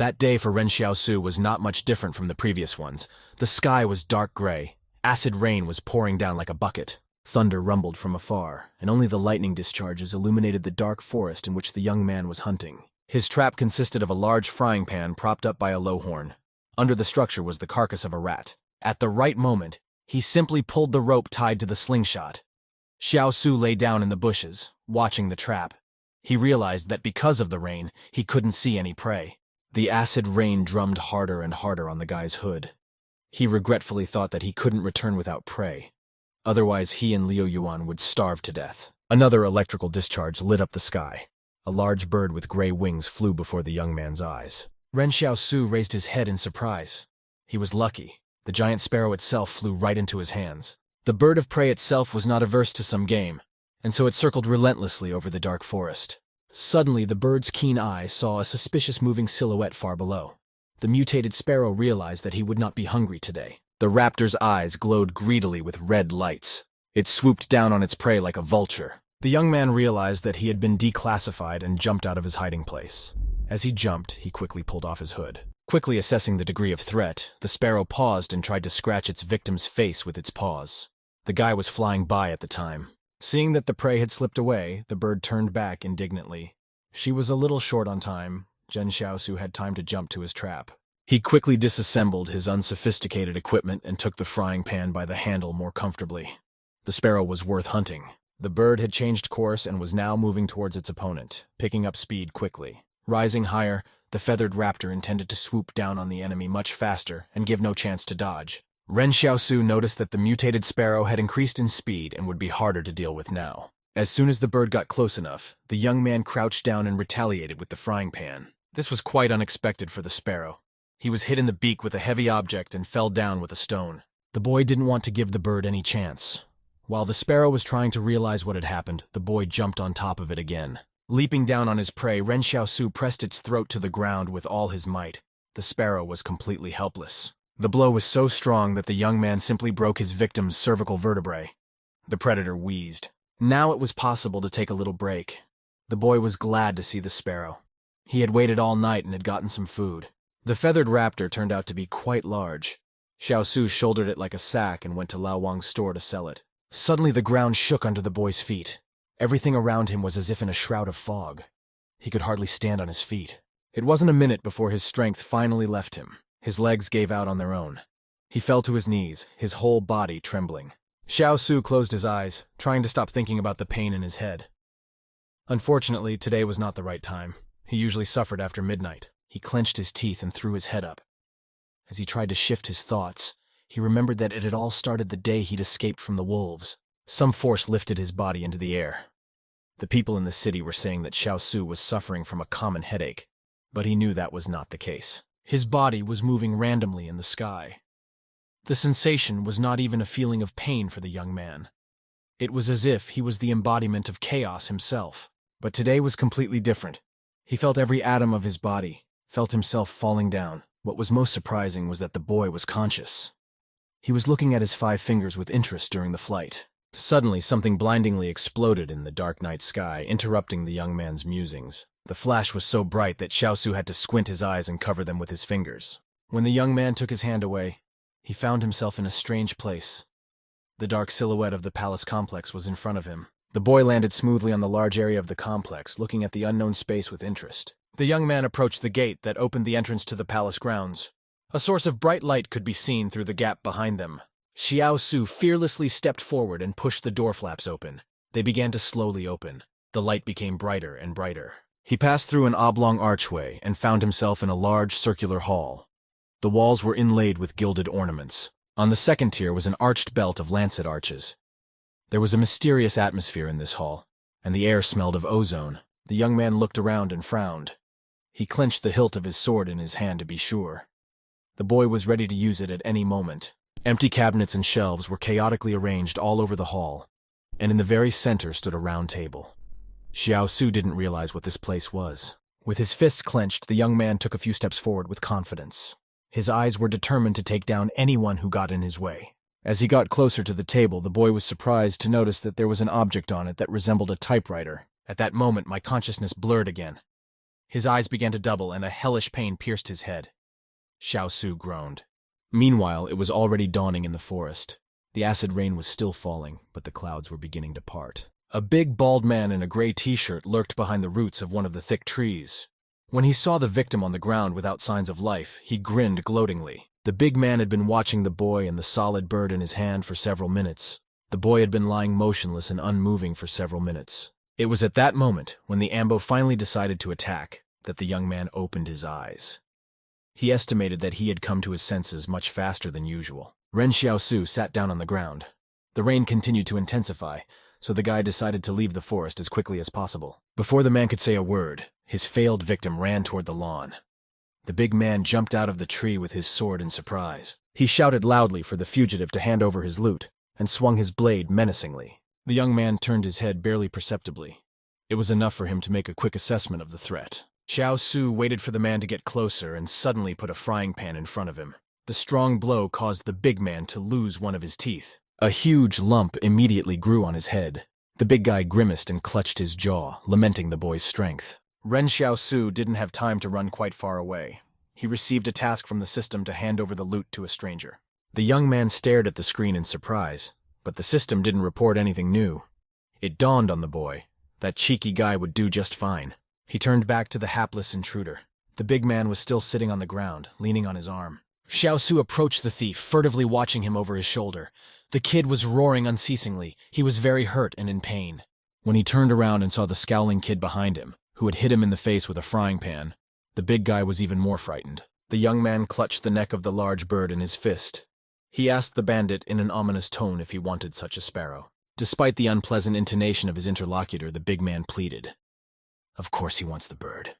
That day for Ren Xiaosu was not much different from the previous ones. The sky was dark gray. Acid rain was pouring down like a bucket. Thunder rumbled from afar, and only the lightning discharges illuminated the dark forest in which the young man was hunting. His trap consisted of a large frying pan propped up by a low horn. Under the structure was the carcass of a rat. At the right moment, he simply pulled the rope tied to the slingshot. Xiaosu lay down in the bushes, watching the trap. He realized that because of the rain, he couldn't see any prey. The acid rain drummed harder and harder on the guy's hood. He regretfully thought that he couldn't return without prey. Otherwise, he and Liu Yuan would starve to death. Another electrical discharge lit up the sky. A large bird with gray wings flew before the young man's eyes. Ren Xiaosu raised his head in surprise. He was lucky. The giant sparrow itself flew right into his hands. The bird of prey itself was not averse to some game, and so it circled relentlessly over the dark forest. Suddenly, the bird's keen eye saw a suspicious moving silhouette far below. The mutated sparrow realized that he would not be hungry today. The raptor's eyes glowed greedily with red lights. It swooped down on its prey like a vulture. The young man realized that he had been declassified and jumped out of his hiding place. As he jumped, he quickly pulled off his hood. Quickly assessing the degree of threat, the sparrow paused and tried to scratch its victim's face with its paws. The guy was flying by at the time. Seeing that the prey had slipped away, the bird turned back indignantly. She was a little short on time. Ren Xiaosu had time to jump to his trap. He quickly disassembled his unsophisticated equipment and took the frying pan by the handle more comfortably. The sparrow was worth hunting. The bird had changed course and was now moving towards its opponent, picking up speed quickly. Rising higher, the feathered raptor intended to swoop down on the enemy much faster and give no chance to dodge. Ren Xiaosu noticed that the mutated sparrow had increased in speed and would be harder to deal with now. As soon as the bird got close enough, the young man crouched down and retaliated with the frying pan. This was quite unexpected for the sparrow. He was hit in the beak with a heavy object and fell down with a stone. The boy didn't want to give the bird any chance. While the sparrow was trying to realize what had happened, the boy jumped on top of it again. Leaping down on his prey, Ren Xiaosu pressed its throat to the ground with all his might. The sparrow was completely helpless. The blow was so strong that the young man simply broke his victim's cervical vertebrae. The predator wheezed. Now it was possible to take a little break. The boy was glad to see the sparrow. He had waited all night and had gotten some food. The feathered raptor turned out to be quite large. Xiaosu shouldered it like a sack and went to Lao Wang's store to sell it. Suddenly the ground shook under the boy's feet. Everything around him was as if in a shroud of fog. He could hardly stand on his feet. It wasn't a minute before his strength finally left him. His legs gave out on their own. He fell to his knees, his whole body trembling. Xiaosu closed his eyes, trying to stop thinking about the pain in his head. Unfortunately, today was not the right time. He usually suffered after midnight. He clenched his teeth and threw his head up. As he tried to shift his thoughts, he remembered that it had all started the day he'd escaped from the wolves. Some force lifted his body into the air. The people in the city were saying that Xiaosu was suffering from a common headache, but he knew that was not the case. His body was moving randomly in the sky. The sensation was not even a feeling of pain for the young man. It was as if he was the embodiment of chaos himself. But today was completely different. He felt every atom of his body, felt himself falling down. What was most surprising was that the boy was conscious. He was looking at his 5 fingers with interest during the flight. Suddenly, something blindingly exploded in the dark night sky, interrupting the young man's musings. The flash was so bright that Xiaosu had to squint his eyes and cover them with his fingers. When the young man took his hand away, he found himself in a strange place. The dark silhouette of the palace complex was in front of him. The boy landed smoothly on the large area of the complex, looking at the unknown space with interest. The young man approached the gate that opened the entrance to the palace grounds. A source of bright light could be seen through the gap behind them. Xiaosu fearlessly stepped forward and pushed the door flaps open. They began to slowly open. The light became brighter and brighter. He passed through an oblong archway and found himself in a large circular hall. The walls were inlaid with gilded ornaments. On the second tier was an arched belt of lancet arches. There was a mysterious atmosphere in this hall, and the air smelled of ozone. The young man looked around and frowned. He clenched the hilt of his sword in his hand to be sure. The boy was ready to use it at any moment. Empty cabinets and shelves were chaotically arranged all over the hall, and in the very center stood a round table. Xiaosu didn't realize what this place was. With his fists clenched, the young man took a few steps forward with confidence. His eyes were determined to take down anyone who got in his way. As he got closer to the table, the boy was surprised to notice that there was an object on it that resembled a typewriter. At that moment, my consciousness blurred again. His eyes began to double and a hellish pain pierced his head. Xiao Su groaned. Meanwhile, it was already dawning in the forest. The acid rain was still falling, but the clouds were beginning to part. A big, bald man in a gray t-shirt lurked behind the roots of one of the thick trees. When he saw the victim on the ground without signs of life, he grinned gloatingly. The big man had been watching the boy and the solid bird in his hand for several minutes. The boy had been lying motionless and unmoving for several minutes. It was at that moment, when the Ambo finally decided to attack, that the young man opened his eyes. He estimated that he had come to his senses much faster than usual. Ren Xiaosu sat down on the ground. The rain continued to intensify, so the guy decided to leave the forest as quickly as possible. Before the man could say a word, his failed victim ran toward the lawn. The big man jumped out of the tree with his sword in surprise. He shouted loudly for the fugitive to hand over his loot, and swung his blade menacingly. The young man turned his head barely perceptibly. It was enough for him to make a quick assessment of the threat. Xiao Su waited for the man to get closer and suddenly put a frying pan in front of him. The strong blow caused the big man to lose one of his teeth. A huge lump immediately grew on his head. The big guy grimaced and clutched his jaw, lamenting the boy's strength. Ren Xiaosu didn't have time to run quite far away. He received a task from the system to hand over the loot to a stranger. The young man stared at the screen in surprise, but the system didn't report anything new. It dawned on the boy. That cheeky guy would do just fine. He turned back to the hapless intruder. The big man was still sitting on the ground, leaning on his arm. Xiaosu approached the thief, furtively watching him over his shoulder. The kid was roaring unceasingly. He was very hurt and in pain. When he turned around and saw the scowling kid behind him, who had hit him in the face with a frying pan, the big guy was even more frightened. The young man clutched the neck of the large bird in his fist. He asked the bandit in an ominous tone if he wanted such a sparrow. Despite the unpleasant intonation of his interlocutor, the big man pleaded. Of course he wants the bird.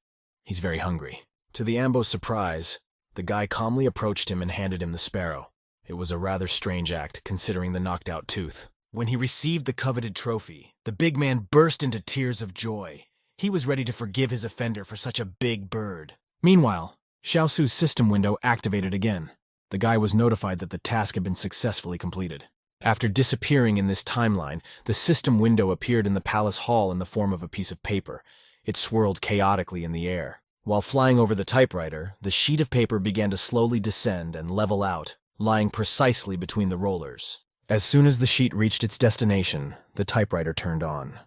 He's very hungry. To the Ambo's surprise, the guy calmly approached him and handed him the sparrow. It was a rather strange act, considering the knocked-out tooth. When he received the coveted trophy, the big man burst into tears of joy. He was ready to forgive his offender for such a big bird. Meanwhile, Xiaosu's system window activated again. The guy was notified that the task had been successfully completed. After disappearing in this timeline, the system window appeared in the palace hall in the form of a piece of paper. It swirled chaotically in the air. While flying over the typewriter, the sheet of paper began to slowly descend and level out, lying precisely between the rollers. As soon as the sheet reached its destination, the typewriter turned on.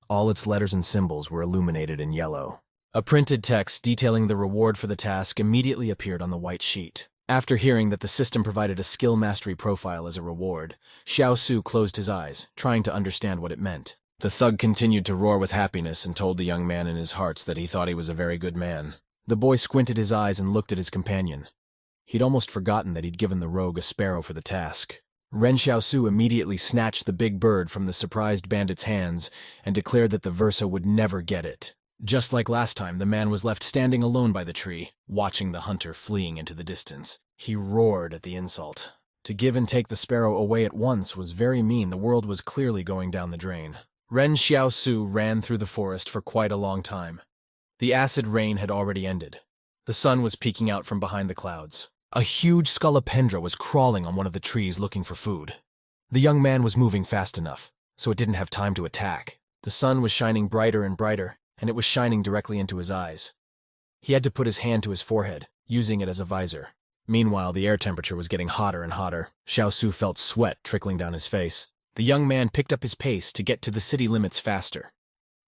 All its letters and symbols were illuminated in yellow. A printed text detailing the reward for the task immediately appeared on the white sheet. After hearing that the system provided a skill mastery profile as a reward, Xiao Su closed his eyes, trying to understand what it meant. The thug continued to roar with happiness and told the young man in his heart that he thought he was a very good man. The boy squinted his eyes and looked at his companion. He'd almost forgotten that he'd given the rogue a sparrow for the task. Ren Xiaosu immediately snatched the big bird from the surprised bandit's hands and declared that the Versa would never get it. Just like last time, the man was left standing alone by the tree, watching the hunter fleeing into the distance. He roared at the insult. To give and take the sparrow away at once was very mean. The world was clearly going down the drain. Ren Xiaosu ran through the forest for quite a long time. The acid rain had already ended. The sun was peeking out from behind the clouds. A huge scolopendra was crawling on one of the trees looking for food. The young man was moving fast enough, so it didn't have time to attack. The sun was shining brighter and brighter, and it was shining directly into his eyes. He had to put his hand to his forehead, using it as a visor. Meanwhile, the air temperature was getting hotter and hotter. Xiao Su felt sweat trickling down his face. The young man picked up his pace to get to the city limits faster.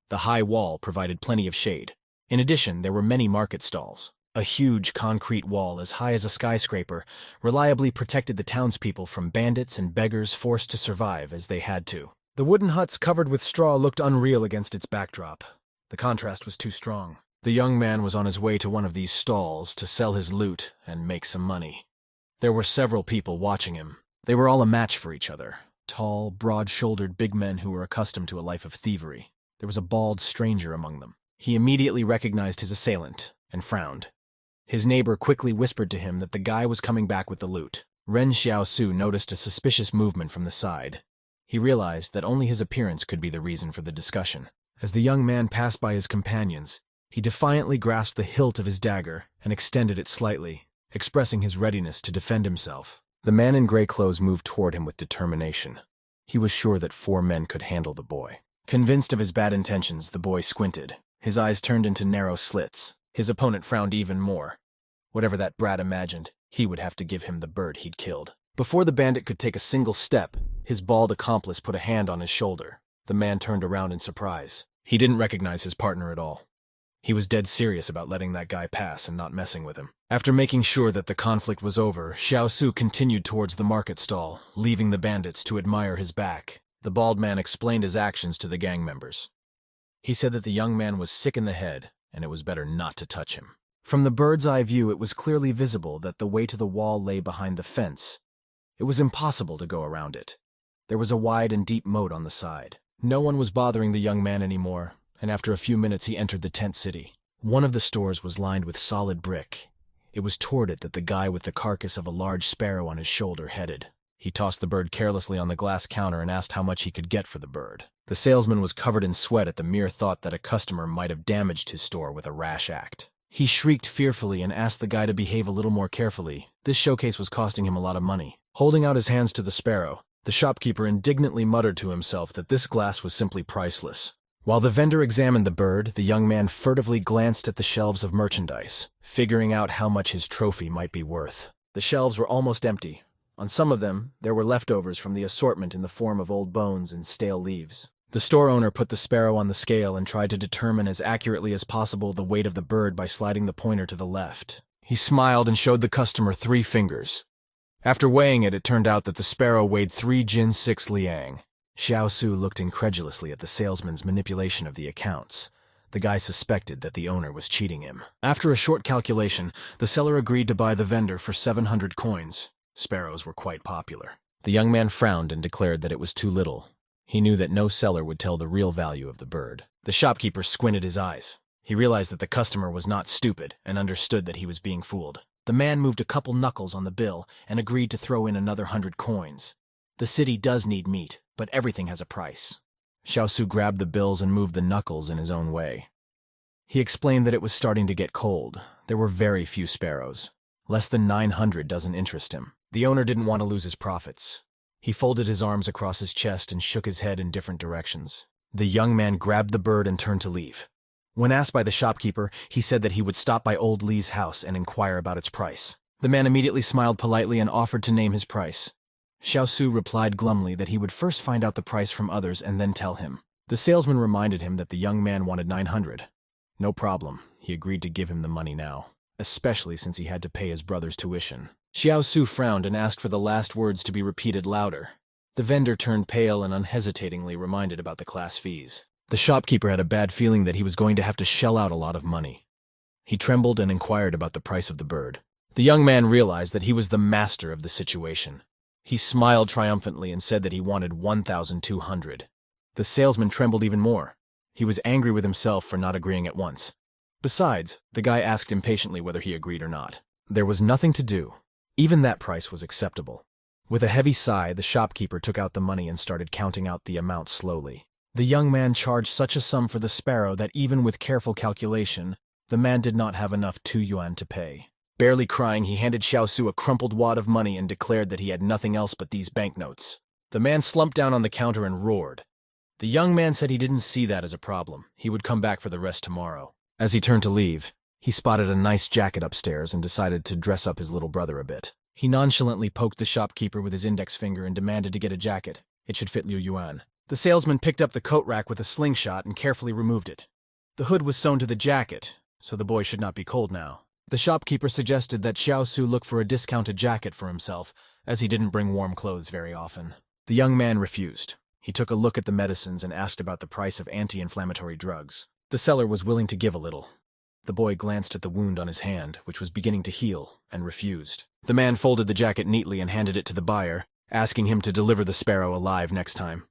The high wall provided plenty of shade. In addition, there were many market stalls. A huge concrete wall as high as a skyscraper reliably protected the townspeople from bandits and beggars forced to survive as they had to. The wooden huts covered with straw looked unreal against its backdrop. The contrast was too strong. The young man was on his way to one of these stalls to sell his loot and make some money. There were several people watching him. They were all a match for each other. Tall, broad-shouldered big men who were accustomed to a life of thievery. There was a bald stranger among them. He immediately recognized his assailant and frowned. His neighbor quickly whispered to him that the guy was coming back with the loot. Ren Xiaosu noticed a suspicious movement from the side. He realized that only his appearance could be the reason for the discussion. As the young man passed by his companions, he defiantly grasped the hilt of his dagger and extended it slightly, expressing his readiness to defend himself. The man in gray clothes moved toward him with determination. He was sure that 4 men could handle the boy. Convinced of his bad intentions, the boy squinted. His eyes turned into narrow slits. His opponent frowned even more. Whatever that brat imagined, he would have to give him the bird he'd killed. Before the bandit could take a single step, his bald accomplice put a hand on his shoulder. The man turned around in surprise. He didn't recognize his partner at all. He was dead serious about letting that guy pass and not messing with him. After making sure that the conflict was over, Xiaosu continued towards the market stall, leaving the bandits to admire his back. The bald man explained his actions to the gang members. He said that the young man was sick in the head, and it was better not to touch him. From the bird's eye view, it was clearly visible that the way to the wall lay behind the fence. It was impossible to go around it. There was a wide and deep moat on the side. No one was bothering the young man anymore, and after a few minutes he entered the tent city. One of the stores was lined with solid brick. It was toward it that the guy with the carcass of a large sparrow on his shoulder headed. He tossed the bird carelessly on the glass counter and asked how much he could get for the bird. The salesman was covered in sweat at the mere thought that a customer might have damaged his store with a rash act. He shrieked fearfully and asked the guy to behave a little more carefully. This showcase was costing him a lot of money. Holding out his hands to the sparrow, the shopkeeper indignantly muttered to himself that this glass was simply priceless. While the vendor examined the bird, the young man furtively glanced at the shelves of merchandise, figuring out how much his trophy might be worth. The shelves were almost empty. On some of them, there were leftovers from the assortment in the form of old bones and stale leaves. The store owner put the sparrow on the scale and tried to determine as accurately as possible the weight of the bird by sliding the pointer to the left. He smiled and showed the customer 3 fingers. After weighing it, it turned out that the sparrow weighed 3 Jin 6 liang. Xiaosu looked incredulously at the salesman's manipulation of the accounts. The guy suspected that the owner was cheating him. After a short calculation, the seller agreed to buy the vendor for 700 coins. Sparrows were quite popular. The young man frowned and declared that it was too little. He knew that no seller would tell the real value of the bird. The shopkeeper squinted his eyes. He realized that the customer was not stupid and understood that he was being fooled. The man moved a couple knuckles on the bill and agreed to throw in another 100 coins. The city does need meat, but everything has a price. Xiaosu grabbed the bills and moved the knuckles in his own way. He explained that it was starting to get cold. There were very few sparrows. Less than 900 doesn't interest him. The owner didn't want to lose his profits. He folded his arms across his chest and shook his head in different directions. The young man grabbed the bird and turned to leave. When asked by the shopkeeper, he said that he would stop by old Lee's house and inquire about its price. The man immediately smiled politely and offered to name his price. Xiaosu replied glumly that he would first find out the price from others and then tell him. The salesman reminded him that the young man wanted 900. No problem, he agreed to give him the money now, especially since he had to pay his brother's tuition. Xiaosu frowned and asked for the last words to be repeated louder. The vendor turned pale and unhesitatingly reminded about the class fees. The shopkeeper had a bad feeling that he was going to have to shell out a lot of money. He trembled and inquired about the price of the bird. The young man realized that he was the master of the situation. He smiled triumphantly and said that he wanted 1,200. The salesman trembled even more. He was angry with himself for not agreeing at once. Besides, the guy asked impatiently whether he agreed or not. There was nothing to do. Even that price was acceptable. With a heavy sigh, the shopkeeper took out the money and started counting out the amount slowly. The young man charged such a sum for the sparrow that even with careful calculation, the man did not have enough 2 yuan to pay. Barely crying, he handed Xiaosu a crumpled wad of money and declared that he had nothing else but these banknotes. The man slumped down on the counter and roared. The young man said he didn't see that as a problem. He would come back for the rest tomorrow. As he turned to leave, he spotted a nice jacket upstairs and decided to dress up his little brother a bit. He nonchalantly poked the shopkeeper with his index finger and demanded to get a jacket. It should fit Liu Yuan. The salesman picked up the coat rack with a slingshot and carefully removed it. The hood was sewn to the jacket, so the boy should not be cold now. The shopkeeper suggested that Xiaosu look for a discounted jacket for himself, as he didn't bring warm clothes very often. The young man refused. He took a look at the medicines and asked about the price of anti-inflammatory drugs. The seller was willing to give a little. The boy glanced at the wound on his hand, which was beginning to heal, and refused. The man folded the jacket neatly and handed it to the buyer, asking him to deliver the sparrow alive next time.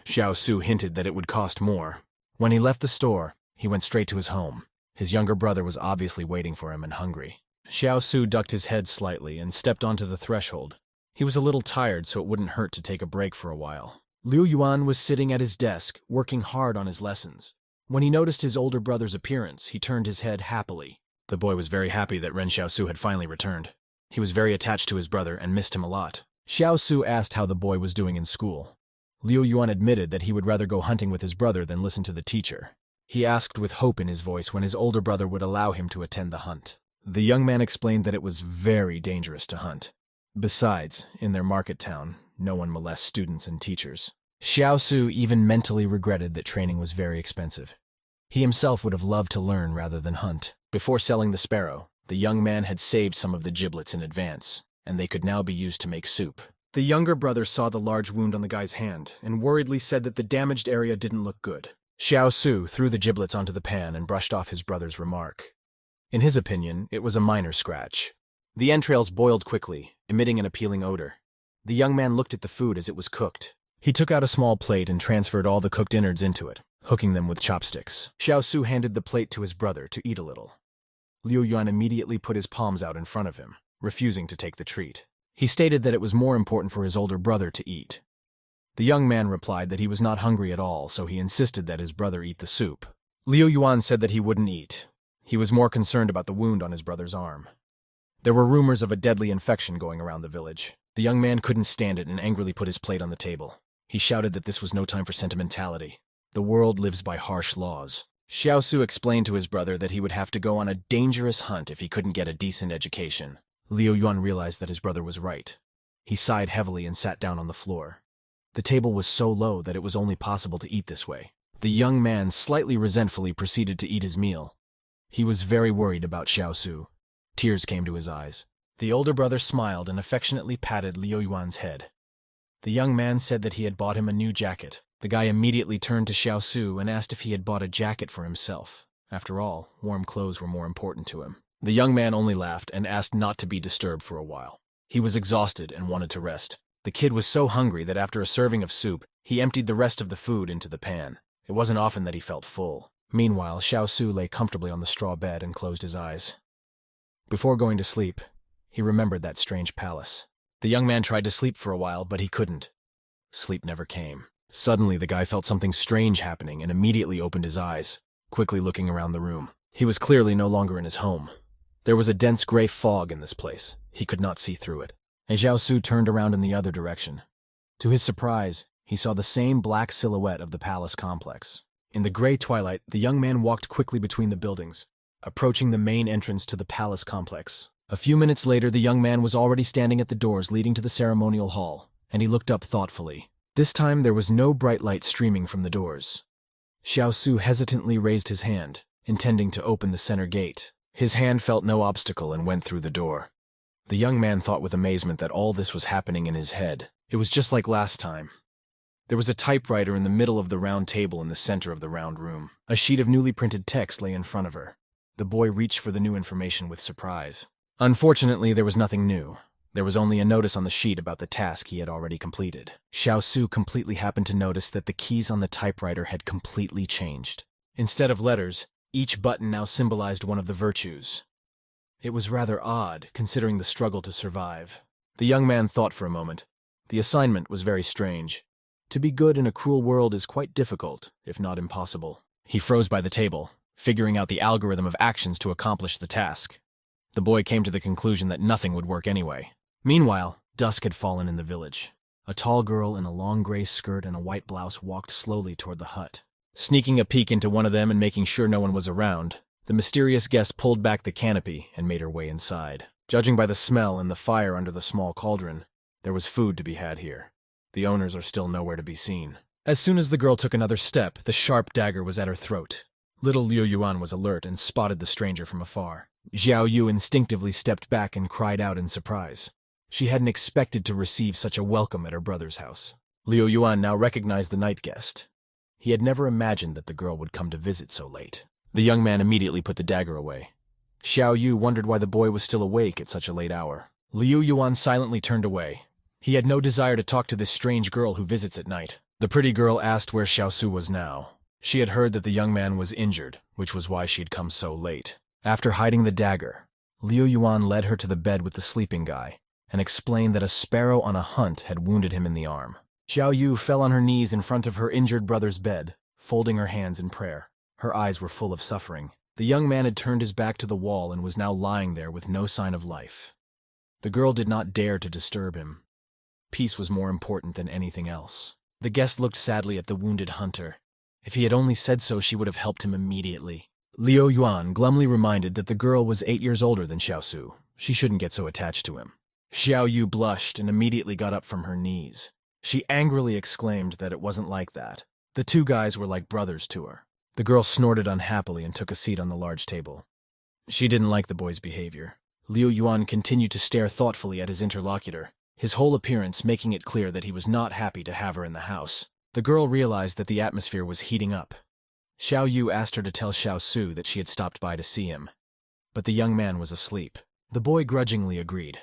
Xiaosu hinted that it would cost more. When he left the store, he went straight to his home. His younger brother was obviously waiting for him and hungry. Xiaosu ducked his head slightly and stepped onto the threshold. He was a little tired, so it wouldn't hurt to take a break for a while. Liu Yuan was sitting at his desk, working hard on his lessons. When he noticed his older brother's appearance, he turned his head happily. The boy was very happy that Ren Xiaosu had finally returned. He was very attached to his brother and missed him a lot. Xiaosu asked how the boy was doing in school. Liu Yuan admitted that he would rather go hunting with his brother than listen to the teacher. He asked with hope in his voice when his older brother would allow him to attend the hunt. The young man explained that it was very dangerous to hunt. Besides, in their market town, no one molests students and teachers. Xiaosu even mentally regretted that training was very expensive. He himself would have loved to learn rather than hunt. Before selling the sparrow, the young man had saved some of the giblets in advance, and they could now be used to make soup. The younger brother saw the large wound on the guy's hand and worriedly said that the damaged area didn't look good. Xiaosu threw the giblets onto the pan and brushed off his brother's remark. In his opinion, it was a minor scratch. The entrails boiled quickly, emitting an appealing odor. The young man looked at the food as it was cooked. He took out a small plate and transferred all the cooked innards into it, hooking them with chopsticks. Xiaosu handed the plate to his brother to eat a little. Liu Yuan immediately put his palms out in front of him, refusing to take the treat. He stated that it was more important for his older brother to eat. The young man replied that he was not hungry at all, so he insisted that his brother eat the soup. Liu Yuan said that he wouldn't eat. He was more concerned about the wound on his brother's arm. There were rumors of a deadly infection going around the village. The young man couldn't stand it and angrily put his plate on the table. He shouted that this was no time for sentimentality. The world lives by harsh laws. Xiaosu explained to his brother that he would have to go on a dangerous hunt if he couldn't get a decent education. Liu Yuan realized that his brother was right. He sighed heavily and sat down on the floor. The table was so low that it was only possible to eat this way. The young man slightly resentfully proceeded to eat his meal. He was very worried about Xiaosu. Tears came to his eyes. The older brother smiled and affectionately patted Liu Yuan's head. The young man said that he had bought him a new jacket. The guy immediately turned to Xiaosu and asked if he had bought a jacket for himself. After all, warm clothes were more important to him. The young man only laughed and asked not to be disturbed for a while. He was exhausted and wanted to rest. The kid was so hungry that after a serving of soup, he emptied the rest of the food into the pan. It wasn't often that he felt full. Meanwhile, Xiaosu lay comfortably on the straw bed and closed his eyes. Before going to sleep, he remembered that strange palace. The young man tried to sleep for a while, but he couldn't. Sleep never came. Suddenly, the guy felt something strange happening and immediately opened his eyes, quickly looking around the room. He was clearly no longer in his home. There was a dense gray fog in this place. He could not see through it. And Xiaosu turned around in the other direction. To his surprise, he saw the same black silhouette of the palace complex. In the gray twilight, the young man walked quickly between the buildings, approaching the main entrance to the palace complex. A few minutes later, the young man was already standing at the doors leading to the ceremonial hall, and he looked up thoughtfully. This time, there was no bright light streaming from the doors. Xiaosu hesitantly raised his hand, intending to open the center gate. His hand felt no obstacle and went through the door. The young man thought with amazement that all this was happening in his head. It was just like last time. There was a typewriter in the middle of the round table in the center of the round room. A sheet of newly printed text lay in front of her. The boy reached for the new information with surprise. Unfortunately, there was nothing new. There was only a notice on the sheet about the task he had already completed. Xiaosu completely happened to notice that the keys on the typewriter had completely changed. Instead of letters, each button now symbolized one of the virtues. It was rather odd, considering the struggle to survive. The young man thought for a moment. The assignment was very strange. To be good in a cruel world is quite difficult, if not impossible. He froze by the table, figuring out the algorithm of actions to accomplish the task. The boy came to the conclusion that nothing would work anyway. Meanwhile, dusk had fallen in the village. A tall girl in a long gray skirt and a white blouse walked slowly toward the hut. Sneaking a peek into one of them and making sure no one was around, the mysterious guest pulled back the canopy and made her way inside. Judging by the smell and the fire under the small cauldron, there was food to be had here. The owners are still nowhere to be seen. As soon as the girl took another step, the sharp dagger was at her throat. Little Liu Yuan was alert and spotted the stranger from afar. Xiao Yu instinctively stepped back and cried out in surprise. She hadn't expected to receive such a welcome at her brother's house. Liu Yuan now recognized the night guest. He had never imagined that the girl would come to visit so late. The young man immediately put the dagger away. Xiao Yu wondered why the boy was still awake at such a late hour. Liu Yuan silently turned away. He had no desire to talk to this strange girl who visits at night. The pretty girl asked where Xiaosu was now. She had heard that the young man was injured, which was why she had come so late. After hiding the dagger, Liu Yuan led her to the bed with the sleeping guy and explained that a sparrow on a hunt had wounded him in the arm. Xiao Yu fell on her knees in front of her injured brother's bed, folding her hands in prayer. Her eyes were full of suffering. The young man had turned his back to the wall and was now lying there with no sign of life. The girl did not dare to disturb him. Peace was more important than anything else. The guest looked sadly at the wounded hunter. If he had only said so, she would have helped him immediately. Liu Yuan glumly reminded that the girl was 8 years older than Xiaosu. She shouldn't get so attached to him. Xiao Yu blushed and immediately got up from her knees. She angrily exclaimed that it wasn't like that. The two guys were like brothers to her. The girl snorted unhappily and took a seat on the large table. She didn't like the boy's behavior. Liu Yuan continued to stare thoughtfully at his interlocutor, his whole appearance making it clear that he was not happy to have her in the house. The girl realized that the atmosphere was heating up. Xiao Yu asked her to tell Xiaosu that she had stopped by to see him. But the young man was asleep. The boy grudgingly agreed.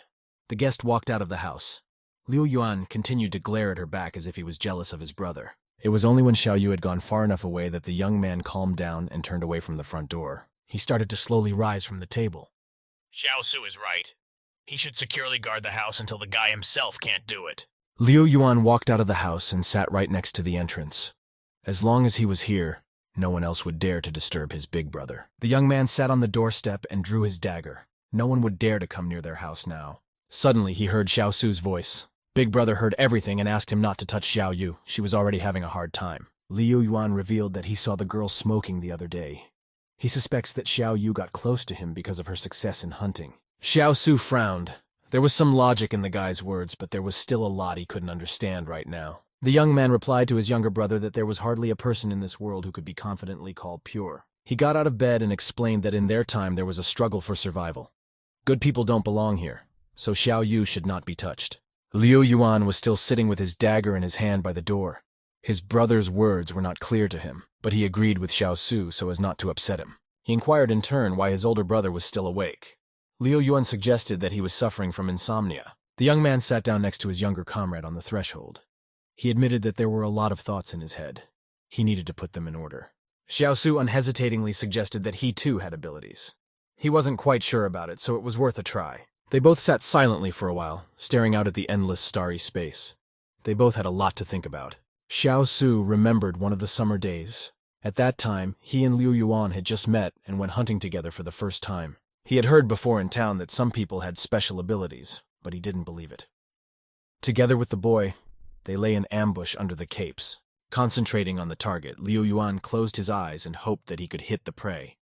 The guest walked out of the house. Liu Yuan continued to glare at her back as if he was jealous of his brother. It was only when Xiao Yu had gone far enough away that the young man calmed down and turned away from the front door. He started to slowly rise from the table. Xiaosu is right. He should securely guard the house until the guy himself can't do it. Liu Yuan walked out of the house and sat right next to the entrance. As long as he was here, no one else would dare to disturb his big brother. The young man sat on the doorstep and drew his dagger. No one would dare to come near their house now. Suddenly, he heard Xiaosu's voice. Big brother heard everything and asked him not to touch Xiao Yu. She was already having a hard time. Liu Yuan revealed that he saw the girl smoking the other day. He suspects that Xiao Yu got close to him because of her success in hunting. Xiaosu frowned. There was some logic in the guy's words, but there was still a lot he couldn't understand right now. The young man replied to his younger brother that there was hardly a person in this world who could be confidently called pure. He got out of bed and explained that in their time there was a struggle for survival. Good people don't belong here, so Xiao Yu should not be touched. Liu Yuan was still sitting with his dagger in his hand by the door. His brother's words were not clear to him, but he agreed with Xiaosu so as not to upset him. He inquired in turn why his older brother was still awake. Liu Yuan suggested that he was suffering from insomnia. The young man sat down next to his younger comrade on the threshold. He admitted that there were a lot of thoughts in his head. He needed to put them in order. Xiaosu unhesitatingly suggested that he too had abilities. He wasn't quite sure about it, so it was worth a try. They both sat silently for a while, staring out at the endless starry space. They both had a lot to think about. Xiaosu remembered one of the summer days. At that time, he and Liu Yuan had just met and went hunting together for the first time. He had heard before in town that some people had special abilities, but he didn't believe it. Together with the boy, they lay in ambush under the capes. Concentrating on the target, Liu Yuan closed his eyes and hoped that he could hit the prey.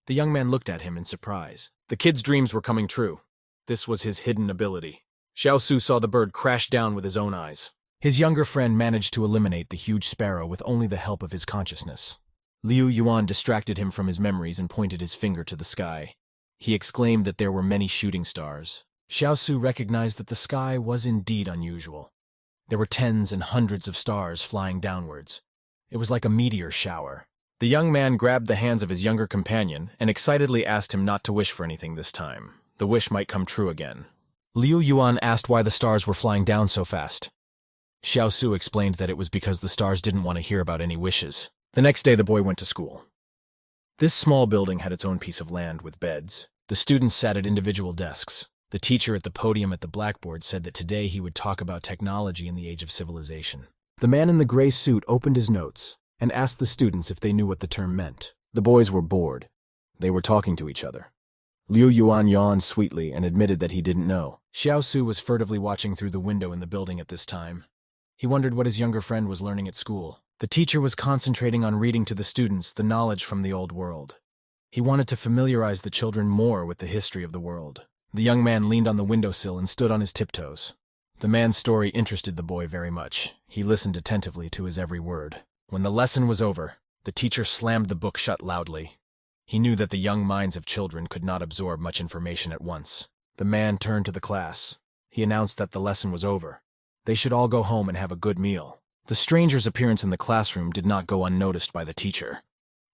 The young man looked at him in surprise. The kid's dreams were coming true. This was his hidden ability. Xiaosu saw the bird crash down with his own eyes. His younger friend managed to eliminate the huge sparrow with only the help of his consciousness. Liu Yuan distracted him from his memories and pointed his finger to the sky. He exclaimed that there were many shooting stars. Xiaosu recognized that the sky was indeed unusual. There were tens and hundreds of stars flying downwards. It was like a meteor shower. The young man grabbed the hands of his younger companion and excitedly asked him not to wish for anything this time. The wish might come true again. Liu Yuan asked why the stars were flying down so fast. Xiaosu explained that it was because the stars didn't want to hear about any wishes. The next day the boy went to school. This small building had its own piece of land with beds. The students sat at individual desks. The teacher at the podium at the blackboard said that today he would talk about technology in the age of civilization. The man in the gray suit opened his notes and asked the students if they knew what the term meant. The boys were bored. They were talking to each other. Liu Yuan yawned sweetly and admitted that he didn't know. Xiaosu was furtively watching through the window in the building at this time. He wondered what his younger friend was learning at school. The teacher was concentrating on reading to the students the knowledge from the old world. He wanted to familiarize the children more with the history of the world. The young man leaned on the windowsill and stood on his tiptoes. The man's story interested the boy very much. He listened attentively to his every word. When the lesson was over, the teacher slammed the book shut loudly. He knew that the young minds of children could not absorb much information at once. The man turned to the class. He announced that the lesson was over. They should all go home and have a good meal. The stranger's appearance in the classroom did not go unnoticed by the teacher.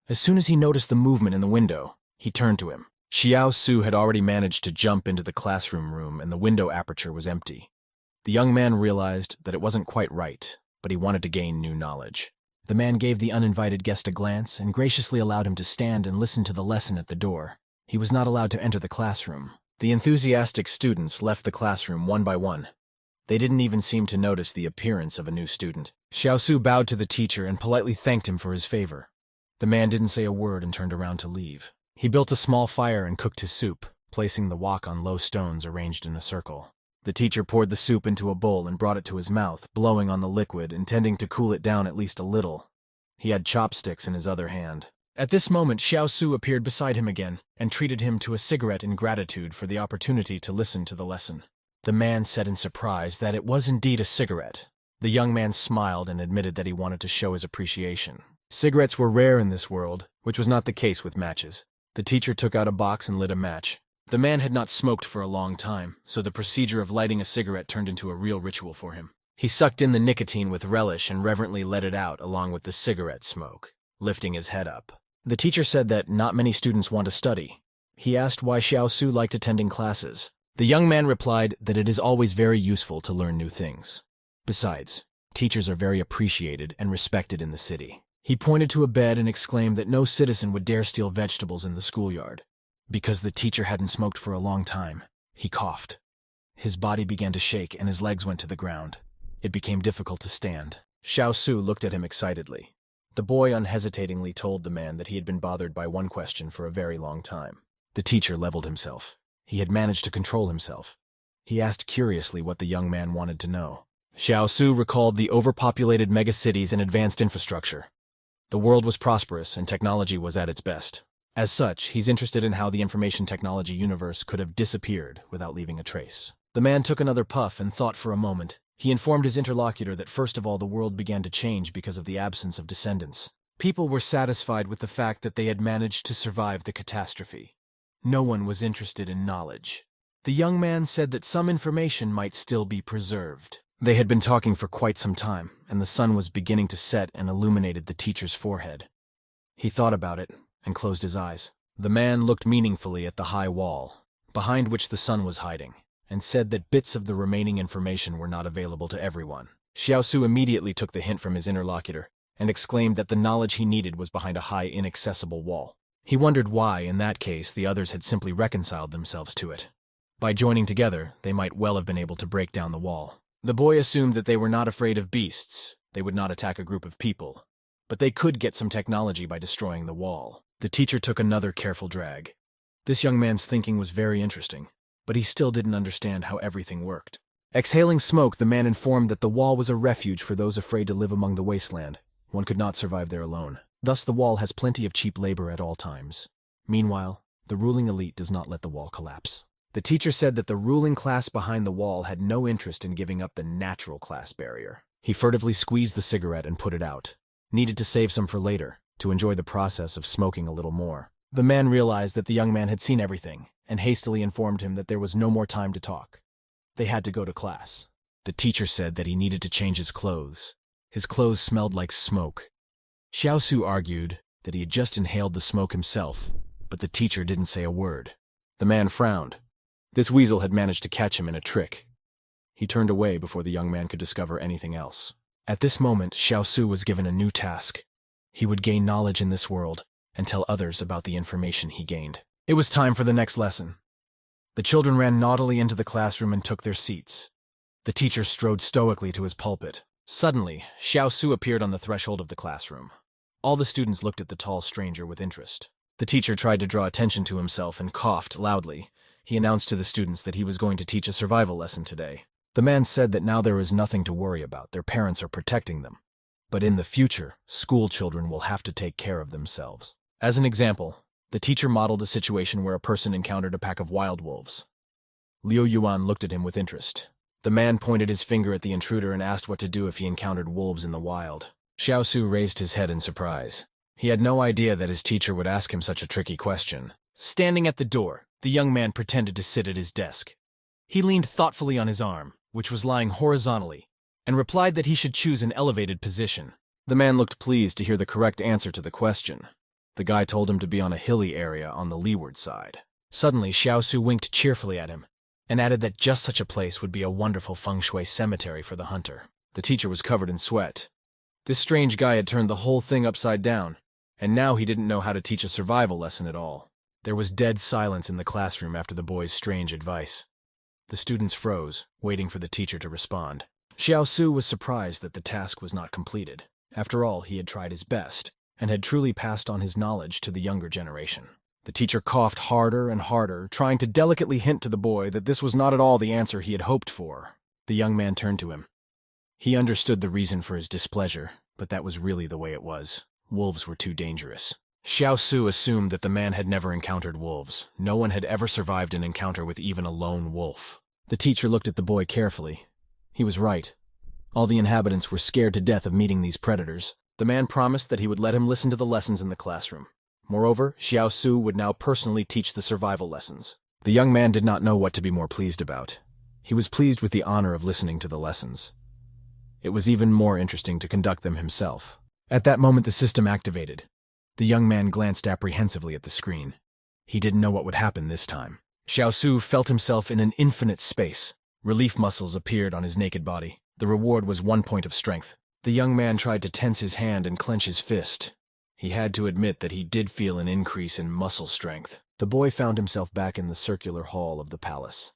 As soon as he noticed the movement in the window, he turned to him. Xiaosu had already managed to jump into the classroom room and the window aperture was empty. The young man realized that it wasn't quite right, but he wanted to gain new knowledge. The man gave the uninvited guest a glance and graciously allowed him to stand and listen to the lesson at the door. He was not allowed to enter the classroom. The enthusiastic students left the classroom one by one. They didn't even seem to notice the appearance of a new student. Xiaosu bowed to the teacher and politely thanked him for his favor. The man didn't say a word and turned around to leave. He built a small fire and cooked his soup, placing the wok on low stones arranged in a circle. The teacher poured the soup into a bowl and brought it to his mouth, blowing on the liquid, intending to cool it down at least a little. He had chopsticks in his other hand. At this moment, Xiao Su appeared beside him again and treated him to a cigarette in gratitude for the opportunity to listen to the lesson. The man said in surprise that it was indeed a cigarette. The young man smiled and admitted that he wanted to show his appreciation. Cigarettes were rare in this world, which was not the case with matches. The teacher took out a box and lit a match. The man had not smoked for a long time, so the procedure of lighting a cigarette turned into a real ritual for him. He sucked in the nicotine with relish and reverently let it out along with the cigarette smoke, lifting his head up. The teacher said that not many students want to study. He asked why Xiao Su liked attending classes. The young man replied that it is always very useful to learn new things. Besides, teachers are very appreciated and respected in the city. He pointed to a bed and exclaimed that no citizen would dare steal vegetables in the schoolyard. Because the teacher hadn't smoked for a long time, he coughed. His body began to shake and his legs went to the ground. It became difficult to stand. Xiao Su looked at him excitedly. The boy unhesitatingly told the man that he had been bothered by one question for a very long time. The teacher leveled himself. He had managed to control himself. He asked curiously what the young man wanted to know. Xiao Su recalled the overpopulated megacities and advanced infrastructure. The world was prosperous and technology was at its best. As such, he's interested in how the information technology universe could have disappeared without leaving a trace. The man took another puff and thought for a moment. He informed his interlocutor that first of all the world began to change because of the absence of descendants. People were satisfied with the fact that they had managed to survive the catastrophe. No one was interested in knowledge. The young man said that some information might still be preserved. They had been talking for quite some time, and the sun was beginning to set and illuminated the teacher's forehead. He thought about it and closed his eyes. The man looked meaningfully at the high wall, behind which the sun was hiding, and said that bits of the remaining information were not available to everyone. Xiao Su immediately took the hint from his interlocutor and exclaimed that the knowledge he needed was behind a high, inaccessible wall. He wondered why, in that case, the others had simply reconciled themselves to it. By joining together, they might well have been able to break down the wall. The boy assumed that they were not afraid of beasts. They would not attack a group of people. But they could get some technology by destroying the wall. The teacher took another careful drag. This young man's thinking was very interesting, but he still didn't understand how everything worked. Exhaling smoke, the man informed that the wall was a refuge for those afraid to live among the wasteland. One could not survive there alone. Thus, the wall has plenty of cheap labor at all times. Meanwhile, the ruling elite does not let the wall collapse. The teacher said that the ruling class behind the wall had no interest in giving up the natural class barrier. He furtively squeezed the cigarette and put it out. Needed to save some for later, to enjoy the process of smoking a little more. The man realized that the young man had seen everything, and hastily informed him that there was no more time to talk. They had to go to class. The teacher said that he needed to change his clothes. His clothes smelled like smoke. Xiao Su argued that he had just inhaled the smoke himself, but the teacher didn't say a word. The man frowned. This weasel had managed to catch him in a trick. He turned away before the young man could discover anything else. At this moment, Xiao Su was given a new task. He would gain knowledge in this world and tell others about the information he gained. It was time for the next lesson. The children ran naughtily into the classroom and took their seats. The teacher strode stoically to his pulpit. Suddenly, Xiao Su appeared on the threshold of the classroom. All the students looked at the tall stranger with interest. The teacher tried to draw attention to himself and coughed loudly. He announced to the students that he was going to teach a survival lesson today. The man said that now there is nothing to worry about. Their parents are protecting them. But in the future, school children will have to take care of themselves. As an example, the teacher modeled a situation where a person encountered a pack of wild wolves. Liu Yuan looked at him with interest. The man pointed his finger at the intruder and asked what to do if he encountered wolves in the wild. Xiao Su raised his head in surprise. He had no idea that his teacher would ask him such a tricky question. Standing at the door, the young man pretended to sit at his desk. He leaned thoughtfully on his arm, which was lying horizontally, and replied that he should choose an elevated position. The man looked pleased to hear the correct answer to the question. The guy told him to be on a hilly area on the leeward side. Suddenly, Xiao Su winked cheerfully at him, and added that just such a place would be a wonderful feng shui cemetery for the hunter. The teacher was covered in sweat. This strange guy had turned the whole thing upside down, and now he didn't know how to teach a survival lesson at all. There was dead silence in the classroom after the boy's strange advice. The students froze, waiting for the teacher to respond. Xiao Su was surprised that the task was not completed. After all, he had tried his best, and had truly passed on his knowledge to the younger generation. The teacher coughed harder and harder, trying to delicately hint to the boy that this was not at all the answer he had hoped for. The young man turned to him. He understood the reason for his displeasure, but that was really the way it was. Wolves were too dangerous. Xiao Su assumed that the man had never encountered wolves. No one had ever survived an encounter with even a lone wolf. The teacher looked at the boy carefully. He was right. All the inhabitants were scared to death of meeting these predators. The man promised that he would let him listen to the lessons in the classroom. Moreover, Xiao Su would now personally teach the survival lessons. The young man did not know what to be more pleased about. He was pleased with the honor of listening to the lessons. It was even more interesting to conduct them himself. At that moment, the system activated. The young man glanced apprehensively at the screen. He didn't know what would happen this time. Xiao Su felt himself in an infinite space. Relief muscles appeared on his naked body. The reward was 1 point of strength. The young man tried to tense his hand and clench his fist. He had to admit that he did feel an increase in muscle strength. The boy found himself back in the circular hall of the palace.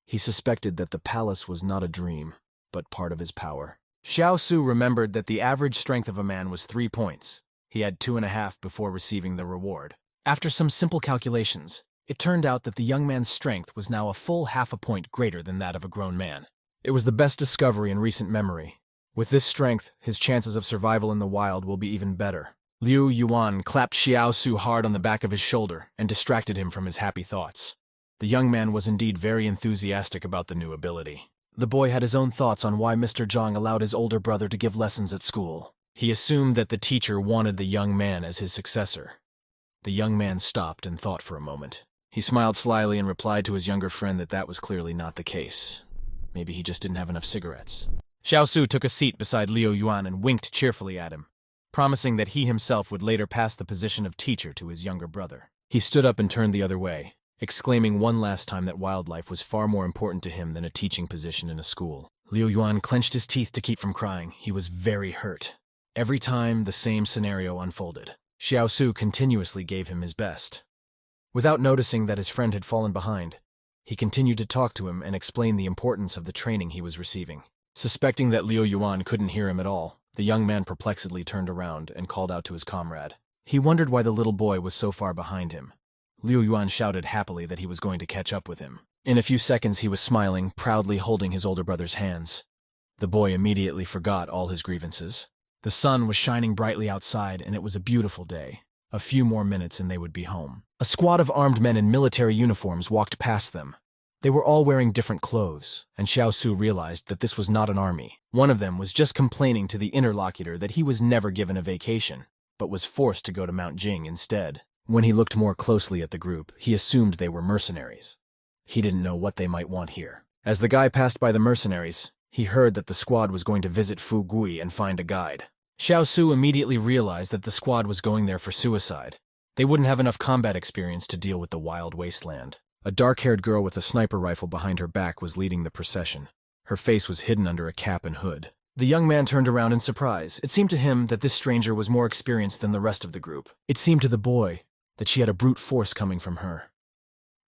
He suspected that the palace was not a dream, but part of his power. Xiao Su remembered that the average strength of a man was 3 points. He had 2.5 before receiving the reward. After some simple calculations, it turned out that the young man's strength was now a full 0.5 point greater than that of a grown man. It was the best discovery in recent memory. With this strength, his chances of survival in the wild will be even better. Liu Yuan clapped Xiao Su hard on the back of his shoulder and distracted him from his happy thoughts. The young man was indeed very enthusiastic about the new ability. The boy had his own thoughts on why Mr. Zhang allowed his older brother to give lessons at school. He assumed that the teacher wanted the young man as his successor. The young man stopped and thought for a moment. He smiled slyly and replied to his younger friend that that was clearly not the case. Maybe he just didn't have enough cigarettes. Xiao Su took a seat beside Liu Yuan and winked cheerfully at him, promising that he himself would later pass the position of teacher to his younger brother. He stood up and turned the other way, exclaiming one last time that wildlife was far more important to him than a teaching position in a school. Liu Yuan clenched his teeth to keep from crying. He was very hurt. Every time the same scenario unfolded, Xiao Su continuously gave him his best. Without noticing that his friend had fallen behind, he continued to talk to him and explain the importance of the training he was receiving. Suspecting that Liu Yuan couldn't hear him at all, the young man perplexedly turned around and called out to his comrade. He wondered why the little boy was so far behind him. Liu Yuan shouted happily that he was going to catch up with him. In a few seconds he was smiling, proudly holding his older brother's hands. The boy immediately forgot all his grievances. The sun was shining brightly outside, and it was a beautiful day. A few more minutes and they would be home. A squad of armed men in military uniforms walked past them. They were all wearing different clothes, and Xiao Su realized that this was not an army. One of them was just complaining to the interlocutor that he was never given a vacation, but was forced to go to Mount Jing instead. When he looked more closely at the group, he assumed they were mercenaries. He didn't know what they might want here. As the guy passed by the mercenaries, he heard that the squad was going to visit Fu Gui and find a guide. Xiao Su immediately realized that the squad was going there for suicide. They wouldn't have enough combat experience to deal with the wild wasteland. A dark-haired girl with a sniper rifle behind her back was leading the procession. Her face was hidden under a cap and hood. The young man turned around in surprise. It seemed to him that this stranger was more experienced than the rest of the group. It seemed to the boy that she had a brute force coming from her.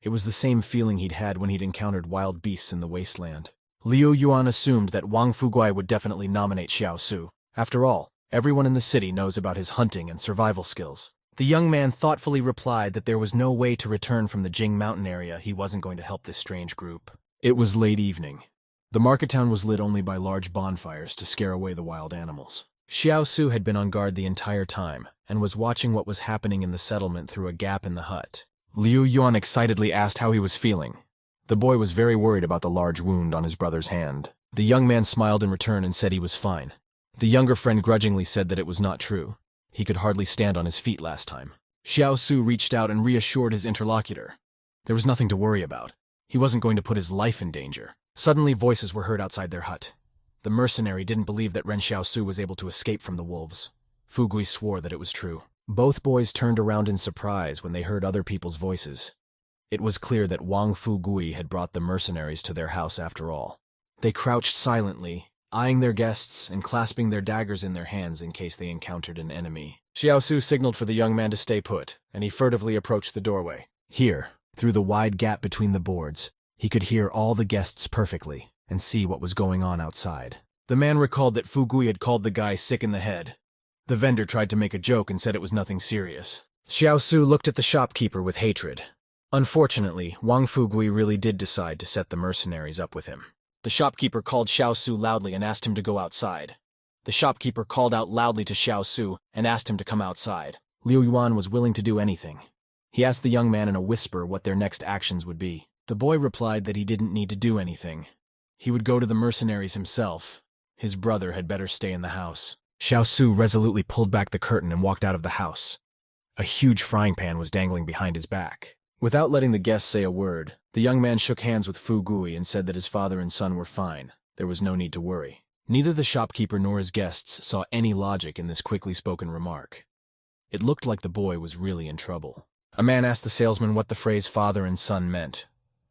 It was the same feeling he'd had when he'd encountered wild beasts in the wasteland. Liu Yuan assumed that Wang Fuguai would definitely nominate Xiao Su. After all, everyone in the city knows about his hunting and survival skills. The young man thoughtfully replied that there was no way to return from the Jing mountain area. He wasn't going to help this strange group. It was late evening. The market town was lit only by large bonfires to scare away the wild animals. Xiao Su had been on guard the entire time and was watching what was happening in the settlement through a gap in the hut. Liu Yuan excitedly asked how he was feeling. The boy was very worried about the large wound on his brother's hand. The young man smiled in return and said he was fine. The younger friend grudgingly said that it was not true. He could hardly stand on his feet last time. Xiao Su reached out and reassured his interlocutor. There was nothing to worry about. He wasn't going to put his life in danger. Suddenly voices were heard outside their hut. The mercenary didn't believe that Ren Xiao Su was able to escape from the wolves. Fu Gui swore that it was true. Both boys turned around in surprise when they heard other people's voices. It was clear that Wang Fu Gui had brought the mercenaries to their house after all. They crouched silently, eyeing their guests and clasping their daggers in their hands in case they encountered an enemy. Xiao Su signaled for the young man to stay put, and he furtively approached the doorway. Here, through the wide gap between the boards, he could hear all the guests perfectly and see what was going on outside. The man recalled that Fu Gui had called the guy sick in the head. The vendor tried to make a joke and said it was nothing serious. Xiao Su looked at the shopkeeper with hatred. Unfortunately, Wang Fu Gui really did decide to set the mercenaries up with him. The shopkeeper called Xiao Su loudly and asked him to go outside. The shopkeeper called out loudly to Xiao Su and asked him to come outside. Liu Yuan was willing to do anything. He asked the young man in a whisper what their next actions would be. The boy replied that he didn't need to do anything. He would go to the mercenaries himself. His brother had better stay in the house. Xiao Su resolutely pulled back the curtain and walked out of the house. A huge frying pan was dangling behind his back. Without letting the guests say a word, the young man shook hands with Fu Gui and said that his father and son were fine. There was no need to worry. Neither the shopkeeper nor his guests saw any logic in this quickly spoken remark. It looked like the boy was really in trouble. A man asked the salesman what the phrase father and son meant.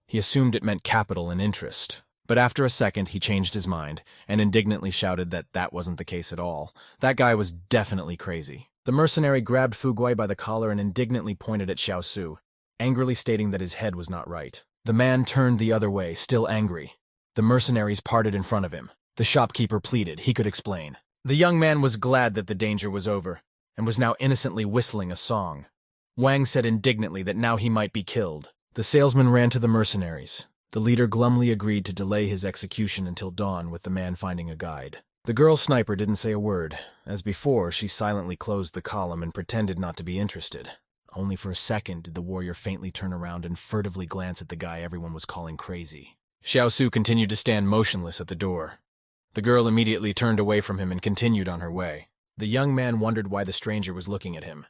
He assumed it meant capital and interest. But after a second, he changed his mind and indignantly shouted that that wasn't the case at all. That guy was definitely crazy. The mercenary grabbed Fu Gui by the collar and indignantly pointed at Xiao Su, angrily stating that his head was not right. The man turned the other way, still angry. The mercenaries parted in front of him. The shopkeeper pleaded he could explain. The young man was glad that the danger was over, and was now innocently whistling a song. Wang said indignantly that now he might be killed. The salesman ran to the mercenaries. The leader glumly agreed to delay his execution until dawn with the man finding a guide. The girl sniper didn't say a word. As before, she silently closed the column and pretended not to be interested. Only for a second did the warrior faintly turn around and furtively glance at the guy everyone was calling crazy. Xiao Su continued to stand motionless at the door. The girl immediately turned away from him and continued on her way. The young man wondered why the stranger was looking at him.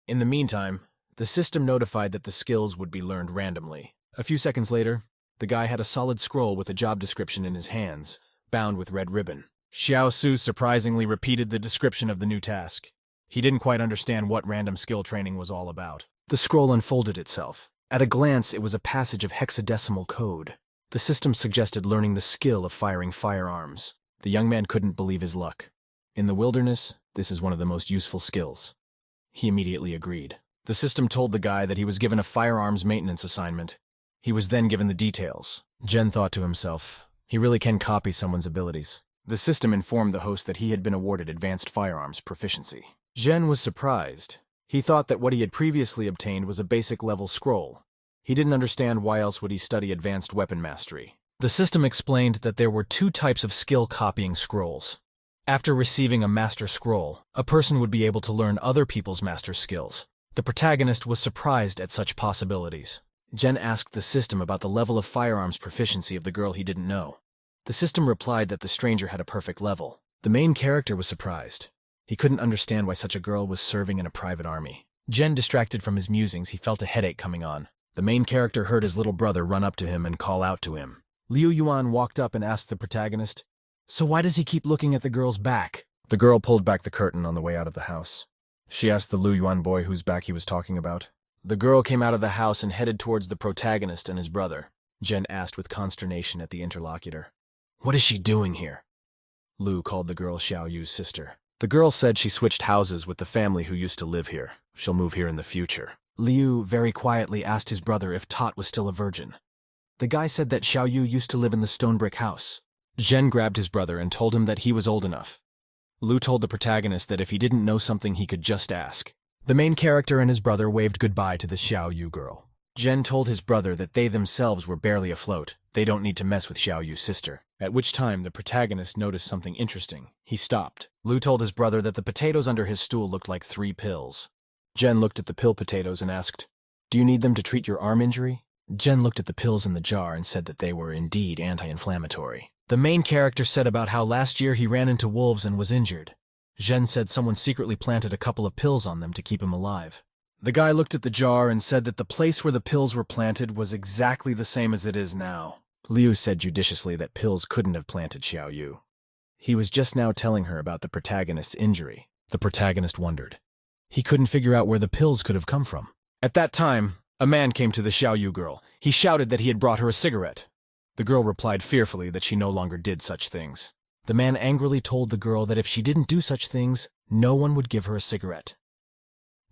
In the meantime, the system notified that the skills would be learned randomly. A few seconds later, the guy had a solid scroll with a job description in his hands, bound with red ribbon. Xiao Su surprisingly repeated the description of the new task. He didn't quite understand what random skill training was all about. The scroll unfolded itself. At a glance, it was a passage of hexadecimal code. The system suggested learning the skill of firing firearms. The young man couldn't believe his luck. In the wilderness, this is one of the most useful skills. He immediately agreed. The system told the guy that he was given a firearms maintenance assignment. He was then given the details. Jen thought to himself, he really can copy someone's abilities. The system informed the host that he had been awarded advanced firearms proficiency. Jen was surprised. He thought that what he had previously obtained was a basic level scroll. He didn't understand why else would he study advanced weapon mastery. The system explained that there were two types of skill copying scrolls. After receiving a master scroll, a person would be able to learn other people's master skills. The protagonist was surprised at such possibilities. Jen asked the system about the level of firearms proficiency of the girl he didn't know. The system replied that the stranger had a perfect level. The main character was surprised. He couldn't understand why such a girl was serving in a private army. Jen distracted from his musings, he felt a headache coming on. The main character heard his little brother run up to him and call out to him. Liu Yuan walked up and asked the protagonist, "So why does he keep looking at the girl's back?" The girl pulled back the curtain on the way out of the house. She asked the Liu Yuan boy whose back he was talking about. The girl came out of the house and headed towards the protagonist and his brother. Jen asked with consternation at the interlocutor, "What is she doing here?" Liu called the girl Xiao Yu's sister. The girl said she switched houses with the family who used to live here. She'll move here in the future. Liu very quietly asked his brother if Tot was still a virgin. The guy said that Xiao Yu used to live in the stone brick house. Jen grabbed his brother and told him that he was old enough. Liu told the protagonist that if he didn't know something he could just ask. The main character and his brother waved goodbye to the Xiao Yu girl. Jen told his brother that they themselves were barely afloat. They don't need to mess with Xiao Yu's sister. At which time the protagonist noticed something interesting. He stopped. Liu told his brother that the potatoes under his stool looked like 3 pills. Jen looked at the pill potatoes and asked, "Do you need them to treat your arm injury?" Jen looked at the pills in the jar and said that they were indeed anti-inflammatory. The main character said about how last year he ran into wolves and was injured. Jen said someone secretly planted a couple of pills on them to keep him alive. The guy looked at the jar and said that the place where the pills were planted was exactly the same as it is now. Liu said judiciously that pills couldn't have planted Xiao Yu. He was just now telling her about the protagonist's injury. The protagonist wondered. He couldn't figure out where the pills could have come from. At that time, a man came to the Xiao Yu girl. He shouted that he had brought her a cigarette. The girl replied fearfully that she no longer did such things. The man angrily told the girl that if she didn't do such things, no one would give her a cigarette.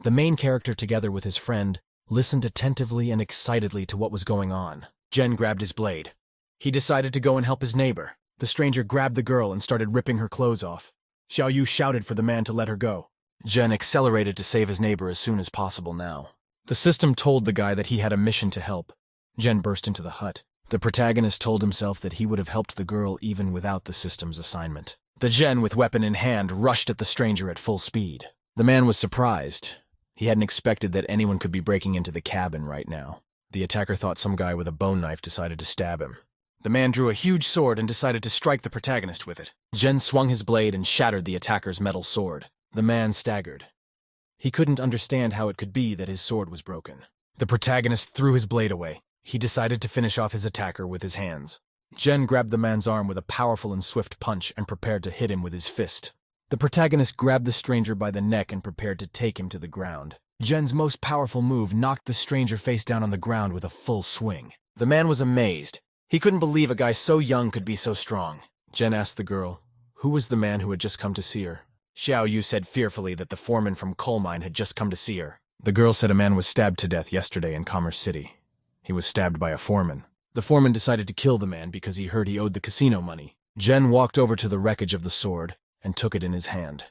The main character, together with his friend, listened attentively and excitedly to what was going on. Jen grabbed his blade. He decided to go and help his neighbor. The stranger grabbed the girl and started ripping her clothes off. Xiao Yu shouted for the man to let her go. Jen accelerated to save his neighbor as soon as possible now. The system told the guy that he had a mission to help. Jen burst into the hut. The protagonist told himself that he would have helped the girl even without the system's assignment. The Gen, with weapon in hand, rushed at the stranger at full speed. The man was surprised. He hadn't expected that anyone could be breaking into the cabin right now. The attacker thought some guy with a bone knife decided to stab him. The man drew a huge sword and decided to strike the protagonist with it. Gen swung his blade and shattered the attacker's metal sword. The man staggered. He couldn't understand how it could be that his sword was broken. The protagonist threw his blade away. He decided to finish off his attacker with his hands. Gen grabbed the man's arm with a powerful and swift punch and prepared to hit him with his fist. The protagonist grabbed the stranger by the neck and prepared to take him to the ground. Gen's most powerful move knocked the stranger face down on the ground with a full swing. The man was amazed. He couldn't believe a guy so young could be so strong. Gen asked the girl, who was the man who had just come to see her? Xiao Yu said fearfully that the foreman from coal mine had just come to see her. The girl said a man was stabbed to death yesterday in Commerce City. He was stabbed by a foreman. The foreman decided to kill the man because he heard he owed the casino money. Gen walked over to the wreckage of the sword and took it in his hand.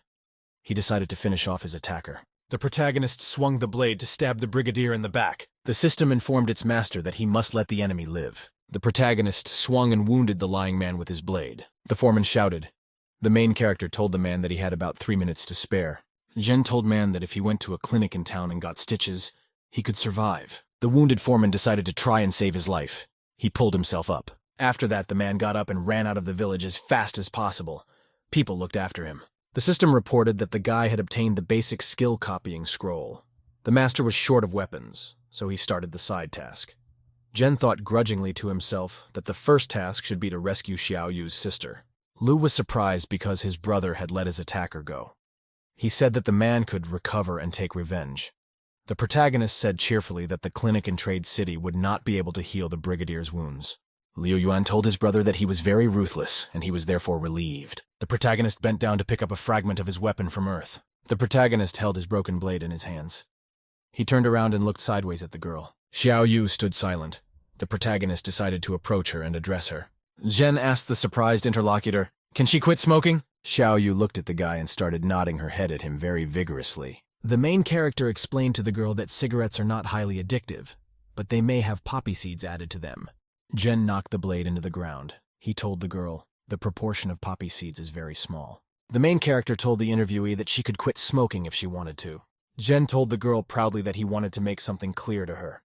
He decided to finish off his attacker. The protagonist swung the blade to stab the brigadier in the back. The system informed its master that he must let the enemy live. The protagonist swung and wounded the lying man with his blade. The foreman shouted. The main character told the man that he had about 3 minutes to spare. Gen told man that if he went to a clinic in town and got stitches, he could survive. The wounded foreman decided to try and save his life. He pulled himself up. After that, the man got up and ran out of the village as fast as possible. People looked after him. The system reported that the guy had obtained the basic skill copying scroll. The master was short of weapons, so he started the side task. Gen thought grudgingly to himself that the first task should be to rescue Xiao Yu's sister. Lu was surprised because his brother had let his attacker go. He said that the man could recover and take revenge. The protagonist said cheerfully that the clinic in Trade City would not be able to heal the brigadier's wounds. Liu Yuan told his brother that he was very ruthless, and he was therefore relieved. The protagonist bent down to pick up a fragment of his weapon from earth. The protagonist held his broken blade in his hands. He turned around and looked sideways at the girl. Xiao Yu stood silent. The protagonist decided to approach her and address her. Gen asked the surprised interlocutor, "Can she quit smoking?" Xiao Yu looked at the guy and started nodding her head at him very vigorously. The main character explained to the girl that cigarettes are not highly addictive, but they may have poppy seeds added to them. Gen knocked the blade into the ground. He told the girl, the proportion of poppy seeds is very small. The main character told the interviewee that she could quit smoking if she wanted to. Gen told the girl proudly that he wanted to make something clear to her.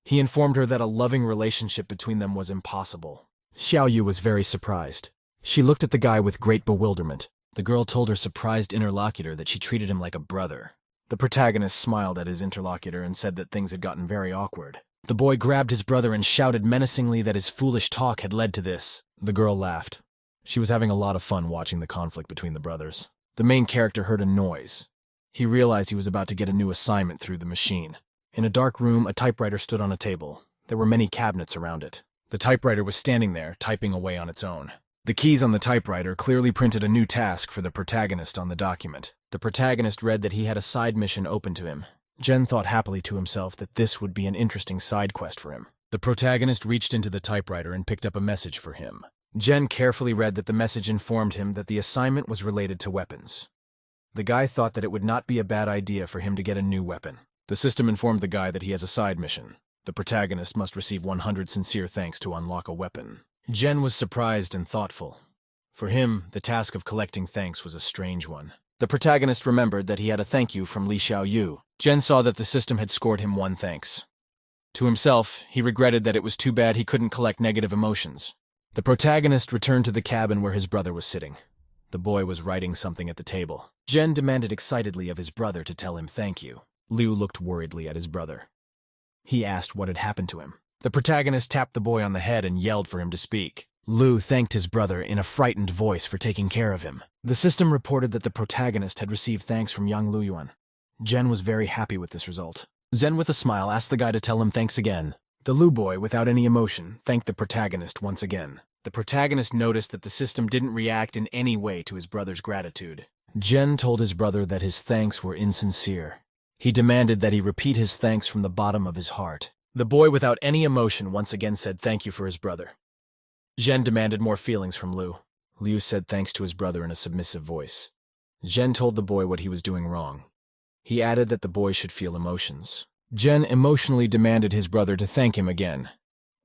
He informed her that a loving relationship between them was impossible. Xiao Yu was very surprised. She looked at the guy with great bewilderment. The girl told her surprised interlocutor that she treated him like a brother. The protagonist smiled at his interlocutor and said that things had gotten very awkward. The boy grabbed his brother and shouted menacingly that his foolish talk had led to this. The girl laughed. She was having a lot of fun watching the conflict between the brothers. The main character heard a noise. He realized he was about to get a new assignment through the machine. In a dark room, a typewriter stood on a table. There were many cabinets around it. The typewriter was standing there, typing away on its own. The keys on the typewriter clearly printed a new task for the protagonist on the document. The protagonist read that he had a side mission open to him. Gen thought happily to himself that this would be an interesting side quest for him. The protagonist reached into the typewriter and picked up a message for him. Gen carefully read that the message informed him that the assignment was related to weapons. The guy thought that it would not be a bad idea for him to get a new weapon. The system informed the guy that he has a side mission. The protagonist must receive 100 sincere thanks to unlock a weapon. Gen was surprised and thoughtful. For him, the task of collecting thanks was a strange one. The protagonist remembered that he had a thank you from Li Xiao Yu. Gen saw that the system had scored him 1 thanks. To himself, he regretted that it was too bad he couldn't collect negative emotions. The protagonist returned to the cabin where his brother was sitting. The boy was writing something at the table. Gen demanded excitedly of his brother to tell him thank you. Liu looked worriedly at his brother. He asked what had happened to him. The protagonist tapped the boy on the head and yelled for him to speak. Liu thanked his brother in a frightened voice for taking care of him. The system reported that the protagonist had received thanks from young Liu Yuan. Gen was very happy with this result. Zen, with a smile, asked the guy to tell him thanks again. The Liu boy, without any emotion, thanked the protagonist once again. The protagonist noticed that the system didn't react in any way to his brother's gratitude. Gen told his brother that his thanks were insincere. He demanded that he repeat his thanks from the bottom of his heart. The boy, without any emotion, once again said thank you for his brother. Gen demanded more feelings from Liu. Liu said thanks to his brother in a submissive voice. Gen told the boy what he was doing wrong. He added that the boy should feel emotions. Gen emotionally demanded his brother to thank him again.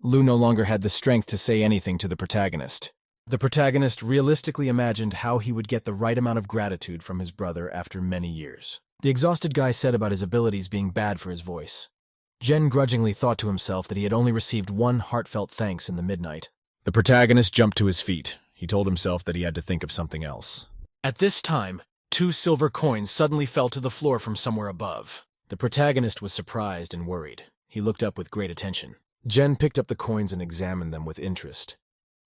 Liu no longer had the strength to say anything to the protagonist. The protagonist realistically imagined how he would get the right amount of gratitude from his brother after many years. The exhausted guy said about his abilities being bad for his voice. Jen grudgingly thought to himself that he had only received one heartfelt thanks in the midnight. The protagonist jumped to his feet. He told himself that he had to think of something else. At this time, 2 silver coins suddenly fell to the floor from somewhere above. The protagonist was surprised and worried. He looked up with great attention. Jen picked up the coins and examined them with interest.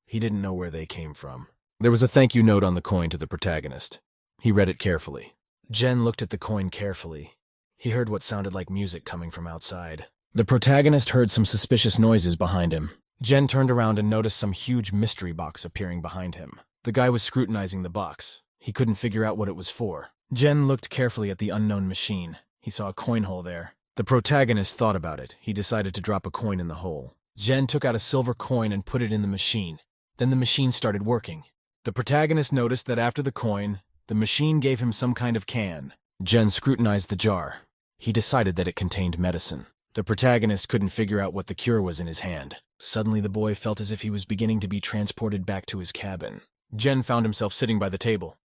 He didn't know where they came from. There was a thank you note on the coin to the protagonist. He read it carefully. Jen looked at the coin carefully. He heard what sounded like music coming from outside. The protagonist heard some suspicious noises behind him. Jen turned around and noticed some huge mystery box appearing behind him. The guy was scrutinizing the box. He couldn't figure out what it was for. Jen looked carefully at the unknown machine. He saw a coin hole there. The protagonist thought about it. He decided to drop a coin in the hole. Jen took out a silver coin and put it in the machine. Then the machine started working. The protagonist noticed that after the coin, the machine gave him some kind of can. Jen scrutinized the jar. He decided that it contained medicine. The protagonist couldn't figure out what the cure was in his hand. Suddenly the boy felt as if he was beginning to be transported back to his cabin. Jen found himself sitting by the table.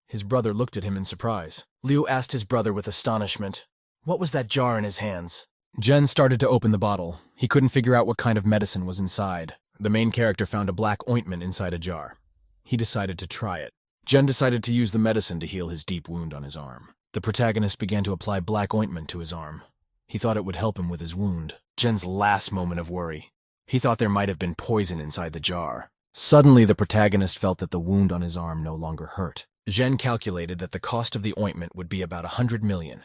His brother looked at him in surprise. Liu asked his brother with astonishment, "What was that jar in his hands?" Jen started to open the bottle. He couldn't figure out what kind of medicine was inside. The main character found a black ointment inside a jar. He decided to try it. Jen decided to use the medicine to heal his deep wound on his arm. The protagonist began to apply black ointment to his arm. He thought it would help him with his wound. Jen's last moment of worry. He thought there might have been poison inside the jar. Suddenly, the protagonist felt that the wound on his arm no longer hurt. Jen calculated that the cost of the ointment would be about 100 million.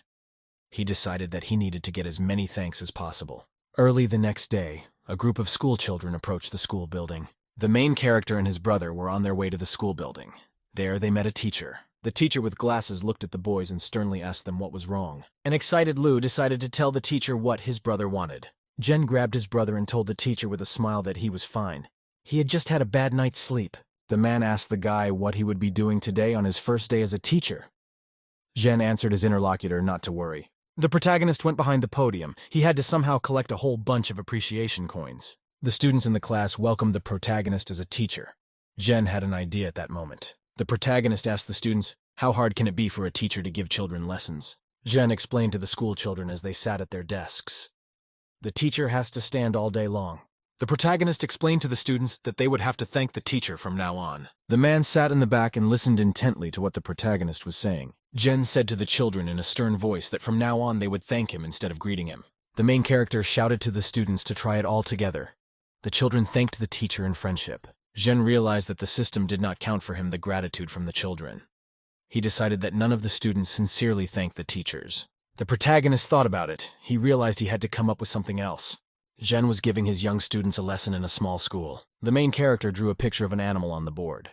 He decided that he needed to get as many thanks as possible. Early the next day, a group of school children approached the school building. The main character and his brother were on their way to the school building. There, they met a teacher. The teacher with glasses looked at the boys and sternly asked them what was wrong. An excited Lou decided to tell the teacher what his brother wanted. Jen grabbed his brother and told the teacher with a smile that he was fine. He had just had a bad night's sleep. The man asked the guy what he would be doing today on his first day as a teacher. Jen answered his interlocutor not to worry. The protagonist went behind the podium. He had to somehow collect a whole bunch of appreciation coins. The students in the class welcomed the protagonist as a teacher. Jen had an idea at that moment. The protagonist asked the students, "How hard can it be for a teacher to give children lessons?" Jen explained to the school children as they sat at their desks. "The teacher has to stand all day long." The protagonist explained to the students that they would have to thank the teacher from now on. The man sat in the back and listened intently to what the protagonist was saying. Jen said to the children in a stern voice that from now on they would thank him instead of greeting him. The main character shouted to the students to try it all together. The children thanked the teacher in friendship. Jen realized that the system did not count for him the gratitude from the children. He decided that none of the students sincerely thanked the teachers. The protagonist thought about it. He realized he had to come up with something else. Jen was giving his young students a lesson in a small school. The main character drew a picture of an animal on the board.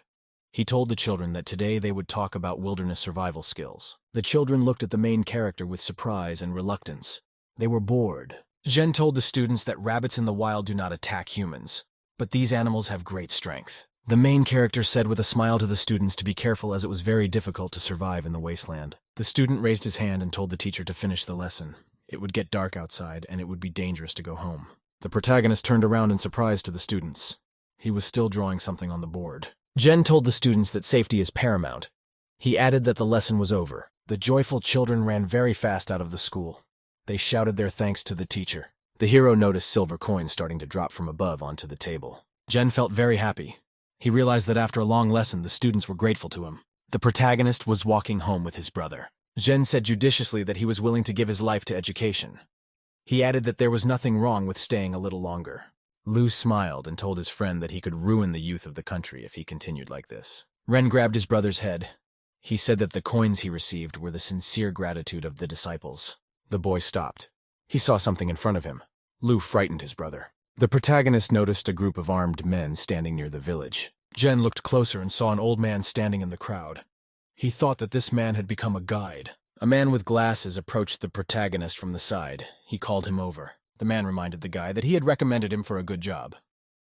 He told the children that today they would talk about wilderness survival skills. The children looked at the main character with surprise and reluctance. They were bored. Jen told the students that rabbits in the wild do not attack humans, but these animals have great strength. The main character said with a smile to the students to be careful as it was very difficult to survive in the wasteland. The student raised his hand and told the teacher to finish the lesson. It would get dark outside and it would be dangerous to go home. The protagonist turned around in surprise to the students. He was still drawing something on the board. Jen told the students that safety is paramount. He added that the lesson was over. The joyful children ran very fast out of the school. They shouted their thanks to the teacher. The hero noticed silver coins starting to drop from above onto the table. Jen felt very happy. He realized that after a long lesson, the students were grateful to him. The protagonist was walking home with his brother. Jen said judiciously that he was willing to give his life to education. He added that there was nothing wrong with staying a little longer. Lou smiled and told his friend that he could ruin the youth of the country if he continued like this. Ren grabbed his brother's head. He said that the coins he received were the sincere gratitude of the disciples. The boy stopped. He saw something in front of him. Lou frightened his brother. The protagonist noticed a group of armed men standing near the village. Jen looked closer and saw an old man standing in the crowd. He thought that this man had become a guide. A man with glasses approached the protagonist from the side. He called him over. The man reminded the guy that he had recommended him for a good job.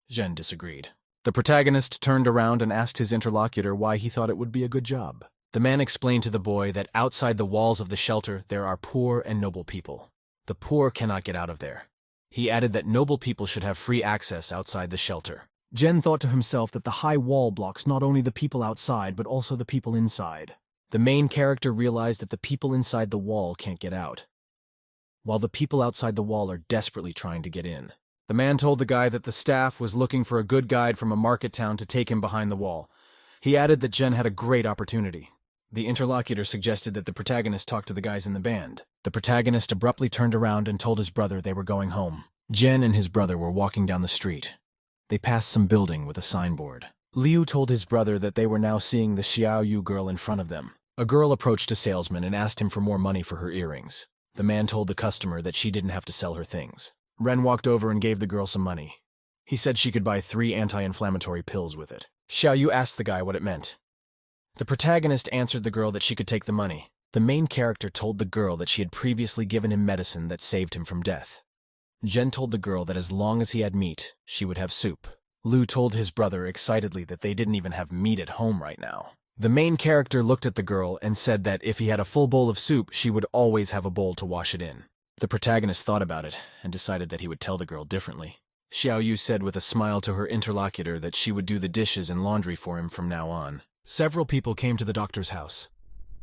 Jen disagreed. The protagonist turned around and asked his interlocutor why he thought it would be a good job. The man explained to the boy that outside the walls of the shelter there are poor and noble people. The poor cannot get out of there. He added that noble people should have free access outside the shelter. Jen thought to himself that the high wall blocks not only the people outside but also the people inside. The main character realized that the people inside the wall can't get out, while the people outside the wall are desperately trying to get in. The man told the guy that the staff was looking for a good guide from a market town to take him behind the wall. He added that Jen had a great opportunity. The interlocutor suggested that the protagonist talk to the guys in the band. The protagonist abruptly turned around and told his brother they were going home. Jen and his brother were walking down the street. They passed some building with a signboard. Liu told his brother that they were now seeing the Xiaoyu girl in front of them. A girl approached a salesman and asked him for more money for her earrings. The man told the customer that she didn't have to sell her things. Ren walked over and gave the girl some money. He said she could buy 3 anti-inflammatory pills with it. Xiaoyu asked the guy what it meant. The protagonist answered the girl that she could take the money. The main character told the girl that she had previously given him medicine that saved him from death. Jen told the girl that as long as he had meat, she would have soup. Liu told his brother excitedly that they didn't even have meat at home right now. The main character looked at the girl and said that if he had a full bowl of soup, she would always have a bowl to wash it in. The protagonist thought about it and decided that he would tell the girl differently. Xiaoyu said with a smile to her interlocutor that she would do the dishes and laundry for him from now on. Several people came to the doctor's house.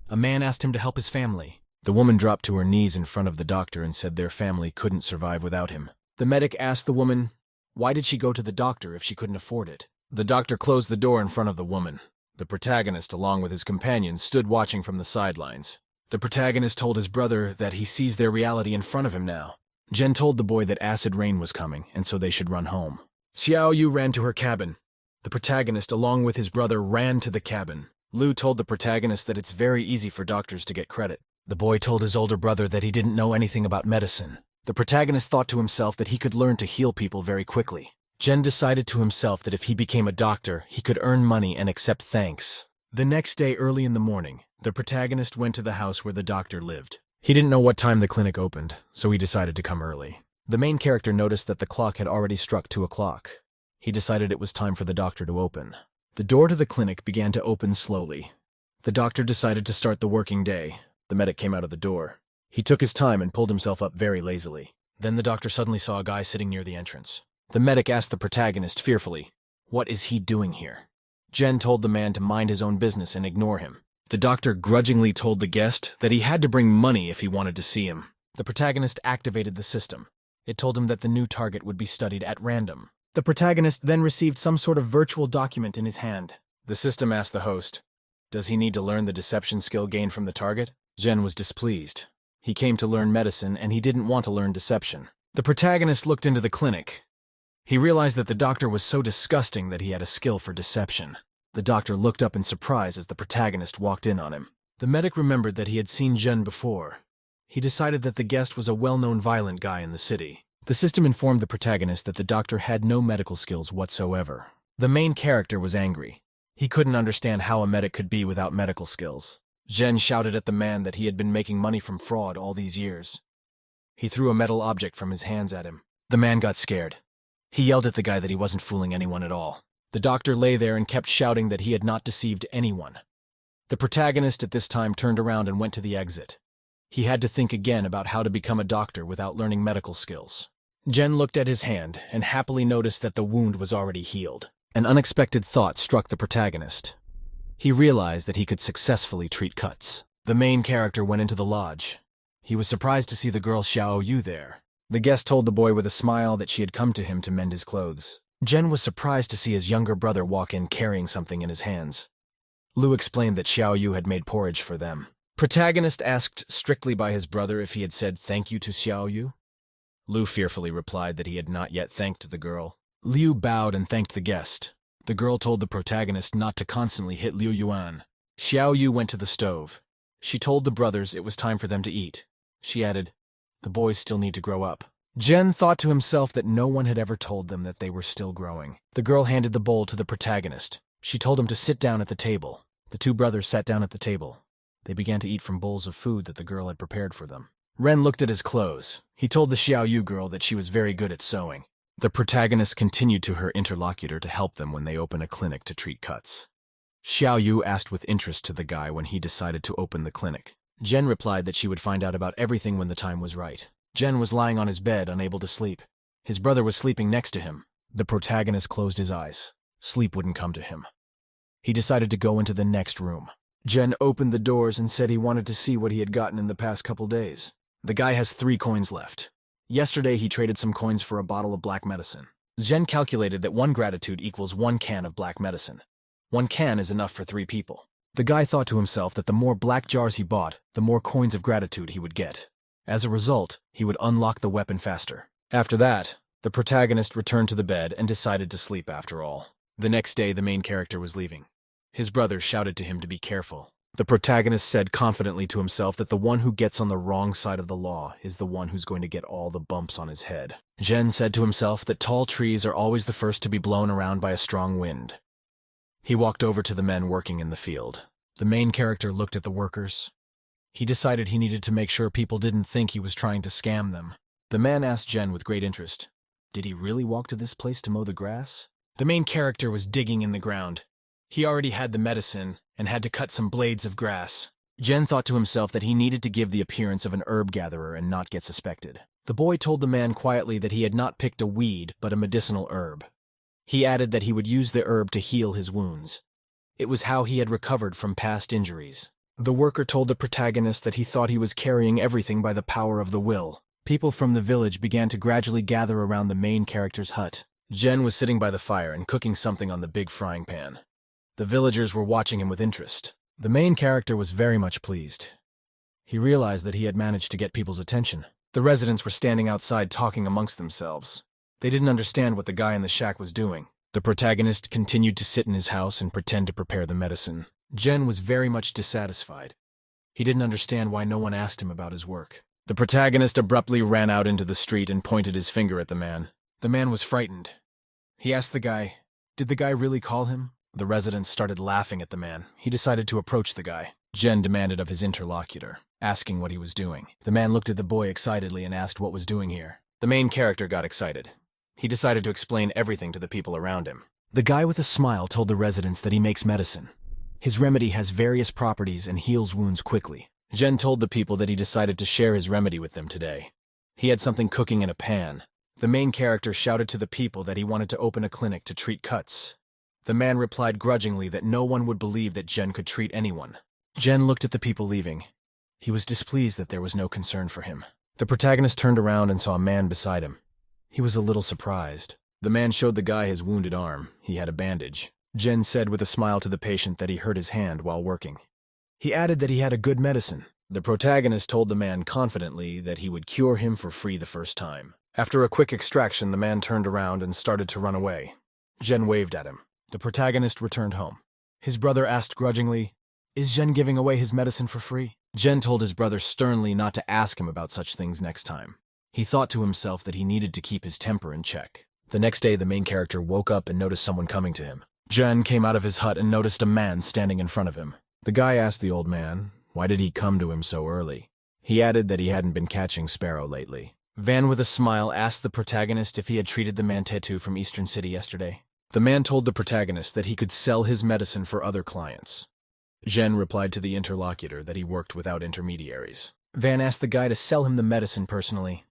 A man asked him to help his family. The woman dropped to her knees in front of the doctor and said their family couldn't survive without him. The medic asked the woman, why did she go to the doctor if she couldn't afford it? The doctor closed the door in front of the woman. The protagonist, along with his companions, stood watching from the sidelines. The protagonist told his brother that he sees their reality in front of him now. Jen told the boy that acid rain was coming, and so they should run home. Xiaoyu ran to her cabin. The protagonist, along with his brother, ran to the cabin. Liu told the protagonist that it's very easy for doctors to get credit. The boy told his older brother that he didn't know anything about medicine. The protagonist thought to himself that he could learn to heal people very quickly. Jen decided to himself that if he became a doctor, he could earn money and accept thanks. The next day, early in the morning, the protagonist went to the house where the doctor lived. He didn't know what time the clinic opened, so he decided to come early. The main character noticed that the clock had already struck 2 o'clock. He decided it was time for the doctor to open. The door to the clinic began to open slowly. The doctor decided to start the working day. The medic came out of the door. He took his time and pulled himself up very lazily. Then the doctor suddenly saw a guy sitting near the entrance. The medic asked the protagonist fearfully, what is he doing here? Jen told the man to mind his own business and ignore him. The doctor grudgingly told the guest that he had to bring money if he wanted to see him. The protagonist activated the system. It told him that the new target would be studied at random. The protagonist then received some sort of virtual document in his hand. The system asked the host, does he need to learn the deception skill gained from the target? Jen was displeased. He came to learn medicine and he didn't want to learn deception. The protagonist looked into the clinic. He realized that the doctor was so disgusting that he had a skill for deception. The doctor looked up in surprise as the protagonist walked in on him. The medic remembered that he had seen Jen before. He decided that the guest was a well-known violent guy in the city. The system informed the protagonist that the doctor had no medical skills whatsoever. The main character was angry. He couldn't understand how a medic could be without medical skills. Jen shouted at the man that he had been making money from fraud all these years. He threw a metal object from his hands at him. The man got scared. He yelled at the guy that he wasn't fooling anyone at all. The doctor lay there and kept shouting that he had not deceived anyone. The protagonist at this time turned around and went to the exit. He had to think again about how to become a doctor without learning medical skills. Jen looked at his hand and happily noticed that the wound was already healed. An unexpected thought struck the protagonist. He realized that he could successfully treat cuts. The main character went into the lodge. He was surprised to see the girl Xiaoyu there. The guest told the boy with a smile that she had come to him to mend his clothes. Jen was surprised to see his younger brother walk in carrying something in his hands. Liu explained that Xiaoyu had made porridge for them. Protagonist asked strictly by his brother if he had said thank you to Xiaoyu. Liu fearfully replied that he had not yet thanked the girl. Liu bowed and thanked the guest. The girl told the protagonist not to constantly hit Liu Yuan. Xiaoyu went to the stove. She told the brothers it was time for them to eat. She added, the boys still need to grow up. Jen thought to himself that no one had ever told them that they were still growing. The girl handed the bowl to the protagonist. She told him to sit down at the table. The 2 brothers sat down at the table. They began to eat from bowls of food that the girl had prepared for them. Ren looked at his clothes. He told the Xiaoyu girl that she was very good at sewing. The protagonist continued to her interlocutor to help them when they open a clinic to treat cuts. Xiaoyu asked with interest to the guy when he decided to open the clinic. Jen replied that she would find out about everything when the time was right. Jen was lying on his bed, unable to sleep. His brother was sleeping next to him. The protagonist closed his eyes. Sleep wouldn't come to him. He decided to go into the next room. Jen opened the doors and said he wanted to see what he had gotten in the past couple days. The guy has 3 coins left. Yesterday he traded some coins for a bottle of black medicine. Jen calculated that 1 gratitude equals 1 can of black medicine. 1 can is enough for 3 people. The guy thought to himself that the more black jars he bought, the more coins of gratitude he would get. As a result, he would unlock the weapon faster. After that, the protagonist returned to the bed and decided to sleep after all. The next day, the main character was leaving. His brother shouted to him to be careful. The protagonist said confidently to himself that the one who gets on the wrong side of the law is the one who's going to get all the bumps on his head. Jen said to himself that tall trees are always the first to be blown around by a strong wind. He walked over to the men working in the field. The main character looked at the workers. He decided he needed to make sure people didn't think he was trying to scam them. The man asked Jen with great interest, "Did he really walk to this place to mow the grass?" The main character was digging in the ground. He already had the medicine and had to cut some blades of grass. Jen thought to himself that he needed to give the appearance of an herb gatherer and not get suspected. The boy told the man quietly that he had not picked a weed, but a medicinal herb. He added that he would use the herb to heal his wounds. It was how he had recovered from past injuries. The worker told the protagonist that he thought he was carrying everything by the power of the will. People from the village began to gradually gather around the main character's hut. Jen was sitting by the fire and cooking something on the big frying pan. The villagers were watching him with interest. The main character was very much pleased. He realized that he had managed to get people's attention. The residents were standing outside talking amongst themselves. They didn't understand what the guy in the shack was doing. The protagonist continued to sit in his house and pretend to prepare the medicine. Jen was very much dissatisfied. He didn't understand why no one asked him about his work. The protagonist abruptly ran out into the street and pointed his finger at the man. The man was frightened. He asked the guy, "Did the guy really call him?" The residents started laughing at the man. He decided to approach the guy. Jen demanded of his interlocutor, asking what he was doing. The man looked at the boy excitedly and asked what was doing here. The main character got excited. He decided to explain everything to the people around him. The guy with a smile told the residents that he makes medicine. His remedy has various properties and heals wounds quickly. Jen told the people that he decided to share his remedy with them today. He had something cooking in a pan. The main character shouted to the people that he wanted to open a clinic to treat cuts. The man replied grudgingly that no one would believe that Jen could treat anyone. Jen looked at the people leaving. He was displeased that there was no concern for him. The protagonist turned around and saw a man beside him. He was a little surprised. The man showed the guy his wounded arm. He had a bandage. Jen said with a smile to the patient that he hurt his hand while working. He added that he had a good medicine. The protagonist told the man confidently that he would cure him for free the first time. After a quick extraction, the man turned around and started to run away. Jen waved at him. The protagonist returned home. His brother asked grudgingly, "Is Jen giving away his medicine for free?" Jen told his brother sternly not to ask him about such things next time. He thought to himself that he needed to keep his temper in check. The next day, the main character woke up and noticed someone coming to him. Jen came out of his hut and noticed a man standing in front of him. The guy asked the old man, why did he come to him so early? He added that he hadn't been catching sparrow lately. Van, with a smile, asked the protagonist if he had treated the man Tetu from Eastern City yesterday. The man told the protagonist that he could sell his medicine for other clients. Jen replied to the interlocutor that he worked without intermediaries. Van asked the guy to sell him the medicine personally.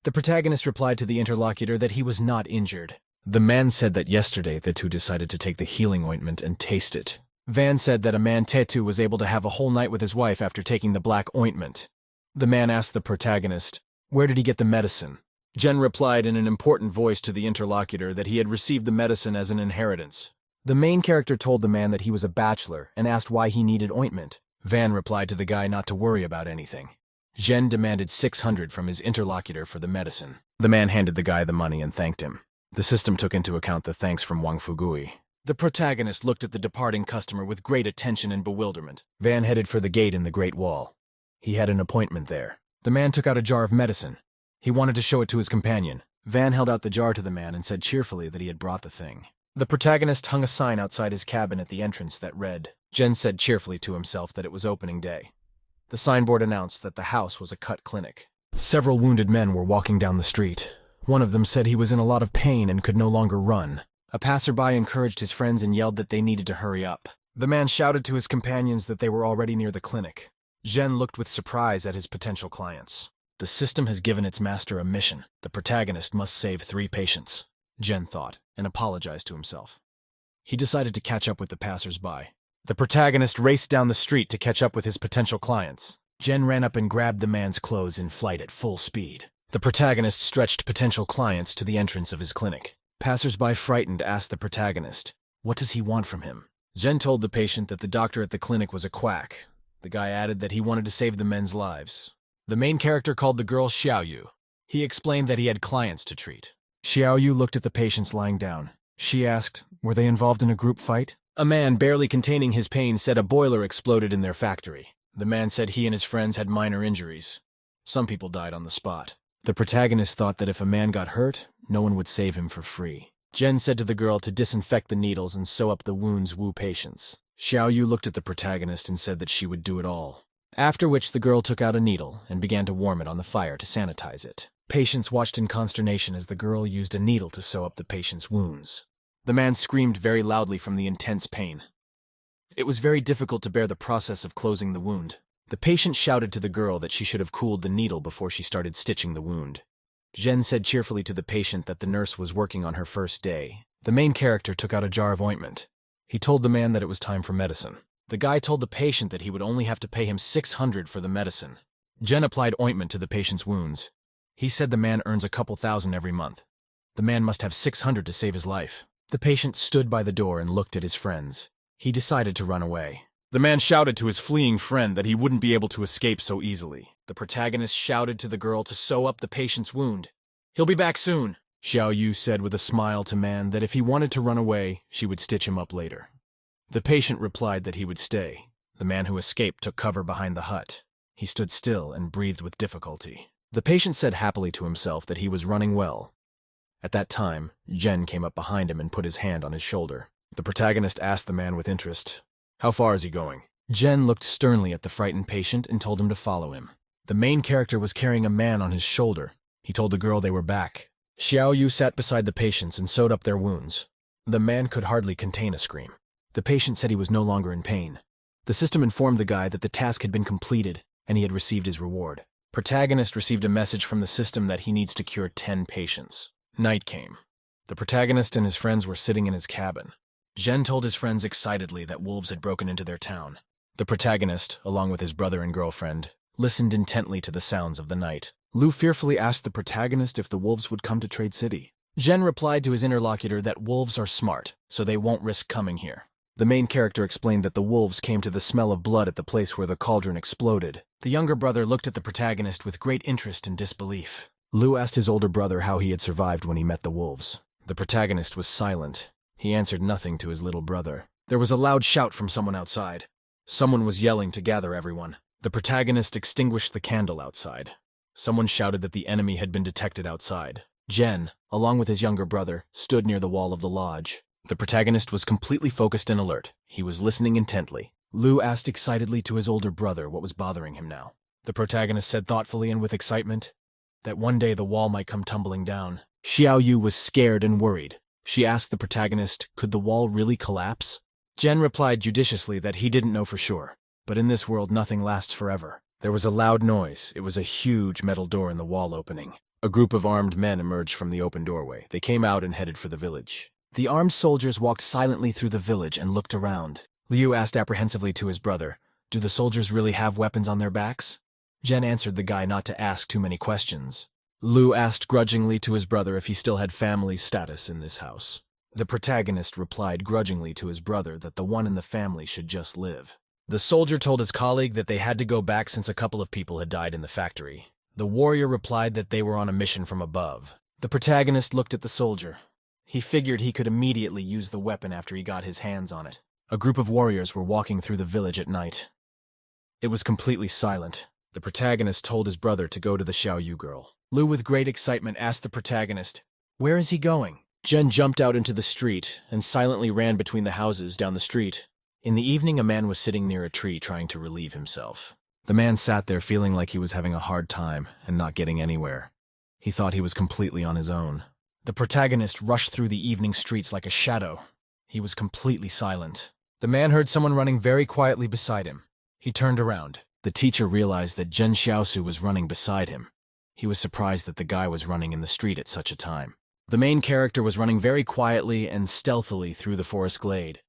The protagonist replied to the interlocutor that he was not injured. The man said that yesterday the two decided to take the healing ointment and taste it. Van said that a man Tetu was able to have a whole night with his wife after taking the black ointment. The man asked the protagonist, where did he get the medicine? Jen replied in an important voice to the interlocutor that he had received the medicine as an inheritance. The main character told the man that he was a bachelor and asked why he needed ointment. Van replied to the guy not to worry about anything. Jen demanded 600 from his interlocutor for the medicine. The man handed the guy the money and thanked him. The system took into account the thanks from Wang Fugui. The protagonist looked at the departing customer with great attention and bewilderment. Van headed for the gate in the Great Wall. He had an appointment there. The man took out a jar of medicine. He wanted to show it to his companion. Van held out the jar to the man and said cheerfully that he had brought the thing. The protagonist hung a sign outside his cabin at the entrance that read, Jen said cheerfully to himself that it was opening day. The signboard announced that the house was a cut clinic. Several wounded men were walking down the street. One of them said he was in a lot of pain and could no longer run. A passerby encouraged his friends and yelled that they needed to hurry up. The man shouted to his companions that they were already near the clinic. Jen looked with surprise at his potential clients. The system has given its master a mission. The protagonist must save 3 patients. Jen thought, and apologized to himself. He decided to catch up with the passers-by. The protagonist raced down the street to catch up with his potential clients. Jen ran up and grabbed the man's clothes in flight at full speed. The protagonist stretched potential clients to the entrance of his clinic. Passers-by frightened asked the protagonist, what does he want from him? Jen told the patient that the doctor at the clinic was a quack. The guy added that he wanted to save the men's lives. The main character called the girl Xiaoyu. He explained that he had clients to treat. Xiaoyu looked at the patients lying down. She asked, were they involved in a group fight? A man, barely containing his pain, said a boiler exploded in their factory. The man said he and his friends had minor injuries. Some people died on the spot. The protagonist thought that if a man got hurt, no one would save him for free. Jen said to the girl to disinfect the needles and sew up the wounds Wu patients. Xiaoyu looked at the protagonist and said that she would do it all. After which the girl took out a needle and began to warm it on the fire to sanitize it. Patients watched in consternation as the girl used a needle to sew up the patient's wounds. The man screamed very loudly from the intense pain. It was very difficult to bear the process of closing the wound. The patient shouted to the girl that she should have cooled the needle before she started stitching the wound. Jen said cheerfully to the patient that the nurse was working on her first day. The main character took out a jar of ointment. He told the man that it was time for medicine. The guy told the patient that he would only have to pay him $600 for the medicine. Jen applied ointment to the patient's wounds. He said the man earns a couple thousand every month. The man must have $600 to save his life. The patient stood by the door and looked at his friends. He decided to run away. The man shouted to his fleeing friend that he wouldn't be able to escape so easily. The protagonist shouted to the girl to sew up the patient's wound. He'll be back soon. Xiaoyu said with a smile to man that if he wanted to run away, she would stitch him up later. The patient replied that he would stay. The man who escaped took cover behind the hut. He stood still and breathed with difficulty. The patient said happily to himself that he was running well. At that time, Jen came up behind him and put his hand on his shoulder. The protagonist asked the man with interest, "How far is he going?" Jen looked sternly at the frightened patient and told him to follow him. The main character was carrying a man on his shoulder. He told the girl they were back. Xiaoyu sat beside the patients and sewed up their wounds. The man could hardly contain a scream. The patient said he was no longer in pain. The system informed the guy that the task had been completed and he had received his reward. Protagonist received a message from the system that he needs to cure 10 patients. Night came. The protagonist and his friends were sitting in his cabin. Jen told his friends excitedly that wolves had broken into their town. The protagonist, along with his brother and girlfriend, listened intently to the sounds of the night. Lu fearfully asked the protagonist if the wolves would come to Trade City. Jen replied to his interlocutor that wolves are smart, so they won't risk coming here. The main character explained that the wolves came to the smell of blood at the place where the cauldron exploded. The younger brother looked at the protagonist with great interest and disbelief. Lu asked his older brother how he had survived when he met the wolves. The protagonist was silent. He answered nothing to his little brother. There was a loud shout from someone outside. Someone was yelling to gather everyone. The protagonist extinguished the candle outside. Someone shouted that the enemy had been detected outside. Jen, along with his younger brother, stood near the wall of the lodge. The protagonist was completely focused and alert. He was listening intently. Lu asked excitedly to his older brother what was bothering him now. The protagonist said thoughtfully and with excitement that one day the wall might come tumbling down. Xiaoyu was scared and worried. She asked the protagonist, could the wall really collapse? Jen replied judiciously that he didn't know for sure. But in this world, nothing lasts forever. There was a loud noise. It was a huge metal door in the wall opening. A group of armed men emerged from the open doorway. They came out and headed for the village. The armed soldiers walked silently through the village and looked around. Liu asked apprehensively to his brother, do the soldiers really have weapons on their backs? Jen answered the guy not to ask too many questions. Liu asked grudgingly to his brother if he still had family status in this house. The protagonist replied grudgingly to his brother that the one in the family should just live. The soldier told his colleague that they had to go back since a couple of people had died in the factory. The warrior replied that they were on a mission from above. The protagonist looked at the soldier. He figured he could immediately use the weapon after he got his hands on it. A group of warriors were walking through the village at night. It was completely silent. The protagonist told his brother to go to the Xiaoyu girl. Lu, with great excitement, asked the protagonist, where is he going? Jen jumped out into the street and silently ran between the houses down the street. In the evening, a man was sitting near a tree trying to relieve himself. The man sat there feeling like he was having a hard time and not getting anywhere. He thought he was completely on his own. The protagonist rushed through the evening streets like a shadow. He was completely silent. The man heard someone running very quietly beside him. He turned around. The teacher realized that Jen Xiaosu was running beside him. He was surprised that the guy was running in the street at such a time. The main character was running very quietly and stealthily through the forest glade.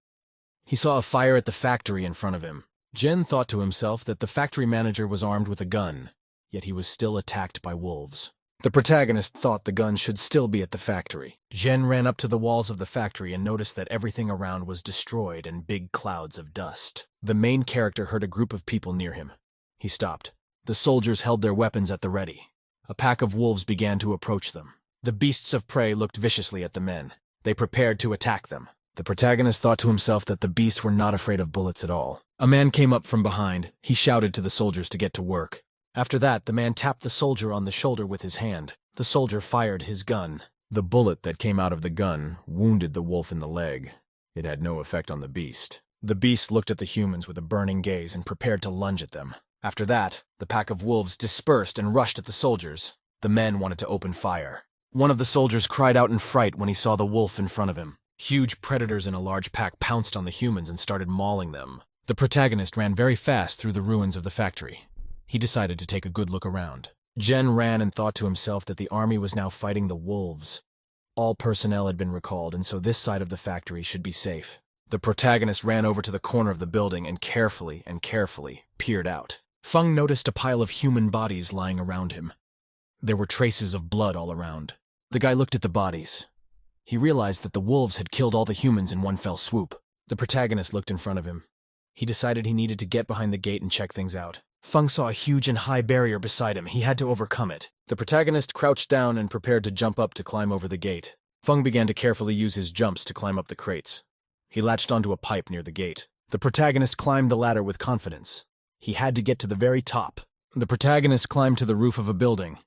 He saw a fire at the factory in front of him. Jen thought to himself that the factory manager was armed with a gun, yet he was still attacked by wolves. The protagonist thought the gun should still be at the factory. Jen ran up to the walls of the factory and noticed that everything around was destroyed in big clouds of dust. The main character heard a group of people near him. He stopped. The soldiers held their weapons at the ready. A pack of wolves began to approach them. The beasts of prey looked viciously at the men. They prepared to attack them. The protagonist thought to himself that the beasts were not afraid of bullets at all. A man came up from behind. He shouted to the soldiers to get to work. After that, the man tapped the soldier on the shoulder with his hand. The soldier fired his gun. The bullet that came out of the gun wounded the wolf in the leg. It had no effect on the beast. The beast looked at the humans with a burning gaze and prepared to lunge at them. After that, the pack of wolves dispersed and rushed at the soldiers. The men wanted to open fire. One of the soldiers cried out in fright when he saw the wolf in front of him. Huge predators in a large pack pounced on the humans and started mauling them. The protagonist ran very fast through the ruins of the factory. He decided to take a good look around. Jen ran and thought to himself that the army was now fighting the wolves. All personnel had been recalled, and so this side of the factory should be safe. The protagonist ran over to the corner of the building and carefully peered out. Feng noticed a pile of human bodies lying around him. There were traces of blood all around. The guy looked at the bodies. He realized that the wolves had killed all the humans in one fell swoop. The protagonist looked in front of him. He decided he needed to get behind the gate and check things out. Feng saw a huge and high barrier beside him. He had to overcome it. The protagonist crouched down and prepared to jump up to climb over the gate. Feng began to carefully use his jumps to climb up the crates. He latched onto a pipe near the gate. The protagonist climbed the ladder with confidence. He had to get to the very top. The protagonist climbed to the roof of a building.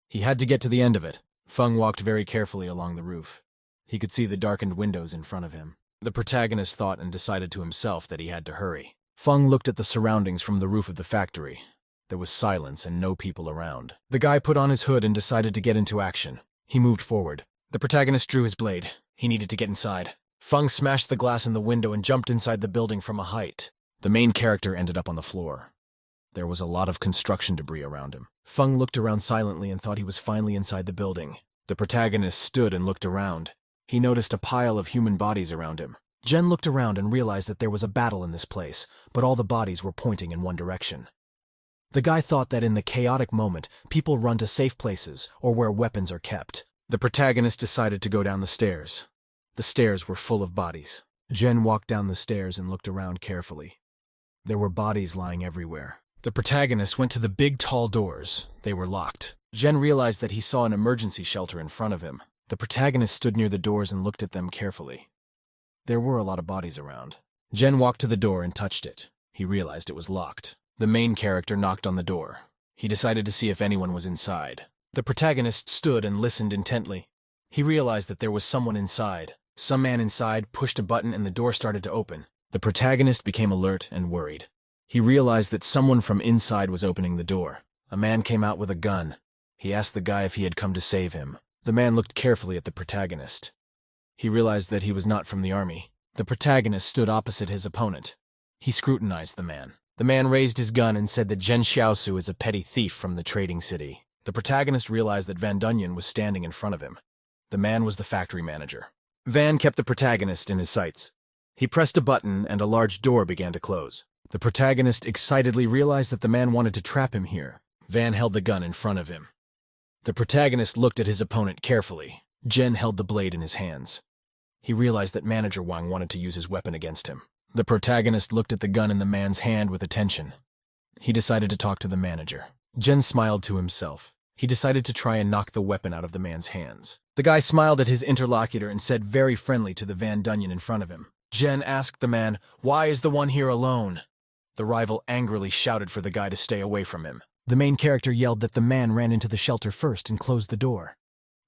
He had to get to the end of it. Feng walked very carefully along the roof. He could see the darkened windows in front of him. The protagonist thought and decided to himself that he had to hurry. Feng looked at the surroundings from the roof of the factory. There was silence and no people around. The guy put on his hood and decided to get into action. He moved forward. The protagonist drew his blade. He needed to get inside. Feng smashed the glass in the window and jumped inside the building from a height. The main character ended up on the floor. There was a lot of construction debris around him. Feng looked around silently and thought he was finally inside the building. The protagonist stood and looked around. He noticed a pile of human bodies around him. Jen looked around and realized that there was a battle in this place, but all the bodies were pointing in one direction. The guy thought that in the chaotic moment, people run to safe places or where weapons are kept. The protagonist decided to go down the stairs. The stairs were full of bodies. Jen walked down the stairs and looked around carefully. There were bodies lying everywhere. The protagonist went to the big tall doors. They were locked. Jen realized that he saw an emergency shelter in front of him. The protagonist stood near the doors and looked at them carefully. There were a lot of bodies around. Jen walked to the door and touched it. He realized it was locked. The main character knocked on the door. He decided to see if anyone was inside. The protagonist stood and listened intently. He realized that there was someone inside. Some man inside pushed a button and the door started to open. The protagonist became alert and worried. He realized that someone from inside was opening the door. A man came out with a gun. He asked the guy if he had come to save him. The man looked carefully at the protagonist. He realized that he was not from the army. The protagonist stood opposite his opponent. He scrutinized the man. The man raised his gun and said that Zhen Xiaosu is a petty thief from the trading city. The protagonist realized that Van Dunyan was standing in front of him. The man was the factory manager. Van kept the protagonist in his sights. He pressed a button and a large door began to close. The protagonist excitedly realized that the man wanted to trap him here. Van held the gun in front of him. The protagonist looked at his opponent carefully. Jen held the blade in his hands. He realized that Manager Wang wanted to use his weapon against him. The protagonist looked at the gun in the man's hand with attention. He decided to talk to the manager. Jen smiled to himself. He decided to try and knock the weapon out of the man's hands. The guy smiled at his interlocutor and said very friendly to the Van Dunyan in front of him. Jen asked the man, "Why is the one here alone?" The rival angrily shouted for the guy to stay away from him. The main character yelled that the man ran into the shelter first and closed the door.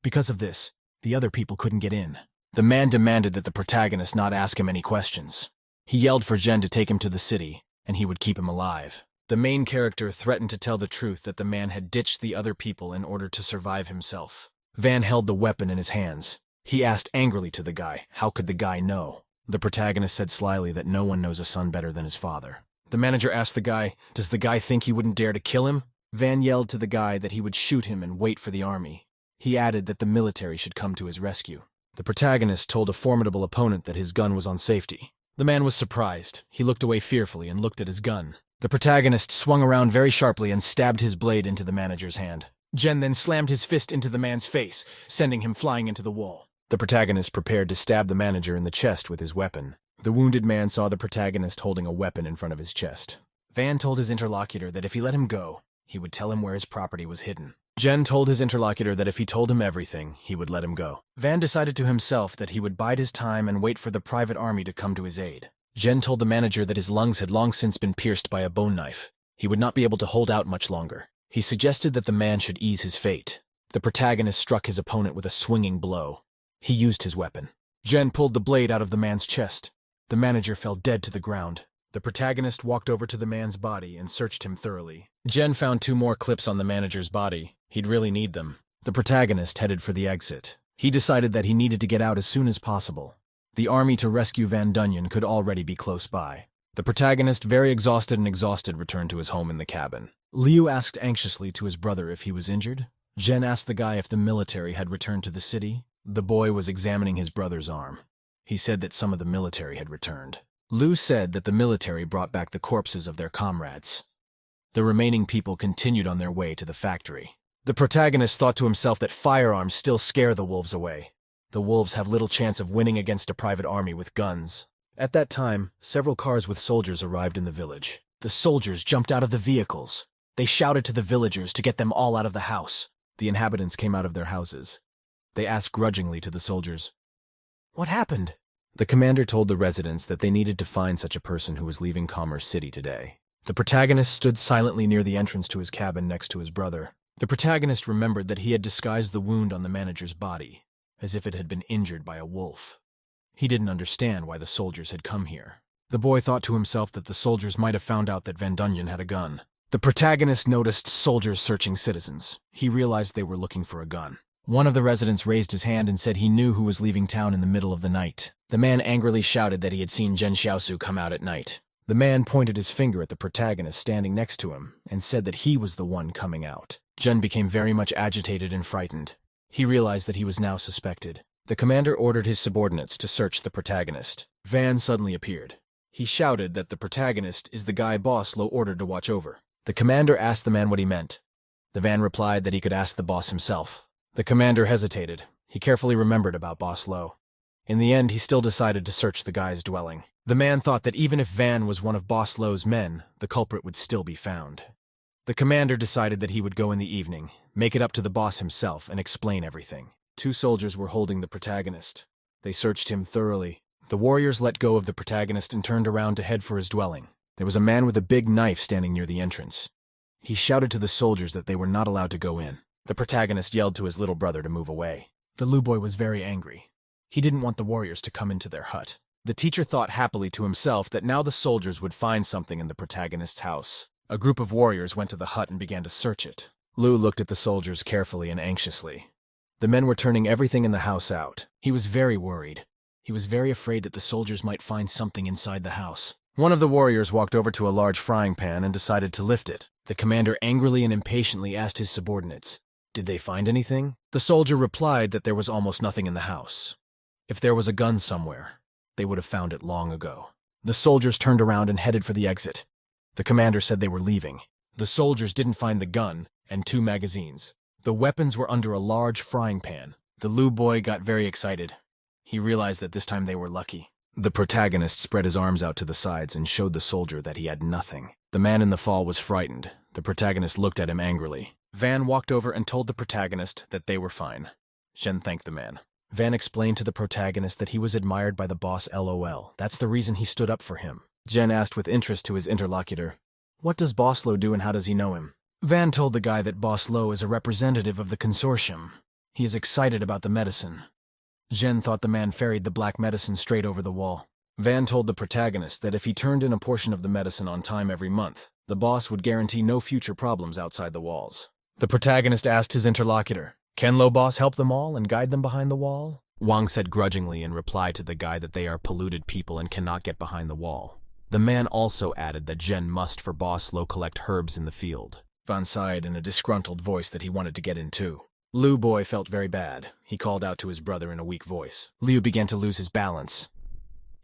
Because of this, the other people couldn't get in. The man demanded that the protagonist not ask him any questions. He yelled for Jen to take him to the city, and he would keep him alive. The main character threatened to tell the truth that the man had ditched the other people in order to survive himself. Van held the weapon in his hands. He asked angrily to the guy, how could the guy know? The protagonist said slyly that no one knows a son better than his father. The manager asked the guy, does the guy think he wouldn't dare to kill him? Van yelled to the guy that he would shoot him and wait for the army. He added that the military should come to his rescue. The protagonist told a formidable opponent that his gun was on safety. The man was surprised. He looked away fearfully and looked at his gun. The protagonist swung around very sharply and stabbed his blade into the manager's hand. Jen then slammed his fist into the man's face, sending him flying into the wall. The protagonist prepared to stab the manager in the chest with his weapon. The wounded man saw the protagonist holding a weapon in front of his chest. Van told his interlocutor that if he let him go, he would tell him where his property was hidden. Jen told his interlocutor that if he told him everything, he would let him go. Van decided to himself that he would bide his time and wait for the private army to come to his aid. Jen told the manager that his lungs had long since been pierced by a bone knife. He would not be able to hold out much longer. He suggested that the man should ease his fate. The protagonist struck his opponent with a swinging blow. He used his weapon. Jen pulled the blade out of the man's chest. The manager fell dead to the ground. The protagonist walked over to the man's body and searched him thoroughly. Jen found 2 more clips on the manager's body. He'd really need them. The protagonist headed for the exit. He decided that he needed to get out as soon as possible. The army to rescue Van Dunyan could already be close by. The protagonist, very exhausted, returned to his home in the cabin. Liu asked anxiously to his brother if he was injured. Jen asked the guy if the military had returned to the city. The boy was examining his brother's arm. He said that some of the military had returned. Liu said that the military brought back the corpses of their comrades. The remaining people continued on their way to the factory. The protagonist thought to himself that firearms still scare the wolves away. The wolves have little chance of winning against a private army with guns. At that time, several cars with soldiers arrived in the village. The soldiers jumped out of the vehicles. They shouted to the villagers to get them all out of the house. The inhabitants came out of their houses. They asked grudgingly to the soldiers, "What happened?" The commander told the residents that they needed to find such a person who was leaving Commerce City today. The protagonist stood silently near the entrance to his cabin next to his brother. The protagonist remembered that he had disguised the wound on the manager's body, as if it had been injured by a wolf. He didn't understand why the soldiers had come here. The boy thought to himself that the soldiers might have found out that Van Dunyan had a gun. The protagonist noticed soldiers searching citizens. He realized they were looking for a gun. One of the residents raised his hand and said he knew who was leaving town in the middle of the night. The man angrily shouted that he had seen Zhen Xiaosu come out at night. The man pointed his finger at the protagonist standing next to him and said that he was the one coming out. Zhen became very much agitated and frightened. He realized that he was now suspected. The commander ordered his subordinates to search the protagonist. Van suddenly appeared. He shouted that the protagonist is the guy Boss Lo ordered to watch over. The commander asked the man what he meant. The Van replied that he could ask the boss himself. The commander hesitated. He carefully remembered about Boss Lo. In the end, he still decided to search the guy's dwelling. The man thought that even if Van was one of Boss Lo's men, the culprit would still be found. The commander decided that he would go in the evening, make it up to the boss himself, and explain everything. 2 soldiers were holding the protagonist. They searched him thoroughly. The warriors let go of the protagonist and turned around to head for his dwelling. There was a man with a big knife standing near the entrance. He shouted to the soldiers that they were not allowed to go in. The protagonist yelled to his little brother to move away. The Lu boy was very angry. He didn't want the warriors to come into their hut. The teacher thought happily to himself that now the soldiers would find something in the protagonist's house. A group of warriors went to the hut and began to search it. Lu looked at the soldiers carefully and anxiously. The men were turning everything in the house out. He was very worried. He was very afraid that the soldiers might find something inside the house. One of the warriors walked over to a large frying pan and decided to lift it. The commander angrily and impatiently asked his subordinates, "Did they find anything?" The soldier replied that there was almost nothing in the house. If there was a gun somewhere, they would have found it long ago. The soldiers turned around and headed for the exit. The commander said they were leaving. The soldiers didn't find the gun and 2 magazines. The weapons were under a large frying pan. The Lu boy got very excited. He realized that this time they were lucky. The protagonist spread his arms out to the sides and showed the soldier that he had nothing. The man in the fall was frightened. The protagonist looked at him angrily. Van walked over and told the protagonist that they were fine. Shen thanked the man. Van explained to the protagonist that he was admired by the boss LOL. That's the reason he stood up for him. Jen asked with interest to his interlocutor, "What does Boss Lo do and how does he know him?" Van told the guy that Boss Lo is a representative of the consortium. He is excited about the medicine. Jen thought the man ferried the black medicine straight over the wall. Van told the protagonist that if he turned in a portion of the medicine on time every month, the boss would guarantee no future problems outside the walls. The protagonist asked his interlocutor, "Can Lo Boss help them all and guide them behind the wall?" Wang said grudgingly in reply to the guy that they are polluted people and cannot get behind the wall. The man also added that Jen must for Boss Lo collect herbs in the field. Van sighed in a disgruntled voice that he wanted to get in too. Liu boy felt very bad. He called out to his brother in a weak voice. Liu began to lose his balance.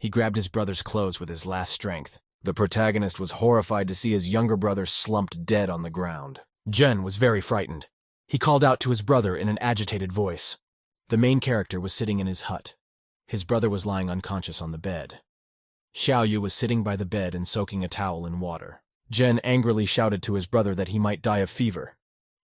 He grabbed his brother's clothes with his last strength. The protagonist was horrified to see his younger brother slumped dead on the ground. Jen was very frightened. He called out to his brother in an agitated voice. The main character was sitting in his hut. His brother was lying unconscious on the bed. Xiaoyu was sitting by the bed and soaking a towel in water. Jen angrily shouted to his brother that he might die of fever.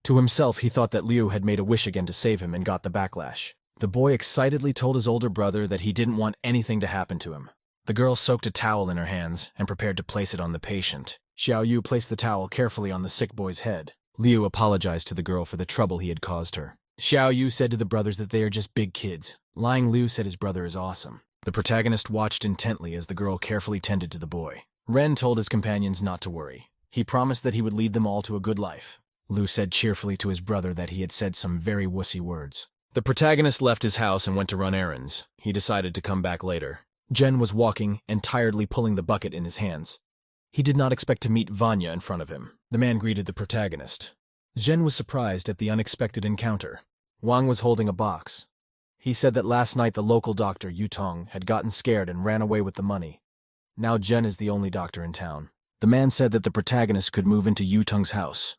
To himself, he thought that Liu had made a wish again to save him and got the backlash. The boy excitedly told his older brother that he didn't want anything to happen to him. The girl soaked a towel in her hands and prepared to place it on the patient. Xiaoyu placed the towel carefully on the sick boy's head. Liu apologized to the girl for the trouble he had caused her. Xiaoyu said to the brothers that they are just big kids. Lying Liu said his brother is awesome. The protagonist watched intently as the girl carefully tended to the boy. Ren told his companions not to worry. He promised that he would lead them all to a good life. Liu said cheerfully to his brother that he had said some very wussy words. The protagonist left his house and went to run errands. He decided to come back later. Jen was walking and tiredly pulling the bucket in his hands. He did not expect to meet Vanya in front of him. The man greeted the protagonist. Jen was surprised at the unexpected encounter. Wang was holding a box. He said that last night the local doctor, Yutong, had gotten scared and ran away with the money. Now Jen is the only doctor in town. The man said that the protagonist could move into Yutong's house.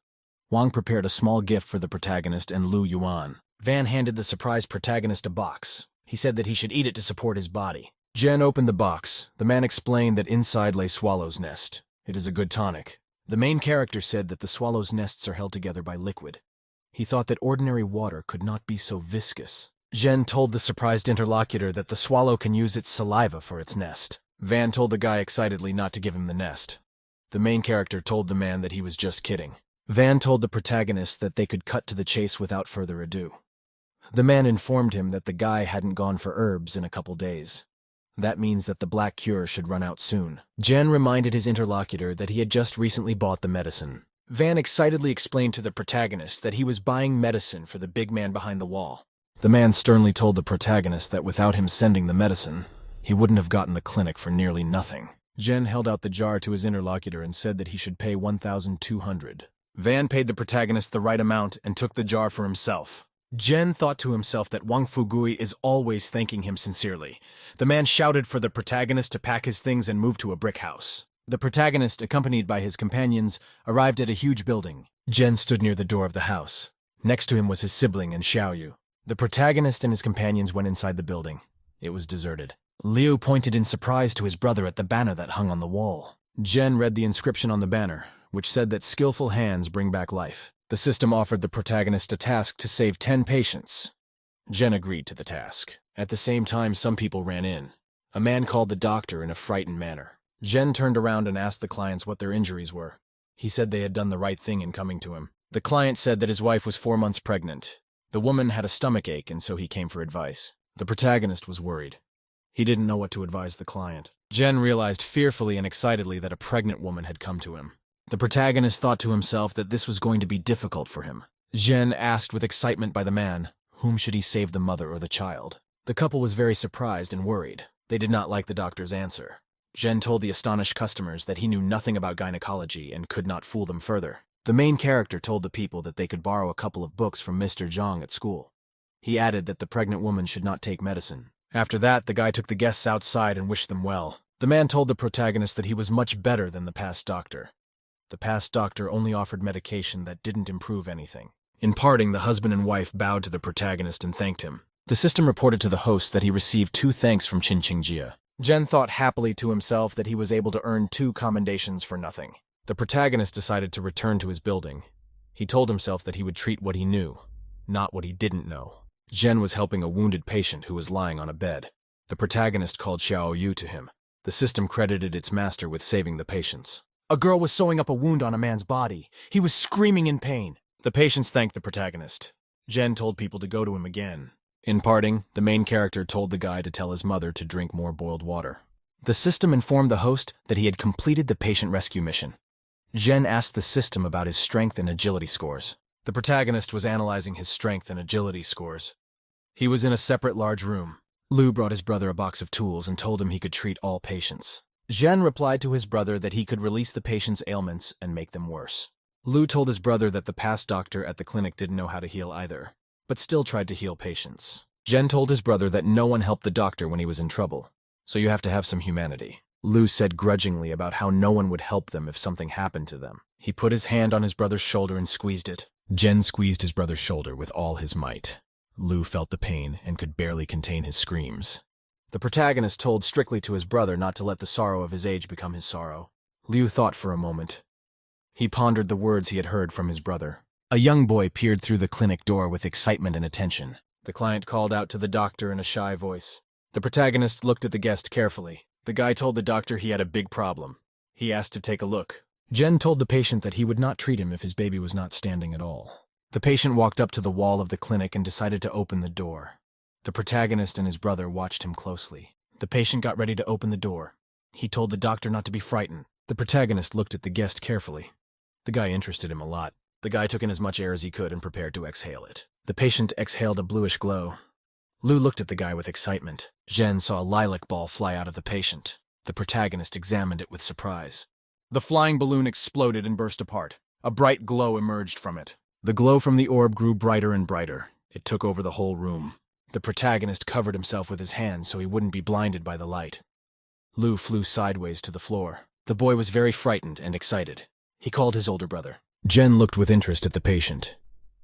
Wang prepared a small gift for the protagonist and Lu Yuan. Van handed the surprised protagonist a box. He said that he should eat it to support his body. Jen opened the box. The man explained that inside lay swallow's nest. It is a good tonic. The main character said that the swallow's nests are held together by liquid. He thought that ordinary water could not be so viscous. Jen told the surprised interlocutor that the swallow can use its saliva for its nest. Van told the guy excitedly not to give him the nest. The main character told the man that he was just kidding. Van told the protagonist that they could cut to the chase without further ado. The man informed him that the guy hadn't gone for herbs in a couple days. That means that the black cure should run out soon. Jen reminded his interlocutor that he had just recently bought the medicine. Van excitedly explained to the protagonist that he was buying medicine for the big man behind the wall. The man sternly told the protagonist that without him sending the medicine, he wouldn't have gotten the clinic for nearly nothing. Jen held out the jar to his interlocutor and said that he should pay 1,200. Van paid the protagonist the right amount and took the jar for himself. Jen thought to himself that Wang Fugui is always thanking him sincerely. The man shouted for the protagonist to pack his things and move to a brick house. The protagonist, accompanied by his companions, arrived at a huge building. Jen stood near the door of the house. Next to him was his sibling and Xiaoyu. The protagonist and his companions went inside the building. It was deserted. Liu pointed in surprise to his brother at the banner that hung on the wall. Jen read the inscription on the banner, which said that skillful hands bring back life. The system offered the protagonist a task to save 10 patients. Jen agreed to the task. At the same time, some people ran in. A man called the doctor in a frightened manner. Jen turned around and asked the clients what their injuries were. He said they had done the right thing in coming to him. The client said that his wife was 4 months pregnant. The woman had a stomach ache, and so he came for advice. The protagonist was worried. He didn't know what to advise the client. Jen realized fearfully and excitedly that a pregnant woman had come to him. The protagonist thought to himself that this was going to be difficult for him. Jen asked with excitement by the man, whom should he save, the mother or the child? The couple was very surprised and worried. They did not like the doctor's answer. Jen told the astonished customers that he knew nothing about gynecology and could not fool them further. The main character told the people that they could borrow a couple of books from Mr. Zhang at school. He added that the pregnant woman should not take medicine. After that, the guy took the guests outside and wished them well. The man told the protagonist that he was much better than the past doctor. The past doctor only offered medication that didn't improve anything. In parting, the husband and wife bowed to the protagonist and thanked him. The system reported to the host that he received 2 thanks from Qinqingjia. Jen thought happily to himself that he was able to earn 2 commendations for nothing. The protagonist decided to return to his building. He told himself that he would treat what he knew, not what he didn't know. Jen was helping a wounded patient who was lying on a bed. The protagonist called Xiaoyu to him. The system credited its master with saving the patients. A girl was sewing up a wound on a man's body. He was screaming in pain. The patients thanked the protagonist. Jen told people to go to him again. In parting, the main character told the guy to tell his mother to drink more boiled water. The system informed the host that he had completed the patient rescue mission. Jen asked the system about his strength and agility scores. The protagonist was analyzing his strength and agility scores. He was in a separate large room. Liu brought his brother a box of tools and told him he could treat all patients. Jen replied to his brother that he could release the patient's ailments and make them worse. Liu told his brother that the past doctor at the clinic didn't know how to heal either. but still tried to heal patients. Jen told his brother that no one helped the doctor when he was in trouble, so you have to have some humanity. Lu said grudgingly about how no one would help them if something happened to them. He put his hand on his brother's shoulder and squeezed it. Jen squeezed his brother's shoulder with all his might. Lu felt the pain and could barely contain his screams. The protagonist told strictly to his brother not to let the sorrow of his age become his sorrow. Liu thought for a moment. He pondered the words he had heard from his brother. A young boy peered through the clinic door with excitement and attention. The client called out to the doctor in a shy voice. The protagonist looked at the guest carefully. The guy told the doctor he had a big problem. He asked to take a look. Jen told the patient that he would not treat him if his baby was not standing at all. The patient walked up to the wall of the clinic and decided to open the door. The protagonist and his brother watched him closely. The patient got ready to open the door. He told the doctor not to be frightened. The protagonist looked at the guest carefully. The guy interested him a lot. The guy took in as much air as he could and prepared to exhale it. The patient exhaled a bluish glow. Lu looked at the guy with excitement. Jen saw a lilac ball fly out of the patient. The protagonist examined it with surprise. The flying balloon exploded and burst apart. A bright glow emerged from it. The glow from the orb grew brighter and brighter. It took over the whole room. The protagonist covered himself with his hands so he wouldn't be blinded by the light. Lu flew sideways to the floor. The boy was very frightened and excited. He called his older brother. Jen looked with interest at the patient.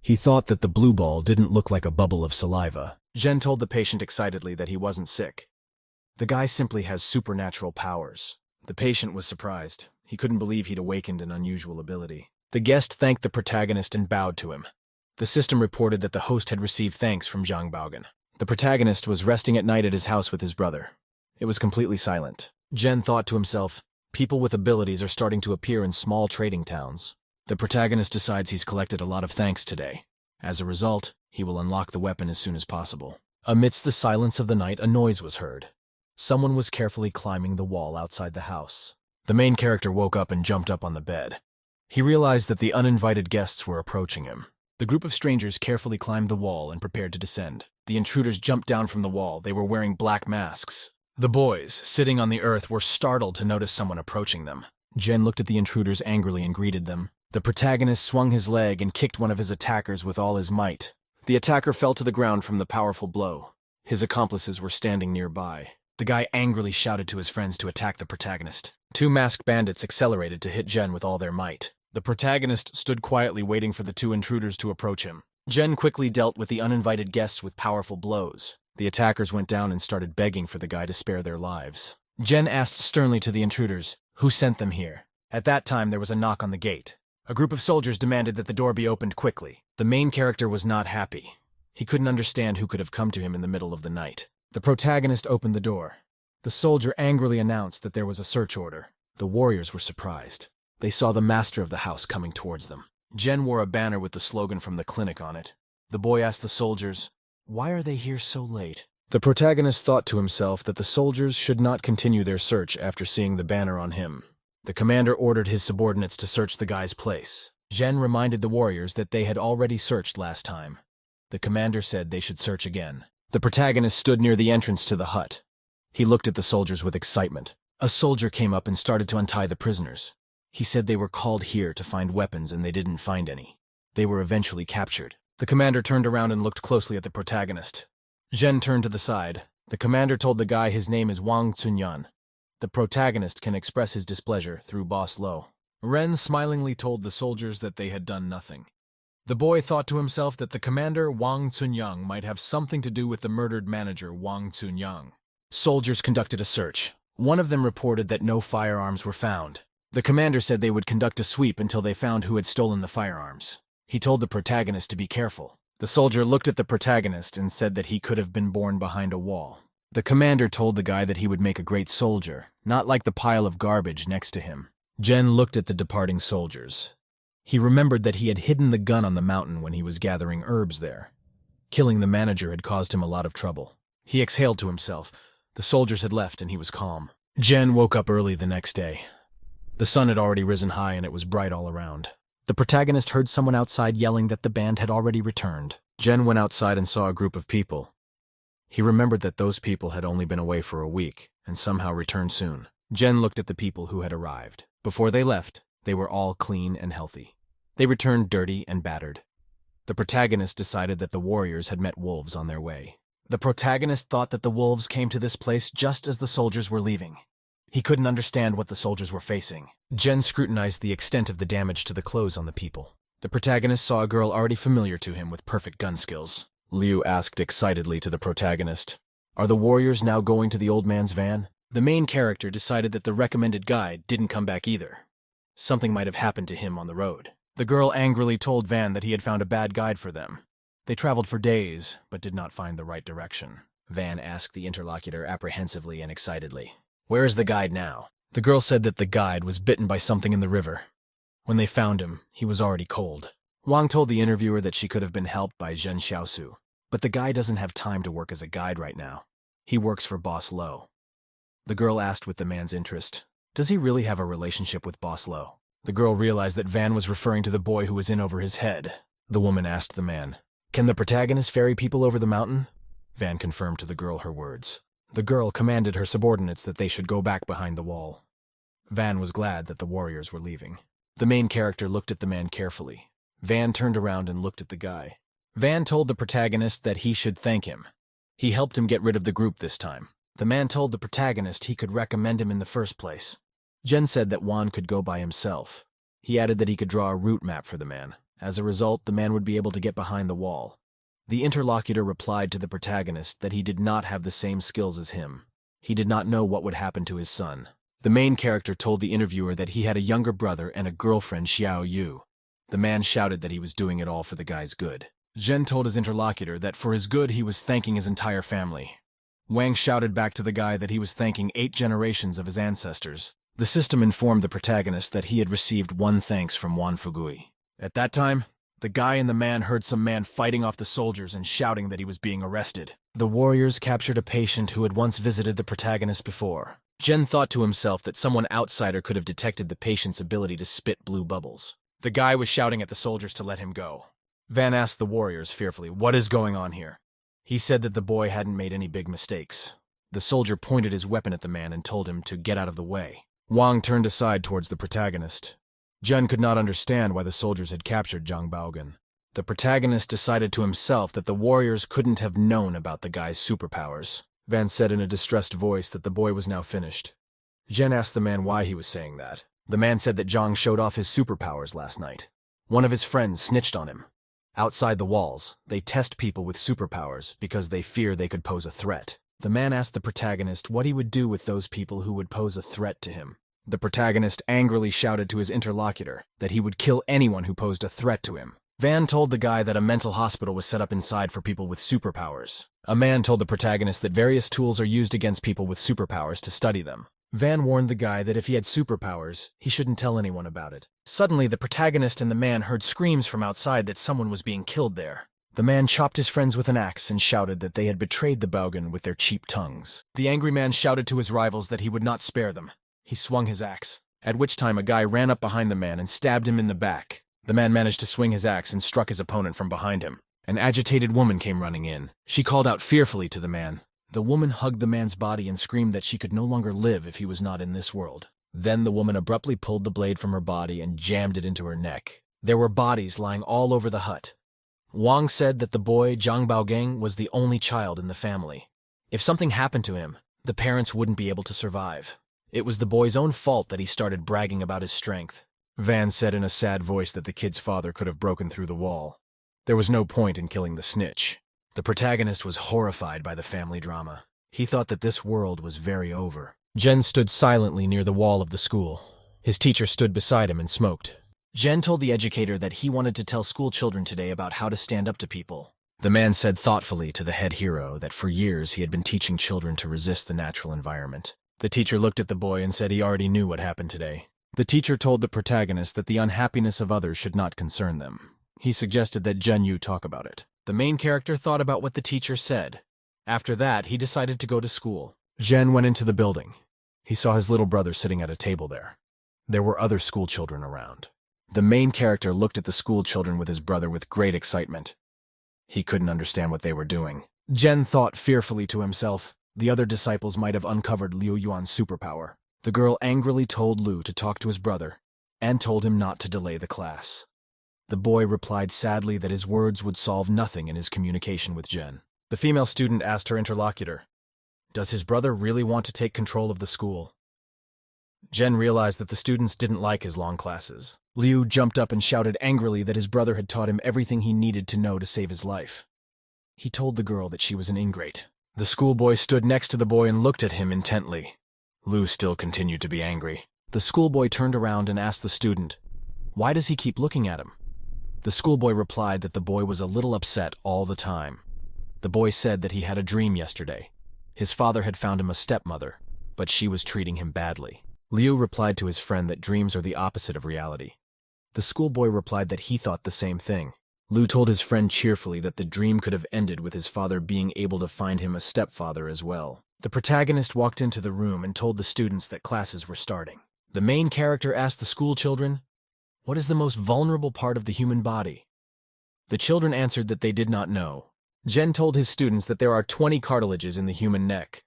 He thought that the blue ball didn't look like a bubble of saliva. Jen told the patient excitedly that he wasn't sick. The guy simply has supernatural powers. The patient was surprised. He couldn't believe he'd awakened an unusual ability. The guest thanked the protagonist and bowed to him. The system reported that the host had received thanks from Zhang Baogan. The protagonist was resting at night at his house with his brother. It was completely silent. Jen thought to himself, people with abilities are starting to appear in small trading towns. The protagonist decides he's collected a lot of thanks today. As a result, he will unlock the weapon as soon as possible. Amidst the silence of the night, a noise was heard. Someone was carefully climbing the wall outside the house. The main character woke up and jumped up on the bed. He realized that the uninvited guests were approaching him. The group of strangers carefully climbed the wall and prepared to descend. The intruders jumped down from the wall. They were wearing black masks. The boys, sitting on the earth, were startled to notice someone approaching them. Jen looked at the intruders angrily and greeted them. The protagonist swung his leg and kicked one of his attackers with all his might. The attacker fell to the ground from the powerful blow. His accomplices were standing nearby. The guy angrily shouted to his friends to attack the protagonist. Two masked bandits accelerated to hit Jen with all their might. The protagonist stood quietly waiting for the two intruders to approach him. Jen quickly dealt with the uninvited guests with powerful blows. The attackers went down and started begging for the guy to spare their lives. Jen asked sternly to the intruders, "Who sent them here?" At that time, there was a knock on the gate. A group of soldiers demanded that the door be opened quickly. The main character was not happy. He couldn't understand who could have come to him in the middle of the night. The protagonist opened the door. The soldier angrily announced that there was a search order. The warriors were surprised. They saw the master of the house coming towards them. Jen wore a banner with the slogan from the clinic on it. The boy asked the soldiers, "Why are they here so late?" The protagonist thought to himself that the soldiers should not continue their search after seeing the banner on him. The commander ordered his subordinates to search the guy's place. Jen reminded the warriors that they had already searched last time. The commander said they should search again. The protagonist stood near the entrance to the hut. He looked at the soldiers with excitement. A soldier came up and started to untie the prisoners. He said they were called here to find weapons and they didn't find any. They were eventually captured. The commander turned around and looked closely at the protagonist. Jen turned to the side. The commander told the guy his name is Wang Cunyan. The protagonist can express his displeasure through Boss Lo. Ren smilingly told the soldiers that they had done nothing. The boy thought to himself that the commander, Wang Cunyang, might have something to do with the murdered manager, Wang Cunyang. Soldiers conducted a search. One of them reported that no firearms were found. The commander said they would conduct a sweep until they found who had stolen the firearms. He told the protagonist to be careful. The soldier looked at the protagonist and said that he could have been born behind a wall. The commander told the guy that he would make a great soldier, not like the pile of garbage next to him. Jen looked at the departing soldiers. He remembered that he had hidden the gun on the mountain when he was gathering herbs there. Killing the manager had caused him a lot of trouble. He exhaled to himself. The soldiers had left and he was calm. Jen woke up early the next day. The sun had already risen high and it was bright all around. The protagonist heard someone outside yelling that the band had already returned. Jen went outside and saw a group of people. He remembered that those people had only been away for a week and somehow returned soon. Jen looked at the people who had arrived. Before they left, they were all clean and healthy. They returned dirty and battered. The protagonist decided that the warriors had met wolves on their way. The protagonist thought that the wolves came to this place just as the soldiers were leaving. He couldn't understand what the soldiers were facing. Jen scrutinized the extent of the damage to the clothes on the people. The protagonist saw a girl already familiar to him with perfect gun skills. Liu asked excitedly to the protagonist, "Are the warriors now going to the old man's van?" The main character decided that the recommended guide didn't come back either. Something might have happened to him on the road. The girl angrily told Van that he had found a bad guide for them. They traveled for days, but did not find the right direction. Van asked the interlocutor apprehensively and excitedly, "Where is the guide now?" The girl said that the guide was bitten by something in the river. When they found him, he was already cold. Wang told the interviewer that she could have been helped by Zhen Xiaosu, but the guy doesn't have time to work as a guide right now. He works for Boss Lo. The girl asked with the man's interest, "Does he really have a relationship with Boss Lo?" The girl realized that Van was referring to the boy who was in over his head. The woman asked the man, "Can the protagonist ferry people over the mountain?" Van confirmed to the girl her words. The girl commanded her subordinates that they should go back behind the wall. Van was glad that the warriors were leaving. The main character looked at the man carefully. Van turned around and looked at the guy. Van told the protagonist that he should thank him. He helped him get rid of the group this time. The man told the protagonist he could recommend him in the first place. Jen said that Juan could go by himself. He added that he could draw a route map for the man. As a result, the man would be able to get behind the wall. The interlocutor replied to the protagonist that he did not have the same skills as him. He did not know what would happen to his son. The main character told the interviewer that he had a younger brother and a girlfriend, Xiao Yu. The man shouted that he was doing it all for the guy's good. Zhen told his interlocutor that for his good he was thanking his entire family. Wang shouted back to the guy that he was thanking 8 generations of his ancestors. The system informed the protagonist that he had received 1 thanks from Wan Fugui. At that time, the guy and the man heard some man fighting off the soldiers and shouting that he was being arrested. The warriors captured a patient who had once visited the protagonist before. Jen thought to himself that someone outsider could have detected the patient's ability to spit blue bubbles. The guy was shouting at the soldiers to let him go. Van asked the warriors fearfully, "What is going on here?" He said that the boy hadn't made any big mistakes. The soldier pointed his weapon at the man and told him to get out of the way. Wang turned aside towards the protagonist. Jen could not understand why the soldiers had captured Zhang Baogan. The protagonist decided to himself that the warriors couldn't have known about the guy's superpowers. Van said in a distressed voice that the boy was now finished. Jen asked the man why he was saying that. The man said that Zhang showed off his superpowers last night. One of his friends snitched on him. Outside the walls, they test people with superpowers because they fear they could pose a threat. The man asked the protagonist what he would do with those people who would pose a threat to him. The protagonist angrily shouted to his interlocutor that he would kill anyone who posed a threat to him. Van told the guy that a mental hospital was set up inside for people with superpowers. A man told the protagonist that various tools are used against people with superpowers to study them. Van warned the guy that if he had superpowers, he shouldn't tell anyone about it. Suddenly, the protagonist and the man heard screams from outside that someone was being killed there. The man chopped his friends with an axe and shouted that they had betrayed the Baogan with their cheap tongues. The angry man shouted to his rivals that he would not spare them. He swung his axe, at which time a guy ran up behind the man and stabbed him in the back. The man managed to swing his axe and struck his opponent from behind him. An agitated woman came running in. She called out fearfully to the man. The woman hugged the man's body and screamed that she could no longer live if he was not in this world. Then the woman abruptly pulled the blade from her body and jammed it into her neck. There were bodies lying all over the hut. Wang said that the boy, Zhang Baogang, was the only child in the family. If something happened to him, the parents wouldn't be able to survive. It was the boy's own fault that he started bragging about his strength. Van said in a sad voice that the kid's father could have broken through the wall. There was no point in killing the snitch. The protagonist was horrified by the family drama. He thought that this world was very over. Jen stood silently near the wall of the school. His teacher stood beside him and smoked. Jen told the educator that he wanted to tell school children today about how to stand up to people. The man said thoughtfully to the head hero that for years he had been teaching children to resist the natural environment. The teacher looked at the boy and said he already knew what happened today. The teacher told the protagonist that the unhappiness of others should not concern them. He suggested that Jen Yu talk about it. The main character thought about what the teacher said. After that, he decided to go to school. Jen went into the building. He saw his little brother sitting at a table there. There were other school children around. The main character looked at the school children with his brother with great excitement. He couldn't understand what they were doing. Jen thought fearfully to himself, the other disciples might have uncovered Liu Yuan's superpower. The girl angrily told Liu to talk to his brother and told him not to delay the class. The boy replied sadly that his words would solve nothing in his communication with Jen. The female student asked her interlocutor, "Does his brother really want to take control of the school?" Jen realized that the students didn't like his long classes. Liu jumped up and shouted angrily that his brother had taught him everything he needed to know to save his life. He told the girl that she was an ingrate. The schoolboy stood next to the boy and looked at him intently. Liu still continued to be angry. The schoolboy turned around and asked the student, "Why does he keep looking at him?" The schoolboy replied that the boy was a little upset all the time. The boy said that he had a dream yesterday. His father had found him a stepmother, but she was treating him badly. Liu replied to his friend that dreams are the opposite of reality. The schoolboy replied that he thought the same thing. Liu told his friend cheerfully that the dream could have ended with his father being able to find him a stepfather as well. The protagonist walked into the room and told the students that classes were starting. The main character asked the school children, "What is the most vulnerable part of the human body?" The children answered that they did not know. Jen told his students that there are 20 cartilages in the human neck.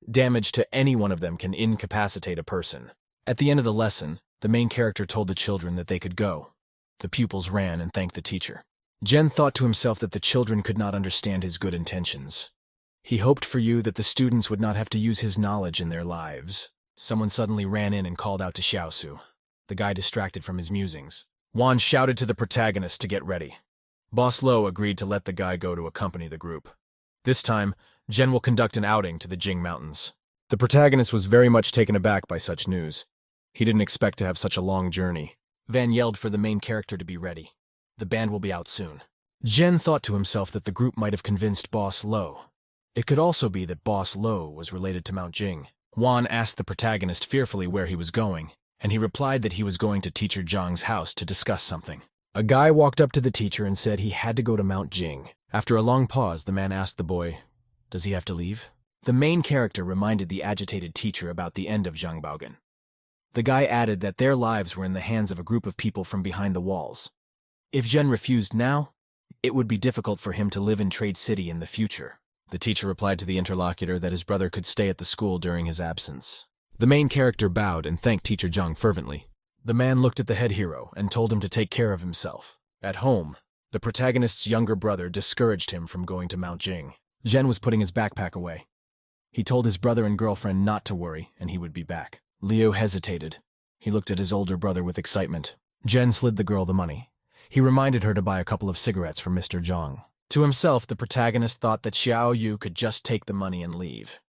Damage to any one of them can incapacitate a person. At the end of the lesson, the main character told the children that they could go. The pupils ran and thanked the teacher. Jen thought to himself that the children could not understand his good intentions. He hoped for you that the students would not have to use his knowledge in their lives. Someone suddenly ran in and called out to Xiaosu. The guy distracted from his musings. Juan shouted to the protagonist to get ready. Boss Lo agreed to let the guy go to accompany the group. This time, Jen will conduct an outing to the Jing Mountains. The protagonist was very much taken aback by such news. He didn't expect to have such a long journey. Van yelled for the main character to be ready. The band will be out soon. Jen thought to himself that the group might have convinced Boss Lo. It could also be that Boss Lo was related to Mount Jing. Juan asked the protagonist fearfully where he was going, and he replied that he was going to Teacher Zhang's house to discuss something. A guy walked up to the teacher and said he had to go to Mount Jing. After a long pause, the man asked the boy, "Does he have to leave?" The main character reminded the agitated teacher about the end of Zhangbao. The guy added that their lives were in the hands of a group of people from behind the walls. If Zhen refused now, it would be difficult for him to live in Trade City in the future. The teacher replied to the interlocutor that his brother could stay at the school during his absence. The main character bowed and thanked Teacher Zhang fervently. The man looked at the head hero and told him to take care of himself. At home, the protagonist's younger brother discouraged him from going to Mount Jing. Zhen was putting his backpack away. He told his brother and girlfriend not to worry, and he would be back. Leo hesitated. He looked at his older brother with excitement. Zhen slid the girl the money. He reminded her to buy a couple of cigarettes for Mr. Zhang. To himself, the protagonist thought that Xiao Yu could just take the money and leave.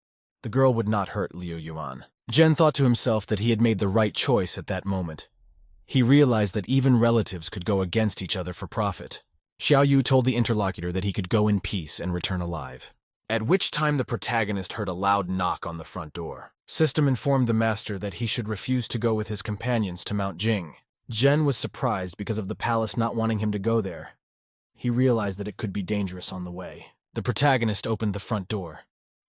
The girl would not hurt Liu Yuan. Zhen thought to himself that he had made the right choice at that moment. He realized that even relatives could go against each other for profit. Xiao Yu told the interlocutor that he could go in peace and return alive. At which time the protagonist heard a loud knock on the front door. System informed the master that he should refuse to go with his companions to Mount Jing. Zhen was surprised because of the palace not wanting him to go there. He realized that it could be dangerous on the way. The protagonist opened the front door.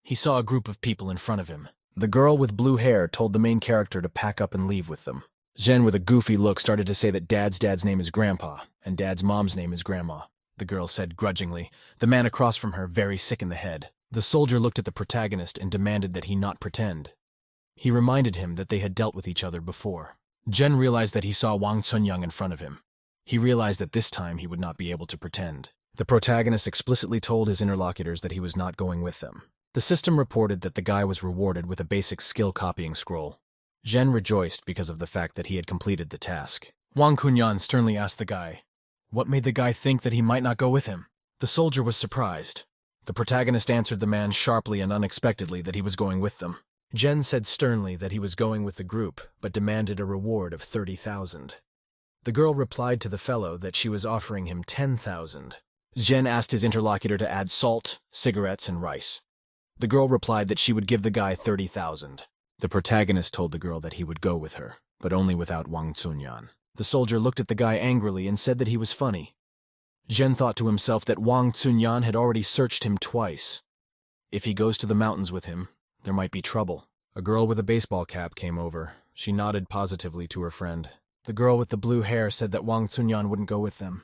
He saw a group of people in front of him. The girl with blue hair told the main character to pack up and leave with them. Zhen, with a goofy look, started to say that Dad's name is Grandpa, and Dad's mom's name is Grandma. The girl said grudgingly, the man across from her very sick in the head. The soldier looked at the protagonist and demanded that he not pretend. He reminded him that they had dealt with each other before. Zhen realized that he saw Wang Cunyang in front of him. He realized that this time he would not be able to pretend. The protagonist explicitly told his interlocutors that he was not going with them. The system reported that the guy was rewarded with a basic skill copying scroll. Zhen rejoiced because of the fact that he had completed the task. Wang Kunyan sternly asked the guy, what made the guy think that he might not go with him? The soldier was surprised. The protagonist answered the man sharply and unexpectedly that he was going with them. Zhen said sternly that he was going with the group, but demanded a reward of 30,000. The girl replied to the fellow that she was offering him 10,000. Zhen asked his interlocutor to add salt, cigarettes, and rice. The girl replied that she would give the guy 30,000. The protagonist told the girl that he would go with her, but only without Wang Cunyan. The soldier looked at the guy angrily and said that he was funny. Zhen thought to himself that Wang Cunyan had already searched him twice. If he goes to the mountains with him, there might be trouble. A girl with a baseball cap came over. She nodded positively to her friend. The girl with the blue hair said that Wang Cunyan wouldn't go with them.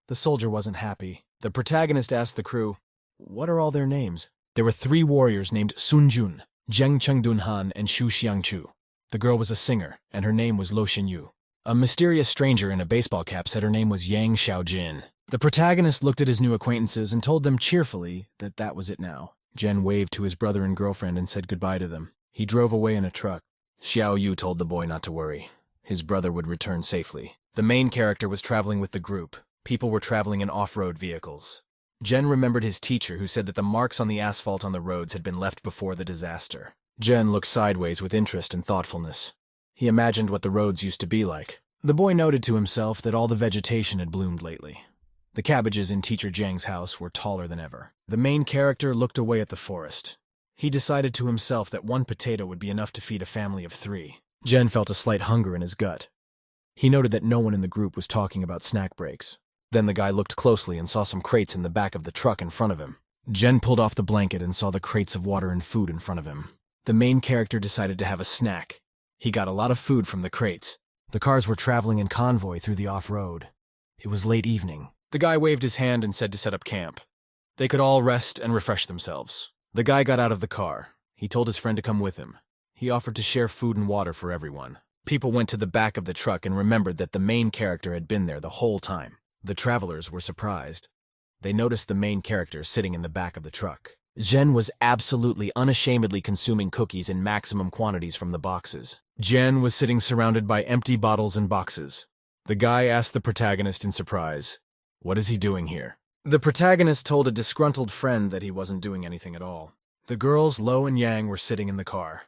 The soldier wasn't happy. The protagonist asked the crew, what are all their names? There were 3 warriors named Sun Jun, Zheng Chengdunhan, and Xu Xiangchu. The girl was a singer, and her name was Lo Xinyu. A mysterious stranger in a baseball cap said her name was Yang Xiaojin. The protagonist looked at his new acquaintances and told them cheerfully that that was it now. Jen waved to his brother and girlfriend and said goodbye to them. He drove away in a truck. Xiao Yu told the boy not to worry. His brother would return safely. The main character was traveling with the group. People were traveling in off-road vehicles. Jen remembered his teacher who said that the marks on the asphalt on the roads had been left before the disaster. Jen looked sideways with interest and thoughtfulness. He imagined what the roads used to be like. The boy noted to himself that all the vegetation had bloomed lately. The cabbages in Teacher Jiang's house were taller than ever. The main character looked away at the forest. He decided to himself that one potato would be enough to feed a family of 3. Jen felt a slight hunger in his gut. He noted that no one in the group was talking about snack breaks. Then the guy looked closely and saw some crates in the back of the truck in front of him. Jen pulled off the blanket and saw the crates of water and food in front of him. The main character decided to have a snack. He got a lot of food from the crates. The cars were traveling in convoy through the off-road. It was late evening. The guy waved his hand and said to set up camp. They could all rest and refresh themselves. The guy got out of the car. He told his friend to come with him. He offered to share food and water for everyone. People went to the back of the truck and remembered that the main character had been there the whole time. The travelers were surprised. They noticed the main character sitting in the back of the truck. Jen was absolutely unashamedly consuming cookies in maximum quantities from the boxes. Jen was sitting surrounded by empty bottles and boxes. The guy asked the protagonist in surprise, "What is he doing here?" The protagonist told a disgruntled friend that he wasn't doing anything at all. The girls, Lo and Yang, were sitting in the car.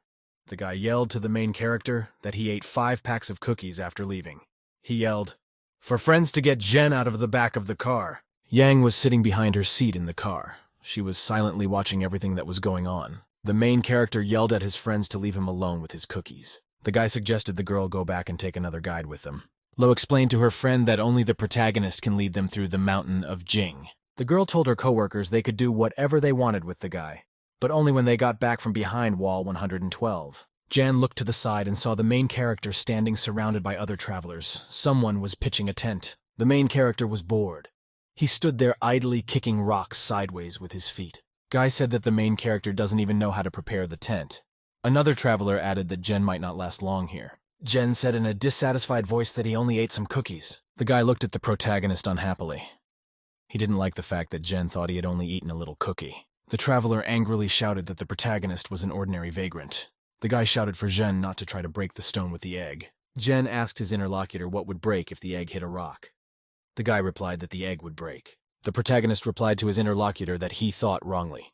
The guy yelled to the main character that he ate 5 packs of cookies after leaving. He yelled, "For friends to get Jen out of the back of the car." Yang was sitting behind her seat in the car. She was silently watching everything that was going on. The main character yelled at his friends to leave him alone with his cookies. The guy suggested the girl go back and take another guide with them. Lo explained to her friend that only the protagonist can lead them through the mountain of Jing. The girl told her coworkers they could do whatever they wanted with the guy, but only when they got back from behind wall 112. Jan looked to the side and saw the main character standing surrounded by other travelers. Someone was pitching a tent. The main character was bored. He stood there idly kicking rocks sideways with his feet. Guy said that the main character doesn't even know how to prepare the tent. Another traveler added that Jen might not last long here. Jen said in a dissatisfied voice that he only ate some cookies. The guy looked at the protagonist unhappily. He didn't like the fact that Jen thought he had only eaten a little cookie. The traveler angrily shouted that the protagonist was an ordinary vagrant. The guy shouted for Jen not to try to break the stone with the egg. Jen asked his interlocutor what would break if the egg hit a rock. The guy replied that the egg would break. The protagonist replied to his interlocutor that he thought wrongly.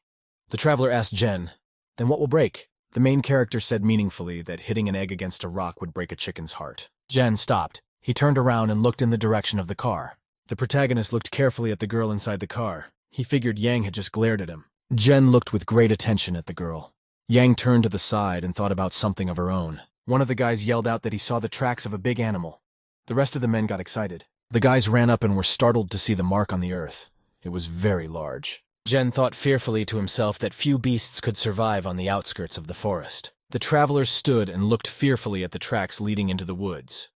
The traveler asked Jen, "Then what will break?" The main character said meaningfully that hitting an egg against a rock would break a chicken's heart. Jen stopped. He turned around and looked in the direction of the car. The protagonist looked carefully at the girl inside the car. He figured Yang had just glared at him. Jen looked with great attention at the girl. Yang turned to the side and thought about something of her own. One of the guys yelled out that he saw the tracks of a big animal. The rest of the men got excited. The guys ran up and were startled to see the mark on the earth. It was very large. Jen thought fearfully to himself that few beasts could survive on the outskirts of the forest. The travelers stood and looked fearfully at the tracks leading into the woods.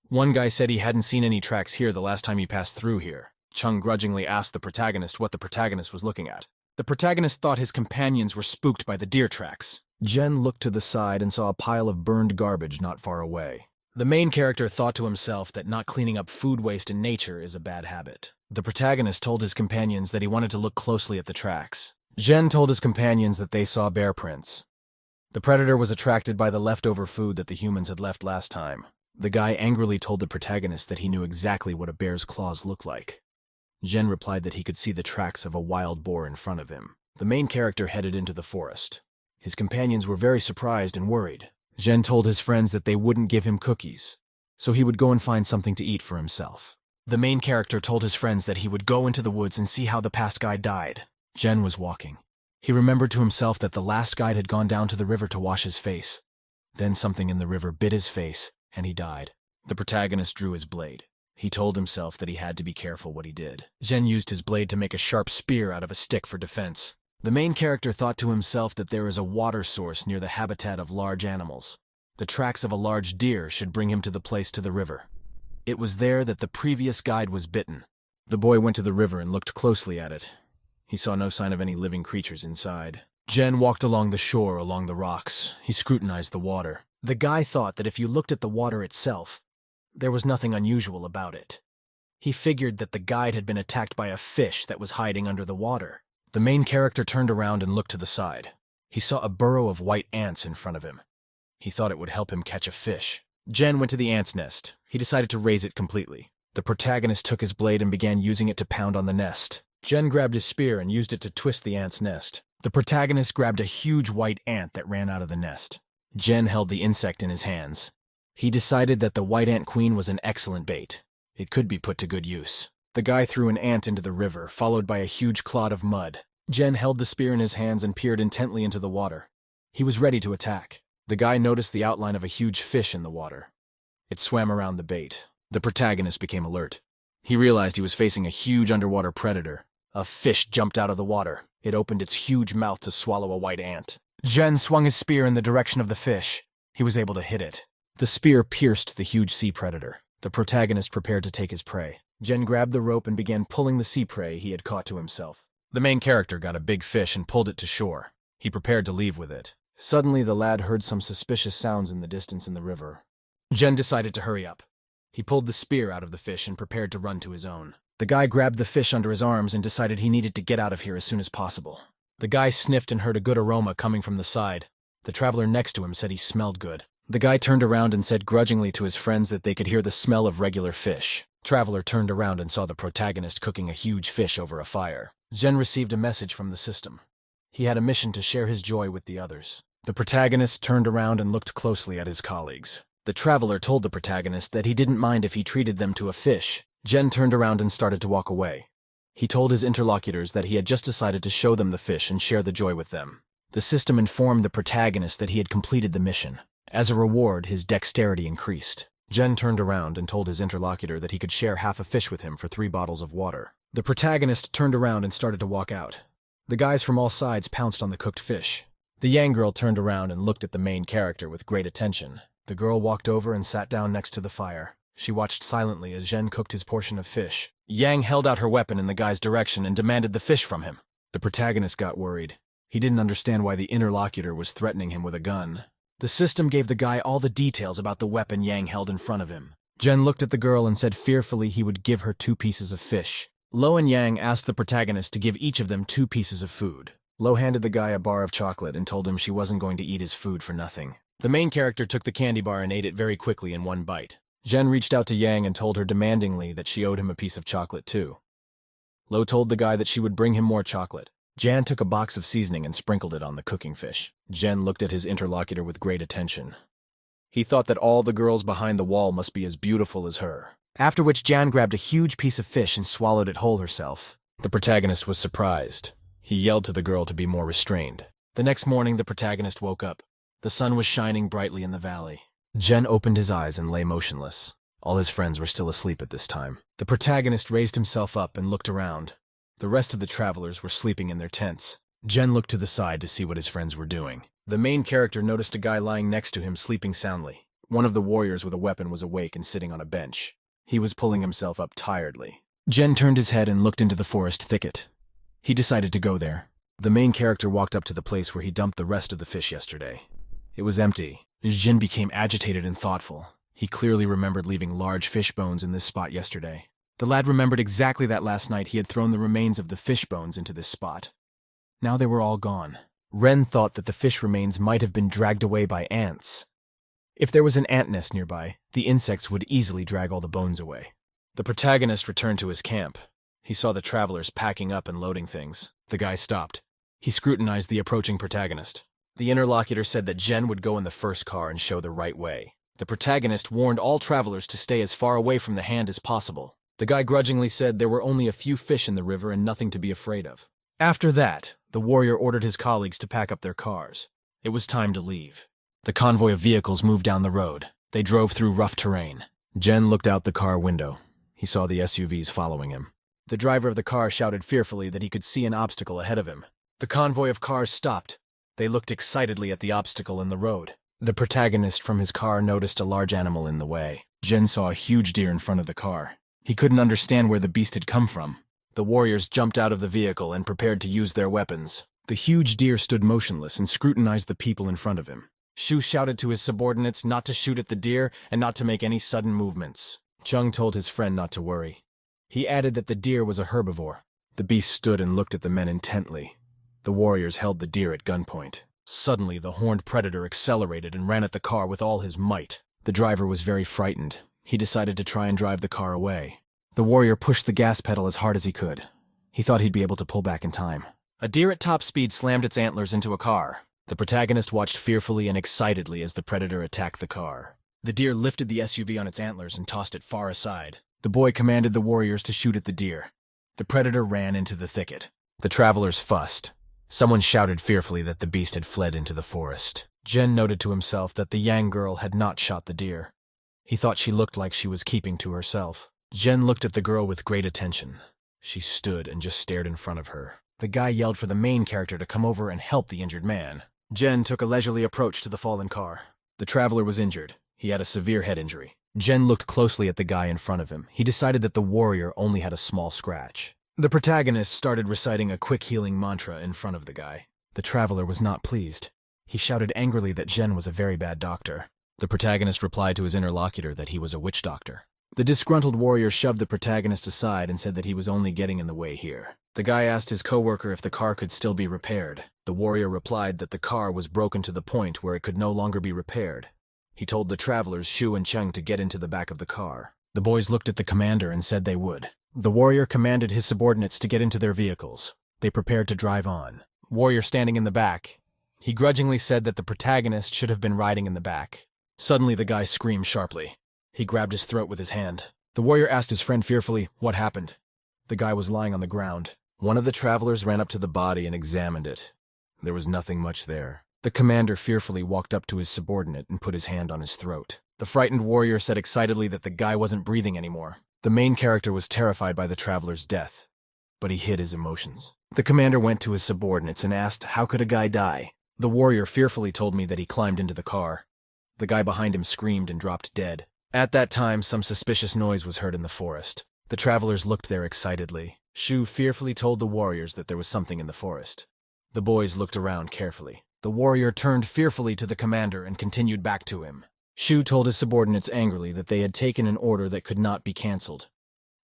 One guy said he hadn't seen any tracks here the last time he passed through here. Chung grudgingly asked the protagonist what the protagonist was looking at. The protagonist thought his companions were spooked by the deer tracks. Jen looked to the side and saw a pile of burned garbage not far away. The main character thought to himself that not cleaning up food waste in nature is a bad habit. The protagonist told his companions that he wanted to look closely at the tracks. Jen told his companions that they saw bear prints. The predator was attracted by the leftover food that the humans had left last time. The guy angrily told the protagonist that he knew exactly what a bear's claws looked like. Jen replied that he could see the tracks of a wild boar in front of him. The main character headed into the forest. His companions were very surprised and worried. Jen told his friends that they wouldn't give him cookies, so he would go and find something to eat for himself. The main character told his friends that he would go into the woods and see how the past guide died. Jen was walking. He remembered to himself that the last guide had gone down to the river to wash his face. Then something in the river bit his face, and he died. The protagonist drew his blade. He told himself that he had to be careful what he did. Jen used his blade to make a sharp spear out of a stick for defense. The main character thought to himself that there is a water source near the habitat of large animals. The tracks of a large deer should bring him to the place to the river. It was there that the previous guide was bitten. The boy went to the river and looked closely at it. He saw no sign of any living creatures inside. Jen walked along the shore, along the rocks. He scrutinized the water. The guy thought that if you looked at the water itself, There was nothing unusual about it. He figured that the guide had been attacked by a fish that was hiding under the water. The main character turned around and looked to the side. He saw a burrow of white ants in front of him. He thought it would help him catch a fish. Jen went to the ant's nest. He decided to raise it completely. The protagonist took his blade and began using it to pound on the nest. Jen grabbed his spear and used it to twist the ant's nest. The protagonist grabbed a huge white ant that ran out of the nest. Jen held the insect in his hands. He decided that the white ant queen was an excellent bait. It could be put to good use. The guy threw an ant into the river, followed by a huge clod of mud. Jen held the spear in his hands and peered intently into the water. He was ready to attack. The guy noticed the outline of a huge fish in the water. It swam around the bait. The protagonist became alert. He realized he was facing a huge underwater predator. A fish jumped out of the water. It opened its huge mouth to swallow a white ant. Jen swung his spear in the direction of the fish. He was able to hit it. The spear pierced the huge sea predator. The protagonist prepared to take his prey. Jen grabbed the rope and began pulling the sea prey he had caught to himself. The main character got a big fish and pulled it to shore. He prepared to leave with it. Suddenly, the lad heard some suspicious sounds in the distance in the river. Jen decided to hurry up. He pulled the spear out of the fish and prepared to run to his own. The guy grabbed the fish under his arms and decided he needed to get out of here as soon as possible. The guy sniffed and heard a good aroma coming from the side. The traveler next to him said he smelled good. The guy turned around and said grudgingly to his friends that they could hear the smell of regular fish. Traveler turned around and saw the protagonist cooking a huge fish over a fire. Jen received a message from the system. He had a mission to share his joy with the others. The protagonist turned around and looked closely at his colleagues. The traveler told the protagonist that he didn't mind if he treated them to a fish. Jen turned around and started to walk away. He told his interlocutors that he had just decided to show them the fish and share the joy with them. The system informed the protagonist that he had completed the mission. As a reward, his dexterity increased. Jen turned around and told his interlocutor that he could share half a fish with him for 3 bottles of water. The protagonist turned around and started to walk out. The guys from all sides pounced on the cooked fish. The Yang girl turned around and looked at the main character with great attention. The girl walked over and sat down next to the fire. She watched silently as Jen cooked his portion of fish. Yang held out her weapon in the guy's direction and demanded the fish from him. The protagonist got worried. He didn't understand why the interlocutor was threatening him with a gun. The system gave the guy all the details about the weapon Yang held in front of him. Jen looked at the girl and said fearfully he would give her 2 pieces of fish. Lo and Yang asked the protagonist to give each of them 2 pieces of food. Lo handed the guy a bar of chocolate and told him she wasn't going to eat his food for nothing. The main character took the candy bar and ate it very quickly in one bite. Jen reached out to Yang and told her demandingly that she owed him a piece of chocolate too. Lo told the guy that she would bring him more chocolate. Jan took a box of seasoning and sprinkled it on the cooking fish. Jen looked at his interlocutor with great attention. He thought that all the girls behind the wall must be as beautiful as her. After which Jan grabbed a huge piece of fish and swallowed it whole herself. The protagonist was surprised. He yelled to the girl to be more restrained. The next morning, the protagonist woke up. The sun was shining brightly in the valley. Jen opened his eyes and lay motionless. All his friends were still asleep at this time. The protagonist raised himself up and looked around. The rest of the travelers were sleeping in their tents. Jen looked to the side to see what his friends were doing. The main character noticed a guy lying next to him sleeping soundly. One of the warriors with a weapon was awake and sitting on a bench. He was pulling himself up tiredly. Jen turned his head and looked into the forest thicket. He decided to go there. The main character walked up to the place where he dumped the rest of the fish yesterday. It was empty. Jin became agitated and thoughtful. He clearly remembered leaving large fish bones in this spot yesterday. The lad remembered exactly that last night he had thrown the remains of the fish bones into this spot. Now they were all gone. Ren thought that the fish remains might have been dragged away by ants. If there was an ant nest nearby, the insects would easily drag all the bones away. The protagonist returned to his camp. He saw the travelers packing up and loading things. The guy stopped. He scrutinized the approaching protagonist. The interlocutor said that Jen would go in the first car and show the right way. The protagonist warned all travelers to stay as far away from the hand as possible. The guy grudgingly said there were only a few fish in the river and nothing to be afraid of. After that, the warrior ordered his colleagues to pack up their cars. It was time to leave. The convoy of vehicles moved down the road. They drove through rough terrain. Jen looked out the car window. He saw the SUVs following him. The driver of the car shouted fearfully that he could see an obstacle ahead of him. The convoy of cars stopped. They looked excitedly at the obstacle in the road. The protagonist from his car noticed a large animal in the way. Jen saw a huge deer in front of the car. He couldn't understand where the beast had come from. The warriors jumped out of the vehicle and prepared to use their weapons. The huge deer stood motionless and scrutinized the people in front of him. Shu shouted to his subordinates not to shoot at the deer and not to make any sudden movements. Chung told his friend not to worry. He added that the deer was a herbivore. The beast stood and looked at the men intently. The warriors held the deer at gunpoint. Suddenly, the horned predator accelerated and ran at the car with all his might. The driver was very frightened. He decided to try and drive the car away. The warrior pushed the gas pedal as hard as he could. He thought he'd be able to pull back in time. A deer at top speed slammed its antlers into a car. The protagonist watched fearfully and excitedly as the predator attacked the car. The deer lifted the SUV on its antlers and tossed it far aside. The boy commanded the warriors to shoot at the deer. The predator ran into the thicket. The travelers fussed. Someone shouted fearfully that the beast had fled into the forest. Jen noted to himself that the Yang girl had not shot the deer. He thought she looked like she was keeping to herself. Jen looked at the girl with great attention. She stood and just stared in front of her. The guy yelled for the main character to come over and help the injured man. Jen took a leisurely approach to the fallen car. The traveler was injured. He had a severe head injury. Jen looked closely at the guy in front of him. He decided that the warrior only had a small scratch. The protagonist started reciting a quick healing mantra in front of the guy. The traveler was not pleased. He shouted angrily that Jen was a very bad doctor. The protagonist replied to his interlocutor that he was a witch doctor. The disgruntled warrior shoved the protagonist aside and said that he was only getting in the way here. The guy asked his coworker if the car could still be repaired. The warrior replied that the car was broken to the point where it could no longer be repaired. He told the travelers Shu and Cheng to get into the back of the car. The boys looked at the commander and said they would. The warrior commanded his subordinates to get into their vehicles. They prepared to drive on. Warrior standing in the back. He grudgingly said that the protagonist should have been riding in the back. Suddenly the guy screamed sharply. He grabbed his throat with his hand. The warrior asked his friend fearfully, "What happened?" The guy was lying on the ground. One of the travelers ran up to the body and examined it. There was nothing much there. The commander fearfully walked up to his subordinate and put his hand on his throat. The frightened warrior said excitedly that the guy wasn't breathing anymore. The main character was terrified by the traveler's death, but he hid his emotions. The commander went to his subordinates and asked, "How could a guy die?" The warrior fearfully told me that he climbed into the car. The guy behind him screamed and dropped dead. At that time, some suspicious noise was heard in the forest. The travelers looked there excitedly. Shu fearfully told the warriors that there was something in the forest. The boys looked around carefully. The warrior turned fearfully to the commander and continued back to him. Shu told his subordinates angrily that they had taken an order that could not be cancelled.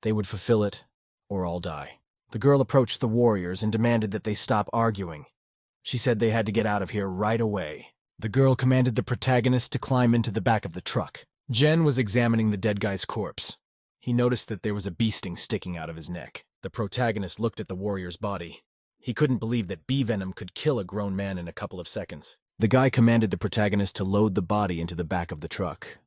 They would fulfill it, or all die. The girl approached the warriors and demanded that they stop arguing. She said they had to get out of here right away. The girl commanded the protagonist to climb into the back of the truck. Jen was examining the dead guy's corpse. He noticed that there was a bee sting sticking out of his neck. The protagonist looked at the warrior's body. He couldn't believe that bee venom could kill a grown man in a couple of seconds. The guy commanded the protagonist to load the body into the back of the truck.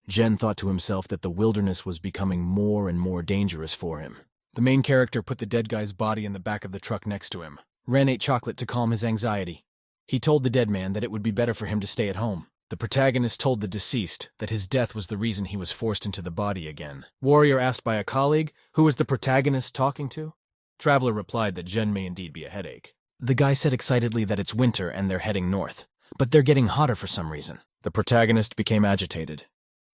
Jen thought to himself that the wilderness was becoming more and more dangerous for him. The main character put the dead guy's body in the back of the truck next to him. Ren ate chocolate to calm his anxiety. He told the dead man that it would be better for him to stay at home. The protagonist told the deceased that his death was the reason he was forced into the body again. Warrior asked by a colleague, who was the protagonist talking to? Traveler replied that Jen may indeed be a headache. The guy said excitedly that it's winter and they're heading north, but they're getting hotter for some reason. The protagonist became agitated.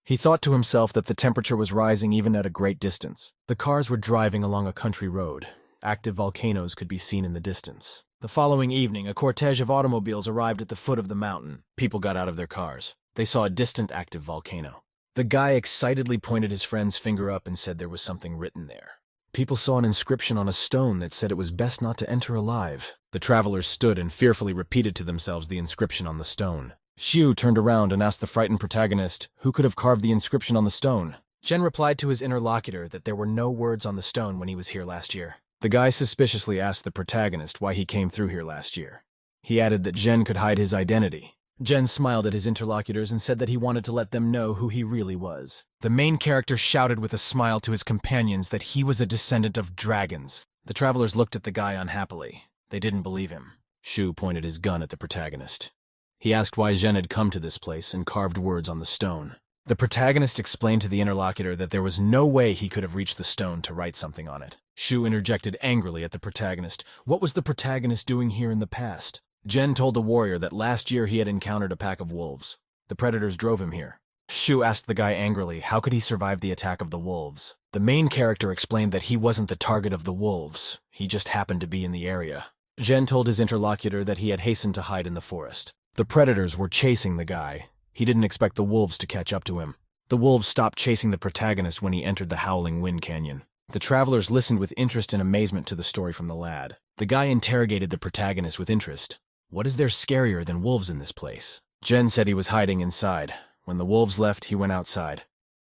He thought to himself that the temperature was rising even at a great distance. The cars were driving along a country road. Active volcanoes could be seen in the distance. The following evening, a cortege of automobiles arrived at the foot of the mountain. People got out of their cars. They saw a distant active volcano. The guy excitedly pointed his friend's finger up and said there was something written there. People saw an inscription on a stone that said it was best not to enter alive. The travelers stood and fearfully repeated to themselves the inscription on the stone. Shu turned around and asked the frightened protagonist who could have carved the inscription on the stone. Jen replied to his interlocutor that there were no words on the stone when he was here last year. The guy suspiciously asked the protagonist why he came through here last year. He added that Jen could hide his identity. Jen smiled at his interlocutors and said that he wanted to let them know who he really was. The main character shouted with a smile to his companions that he was a descendant of dragons. The travelers looked at the guy unhappily. They didn't believe him. Shu pointed his gun at the protagonist. He asked why Jen had come to this place and carved words on the stone. The protagonist explained to the interlocutor that there was no way he could have reached the stone to write something on it. Shu interjected angrily at the protagonist. What was the protagonist doing here in the past? Jen told the warrior that last year he had encountered a pack of wolves. The predators drove him here. Shu asked the guy angrily how could he survive the attack of the wolves. The main character explained that he wasn't the target of the wolves. He just happened to be in the area. Jen told his interlocutor that he had hastened to hide in the forest. The predators were chasing the guy. He didn't expect the wolves to catch up to him. The wolves stopped chasing the protagonist when he entered the Howling Wind Canyon. The travelers listened with interest and amazement to the story from the lad. The guy interrogated the protagonist with interest. What is there scarier than wolves in this place? Jen said he was hiding inside. When the wolves left, he went outside.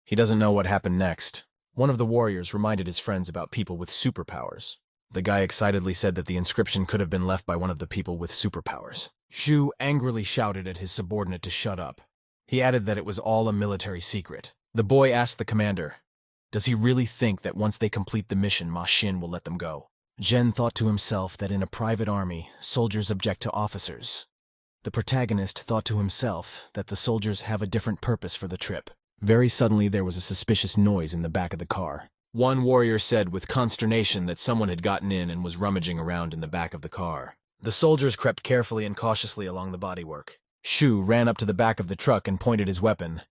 He doesn't know what happened next. One of the warriors reminded his friends about people with superpowers. The guy excitedly said that the inscription could have been left by one of the people with superpowers. Shu angrily shouted at his subordinate to shut up. He added that it was all a military secret. The boy asked the commander, does he really think that once they complete the mission, Ma Xin will let them go? Jen thought to himself that in a private army, soldiers object to officers. The protagonist thought to himself that the soldiers have a different purpose for the trip. Very suddenly there was a suspicious noise in the back of the car. One warrior said with consternation that someone had gotten in and was rummaging around in the back of the car. The soldiers crept carefully and cautiously along the bodywork. Shu ran up to the back of the truck and pointed his weapon.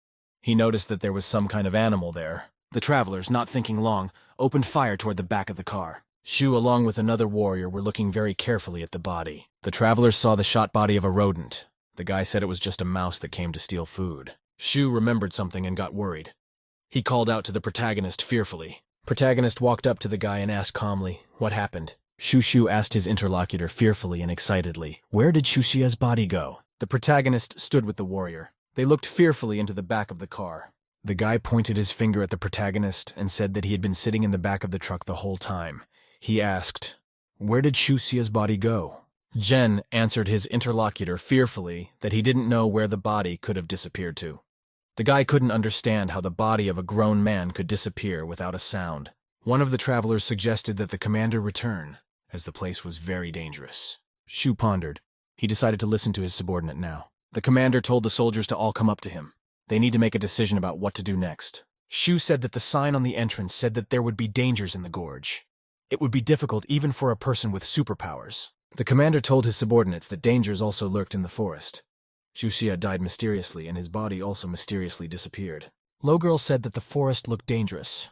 He noticed that there was some kind of animal there. The travelers, not thinking long, opened fire toward the back of the car. Shu, along with another warrior, were looking very carefully at the body. The travelers saw the shot body of a rodent. The guy said it was just a mouse that came to steal food. Shu remembered something and got worried. He called out to the protagonist fearfully. Protagonist walked up to the guy and asked calmly, what happened? Shu asked his interlocutor fearfully and excitedly, where did Shuxia's body go? The protagonist stood with the warrior. They looked fearfully into the back of the car. The guy pointed his finger at the protagonist and said that he had been sitting in the back of the truck the whole time. He asked, where did Shuxia's body go? Jen answered his interlocutor fearfully that he didn't know where the body could have disappeared to. The guy couldn't understand how the body of a grown man could disappear without a sound. One of the travelers suggested that the commander return, as the place was very dangerous. Shu pondered. He decided to listen to his subordinate now. The commander told the soldiers to all come up to him. They need to make a decision about what to do next. Shu said that the sign on the entrance said that there would be dangers in the gorge. It would be difficult even for a person with superpowers. The commander told his subordinates that dangers also lurked in the forest. Shuxia died mysteriously and his body also mysteriously disappeared. Lowgirl said that the forest looked dangerous,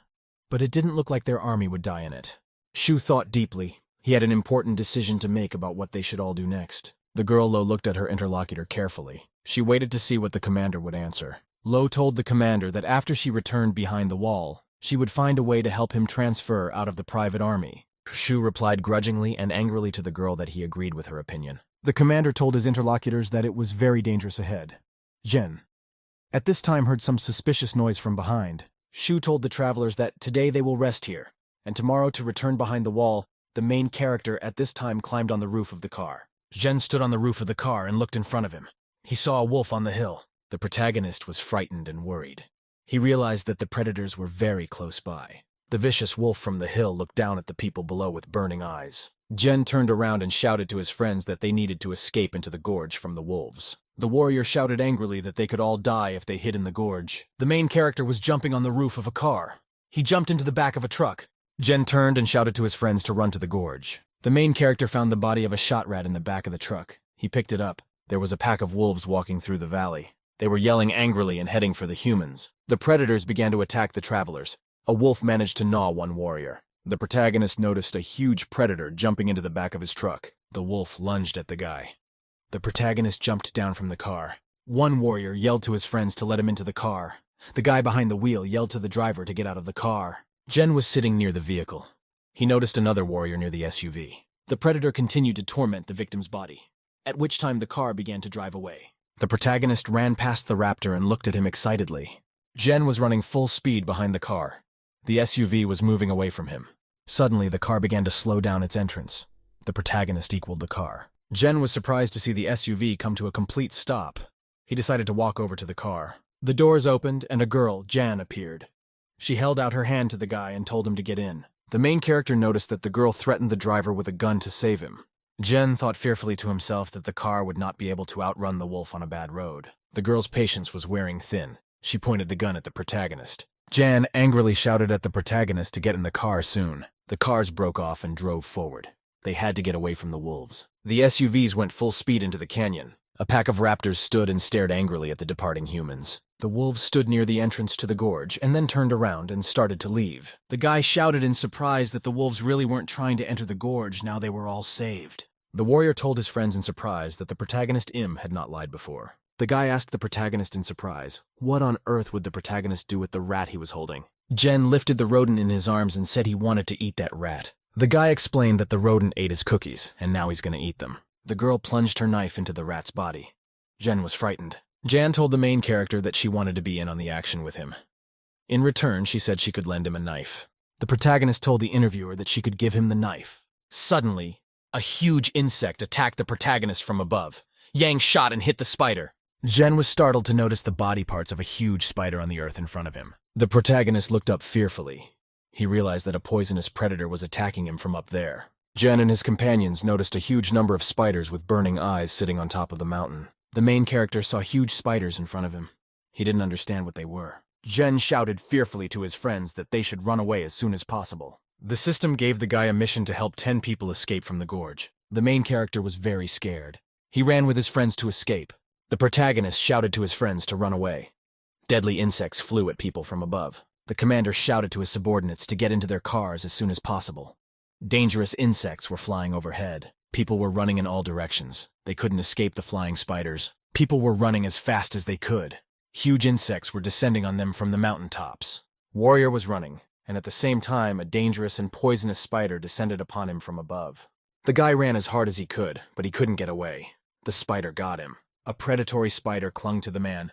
but it didn't look like their army would die in it. Shu thought deeply. He had an important decision to make about what they should all do next. The girl Lo looked at her interlocutor carefully. She waited to see what the commander would answer. Lo told the commander that after she returned behind the wall, she would find a way to help him transfer out of the private army. Shu replied grudgingly and angrily to the girl that he agreed with her opinion. The commander told his interlocutors that it was very dangerous ahead. Jen, at this time, heard some suspicious noise from behind. Shu told the travelers that today they will rest here, and tomorrow to return behind the wall. The main character at this time climbed on the roof of the car. Jen stood on the roof of the car and looked in front of him. He saw a wolf on the hill. The protagonist was frightened and worried. He realized that the predators were very close by. The vicious wolf from the hill looked down at the people below with burning eyes. Jen turned around and shouted to his friends that they needed to escape into the gorge from the wolves. The warrior shouted angrily that they could all die if they hid in the gorge. The main character was jumping on the roof of a car. He jumped into the back of a truck. Jen turned and shouted to his friends to run to the gorge. The main character found the body of a shot rat in the back of the truck. He picked it up. There was a pack of wolves walking through the valley. They were yelling angrily and heading for the humans. The predators began to attack the travelers. A wolf managed to gnaw one warrior. The protagonist noticed a huge predator jumping into the back of his truck. The wolf lunged at the guy. The protagonist jumped down from the car. One warrior yelled to his friends to let him into the car. The guy behind the wheel yelled to the driver to get out of the car. Jen was sitting near the vehicle. He noticed another warrior near the SUV. The predator continued to torment the victim's body, at which time the car began to drive away. The protagonist ran past the raptor and looked at him excitedly. Jen was running full speed behind the car. The SUV was moving away from him. Suddenly, the car began to slow down its entrance. The protagonist equaled the car. Jen was surprised to see the SUV come to a complete stop. He decided to walk over to the car. The doors opened and a girl, Jan, appeared. She held out her hand to the guy and told him to get in. The main character noticed that the girl threatened the driver with a gun to save him. Jen thought fearfully to himself that the car would not be able to outrun the wolf on a bad road. The girl's patience was wearing thin. She pointed the gun at the protagonist. Jan angrily shouted at the protagonist to get in the car soon. The cars broke off and drove forward. They had to get away from the wolves. The SUVs went full speed into the canyon. A pack of raptors stood and stared angrily at the departing humans. The wolves stood near the entrance to the gorge and then turned around and started to leave. The guy shouted in surprise that the wolves really weren't trying to enter the gorge now they were all saved. The warrior told his friends in surprise that the protagonist Im had not lied before. The guy asked the protagonist in surprise, what on earth would the protagonist do with the rat he was holding? Jen lifted the rodent in his arms and said he wanted to eat that rat. The guy explained that the rodent ate his cookies, and now he's gonna eat them. The girl plunged her knife into the rat's body. Jen was frightened. Jan told the main character that she wanted to be in on the action with him. In return, she said she could lend him a knife. The protagonist told the interviewer that she could give him the knife. Suddenly, a huge insect attacked the protagonist from above. Yang shot and hit the spider. Jen was startled to notice the body parts of a huge spider on the earth in front of him. The protagonist looked up fearfully. He realized that a poisonous predator was attacking him from up there. Jen and his companions noticed a huge number of spiders with burning eyes sitting on top of the mountain. The main character saw huge spiders in front of him. He didn't understand what they were. Jen shouted fearfully to his friends that they should run away as soon as possible. The system gave the guy a mission to help 10 people escape from the gorge. The main character was very scared. He ran with his friends to escape. The protagonist shouted to his friends to run away. Deadly insects flew at people from above. The commander shouted to his subordinates to get into their cars as soon as possible. Dangerous insects were flying overhead. People were running in all directions. They couldn't escape the flying spiders. People were running as fast as they could. Huge insects were descending on them from the mountaintops. Warrior was running, and at the same time a dangerous and poisonous spider descended upon him from above. The guy ran as hard as he could, but he couldn't get away. The spider got him. A predatory spider clung to the man.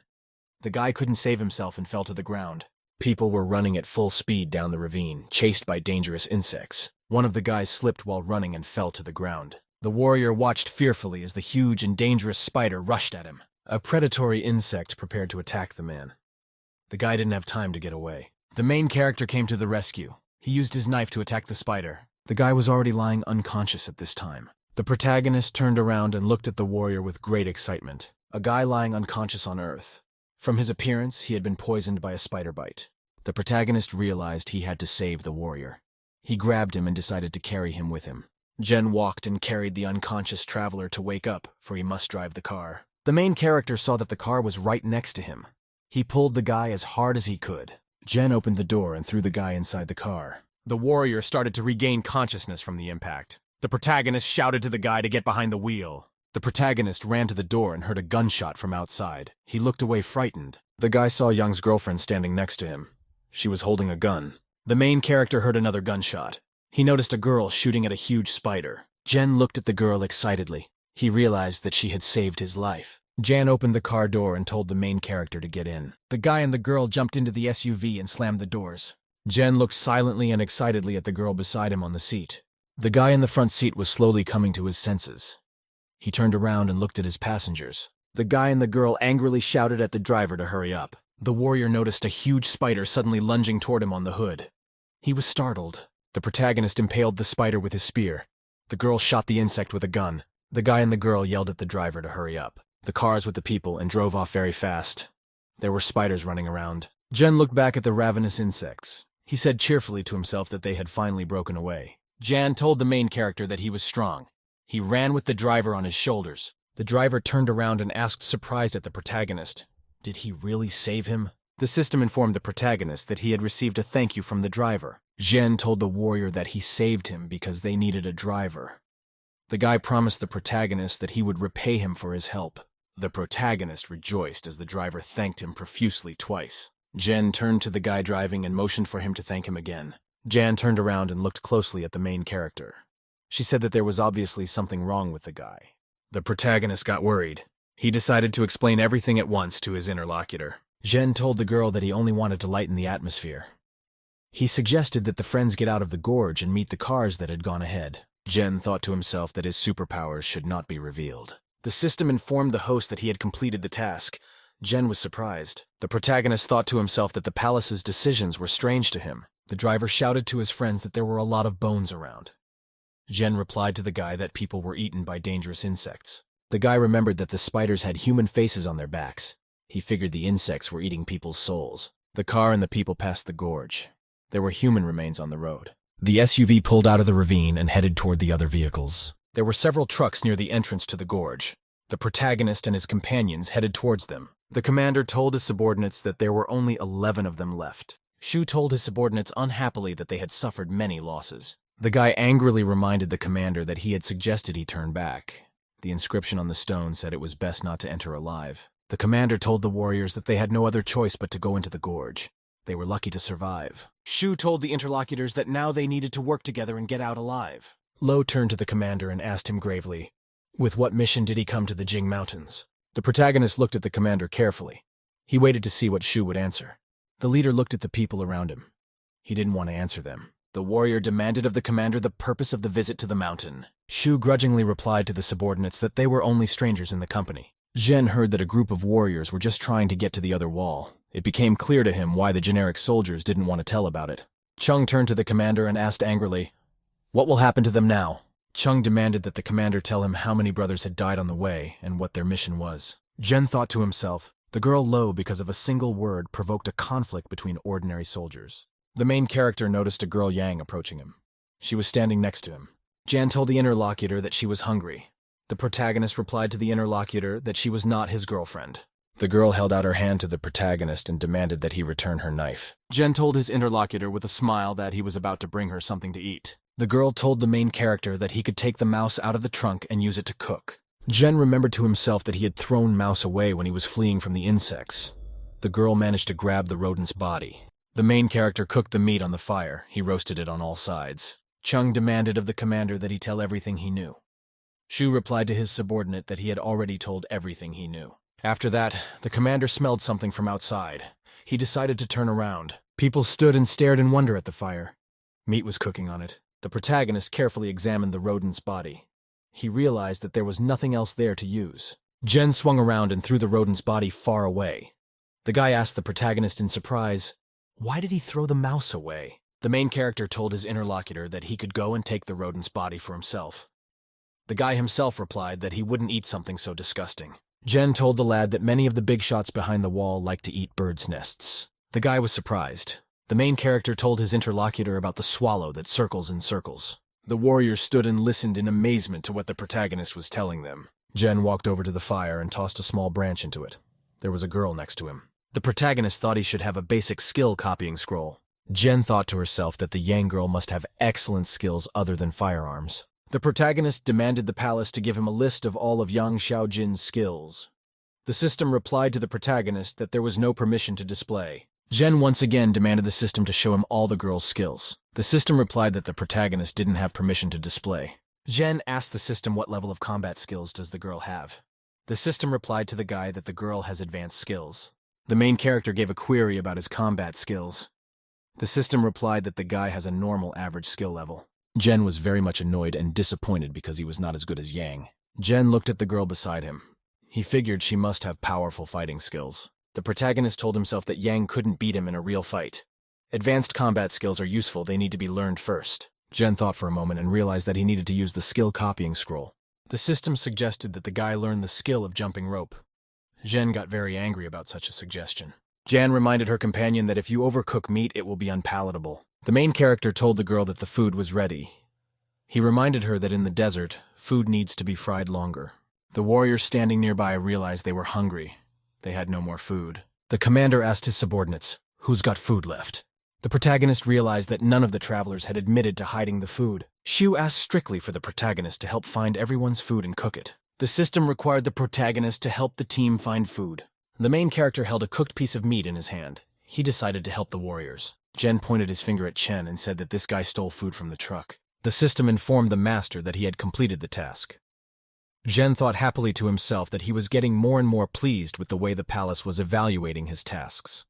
The guy couldn't save himself and fell to the ground. People were running at full speed down the ravine, chased by dangerous insects. One of the guys slipped while running and fell to the ground. The warrior watched fearfully as the huge and dangerous spider rushed at him. A predatory insect prepared to attack the man. The guy didn't have time to get away. The main character came to the rescue. He used his knife to attack the spider. The guy was already lying unconscious at this time. The protagonist turned around and looked at the warrior with great excitement. A guy lying unconscious on Earth. From his appearance, he had been poisoned by a spider bite. The protagonist realized he had to save the warrior. He grabbed him and decided to carry him with him. Jen walked and carried the unconscious traveler to wake up, for he must drive the car. The main character saw that the car was right next to him. He pulled the guy as hard as he could. Jen opened the door and threw the guy inside the car. The warrior started to regain consciousness from the impact. The protagonist shouted to the guy to get behind the wheel. The protagonist ran to the door and heard a gunshot from outside. He looked away frightened. The guy saw Young's girlfriend standing next to him. She was holding a gun. The main character heard another gunshot. He noticed a girl shooting at a huge spider. Jen looked at the girl excitedly. He realized that she had saved his life. Jan opened the car door and told the main character to get in. The guy and the girl jumped into the SUV and slammed the doors. Jen looked silently and excitedly at the girl beside him on the seat. The guy in the front seat was slowly coming to his senses. He turned around and looked at his passengers. The guy and the girl angrily shouted at the driver to hurry up. The warrior noticed a huge spider suddenly lunging toward him on the hood. He was startled. The protagonist impaled the spider with his spear. The girl shot the insect with a gun. The guy and the girl yelled at the driver to hurry up. The cars with the people and drove off very fast. There were spiders running around. Jen looked back at the ravenous insects. He said cheerfully to himself that they had finally broken away. Jan told the main character that he was strong. He ran with the driver on his shoulders. The driver turned around and asked, surprised at the protagonist, "Did he really save him?" The system informed the protagonist that he had received a thank you from the driver. Jen told the warrior that he saved him because they needed a driver. The guy promised the protagonist that he would repay him for his help. The protagonist rejoiced as the driver thanked him profusely twice. Jen turned to the guy driving and motioned for him to thank him again. Jan turned around and looked closely at the main character. She said that there was obviously something wrong with the guy. The protagonist got worried. He decided to explain everything at once to his interlocutor. Jen told the girl that he only wanted to lighten the atmosphere. He suggested that the friends get out of the gorge and meet the cars that had gone ahead. Jen thought to himself that his superpowers should not be revealed. The system informed the host that he had completed the task. Jen was surprised. The protagonist thought to himself that the palace's decisions were strange to him. The driver shouted to his friends that there were a lot of bones around. Jen replied to the guy that people were eaten by dangerous insects. The guy remembered that the spiders had human faces on their backs. He figured the insects were eating people's souls. The car and the people passed the gorge. There were human remains on the road. The SUV pulled out of the ravine and headed toward the other vehicles. There were several trucks near the entrance to the gorge. The protagonist and his companions headed towards them. The commander told his subordinates that there were only 11 of them left. Shu told his subordinates unhappily that they had suffered many losses. The guy angrily reminded the commander that he had suggested he turn back. The inscription on the stone said it was best not to enter alive. The commander told the warriors that they had no other choice but to go into the gorge. They were lucky to survive. Shu told the interlocutors that now they needed to work together and get out alive. Lo turned to the commander and asked him gravely, with what mission did he come to the Jing Mountains? The protagonist looked at the commander carefully. He waited to see what Shu would answer. The leader looked at the people around him. He didn't want to answer them. The warrior demanded of the commander the purpose of the visit to the mountain. Shu grudgingly replied to the subordinates that they were only strangers in the company. Zhen heard that a group of warriors were just trying to get to the other wall. It became clear to him why the generic soldiers didn't want to tell about it. Chung turned to the commander and asked angrily, "What will happen to them now?" Chung demanded that the commander tell him how many brothers had died on the way and what their mission was. Zhen thought to himself, the girl Lo, because of a single word, provoked a conflict between ordinary soldiers. The main character noticed a girl Yang approaching him. She was standing next to him. Jan told the interlocutor that she was hungry. The protagonist replied to the interlocutor that she was not his girlfriend. The girl held out her hand to the protagonist and demanded that he return her knife. Jen told his interlocutor with a smile that he was about to bring her something to eat. The girl told the main character that he could take the mouse out of the trunk and use it to cook. Jen remembered to himself that he had thrown Mouse away when he was fleeing from the insects. The girl managed to grab the rodent's body. The main character cooked the meat on the fire. He roasted it on all sides. Chung demanded of the commander that he tell everything he knew. Shu replied to his subordinate that he had already told everything he knew. After that, the commander smelled something from outside. He decided to turn around. People stood and stared in wonder at the fire. Meat was cooking on it. The protagonist carefully examined the rodent's body. He realized that there was nothing else there to use. Jen swung around and threw the rodent's body far away. The guy asked the protagonist in surprise, "Why did he throw the mouse away?" The main character told his interlocutor that he could go and take the rodent's body for himself. The guy himself replied that he wouldn't eat something so disgusting. Jen told the lad that many of the big shots behind the wall like to eat birds' nests. The guy was surprised. The main character told his interlocutor about the swallow that circles in circles. The warriors stood and listened in amazement to what the protagonist was telling them. Jen walked over to the fire and tossed a small branch into it. There was a girl next to him. The protagonist thought he should have a basic skill copying scroll. Jen thought to herself that the Yang girl must have excellent skills other than firearms. The protagonist demanded the palace to give him a list of all of Yang Xiaojin's skills. The system replied to the protagonist that there was no permission to display. Jen once again demanded the system to show him all the girl's skills. The system replied that the protagonist didn't have permission to display. Jen asked the system what level of combat skills does the girl have. The system replied to the guy that the girl has advanced skills. The main character gave a query about his combat skills. The system replied that the guy has a normal average skill level. Jen was very much annoyed and disappointed because he was not as good as Yang. Jen looked at the girl beside him. He figured she must have powerful fighting skills. The protagonist told himself that Yang couldn't beat him in a real fight. Advanced combat skills are useful, they need to be learned first. Jen thought for a moment and realized that he needed to use the skill copying scroll. The system suggested that the guy learn the skill of jumping rope. Jen got very angry about such a suggestion. Jan reminded her companion that if you overcook meat, it will be unpalatable. The main character told the girl that the food was ready. He reminded her that in the desert, food needs to be fried longer. The warriors standing nearby realized they were hungry. They had no more food. The commander asked his subordinates, "Who's got food left?" The protagonist realized that none of the travelers had admitted to hiding the food. Shu asked strictly for the protagonist to help find everyone's food and cook it. The system required the protagonist to help the team find food. The main character held a cooked piece of meat in his hand. He decided to help the warriors. Jen pointed his finger at Chen and said that this guy stole food from the truck. The system informed the master that he had completed the task. Jen thought happily to himself that he was getting more and more pleased with the way the palace was evaluating his tasks.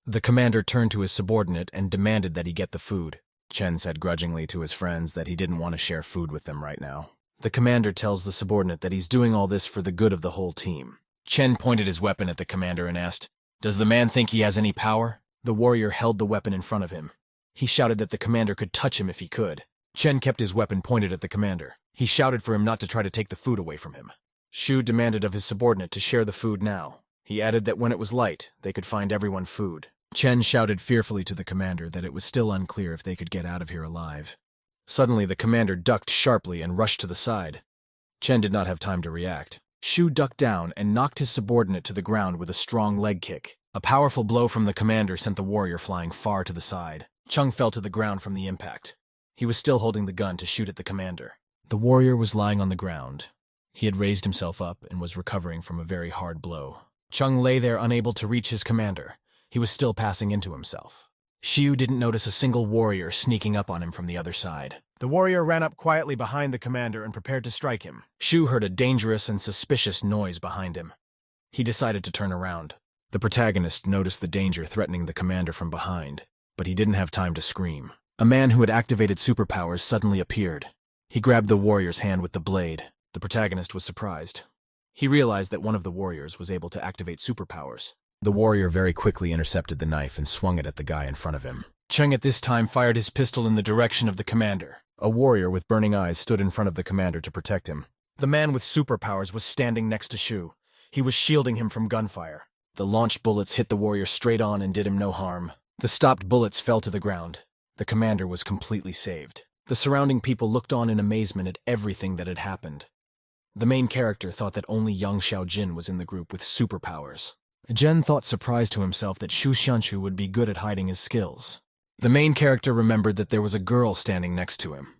The commander turned to his subordinate and demanded that he get the food. Chen said grudgingly to his friends that he didn't want to share food with them right now. The commander tells the subordinate that he's doing all this for the good of the whole team. Chen pointed his weapon at the commander and asked, "Does the man think he has any power?" The warrior held the weapon in front of him. He shouted that the commander could touch him if he could. Chen kept his weapon pointed at the commander. He shouted for him not to try to take the food away from him. Shu demanded of his subordinate to share the food now. He added that when it was light, they could find everyone food. Chen shouted fearfully to the commander that it was still unclear if they could get out of here alive. Suddenly, the commander ducked sharply and rushed to the side. Chen did not have time to react. Shu ducked down and knocked his subordinate to the ground with a strong leg kick. A powerful blow from the commander sent the warrior flying far to the side. Chung fell to the ground from the impact. He was still holding the gun to shoot at the commander. The warrior was lying on the ground. He had raised himself up and was recovering from a very hard blow. Chung lay there unable to reach his commander. He was still passing into himself. Xiu didn't notice a single warrior sneaking up on him from the other side. The warrior ran up quietly behind the commander and prepared to strike him. Xiu heard a dangerous and suspicious noise behind him. He decided to turn around. The protagonist noticed the danger threatening the commander from behind, but he didn't have time to scream. A man who had activated superpowers suddenly appeared. He grabbed the warrior's hand with the blade. The protagonist was surprised. He realized that one of the warriors was able to activate superpowers. The warrior very quickly intercepted the knife and swung it at the guy in front of him. Chung at this time fired his pistol in the direction of the commander. A warrior with burning eyes stood in front of the commander to protect him. The man with superpowers was standing next to Xiu. He was shielding him from gunfire. The launched bullets hit the warrior straight on and did him no harm. The stopped bullets fell to the ground. The commander was completely saved. The surrounding people looked on in amazement at everything that had happened. The main character thought that only young Xiaojin was in the group with superpowers. Jen thought surprised to himself that Shu Xianchu would be good at hiding his skills. The main character remembered that there was a girl standing next to him.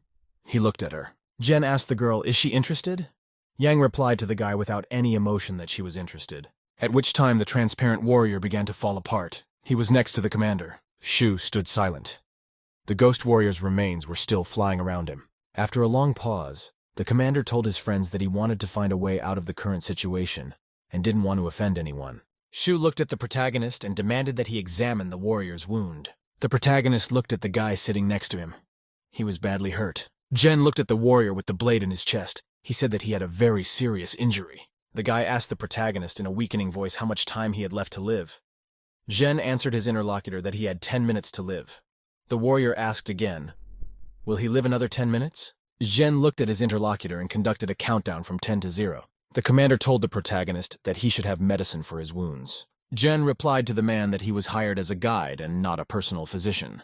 He looked at her. Jen asked the girl, "Is she interested?" Yang replied to the guy without any emotion that she was interested. At which time the transparent warrior began to fall apart. He was next to the commander. Shu stood silent. The ghost warrior's remains were still flying around him. After a long pause, the commander told his friends that he wanted to find a way out of the current situation and didn't want to offend anyone. Shu looked at the protagonist and demanded that he examine the warrior's wound. The protagonist looked at the guy sitting next to him. He was badly hurt. Jen looked at the warrior with the blade in his chest. He said that he had a very serious injury. The guy asked the protagonist in a weakening voice how much time he had left to live. Jen answered his interlocutor that he had 10 minutes to live. The warrior asked again, "Will he live another 10 minutes?" Jen looked at his interlocutor and conducted a countdown from 10 to 0. The commander told the protagonist that he should have medicine for his wounds. Jen replied to the man that he was hired as a guide and not a personal physician.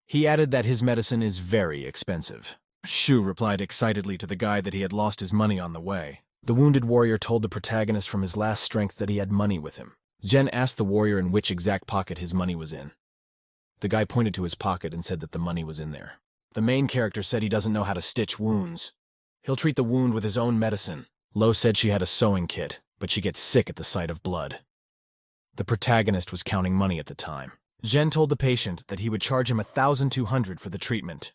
He added that his medicine is very expensive. Shu replied excitedly to the guy that he had lost his money on the way. The wounded warrior told the protagonist from his last strength that he had money with him. Jen asked the warrior in which exact pocket his money was in. The guy pointed to his pocket and said that the money was in there. The main character said he doesn't know how to stitch wounds. He'll treat the wound with his own medicine. Lo said she had a sewing kit, but she gets sick at the sight of blood. The protagonist was counting money at the time. Jen told the patient that he would charge him 1,200 for the treatment.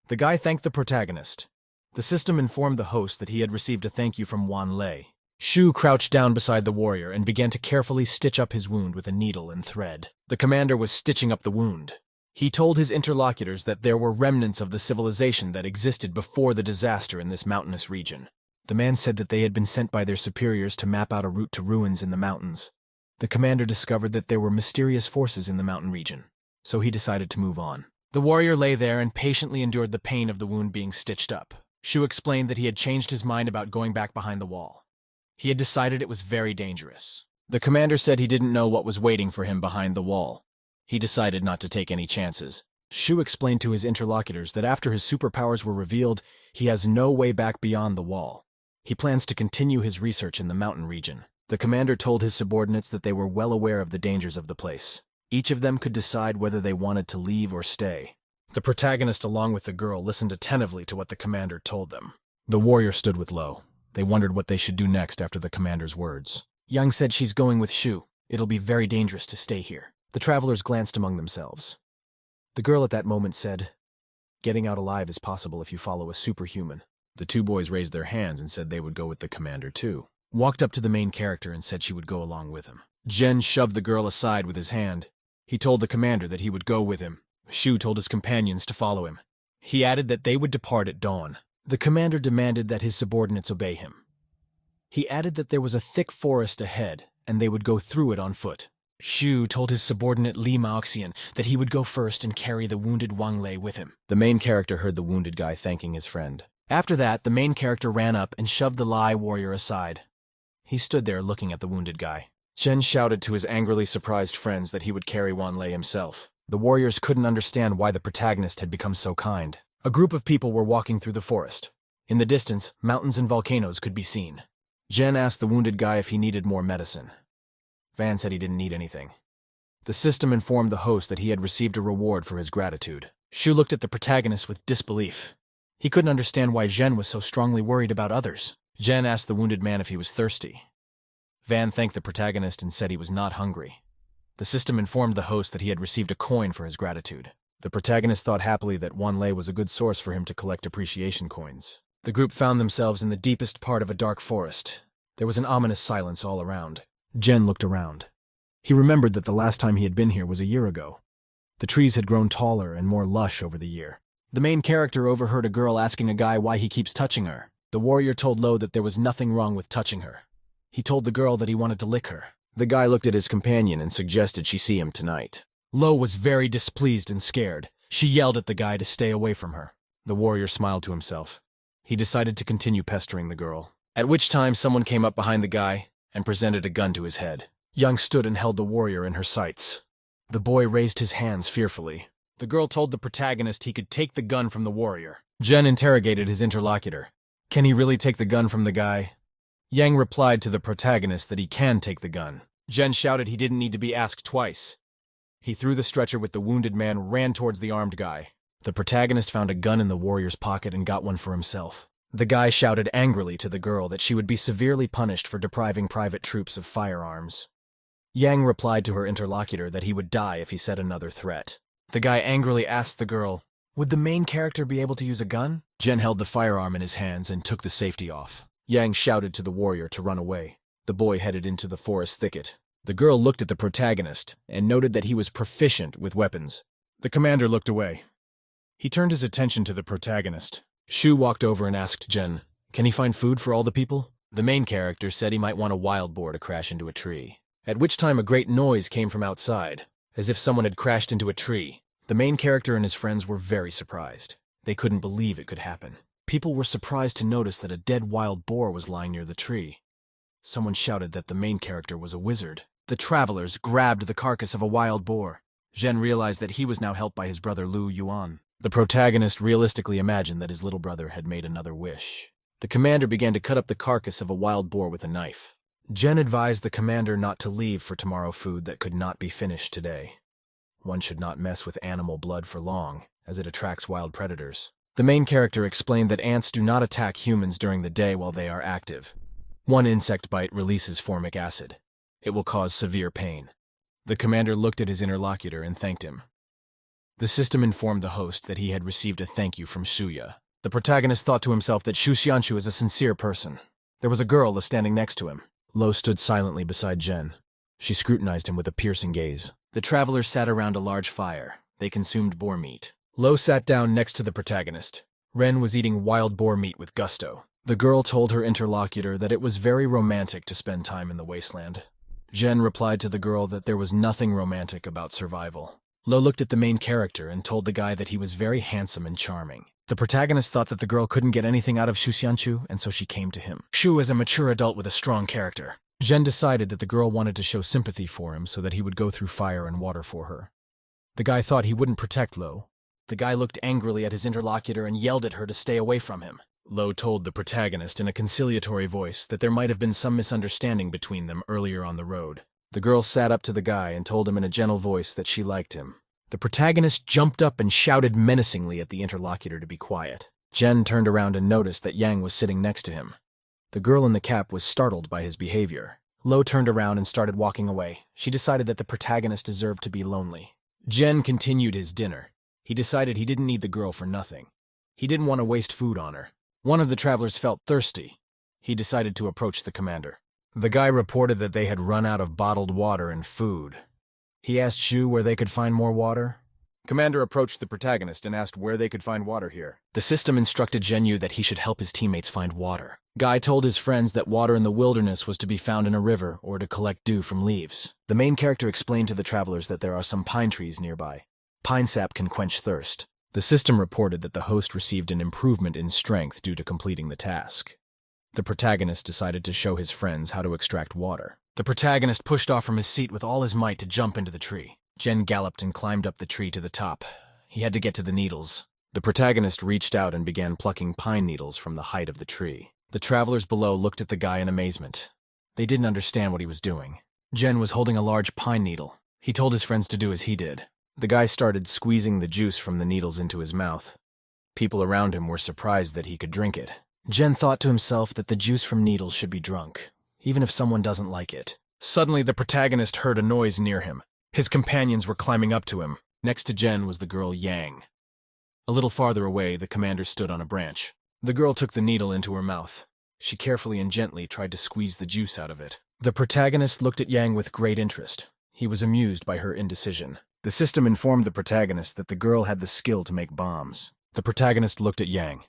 The guy thanked the protagonist. The system informed the host that he had received a thank you from Wan Lei. Shu crouched down beside the warrior and began to carefully stitch up his wound with a needle and thread. The commander was stitching up the wound. He told his interlocutors that there were remnants of the civilization that existed before the disaster in this mountainous region. The man said that they had been sent by their superiors to map out a route to ruins in the mountains. The commander discovered that there were mysterious forces in the mountain region, so he decided to move on. The warrior lay there and patiently endured the pain of the wound being stitched up. Shu explained that he had changed his mind about going back behind the wall. He had decided it was very dangerous. The commander said he didn't know what was waiting for him behind the wall. He decided not to take any chances. Shu explained to his interlocutors that after his superpowers were revealed, he has no way back beyond the wall. He plans to continue his research in the mountain region. The commander told his subordinates that they were well aware of the dangers of the place. Each of them could decide whether they wanted to leave or stay. The protagonist, along with the girl, listened attentively to what the commander told them. The warrior stood with Lo. They wondered what they should do next after the commander's words. Yang said she's going with Shu. It'll be very dangerous to stay here. The travelers glanced among themselves. The girl at that moment said, "Getting out alive is possible if you follow a superhuman." The two boys raised their hands and said they would go with the commander too. Walked up to the main character and said she would go along with him. Jen shoved the girl aside with his hand. He told the commander that he would go with him. Shu told his companions to follow him. He added that they would depart at dawn. The commander demanded that his subordinates obey him. He added that there was a thick forest ahead, and they would go through it on foot. Shu told his subordinate Li Maoxian that he would go first and carry the wounded Wang Lei with him. The main character heard the wounded guy thanking his friend. After that, the main character ran up and shoved the Lai warrior aside. He stood there looking at the wounded guy. Chen shouted to his angrily surprised friends that he would carry Wan Lei himself. The warriors couldn't understand why the protagonist had become so kind. A group of people were walking through the forest. In the distance, mountains and volcanoes could be seen. Jen asked the wounded guy if he needed more medicine. Van said he didn't need anything. The system informed the host that he had received a reward for his gratitude. Shu looked at the protagonist with disbelief. He couldn't understand why Zhen was so strongly worried about others. Zhen asked the wounded man if he was thirsty. Van thanked the protagonist and said he was not hungry. The system informed the host that he had received a coin for his gratitude. The protagonist thought happily that Wan Lei was a good source for him to collect appreciation coins. The group found themselves in the deepest part of a dark forest. There was an ominous silence all around. Zhen looked around. He remembered that the last time he had been here was a year ago. The trees had grown taller and more lush over the year. The main character overheard a girl asking a guy why he keeps touching her. The warrior told Lo that there was nothing wrong with touching her. He told the girl that he wanted to lick her. The guy looked at his companion and suggested she see him tonight. Lo was very displeased and scared. She yelled at the guy to stay away from her. The warrior smiled to himself. He decided to continue pestering the girl, at which time someone came up behind the guy and presented a gun to his head. Young stood and held the warrior in her sights. The boy raised his hands fearfully. The girl told the protagonist he could take the gun from the warrior. Zhen interrogated his interlocutor. Can he really take the gun from the guy? Yang replied to the protagonist that he can take the gun. Zhen shouted he didn't need to be asked twice. He threw the stretcher with the wounded man, ran towards the armed guy. The protagonist found a gun in the warrior's pocket and got one for himself. The guy shouted angrily to the girl that she would be severely punished for depriving private troops of firearms. Yang replied to her interlocutor that he would die if he said another threat. The guy angrily asked the girl, would the main character be able to use a gun? Zhen held the firearm in his hands and took the safety off. Yang shouted to the warrior to run away. The boy headed into the forest thicket. The girl looked at the protagonist and noted that he was proficient with weapons. The commander looked away. He turned his attention to the protagonist. Shu walked over and asked Zhen, can he find food for all the people? The main character said he might want a wild boar to crash into a tree. At which time a great noise came from outside, as if someone had crashed into a tree. The main character and his friends were very surprised. They couldn't believe it could happen. People were surprised to notice that a dead wild boar was lying near the tree. Someone shouted that the main character was a wizard. The travelers grabbed the carcass of a wild boar. Zhen realized that he was now helped by his brother Lu Yuan. The protagonist realistically imagined that his little brother had made another wish. The commander began to cut up the carcass of a wild boar with a knife. Zhen advised the commander not to leave for tomorrow food that could not be finished today. One should not mess with animal blood for long, as it attracts wild predators. The main character explained that ants do not attack humans during the day while they are active. One insect bite releases formic acid. It will cause severe pain. The commander looked at his interlocutor and thanked him. The system informed the host that he had received a thank you from Shuya. The protagonist thought to himself that Shu Xianchu is a sincere person. There was a girl standing next to him. Lo stood silently beside Zhen. She scrutinized him with a piercing gaze. The travelers sat around a large fire. They consumed boar meat. Lo sat down next to the protagonist. Ren was eating wild boar meat with gusto. The girl told her interlocutor that it was very romantic to spend time in the wasteland. Zhen replied to the girl that there was nothing romantic about survival. Lo looked at the main character and told the guy that he was very handsome and charming. The protagonist thought that the girl couldn't get anything out of Shu Xianchu, and so she came to him. Shu is a mature adult with a strong character. Zhen decided that the girl wanted to show sympathy for him so that he would go through fire and water for her. The guy thought he wouldn't protect Lo. The guy looked angrily at his interlocutor and yelled at her to stay away from him. Lo told the protagonist in a conciliatory voice that there might have been some misunderstanding between them earlier on the road. The girl sat up to the guy and told him in a gentle voice that she liked him. The protagonist jumped up and shouted menacingly at the interlocutor to be quiet. Zhen turned around and noticed that Yang was sitting next to him. The girl in the cap was startled by his behavior. Lo turned around and started walking away. She decided that the protagonist deserved to be lonely. Zhen continued his dinner. He decided he didn't need the girl for nothing. He didn't want to waste food on her. One of the travelers felt thirsty. He decided to approach the commander. The guy reported that they had run out of bottled water and food. He asked Shu where they could find more water. Commander approached the protagonist and asked where they could find water here. The system instructed Zhenyu that he should help his teammates find water. Guy told his friends that water in the wilderness was to be found in a river or to collect dew from leaves. The main character explained to the travelers that there are some pine trees nearby. Pine sap can quench thirst. The system reported that the host received an improvement in strength due to completing the task. The protagonist decided to show his friends how to extract water. The protagonist pushed off from his seat with all his might to jump into the tree. Zhen galloped and climbed up the tree to the top. He had to get to the needles. The protagonist reached out and began plucking pine needles from the height of the tree. The travelers below looked at the guy in amazement. They didn't understand what he was doing. Zhen was holding a large pine needle. He told his friends to do as he did. The guy started squeezing the juice from the needles into his mouth. People around him were surprised that he could drink it. Jen thought to himself that the juice from needles should be drunk, even if someone doesn't like it. Suddenly, the protagonist heard a noise near him. His companions were climbing up to him. Next to Jen was the girl Yang. A little farther away, the commander stood on a branch. The girl took the needle into her mouth. She carefully and gently tried to squeeze the juice out of it. The protagonist looked at Yang with great interest. He was amused by her indecision. The system informed the protagonist that the girl had the skill to make bombs. The protagonist looked at Yang.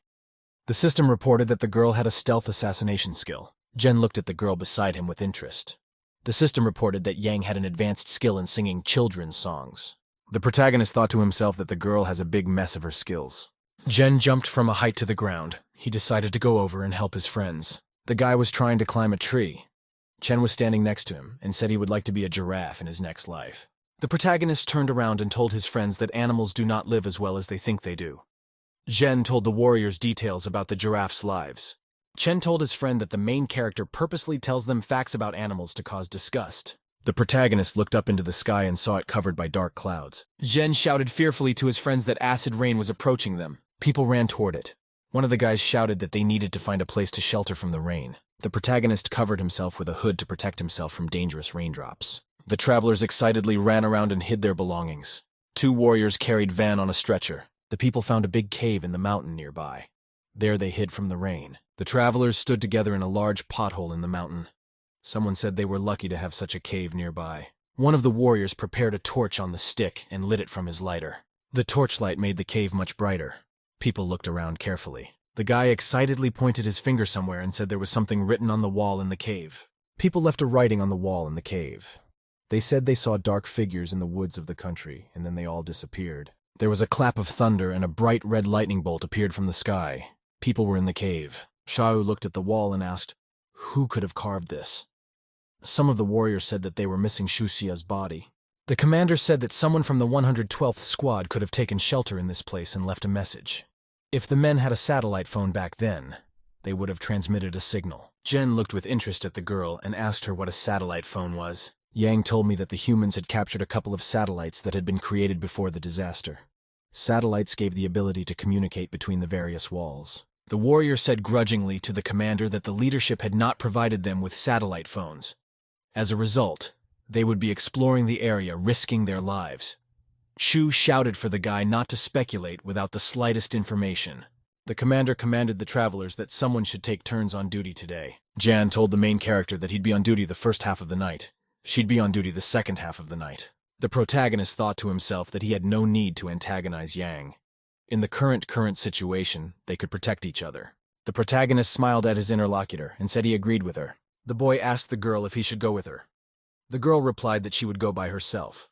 The system reported that the girl had a stealth assassination skill. Jen looked at the girl beside him with interest. The system reported that Yang had an advanced skill in singing children's songs. The protagonist thought to himself that the girl has a big mess of her skills. Jen jumped from a height to the ground. He decided to go over and help his friends. The guy was trying to climb a tree. Chen was standing next to him and said he would like to be a giraffe in his next life. The protagonist turned around and told his friends that animals do not live as well as they think they do. Jen told the warriors details about the giraffes' lives. Chen told his friend that the main character purposely tells them facts about animals to cause disgust. The protagonist looked up into the sky and saw it covered by dark clouds. Jen shouted fearfully to his friends that acid rain was approaching them. People ran toward it. One of the guys shouted that they needed to find a place to shelter from the rain. The protagonist covered himself with a hood to protect himself from dangerous raindrops. The travelers excitedly ran around and hid their belongings. 2 warriors carried Van on a stretcher. The people found a big cave in the mountain nearby. There they hid from the rain. The travelers stood together in a large pothole in the mountain. Someone said they were lucky to have such a cave nearby. One of the warriors prepared a torch on the stick and lit it from his lighter. The torchlight made the cave much brighter. People looked around carefully. The guy excitedly pointed his finger somewhere and said there was something written on the wall in the cave. People left a writing on the wall in the cave. They said they saw dark figures in the woods of the country, and then they all disappeared. There was a clap of thunder, and a bright red lightning bolt appeared from the sky. People were in the cave. Shao looked at the wall and asked, "Who could have carved this?" Some of the warriors said that they were missing Shuxia's body. The commander said that someone from the 112th Squad could have taken shelter in this place and left a message. If the men had a satellite phone back then, they would have transmitted a signal. Jen looked with interest at the girl and asked her what a satellite phone was. Yang told me that the humans had captured a couple of satellites that had been created before the disaster. Satellites gave the ability to communicate between the various walls. The warrior said grudgingly to the commander that the leadership had not provided them with satellite phones. As a result, they would be exploring the area, risking their lives. Chu shouted for the guy not to speculate without the slightest information. The commander commanded the travelers that someone should take turns on duty today. Jan told the main character that he'd be on duty the first half of the night. She'd be on duty the second half of the night. The protagonist thought to himself that he had no need to antagonize Yang. In the current situation, they could protect each other. The protagonist smiled at his interlocutor and said he agreed with her. The boy asked the girl if he should go with her. The girl replied that she would go by herself.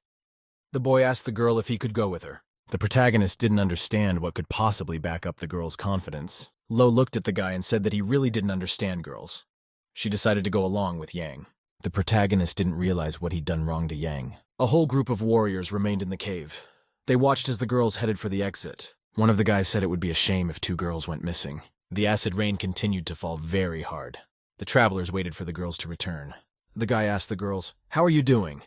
The boy asked the girl if he could go with her. The protagonist didn't understand what could possibly back up the girl's confidence. Lo looked at the guy and said that he really didn't understand girls. She decided to go along with Yang. The protagonist didn't realize what he'd done wrong to Yang. A whole group of warriors remained in the cave. They watched as the girls headed for the exit. One of the guys said it would be a shame if 2 girls went missing. The acid rain continued to fall very hard. The travelers waited for the girls to return. The guy asked the girls, "How are you doing?"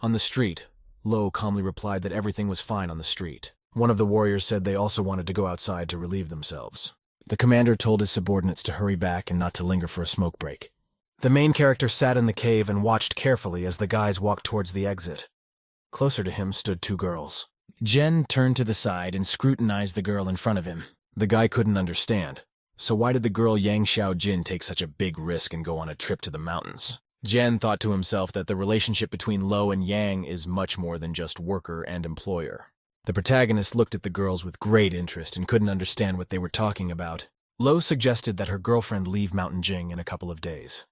On the street, Lo calmly replied that everything was fine on the street. One of the warriors said they also wanted to go outside to relieve themselves. The commander told his subordinates to hurry back and not to linger for a smoke break. The main character sat in the cave and watched carefully as the guys walked towards the exit. Closer to him stood 2 girls. Jen turned to the side and scrutinized the girl in front of him. The guy couldn't understand. So why did the girl Yang Xiaojin take such a big risk and go on a trip to the mountains? Jen thought to himself that the relationship between Lo and Yang is much more than just worker and employer. The protagonist looked at the girls with great interest and couldn't understand what they were talking about. Lo suggested that her girlfriend leave Mountain Jing in a couple of days.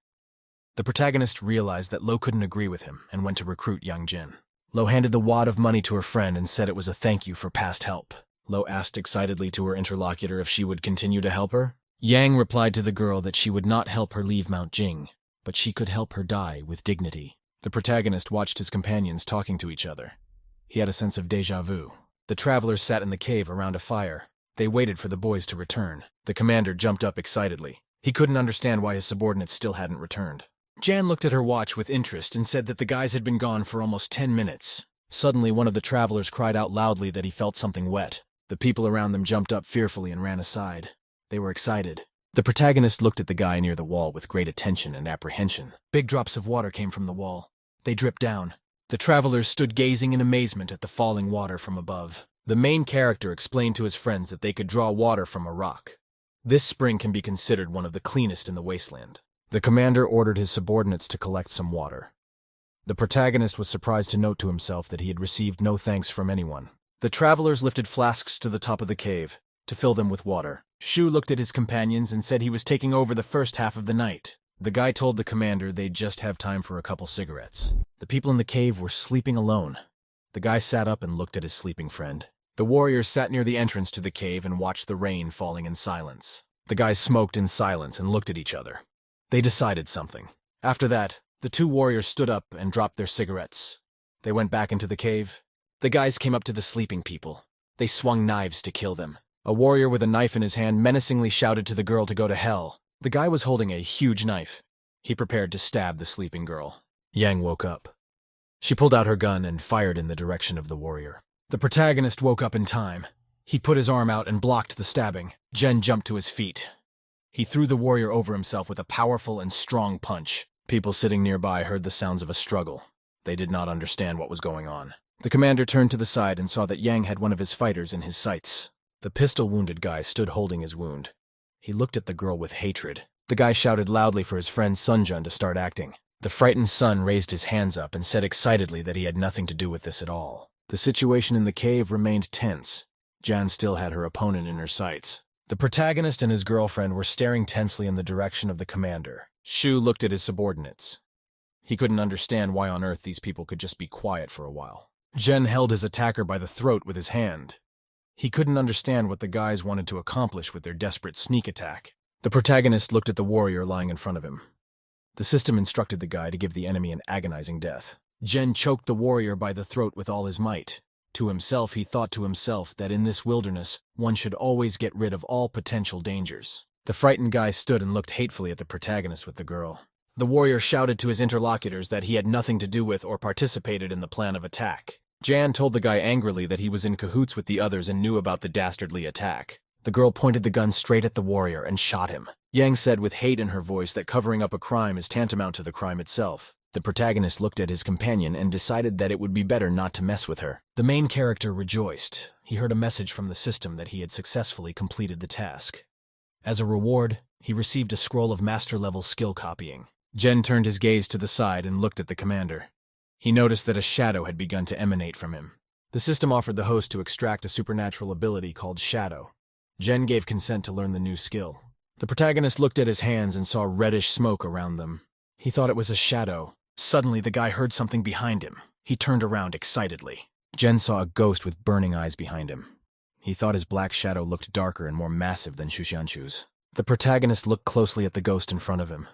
The protagonist realized that Lo couldn't agree with him and went to recruit Yang Jin. Lo handed the wad of money to her friend and said it was a thank you for past help. Lo asked excitedly to her interlocutor if she would continue to help her. Yang replied to the girl that she would not help her leave Mount Jing, but she could help her die with dignity. The protagonist watched his companions talking to each other. He had a sense of déjà vu. The travelers sat in the cave around a fire. They waited for the boys to return. The commander jumped up excitedly. He couldn't understand why his subordinates still hadn't returned. Jan looked at her watch with interest and said that the guys had been gone for almost 10 minutes. Suddenly, one of the travelers cried out loudly that he felt something wet. The people around them jumped up fearfully and ran aside. They were excited. The protagonist looked at the guy near the wall with great attention and apprehension. Big drops of water came from the wall. They dripped down. The travelers stood gazing in amazement at the falling water from above. The main character explained to his friends that they could draw water from a rock. This spring can be considered one of the cleanest in the wasteland. The commander ordered his subordinates to collect some water. The protagonist was surprised to note to himself that he had received no thanks from anyone. The travelers lifted flasks to the top of the cave to fill them with water. Shu looked at his companions and said he was taking over the first half of the night. The guy told the commander they'd just have time for a couple cigarettes. The people in the cave were sleeping alone. The guy sat up and looked at his sleeping friend. The warriors sat near the entrance to the cave and watched the rain falling in silence. The guys smoked in silence and looked at each other. They decided something. After that, the two warriors stood up and dropped their cigarettes. They went back into the cave. The guys came up to the sleeping people. They swung knives to kill them. A warrior with a knife in his hand menacingly shouted to the girl to go to hell. The guy was holding a huge knife. He prepared to stab the sleeping girl. Yang woke up. She pulled out her gun and fired in the direction of the warrior. The protagonist woke up in time. He put his arm out and blocked the stabbing. Jen jumped to his feet. He threw the warrior over himself with a powerful and strong punch. People sitting nearby heard the sounds of a struggle. They did not understand what was going on. The commander turned to the side and saw that Yang had one of his fighters in his sights. The pistol-wounded guy stood holding his wound. He looked at the girl with hatred. The guy shouted loudly for his friend Sunjun to start acting. The frightened Sun raised his hands up and said excitedly that he had nothing to do with this at all. The situation in the cave remained tense. Jan still had her opponent in her sights. The protagonist and his girlfriend were staring tensely in the direction of the commander. Shu looked at his subordinates. He couldn't understand why on earth these people could just be quiet for a while. Jen held his attacker by the throat with his hand. He couldn't understand what the guys wanted to accomplish with their desperate sneak attack. The protagonist looked at the warrior lying in front of him. The system instructed the guy to give the enemy an agonizing death. Jen choked the warrior by the throat with all his might. To himself, he thought to himself that in this wilderness, one should always get rid of all potential dangers. The frightened guy stood and looked hatefully at the protagonist with the girl. The warrior shouted to his interlocutors that he had nothing to do with or participated in the plan of attack. Jan told the guy angrily that he was in cahoots with the others and knew about the dastardly attack. The girl pointed the gun straight at the warrior and shot him. Yang said with hate in her voice that covering up a crime is tantamount to the crime itself. The protagonist looked at his companion and decided that it would be better not to mess with her. The main character rejoiced. He heard a message from the system that he had successfully completed the task. As a reward, he received a scroll of master-level skill copying. Jen turned his gaze to the side and looked at the commander. He noticed that a shadow had begun to emanate from him. The system offered the host to extract a supernatural ability called Shadow. Jen gave consent to learn the new skill. The protagonist looked at his hands and saw reddish smoke around them. He thought it was a shadow. Suddenly, the guy heard something behind him. He turned around excitedly. Jen saw a ghost with burning eyes behind him. He thought his black shadow looked darker and more massive than Shushanshu's. The protagonist looked closely at the ghost in front of him.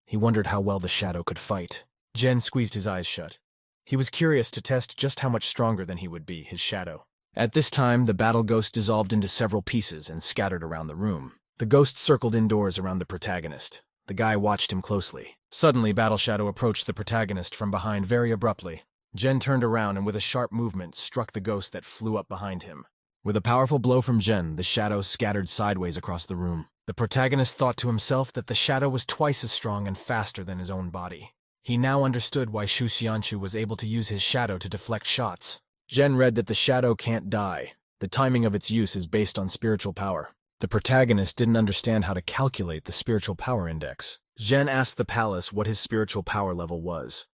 He wondered how well the shadow could fight. Jen squeezed his eyes shut. He was curious to test just how much stronger than he would be, his shadow. At this time, the battle ghost dissolved into several pieces and scattered around the room. The ghost circled indoors around the protagonist. The guy watched him closely. Suddenly, Battle Shadow approached the protagonist from behind very abruptly. Jen turned around and with a sharp movement struck the ghost that flew up behind him. With a powerful blow from Jen, the shadow scattered sideways across the room. The protagonist thought to himself that the shadow was twice as strong and faster than his own body. He now understood why Shu Xianchu was able to use his shadow to deflect shots. Jen read that the shadow can't die. The timing of its use is based on spiritual power. The protagonist didn't understand how to calculate the spiritual power index. Jen asked the palace what his spiritual power level was.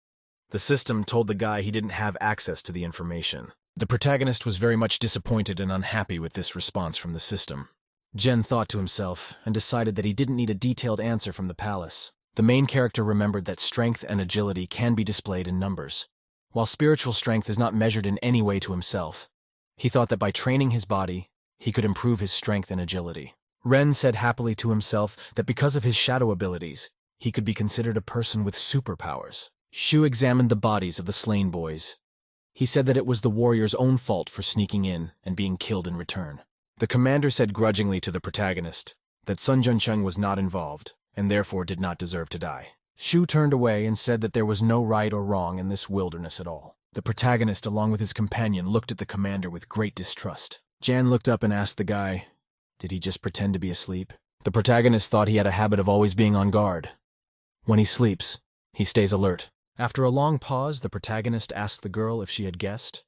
The system told the guy he didn't have access to the information. The protagonist was very much disappointed and unhappy with this response from the system. Jen thought to himself and decided that he didn't need a detailed answer from the palace. The main character remembered that strength and agility can be displayed in numbers. While spiritual strength is not measured in any way to himself, he thought that by training his body, he could improve his strength and agility. Ren said happily to himself that because of his shadow abilities, he could be considered a person with superpowers. Shu examined the bodies of the slain boys. He said that it was the warrior's own fault for sneaking in and being killed in return. The commander said grudgingly to the protagonist that Sun Juncheng was not involved, and therefore did not deserve to die. Shu turned away and said that there was no right or wrong in this wilderness at all. The protagonist, along with his companion, looked at the commander with great distrust. Jan looked up and asked the guy, did he just pretend to be asleep? The protagonist thought he had a habit of always being on guard. When he sleeps, he stays alert. After a long pause, the protagonist asked the girl if she had guessed.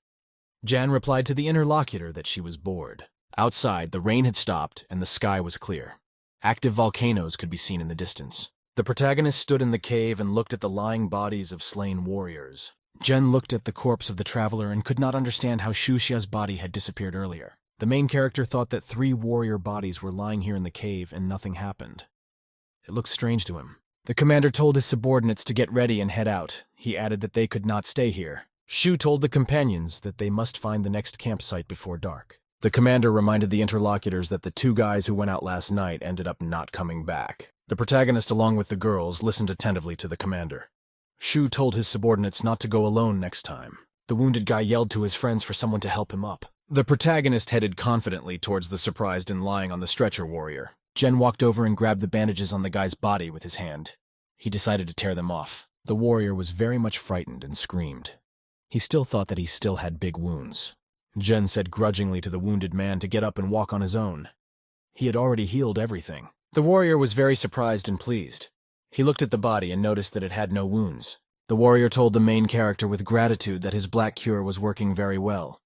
Jan replied to the interlocutor that she was bored. Outside, the rain had stopped and the sky was clear. Active volcanoes could be seen in the distance. The protagonist stood in the cave and looked at the lying bodies of slain warriors. Jen looked at the corpse of the traveler and could not understand how Shuxia's body had disappeared earlier. The main character thought that 3 warrior bodies were lying here in the cave and nothing happened. It looked strange to him. The commander told his subordinates to get ready and head out. He added that they could not stay here. Shu told the companions that they must find the next campsite before dark. The commander reminded the interlocutors that the 2 guys who went out last night ended up not coming back. The protagonist, along with the girls, listened attentively to the commander. Shu told his subordinates not to go alone next time. The wounded guy yelled to his friends for someone to help him up. The protagonist headed confidently towards the surprised and lying on the stretcher warrior. Jen walked over and grabbed the bandages on the guy's body with his hand. He decided to tear them off. The warrior was very much frightened and screamed. He still thought that he still had big wounds. Jen said grudgingly to the wounded man to get up and walk on his own. He had already healed everything. The warrior was very surprised and pleased. He looked at the body and noticed that it had no wounds. The warrior told the main character with gratitude that his black cure was working very well.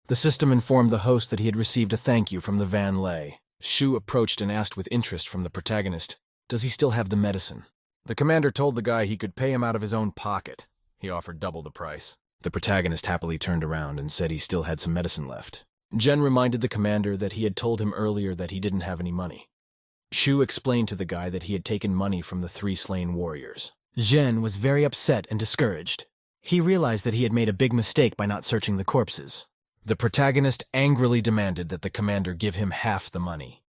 The system informed the host that he had received a thank you from the Van Lay. Shu approached and asked with interest from the protagonist, does he still have the medicine? The commander told the guy he could pay him out of his own pocket. He offered double the price. The protagonist happily turned around and said he still had some medicine left. Jen reminded the commander that he had told him earlier that he didn't have any money. Shu explained to the guy that he had taken money from the 3 slain warriors. Jen was very upset and discouraged. He realized that he had made a big mistake by not searching the corpses. The protagonist angrily demanded that the commander give him half the money.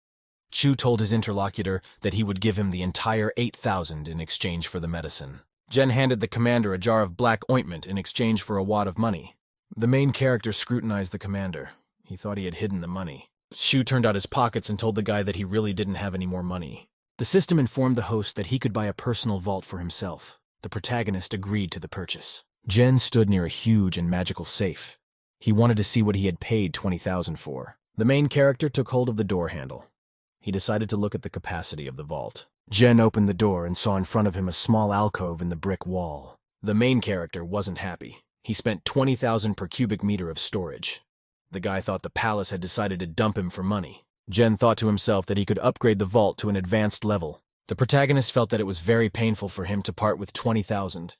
Shu told his interlocutor that he would give him the entire 8,000 in exchange for the medicine. Jen handed the commander a jar of black ointment in exchange for a wad of money. The main character scrutinized the commander. He thought he had hidden the money. Shu turned out his pockets and told the guy that he really didn't have any more money. The system informed the host that he could buy a personal vault for himself. The protagonist agreed to the purchase. Jen stood near a huge and magical safe. He wanted to see what he had paid 20,000 for. The main character took hold of the door handle. He decided to look at the capacity of the vault. Jen opened the door and saw in front of him a small alcove in the brick wall. The main character wasn't happy. He spent 20,000 per cubic meter of storage. The guy thought the palace had decided to dump him for money. Jen thought to himself that he could upgrade the vault to an advanced level. The protagonist felt that it was very painful for him to part with 20,000.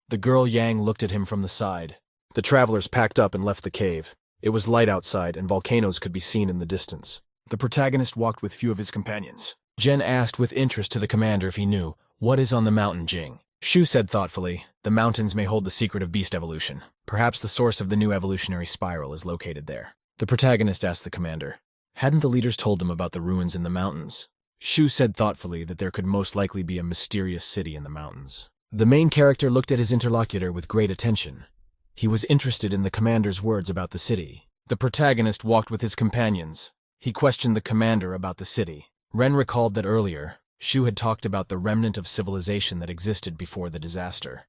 The girl Yang looked at him from the side. The travelers packed up and left the cave. It was light outside and volcanoes could be seen in the distance. The protagonist walked with few of his companions. Jen asked with interest to the commander if he knew, what is on the mountain, Jing? Shu said thoughtfully, the mountains may hold the secret of beast evolution. Perhaps the source of the new evolutionary spiral is located there. The protagonist asked the commander, hadn't the leaders told them about the ruins in the mountains? Shu said thoughtfully that there could most likely be a mysterious city in the mountains. The main character looked at his interlocutor with great attention. He was interested in the commander's words about the city. The protagonist walked with his companions. He questioned the commander about the city. Ren recalled that earlier, Shu had talked about the remnant of civilization that existed before the disaster.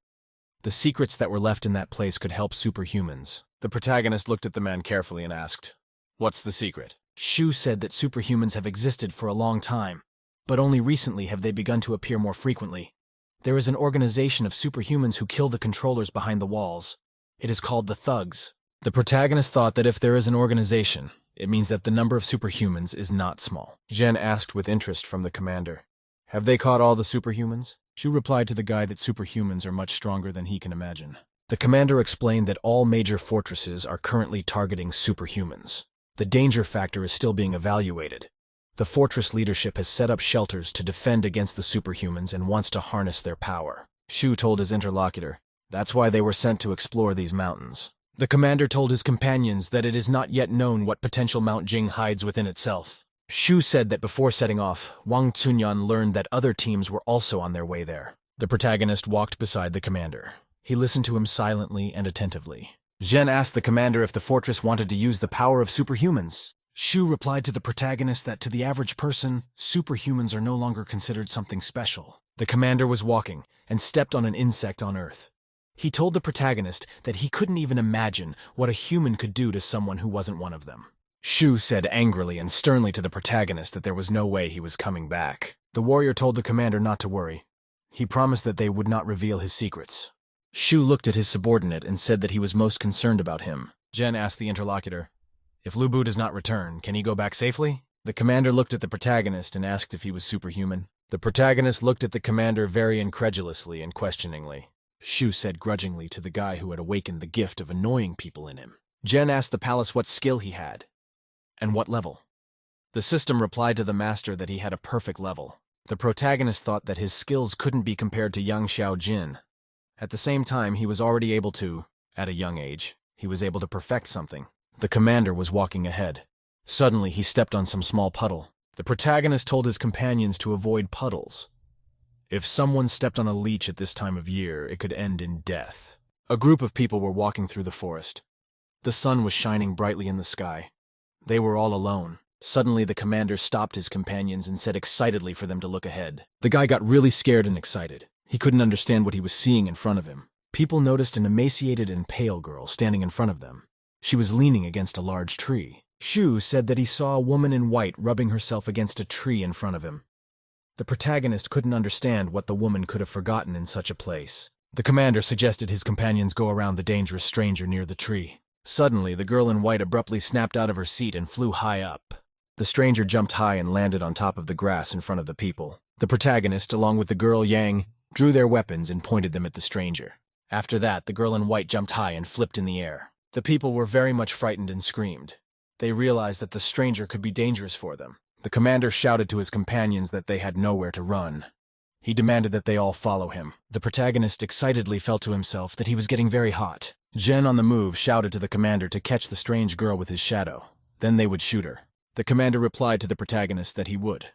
The secrets that were left in that place could help superhumans. The protagonist looked at the man carefully and asked, what's the secret? Shu said that superhumans have existed for a long time, but only recently have they begun to appear more frequently. There is an organization of superhumans who kill the controllers behind the walls. It is called the Thugs. The protagonist thought that if there is an organization, it means that the number of superhumans is not small. Jen asked with interest from the commander, have they caught all the superhumans? Shu replied to the guy that superhumans are much stronger than he can imagine. The commander explained that all major fortresses are currently targeting superhumans. The danger factor is still being evaluated. The fortress leadership has set up shelters to defend against the superhumans and wants to harness their power. Shu told his interlocutor, that's why they were sent to explore these mountains. The commander told his companions that it is not yet known what potential Mount Jing hides within itself. Shu said that before setting off, Wang Cunyan learned that other teams were also on their way there. The protagonist walked beside the commander. He listened to him silently and attentively. Zhen asked the commander if the fortress wanted to use the power of superhumans. Shu replied to the protagonist that to the average person, superhumans are no longer considered something special. The commander was walking and stepped on an insect on Earth. He told the protagonist that he couldn't even imagine what a human could do to someone who wasn't one of them. Shu said angrily and sternly to the protagonist that there was no way he was coming back. The warrior told the commander not to worry. He promised that they would not reveal his secrets. Shu looked at his subordinate and said that he was most concerned about him. Jen asked the interlocutor, "If Lu Bu does not return, can he go back safely?" The commander looked at the protagonist and asked if he was superhuman. The protagonist looked at the commander very incredulously and questioningly. Shu said grudgingly to the guy who had awakened the gift of annoying people in him. Jen asked the palace what skill he had, and what level. The system replied to the master that he had a perfect level. The protagonist thought that his skills couldn't be compared to Yang Xiaojin. At the same time, he was already able to, at a young age, he was able to perfect something. The commander was walking ahead. Suddenly, he stepped on some small puddle. The protagonist told his companions to avoid puddles. If someone stepped on a leech at this time of year, it could end in death. A group of people were walking through the forest. The sun was shining brightly in the sky. They were all alone. Suddenly, the commander stopped his companions and said excitedly for them to look ahead. The guy got really scared and excited. He couldn't understand what he was seeing in front of him. People noticed an emaciated and pale girl standing in front of them. She was leaning against a large tree. Shu said that he saw a woman in white rubbing herself against a tree in front of him. The protagonist couldn't understand what the woman could have forgotten in such a place. The commander suggested his companions go around the dangerous stranger near the tree. Suddenly, the girl in white abruptly snapped out of her seat and flew high up. The stranger jumped high and landed on top of the grass in front of the people. The protagonist, along with the girl Yang, drew their weapons and pointed them at the stranger. After that, the girl in white jumped high and flipped in the air. The people were very much frightened and screamed. They realized that the stranger could be dangerous for them. The commander shouted to his companions that they had nowhere to run. He demanded that they all follow him. The protagonist excitedly felt to himself that he was getting very hot. Jen on the move shouted to the commander to catch the strange girl with his shadow. Then they would shoot her. The commander replied to the protagonist that he would.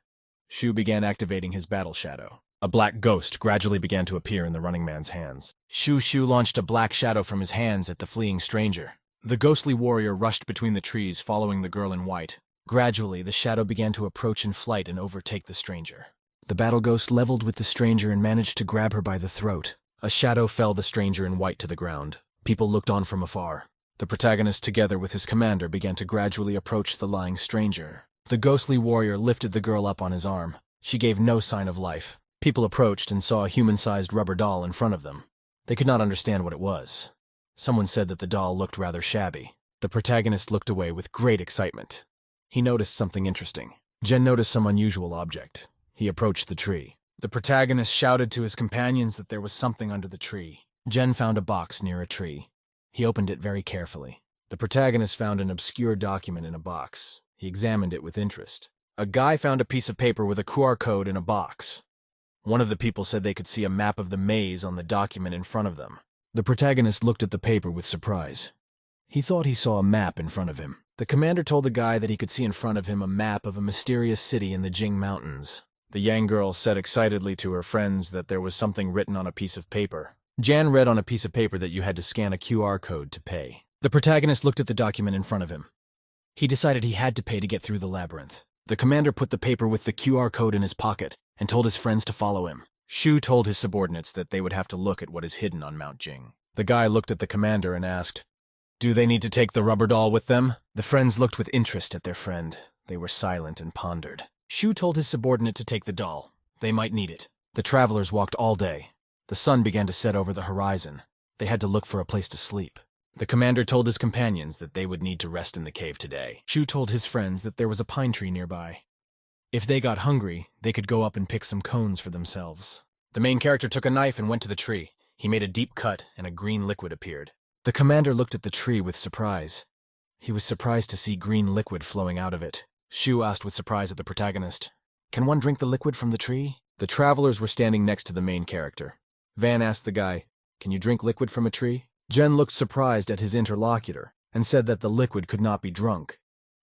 Shu began activating his battle shadow. A black ghost gradually began to appear in the running man's hands. Shu launched a black shadow from his hands at the fleeing stranger. The ghostly warrior rushed between the trees, following the girl in white. Gradually, the shadow began to approach in flight and overtake the stranger. The battle ghost leveled with the stranger and managed to grab her by the throat. A shadow fell the stranger in white to the ground. People looked on from afar. The protagonist, together with his commander, began to gradually approach the lying stranger. The ghostly warrior lifted the girl up on his arm. She gave no sign of life. People approached and saw a human-sized rubber doll in front of them. They could not understand what it was. Someone said that the doll looked rather shabby. The protagonist looked away with great excitement. He noticed something interesting. Jen noticed some unusual object. He approached the tree. The protagonist shouted to his companions that there was something under the tree. Jen found a box near a tree. He opened it very carefully. The protagonist found an obscure document in a box. He examined it with interest. A guy found a piece of paper with a QR code in a box. One of the people said they could see a map of the maze on the document in front of them. The protagonist looked at the paper with surprise. He thought he saw a map in front of him. The commander told the guy that he could see in front of him a map of a mysterious city in the Jing Mountains. The Yang girl said excitedly to her friends that there was something written on a piece of paper. Jan read on a piece of paper that you had to scan a QR code to pay. The protagonist looked at the document in front of him. He decided he had to pay to get through the labyrinth. The commander put the paper with the QR code in his pocket and told his friends to follow him. Shu told his subordinates that they would have to look at what is hidden on Mount Jing. The guy looked at the commander and asked, "Do they need to take the rubber doll with them?" The friends looked with interest at their friend. They were silent and pondered. Shu told his subordinate to take the doll. They might need it. The travelers walked all day. The sun began to set over the horizon. They had to look for a place to sleep. The commander told his companions that they would need to rest in the cave today. Shu told his friends that there was a pine tree nearby. If they got hungry, they could go up and pick some cones for themselves. The main character took a knife and went to the tree. He made a deep cut, and a green liquid appeared. The commander looked at the tree with surprise. He was surprised to see green liquid flowing out of it. Shu asked with surprise at the protagonist, "Can one drink the liquid from the tree?" The travelers were standing next to the main character. Van asked the guy, "Can you drink liquid from a tree?" Jen looked surprised at his interlocutor and said that the liquid could not be drunk.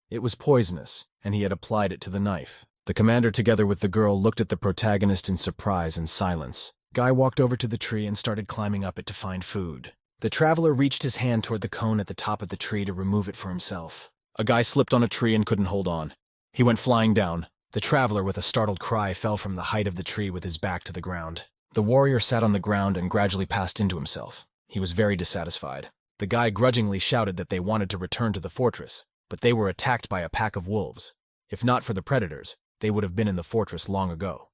It was poisonous, and he had applied it to the knife. The commander, together with the girl, looked at the protagonist in surprise and silence. Guy walked over to the tree and started climbing up it to find food. The traveler reached his hand toward the cone at the top of the tree to remove it for himself. A guy slipped on a tree and couldn't hold on. He went flying down. The traveler, with a startled cry, fell from the height of the tree with his back to the ground. The warrior sat on the ground and gradually passed into himself. He was very dissatisfied. The guy grudgingly shouted that they wanted to return to the fortress, but they were attacked by a pack of wolves. If not for the predators, they would have been in the fortress long ago.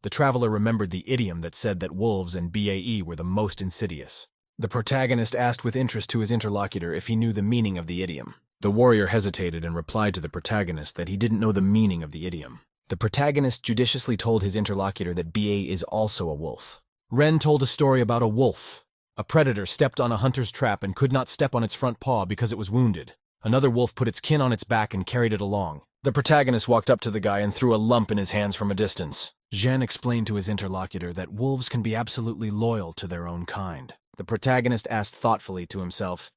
The traveler remembered the idiom that said that wolves and BAE were the most insidious. The protagonist asked with interest to his interlocutor if he knew the meaning of the idiom. The warrior hesitated and replied to the protagonist that he didn't know the meaning of the idiom. The protagonist judiciously told his interlocutor that BA is also a wolf. Ren told a story about a wolf. A predator stepped on a hunter's trap and could not step on its front paw because it was wounded. Another wolf put its kin on its back and carried it along. The protagonist walked up to the guy and threw a lump in his hands from a distance. Zhen explained to his interlocutor that wolves can be absolutely loyal to their own kind. The protagonist asked thoughtfully to himself,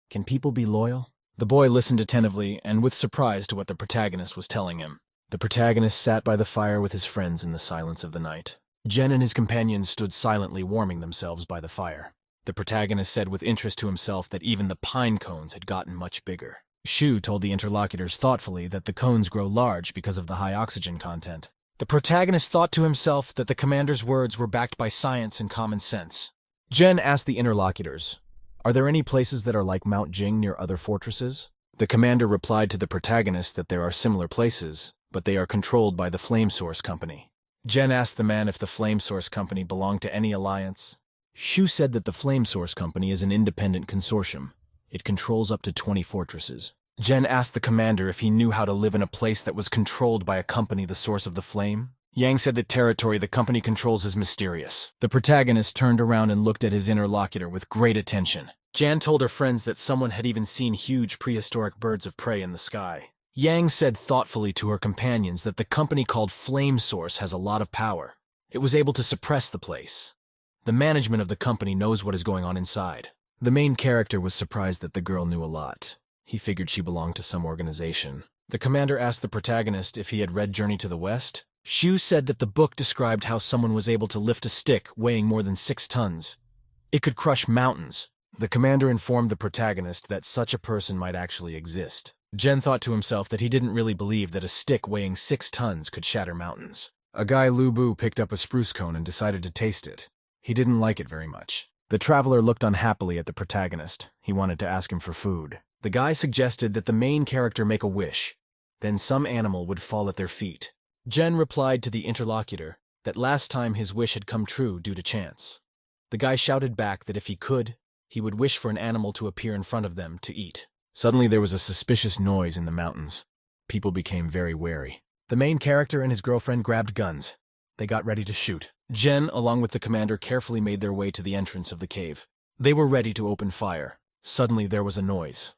"Can people be loyal?" The boy listened attentively and with surprise to what the protagonist was telling him. The protagonist sat by the fire with his friends in the silence of the night. Zhen and his companions stood silently warming themselves by the fire. The protagonist said with interest to himself that even the pine cones had gotten much bigger. Shu told the interlocutors thoughtfully that the cones grow large because of the high oxygen content. The protagonist thought to himself that the commander's words were backed by science and common sense. Zhen asked the interlocutors, "Are there any places that are like Mount Jing near other fortresses?" The commander replied to the protagonist that there are similar places, but they are controlled by the Flame Source Company. Zhen asked the man if the Flame Source Company belonged to any alliance. Shu said that the Flame Source Company is an independent consortium. It controls up to 20 fortresses. Zhen asked the commander if he knew how to live in a place that was controlled by a company the source of the flame. Yang said the territory the company controls is mysterious. The protagonist turned around and looked at his interlocutor with great attention. Jan told her friends that someone had even seen huge prehistoric birds of prey in the sky. Yang said thoughtfully to her companions that the company called Flame Source has a lot of power. It was able to suppress the place. The management of the company knows what is going on inside. The main character was surprised that the girl knew a lot. He figured she belonged to some organization. The commander asked the protagonist if he had read Journey to the West. Shu said that the book described how someone was able to lift a stick weighing more than 6 tons. It could crush mountains. The commander informed the protagonist that such a person might actually exist. Zhen thought to himself that he didn't really believe that a stick weighing 6 tons could shatter mountains. A guy Lu Bu picked up a spruce cone and decided to taste it. He didn't like it very much. The traveler looked unhappily at the protagonist. He wanted to ask him for food. The guy suggested that the main character make a wish. Then some animal would fall at their feet. Zhen replied to the interlocutor that last time his wish had come true due to chance. The guy shouted back that if he could, he would wish for an animal to appear in front of them to eat. Suddenly there was a suspicious noise in the mountains. People became very wary. The main character and his girlfriend grabbed guns. They got ready to shoot. Zhen, along with the commander, carefully made their way to the entrance of the cave. They were ready to open fire. Suddenly there was a noise.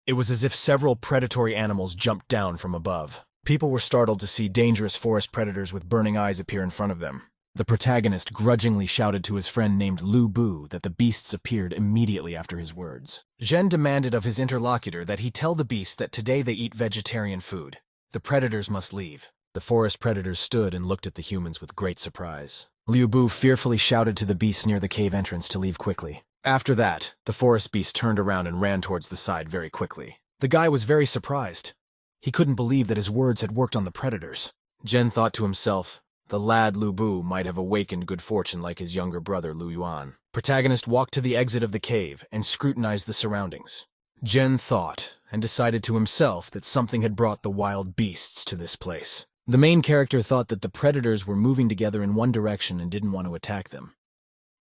It was as if several predatory animals jumped down from above. People were startled to see dangerous forest predators with burning eyes appear in front of them. The protagonist grudgingly shouted to his friend named Lu Bu that the beasts appeared immediately after his words. Zhen demanded of his interlocutor that he tell the beasts that today they eat vegetarian food. The predators must leave. The forest predators stood and looked at the humans with great surprise. Liu Bu fearfully shouted to the beasts near the cave entrance to leave quickly. After that, the forest beast turned around and ran towards the side very quickly. The guy was very surprised. He couldn't believe that his words had worked on the predators. Zhen thought to himself, the lad Lu Bu might have awakened good fortune like his younger brother Lu Yuan. Protagonist walked to the exit of the cave and scrutinized the surroundings. Zhen thought and decided to himself that something had brought the wild beasts to this place. The main character thought that the predators were moving together in one direction and didn't want to attack them.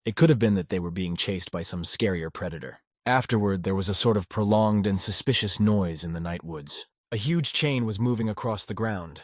It could have been that they were being chased by some scarier predator. Afterward, there was a sort of prolonged and suspicious noise in the night woods. A huge chain was moving across the ground.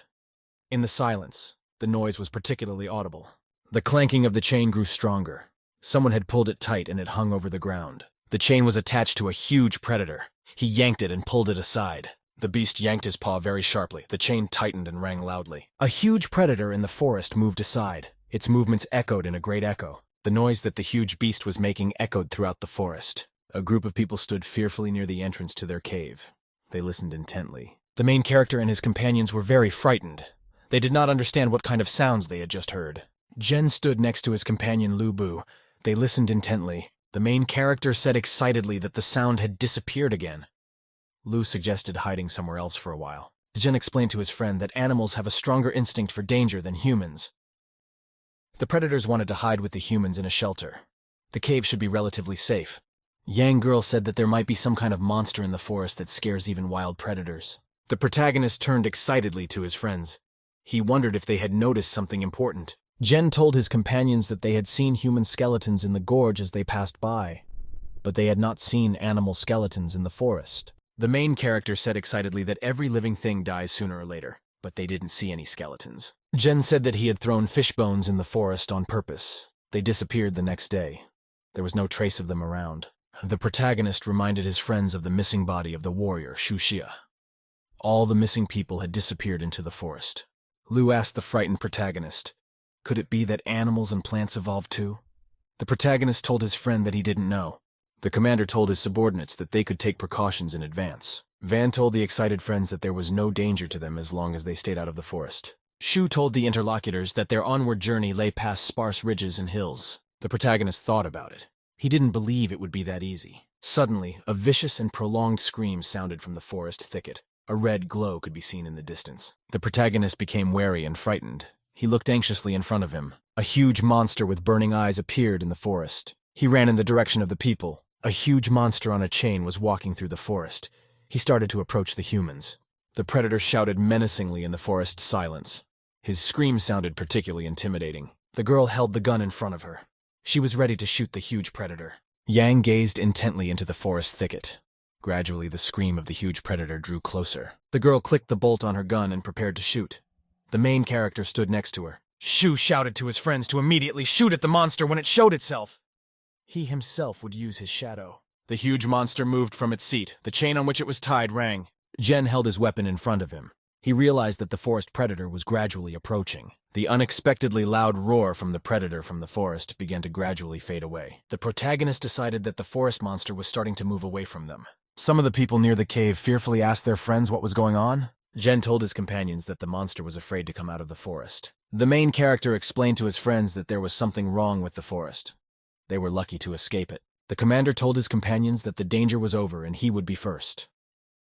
In the silence, the noise was particularly audible. The clanking of the chain grew stronger. Someone had pulled it tight and it hung over the ground. The chain was attached to a huge predator. He yanked it and pulled it aside. The beast yanked his paw very sharply. The chain tightened and rang loudly. A huge predator in the forest moved aside. Its movements echoed in a great echo. The noise that the huge beast was making echoed throughout the forest. A group of people stood fearfully near the entrance to their cave. They listened intently. The main character and his companions were very frightened. They did not understand what kind of sounds they had just heard. Zhen stood next to his companion Lu Bu. They listened intently. The main character said excitedly that the sound had disappeared again. Lu suggested hiding somewhere else for a while. Zhen explained to his friend that animals have a stronger instinct for danger than humans. The predators wanted to hide with the humans in a shelter. The cave should be relatively safe. Yang girl said that there might be some kind of monster in the forest that scares even wild predators. The protagonist turned excitedly to his friends. He wondered if they had noticed something important. Jen told his companions that they had seen human skeletons in the gorge as they passed by, but they had not seen animal skeletons in the forest. The main character said excitedly that every living thing dies sooner or later, but they didn't see any skeletons. Jen said that he had thrown fish bones in the forest on purpose. They disappeared the next day. There was no trace of them around. The protagonist reminded his friends of the missing body of the warrior, Shuxia. All the missing people had disappeared into the forest. Lu asked the frightened protagonist, could it be that animals and plants evolved too? The protagonist told his friend that he didn't know. The commander told his subordinates that they could take precautions in advance. Van told the excited friends that there was no danger to them as long as they stayed out of the forest. Shu told the interlocutors that their onward journey lay past sparse ridges and hills. The protagonist thought about it. He didn't believe it would be that easy. Suddenly, a vicious and prolonged scream sounded from the forest thicket. A red glow could be seen in the distance. The protagonist became wary and frightened. He looked anxiously in front of him. A huge monster with burning eyes appeared in the forest. He ran in the direction of the people. A huge monster on a chain was walking through the forest. He started to approach the humans. The predator shouted menacingly in the forest silence. His scream sounded particularly intimidating. The girl held the gun in front of her. She was ready to shoot the huge predator. Yang gazed intently into the forest thicket. Gradually, the scream of the huge predator drew closer. The girl clicked the bolt on her gun and prepared to shoot. The main character stood next to her. Shu shouted to his friends to immediately shoot at the monster when it showed itself. He himself would use his shadow. The huge monster moved from its seat. The chain on which it was tied rang. Jen held his weapon in front of him. He realized that the forest predator was gradually approaching. The unexpectedly loud roar from the predator from the forest began to gradually fade away. The protagonist decided that the forest monster was starting to move away from them. Some of the people near the cave fearfully asked their friends what was going on. Jen told his companions that the monster was afraid to come out of the forest. The main character explained to his friends that there was something wrong with the forest. They were lucky to escape it. The commander told his companions that the danger was over and he would be first.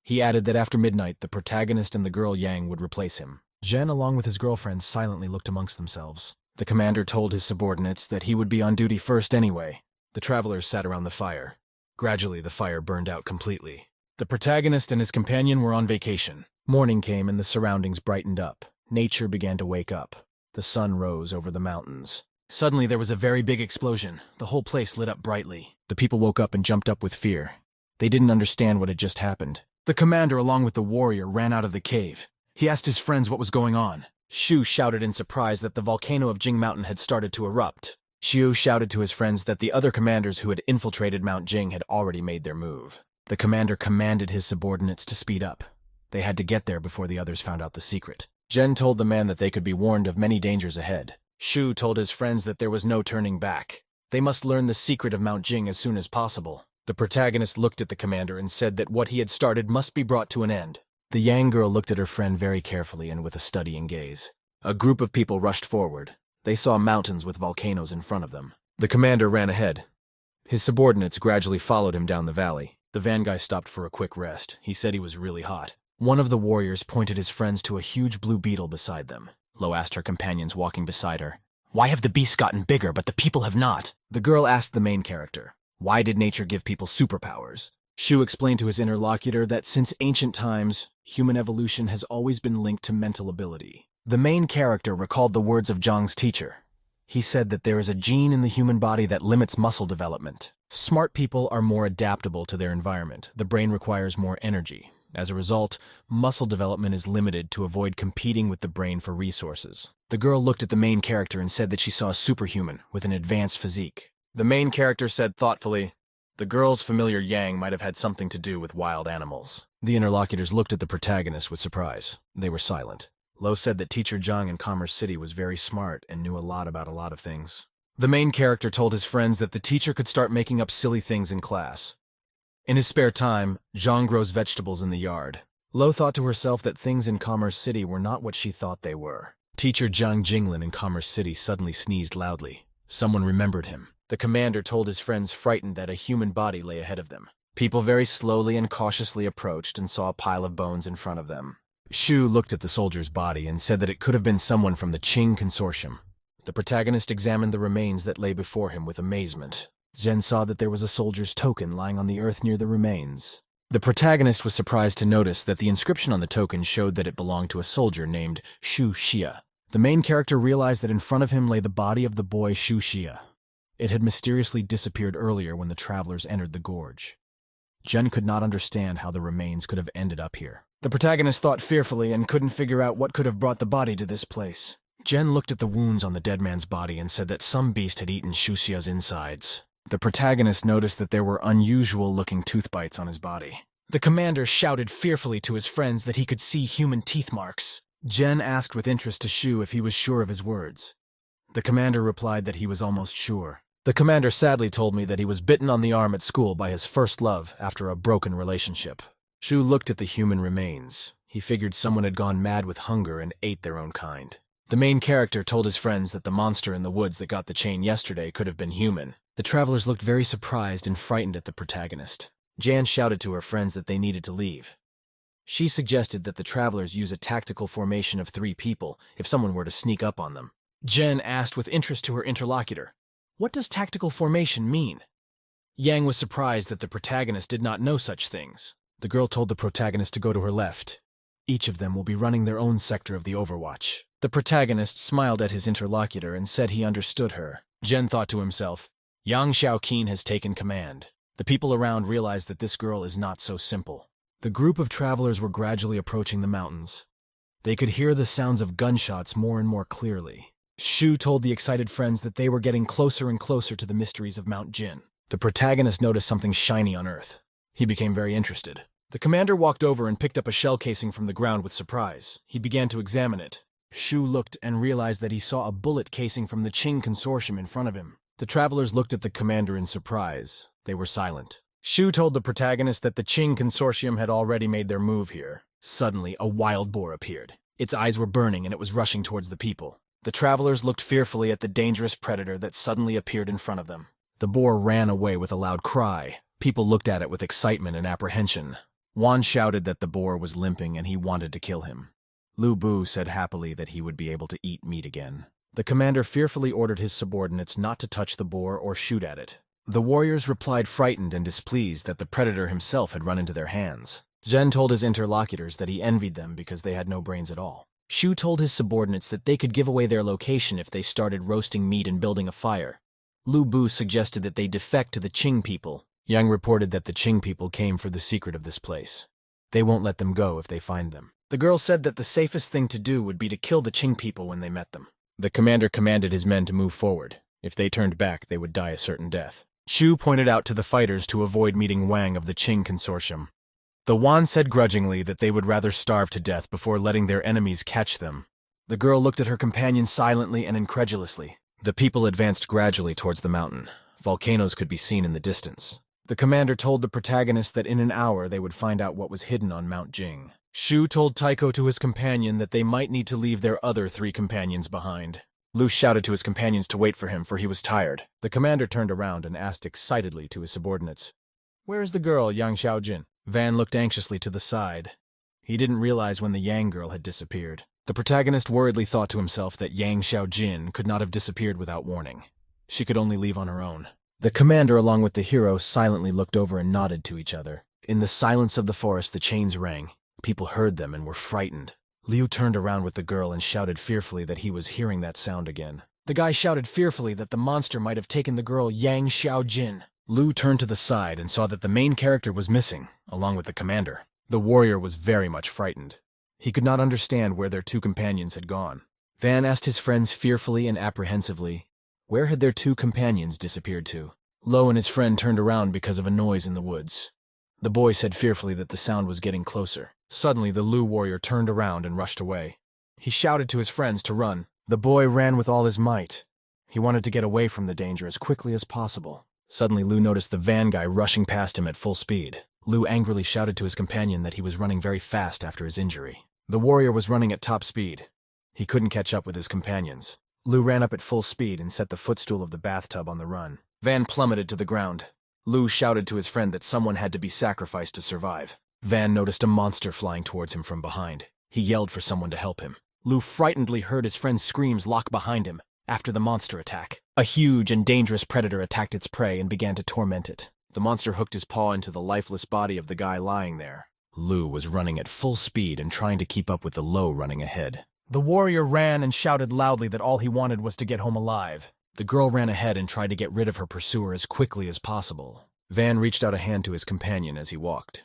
He added that after midnight, the protagonist and the girl Yang would replace him. Jen, along with his girlfriend, silently looked amongst themselves. The commander told his subordinates that he would be on duty first anyway. The travelers sat around the fire. Gradually, the fire burned out completely. The protagonist and his companion were on vacation. Morning came and the surroundings brightened up. Nature began to wake up. The sun rose over the mountains. Suddenly, there was a very big explosion. The whole place lit up brightly. The people woke up and jumped up with fear. They didn't understand what had just happened. The commander, along with the warrior, ran out of the cave. He asked his friends what was going on. Shu shouted in surprise that the volcano of Jing Mountain had started to erupt. Xiu shouted to his friends that the other commanders who had infiltrated Mount Jing had already made their move. The commander commanded his subordinates to speed up. They had to get there before the others found out the secret. Jen told the man that they could be warned of many dangers ahead. Shu told his friends that there was no turning back. They must learn the secret of Mount Jing as soon as possible. The protagonist looked at the commander and said that what he had started must be brought to an end. The Yang girl looked at her friend very carefully and with a studying gaze. A group of people rushed forward. They saw mountains with volcanoes in front of them. The commander ran ahead. His subordinates gradually followed him down the valley. The van guy stopped for a quick rest. He said he was really hot. One of the warriors pointed his friends to a huge blue beetle beside them. Lo asked her companions walking beside her, "Why have the beasts gotten bigger, but the people have not?" The girl asked the main character, "Why did nature give people superpowers?" Shu explained to his interlocutor that since ancient times, human evolution has always been linked to mental ability. The main character recalled the words of Zhang's teacher. He said that there is a gene in the human body that limits muscle development. Smart people are more adaptable to their environment. The brain requires more energy. As a result, muscle development is limited to avoid competing with the brain for resources. The girl looked at the main character and said that she saw a superhuman with an advanced physique. The main character said thoughtfully, "The girl's familiar Yang might have had something to do with wild animals." The interlocutors looked at the protagonist with surprise. They were silent. Lo said that teacher Zhang in Commerce City was very smart and knew a lot about a lot of things. The main character told his friends that the teacher could start making up silly things in class. In his spare time, Zhang grows vegetables in the yard. Lo thought to herself that things in Commerce City were not what she thought they were. Teacher Zhang Jinglin in Commerce City suddenly sneezed loudly. Someone remembered him. The commander told his friends frightened that a human body lay ahead of them. People very slowly and cautiously approached and saw a pile of bones in front of them. Shu looked at the soldier's body and said that it could have been someone from the Qing Consortium. The protagonist examined the remains that lay before him with amazement. Jen saw that there was a soldier's token lying on the earth near the remains. The protagonist was surprised to notice that the inscription on the token showed that it belonged to a soldier named Shu Xia. The main character realized that in front of him lay the body of the boy Shu Xia. It had mysteriously disappeared earlier when the travelers entered the gorge. Jen could not understand how the remains could have ended up here. The protagonist thought fearfully and couldn't figure out what could have brought the body to this place. Jen looked at the wounds on the dead man's body and said that some beast had eaten Shu Xia's insides. The protagonist noticed that there were unusual-looking tooth bites on his body. The commander shouted fearfully to his friends that he could see human teeth marks. Jen asked with interest to Shu if he was sure of his words. The commander replied that he was almost sure. The commander sadly told me that he was bitten on the arm at school by his first love after a broken relationship. Shu looked at the human remains. He figured someone had gone mad with hunger and ate their own kind. The main character told his friends that the monster in the woods that got the chain yesterday could have been human. The travelers looked very surprised and frightened at the protagonist. Jan shouted to her friends that they needed to leave. She suggested that the travelers use a tactical formation of 3 people if someone were to sneak up on them. Jen asked with interest to her interlocutor, "What does tactical formation mean?" Yang was surprised that the protagonist did not know such things. The girl told the protagonist to go to her left. Each of them will be running their own sector of the Overwatch. The protagonist smiled at his interlocutor and said he understood her. Jen thought to himself, Yang Xiaoqin has taken command. The people around realized that this girl is not so simple. The group of travelers were gradually approaching the mountains. They could hear the sounds of gunshots more and more clearly. Shu told the excited friends that they were getting closer and closer to the mysteries of Mount Jin. The protagonist noticed something shiny on Earth. He became very interested. The commander walked over and picked up a shell casing from the ground with surprise. He began to examine it. Shu looked and realized that he saw a bullet casing from the Qing consortium in front of him. The travelers looked at the commander in surprise. They were silent. Shu told the protagonist that the Qing consortium had already made their move here. Suddenly, a wild boar appeared. Its eyes were burning and it was rushing towards the people. The travelers looked fearfully at the dangerous predator that suddenly appeared in front of them. The boar ran away with a loud cry. People looked at it with excitement and apprehension. Wan shouted that the boar was limping and he wanted to kill him. Lu Bu said happily that he would be able to eat meat again. The commander fearfully ordered his subordinates not to touch the boar or shoot at it. The warriors replied frightened and displeased that the predator himself had run into their hands. Zhen told his interlocutors that he envied them because they had no brains at all. Shu told his subordinates that they could give away their location if they started roasting meat and building a fire. Lu Bu suggested that they defect to the Qing people. Yang reported that the Qing people came for the secret of this place. They won't let them go if they find them. The girl said that the safest thing to do would be to kill the Qing people when they met them. The commander commanded his men to move forward. If they turned back, they would die a certain death. Shu pointed out to the fighters to avoid meeting Wang of the Qing consortium. The Wan said grudgingly that they would rather starve to death before letting their enemies catch them. The girl looked at her companion silently and incredulously. The people advanced gradually towards the mountain. Volcanoes could be seen in the distance. The commander told the protagonist that in an hour they would find out what was hidden on Mount Jing. Shu told Taiko to his companion that they might need to leave their other 3 companions behind. Lu shouted to his companions to wait for him, for he was tired. The commander turned around and asked excitedly to his subordinates, "Where is the girl, Yang Xiaojin?" Van looked anxiously to the side. He didn't realize when the Yang girl had disappeared. The protagonist worriedly thought to himself that Yang Xiaojin could not have disappeared without warning. She could only leave on her own. The commander, along with the hero, silently looked over and nodded to each other. In the silence of the forest, the chains rang. People heard them and were frightened. Liu turned around with the girl and shouted fearfully that he was hearing that sound again. The guy shouted fearfully that the monster might have taken the girl Yang Xiaojin. Liu turned to the side and saw that the main character was missing, along with the commander. The warrior was very much frightened. He could not understand where their 2 companions had gone. Van asked his friends fearfully and apprehensively, where had their 2 companions disappeared to? Lo and his friend turned around because of a noise in the woods. The boy said fearfully that the sound was getting closer. Suddenly, the Lu warrior turned around and rushed away. He shouted to his friends to run. The boy ran with all his might. He wanted to get away from the danger as quickly as possible. Suddenly, Lu noticed the van guy rushing past him at full speed. Lu angrily shouted to his companion that he was running very fast after his injury. The warrior was running at top speed. He couldn't catch up with his companions. Lu ran up at full speed and set the footstool of the bathtub on the run. Van plummeted to the ground. Lu shouted to his friend that someone had to be sacrificed to survive. Van noticed a monster flying towards him from behind. He yelled for someone to help him. Lu frightenedly heard his friend's screams lock behind him. after the monster attack. A huge and dangerous predator attacked its prey and began to torment it. The monster hooked his paw into the lifeless body of the guy lying there. Lu was running at full speed and trying to keep up with the Lo running ahead. The warrior ran and shouted loudly that all he wanted was to get home alive. The girl ran ahead and tried to get rid of her pursuer as quickly as possible. Van reached out a hand to his companion as he walked.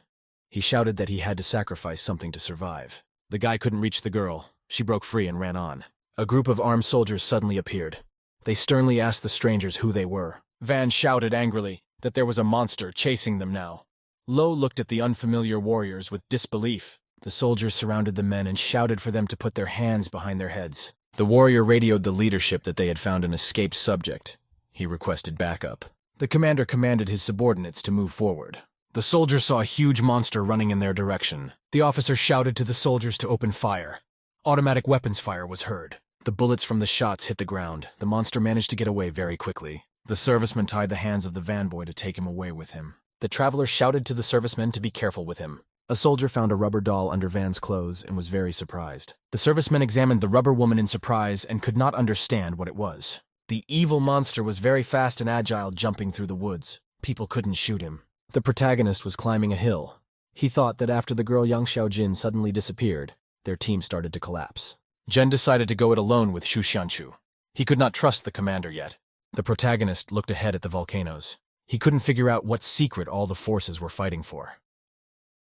He shouted that he had to sacrifice something to survive. The guy couldn't reach the girl. She broke free and ran on. A group of armed soldiers suddenly appeared. They sternly asked the strangers who they were. Van shouted angrily that there was a monster chasing them now. Lo looked at the unfamiliar warriors with disbelief. The soldiers surrounded the men and shouted for them to put their hands behind their heads. The warrior radioed the leadership that they had found an escaped subject. He requested backup. The commander commanded his subordinates to move forward. The soldiers saw a huge monster running in their direction. The officer shouted to the soldiers to open fire. Automatic weapons fire was heard. The bullets from the shots hit the ground. The monster managed to get away very quickly. The serviceman tied the hands of the van boy to take him away with him. The traveler shouted to the servicemen to be careful with him. A soldier found a rubber doll under Van's clothes and was very surprised. The servicemen examined the rubber woman in surprise and could not understand what it was. The evil monster was very fast and agile, jumping through the woods. People couldn't shoot him. The protagonist was climbing a hill. He thought that after the girl Yang Xiaojin suddenly disappeared, their team started to collapse. Jen decided to go it alone with Xu Xianchu. He could not trust the commander yet. The protagonist looked ahead at the volcanoes. He couldn't figure out what secret all the forces were fighting for.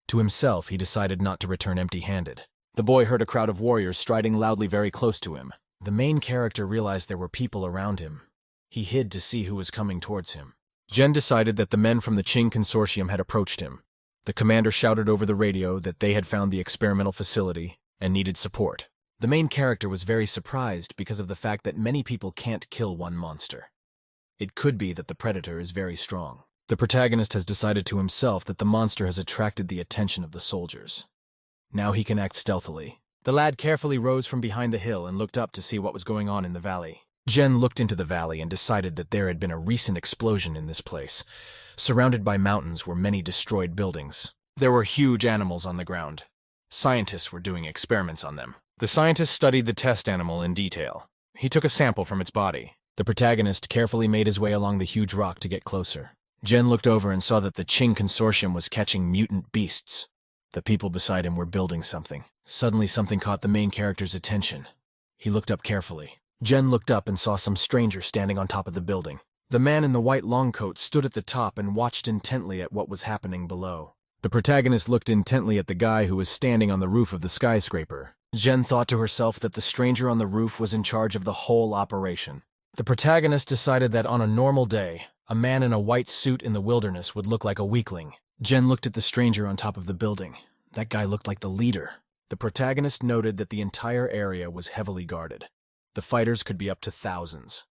To himself, he decided not to return empty-handed. The boy heard a crowd of warriors striding loudly very close to him. The main character realized there were people around him. He hid to see who was coming towards him. Jen decided that the men from the Qing Consortium had approached him. The commander shouted over the radio that they had found the experimental facility and needed support. The main character was very surprised because of the fact that many people can't kill one monster. It could be that the predator is very strong. The protagonist has decided to himself that the monster has attracted the attention of the soldiers. Now he can act stealthily. The lad carefully rose from behind the hill and looked up to see what was going on in the valley. Jen looked into the valley and decided that there had been a recent explosion in this place. Surrounded by mountains were many destroyed buildings. There were huge animals on the ground. Scientists were doing experiments on them. The scientists studied the test animal in detail. He took a sample from its body. The protagonist carefully made his way along the huge rock to get closer. Jen looked over and saw that the Qing Consortium was catching mutant beasts. The people beside him were building something. Suddenly something caught the main character's attention. He looked up carefully. Jen looked up and saw some stranger standing on top of the building. The man in the white long coat stood at the top and watched intently at what was happening below. The protagonist looked intently at the guy who was standing on the roof of the skyscraper. Jen thought to herself that the stranger on the roof was in charge of the whole operation. The protagonist decided that on a normal day, a man in a white suit in the wilderness would look like a weakling. Jen looked at the stranger on top of the building. That guy looked like the leader. The protagonist noted that the entire area was heavily guarded. The fighters could be up to thousands.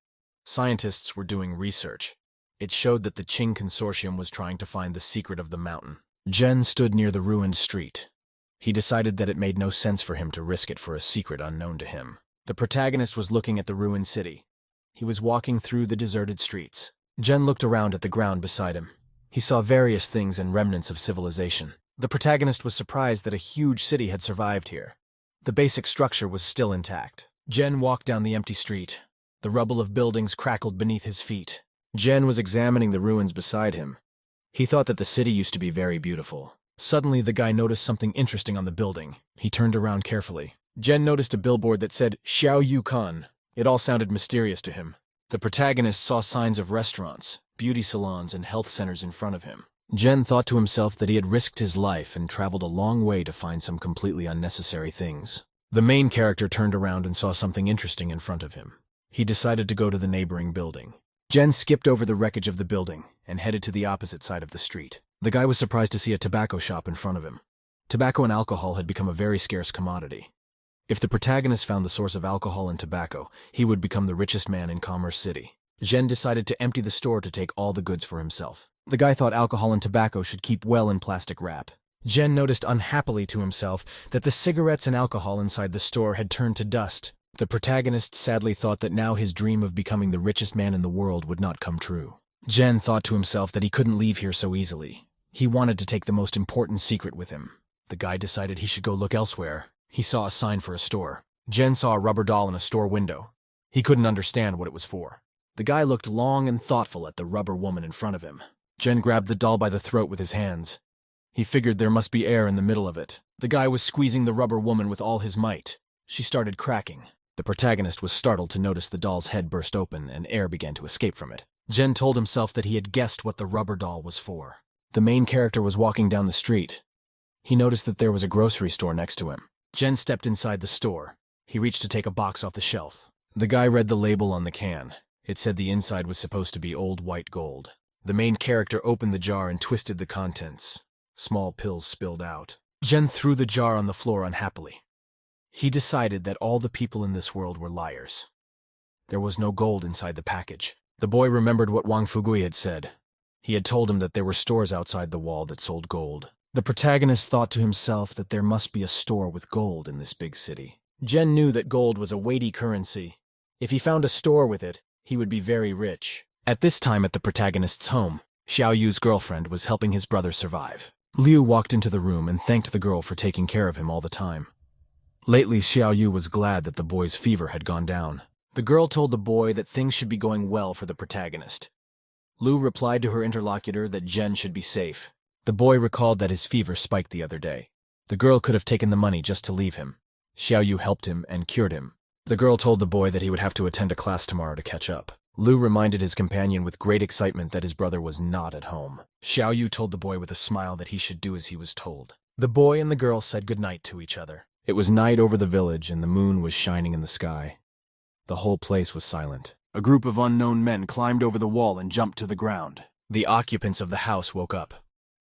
Scientists were doing research. It showed that the Qing Consortium was trying to find the secret of the mountain. Jen stood near the ruined street. He decided that it made no sense for him to risk it for a secret unknown to him. The protagonist was looking at the ruined city. He was walking through the deserted streets. Jen looked around at the ground beside him. He saw various things and remnants of civilization. The protagonist was surprised that a huge city had survived here. The basic structure was still intact. Jen walked down the empty street. The rubble of buildings crackled beneath his feet. Jen was examining the ruins beside him. He thought that the city used to be very beautiful. Suddenly, the guy noticed something interesting on the building. He turned around carefully. Jen noticed a billboard that said, Xiao Yu Kan. It all sounded mysterious to him. The protagonist saw signs of restaurants, beauty salons, and health centers in front of him. Jen thought to himself that he had risked his life and traveled a long way to find some completely unnecessary things. The main character turned around and saw something interesting in front of him. He decided to go to the neighboring building. Jen skipped over the wreckage of the building and headed to the opposite side of the street. The guy was surprised to see a tobacco shop in front of him. Tobacco and alcohol had become a very scarce commodity. If the protagonist found the source of alcohol and tobacco, he would become the richest man in Commerce City. Jen decided to empty the store to take all the goods for himself. The guy thought alcohol and tobacco should keep well in plastic wrap. Jen noticed unhappily to himself that the cigarettes and alcohol inside the store had turned to dust. The protagonist sadly thought that now his dream of becoming the richest man in the world would not come true. Jen thought to himself that he couldn't leave here so easily. He wanted to take the most important secret with him. The guy decided he should go look elsewhere. He saw a sign for a store. Jen saw a rubber doll in a store window. He couldn't understand what it was for. The guy looked long and thoughtful at the rubber woman in front of him. Jen grabbed the doll by the throat with his hands. He figured there must be air in the middle of it. The guy was squeezing the rubber woman with all his might. She started cracking. The protagonist was startled to notice the doll's head burst open and air began to escape from it. Jen told himself that he had guessed what the rubber doll was for. The main character was walking down the street. He noticed that there was a grocery store next to him. Jen stepped inside the store. He reached to take a box off the shelf. The guy read the label on the can. It said the inside was supposed to be old white gold. The main character opened the jar and twisted the contents. Small pills spilled out. Jen threw the jar on the floor unhappily. He decided that all the people in this world were liars. There was no gold inside the package. The boy remembered what Wang Fugui had said. He had told him that there were stores outside the wall that sold gold. The protagonist thought to himself that there must be a store with gold in this big city. Jen knew that gold was a weighty currency. If he found a store with it, he would be very rich. At this time at the protagonist's home, Xiao Yu's girlfriend was helping his brother survive. Liu walked into the room and thanked the girl for taking care of him all the time. Lately, Xiao Yu was glad that the boy's fever had gone down. The girl told the boy that things should be going well for the protagonist. Liu replied to her interlocutor that Jen should be safe. The boy recalled that his fever spiked the other day. The girl could have taken the money just to leave him. Xiao Yu helped him and cured him. The girl told the boy that he would have to attend a class tomorrow to catch up. Liu reminded his companion with great excitement that his brother was not at home. Xiao Yu told the boy with a smile that he should do as he was told. The boy and the girl said goodnight to each other. It was night over the village and the moon was shining in the sky. The whole place was silent. A group of unknown men climbed over the wall and jumped to the ground. The occupants of the house woke up.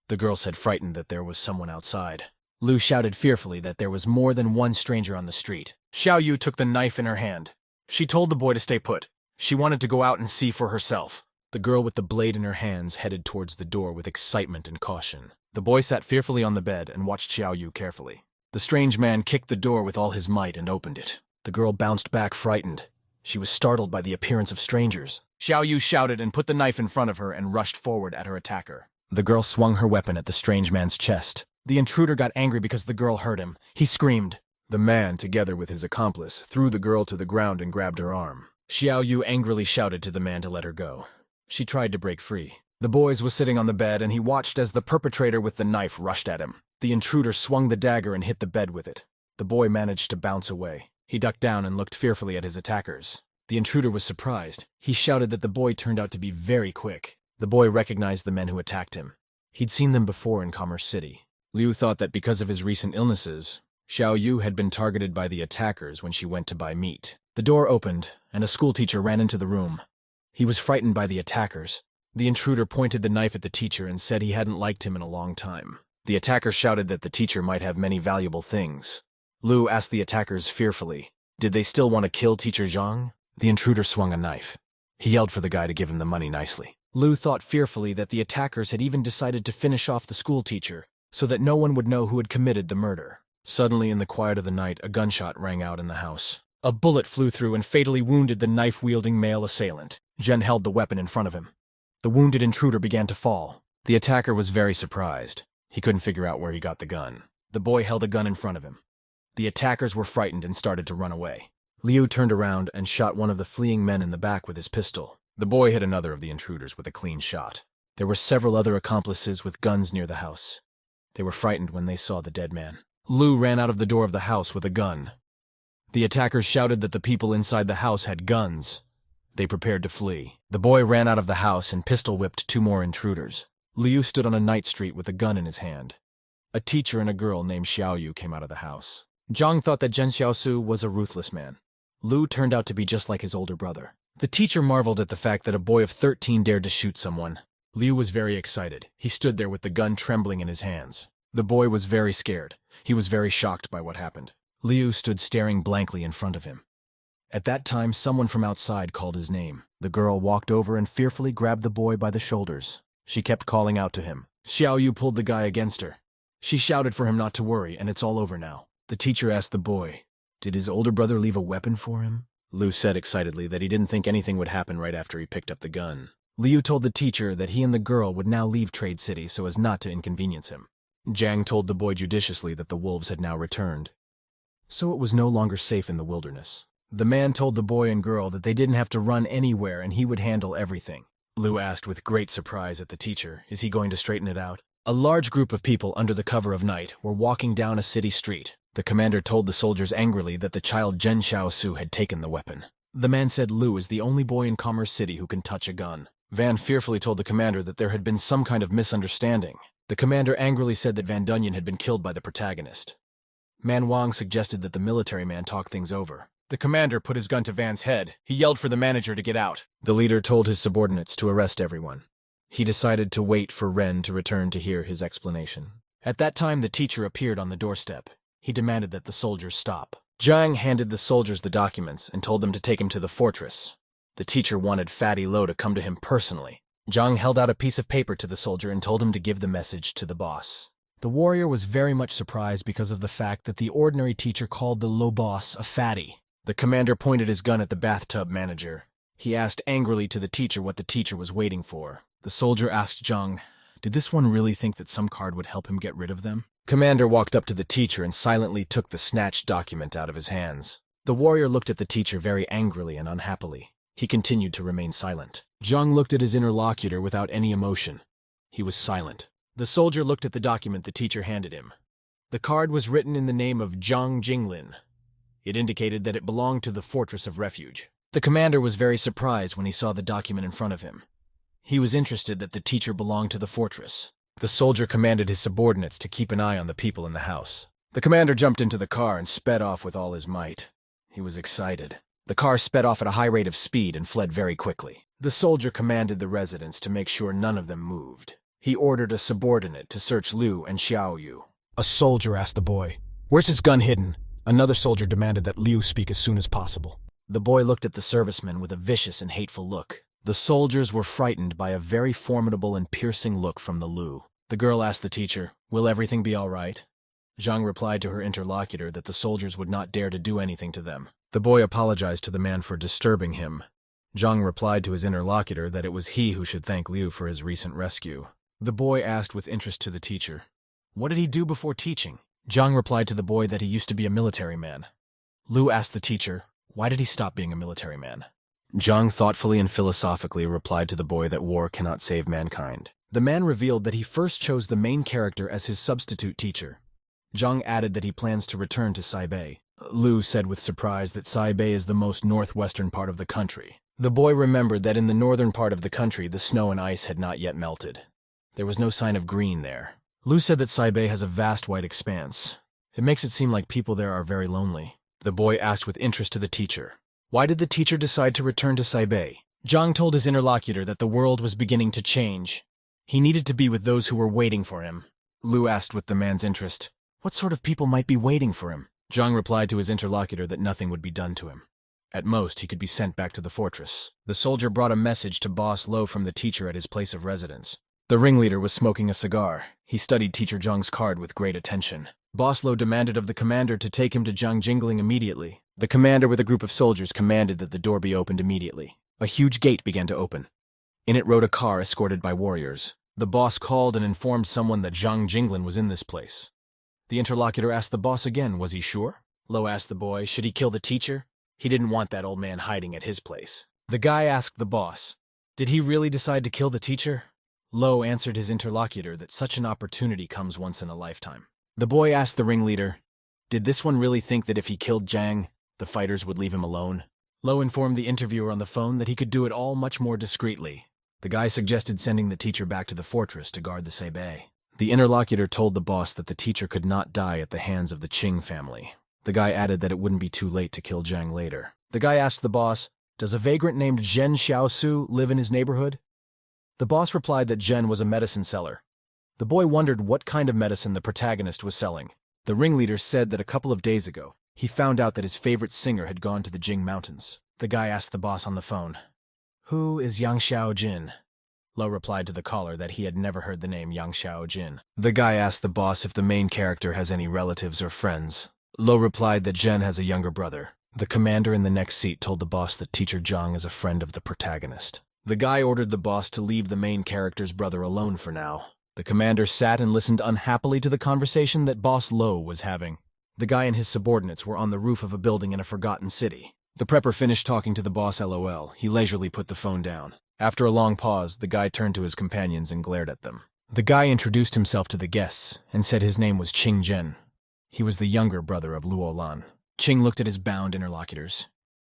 The girl said frightened that there was someone outside. Liu shouted fearfully that there was more than one stranger on the street. Xiao Yu took the knife in her hand. She told the boy to stay put. She wanted to go out and see for herself. The girl with the blade in her hands headed towards the door with excitement and caution. The boy sat fearfully on the bed and watched Xiao Yu carefully. The strange man kicked the door with all his might and opened it. The girl bounced back frightened. She was startled by the appearance of strangers. Xiao Yu shouted and put the knife in front of her and rushed forward at her attacker. The girl swung her weapon at the strange man's chest. The intruder got angry because the girl hurt him. He screamed. The man, together with his accomplice, threw the girl to the ground and grabbed her arm. Xiao Yu angrily shouted to the man to let her go. She tried to break free. The boy was sitting on the bed and he watched as the perpetrator with the knife rushed at him. The intruder swung the dagger and hit the bed with it. The boy managed to bounce away. He ducked down and looked fearfully at his attackers. The intruder was surprised. He shouted that the boy turned out to be very quick. The boy recognized the men who attacked him. He'd seen them before in Commerce City. Liu thought that because of his recent illnesses, Xiao Yu had been targeted by the attackers when she went to buy meat. The door opened, and a schoolteacher ran into the room. He was frightened by the attackers. The intruder pointed the knife at the teacher and said he hadn't liked him in a long time. The attacker shouted that the teacher might have many valuable things. Liu asked the attackers fearfully, did they still want to kill Teacher Zhang? The intruder swung a knife. He yelled for the guy to give him the money nicely. Liu thought fearfully that the attackers had even decided to finish off the schoolteacher so that no one would know who had committed the murder. Suddenly, in the quiet of the night, a gunshot rang out in the house. A bullet flew through and fatally wounded the knife-wielding male assailant. Jen held the weapon in front of him. The wounded intruder began to fall. The attacker was very surprised. He couldn't figure out where he got the gun. The boy held a gun in front of him. The attackers were frightened and started to run away. Liu turned around and shot one of the fleeing men in the back with his pistol. The boy hit another of the intruders with a clean shot. There were several other accomplices with guns near the house. They were frightened when they saw the dead man. Liu ran out of the door of the house with a gun. The attackers shouted that the people inside the house had guns. They prepared to flee. The boy ran out of the house and pistol-whipped two more intruders. Liu stood on a night street with a gun in his hand. A teacher and a girl named Xiao Yu came out of the house. Zhang thought that Zhen Xiaosu was a ruthless man. Liu turned out to be just like his older brother. The teacher marveled at the fact that a boy of 13 dared to shoot someone. Liu was very excited. He stood there with the gun trembling in his hands. The boy was very scared. He was very shocked by what happened. Liu stood staring blankly in front of him. At that time, someone from outside called his name. The girl walked over and fearfully grabbed the boy by the shoulders. She kept calling out to him. Xiao Yu pulled the guy against her. She shouted for him not to worry, and it's all over now. The teacher asked the boy, did his older brother leave a weapon for him? Liu said excitedly that he didn't think anything would happen right after he picked up the gun. Liu told the teacher that he and the girl would now leave Trade City so as not to inconvenience him. Zhang told the boy judiciously that the wolves had now returned. So it was no longer safe in the wilderness. The man told the boy and girl that they didn't have to run anywhere and he would handle everything. Liu asked with great surprise at the teacher, is he going to straighten it out? A large group of people under the cover of night were walking down a city street. The commander told the soldiers angrily that the child Zhen Xiaosu had taken the weapon. The man said Liu is the only boy in Commerce City who can touch a gun. Van fearfully told the commander that there had been some kind of misunderstanding. The commander angrily said that Van Dunyan had been killed by the protagonist. Man Wang suggested that the military man talk things over. The commander put his gun to Van's head. He yelled for the manager to get out. The leader told his subordinates to arrest everyone. He decided to wait for Ren to return to hear his explanation. At that time, the teacher appeared on the doorstep. He demanded that the soldiers stop. Zhang handed the soldiers the documents and told them to take him to the fortress. The teacher wanted Fatty Lo to come to him personally. Zhang held out a piece of paper to the soldier and told him to give the message to the boss. The warrior was very much surprised because of the fact that the ordinary teacher called the low boss a fatty. The commander pointed his gun at the bathtub manager. He asked angrily to the teacher what the teacher was waiting for. The soldier asked Zhang, did this one really think that some card would help him get rid of them? Commander walked up to the teacher and silently took the snatched document out of his hands. The warrior looked at the teacher very angrily and unhappily. He continued to remain silent. Zhang looked at his interlocutor without any emotion. He was silent. The soldier looked at the document the teacher handed him. The card was written in the name of Zhang Jinglin. It indicated that it belonged to the Fortress of Refuge. The commander was very surprised when he saw the document in front of him. He was interested that the teacher belonged to the fortress. The soldier commanded his subordinates to keep an eye on the people in the house. The commander jumped into the car and sped off with all his might. He was excited. The car sped off at a high rate of speed and fled very quickly. The soldier commanded the residents to make sure none of them moved. He ordered a subordinate to search Liu and Xiaoyu. A soldier asked the boy, "Where's his gun hidden?" Another soldier demanded that Liu speak as soon as possible. The boy looked at the serviceman with a vicious and hateful look. The soldiers were frightened by a very formidable and piercing look from the Liu. The girl asked the teacher, "Will everything be all right?" Zhang replied to her interlocutor that the soldiers would not dare to do anything to them. The boy apologized to the man for disturbing him. Zhang replied to his interlocutor that it was he who should thank Liu for his recent rescue. The boy asked with interest to the teacher, "What did he do before teaching?" Zhang replied to the boy that he used to be a military man. Liu asked the teacher, "Why did he stop being a military man?" Zhang thoughtfully and philosophically replied to the boy that war cannot save mankind. The man revealed that he first chose the main character as his substitute teacher. Zhang added that he plans to return to Saibei. Liu said with surprise that Saibei is the most northwestern part of the country. The boy remembered that in the northern part of the country the snow and ice had not yet melted. There was no sign of green there. Liu said that Saibei has a vast white expanse. It makes it seem like people there are very lonely. The boy asked with interest to the teacher, "Why did the teacher decide to return to Saibei?" Zhang told his interlocutor that the world was beginning to change. He needed to be with those who were waiting for him. Liu asked with the man's interest, "What sort of people might be waiting for him?" Zhang replied to his interlocutor that nothing would be done to him. At most, he could be sent back to the fortress. The soldier brought a message to Boss Lo from the teacher at his place of residence. The ringleader was smoking a cigar. He studied Teacher Zhang's card with great attention. Boss Lo demanded of the commander to take him to Zhang Jingling immediately. The commander with a group of soldiers commanded that the door be opened immediately. A huge gate began to open. In it rode a car escorted by warriors. The boss called and informed someone that Zhang Jingling was in this place. The interlocutor asked the boss again, was he sure? Lo asked the boy, should he kill the teacher? He didn't want that old man hiding at his place. The guy asked the boss, did he really decide to kill the teacher? Lo answered his interlocutor that such an opportunity comes once in a lifetime. The boy asked the ringleader, did this one really think that if he killed Zhang, the fighters would leave him alone? Lo informed the interviewer on the phone that he could do it all much more discreetly. The guy suggested sending the teacher back to the fortress to guard the Saibei. The interlocutor told the boss that the teacher could not die at the hands of the Qing family. The guy added that it wouldn't be too late to kill Zhang later. The guy asked the boss, does a vagrant named Zhen Xiaosu live in his neighborhood? The boss replied that Zhen was a medicine seller. The boy wondered what kind of medicine the protagonist was selling. The ringleader said that a couple of days ago, he found out that his favorite singer had gone to the Jing Mountains. The guy asked the boss on the phone, who is Yang Xiaojin? Lo replied to the caller that he had never heard the name Yang Xiaojin. The guy asked the boss if the main character has any relatives or friends. Lo replied that Zhen has a younger brother. The commander in the next seat told the boss that Teacher Zhang is a friend of the protagonist. The guy ordered the boss to leave the main character's brother alone for now. The commander sat and listened unhappily to the conversation that Boss Lo was having. The guy and his subordinates were on the roof of a building in a forgotten city. The prepper finished talking to the boss LOL. He leisurely put the phone down. After a long pause, the guy turned to his companions and glared at them. The guy introduced himself to the guests and said his name was Ching Zhen. He was the younger brother of Luo Lan. Ching looked at his bound interlocutors.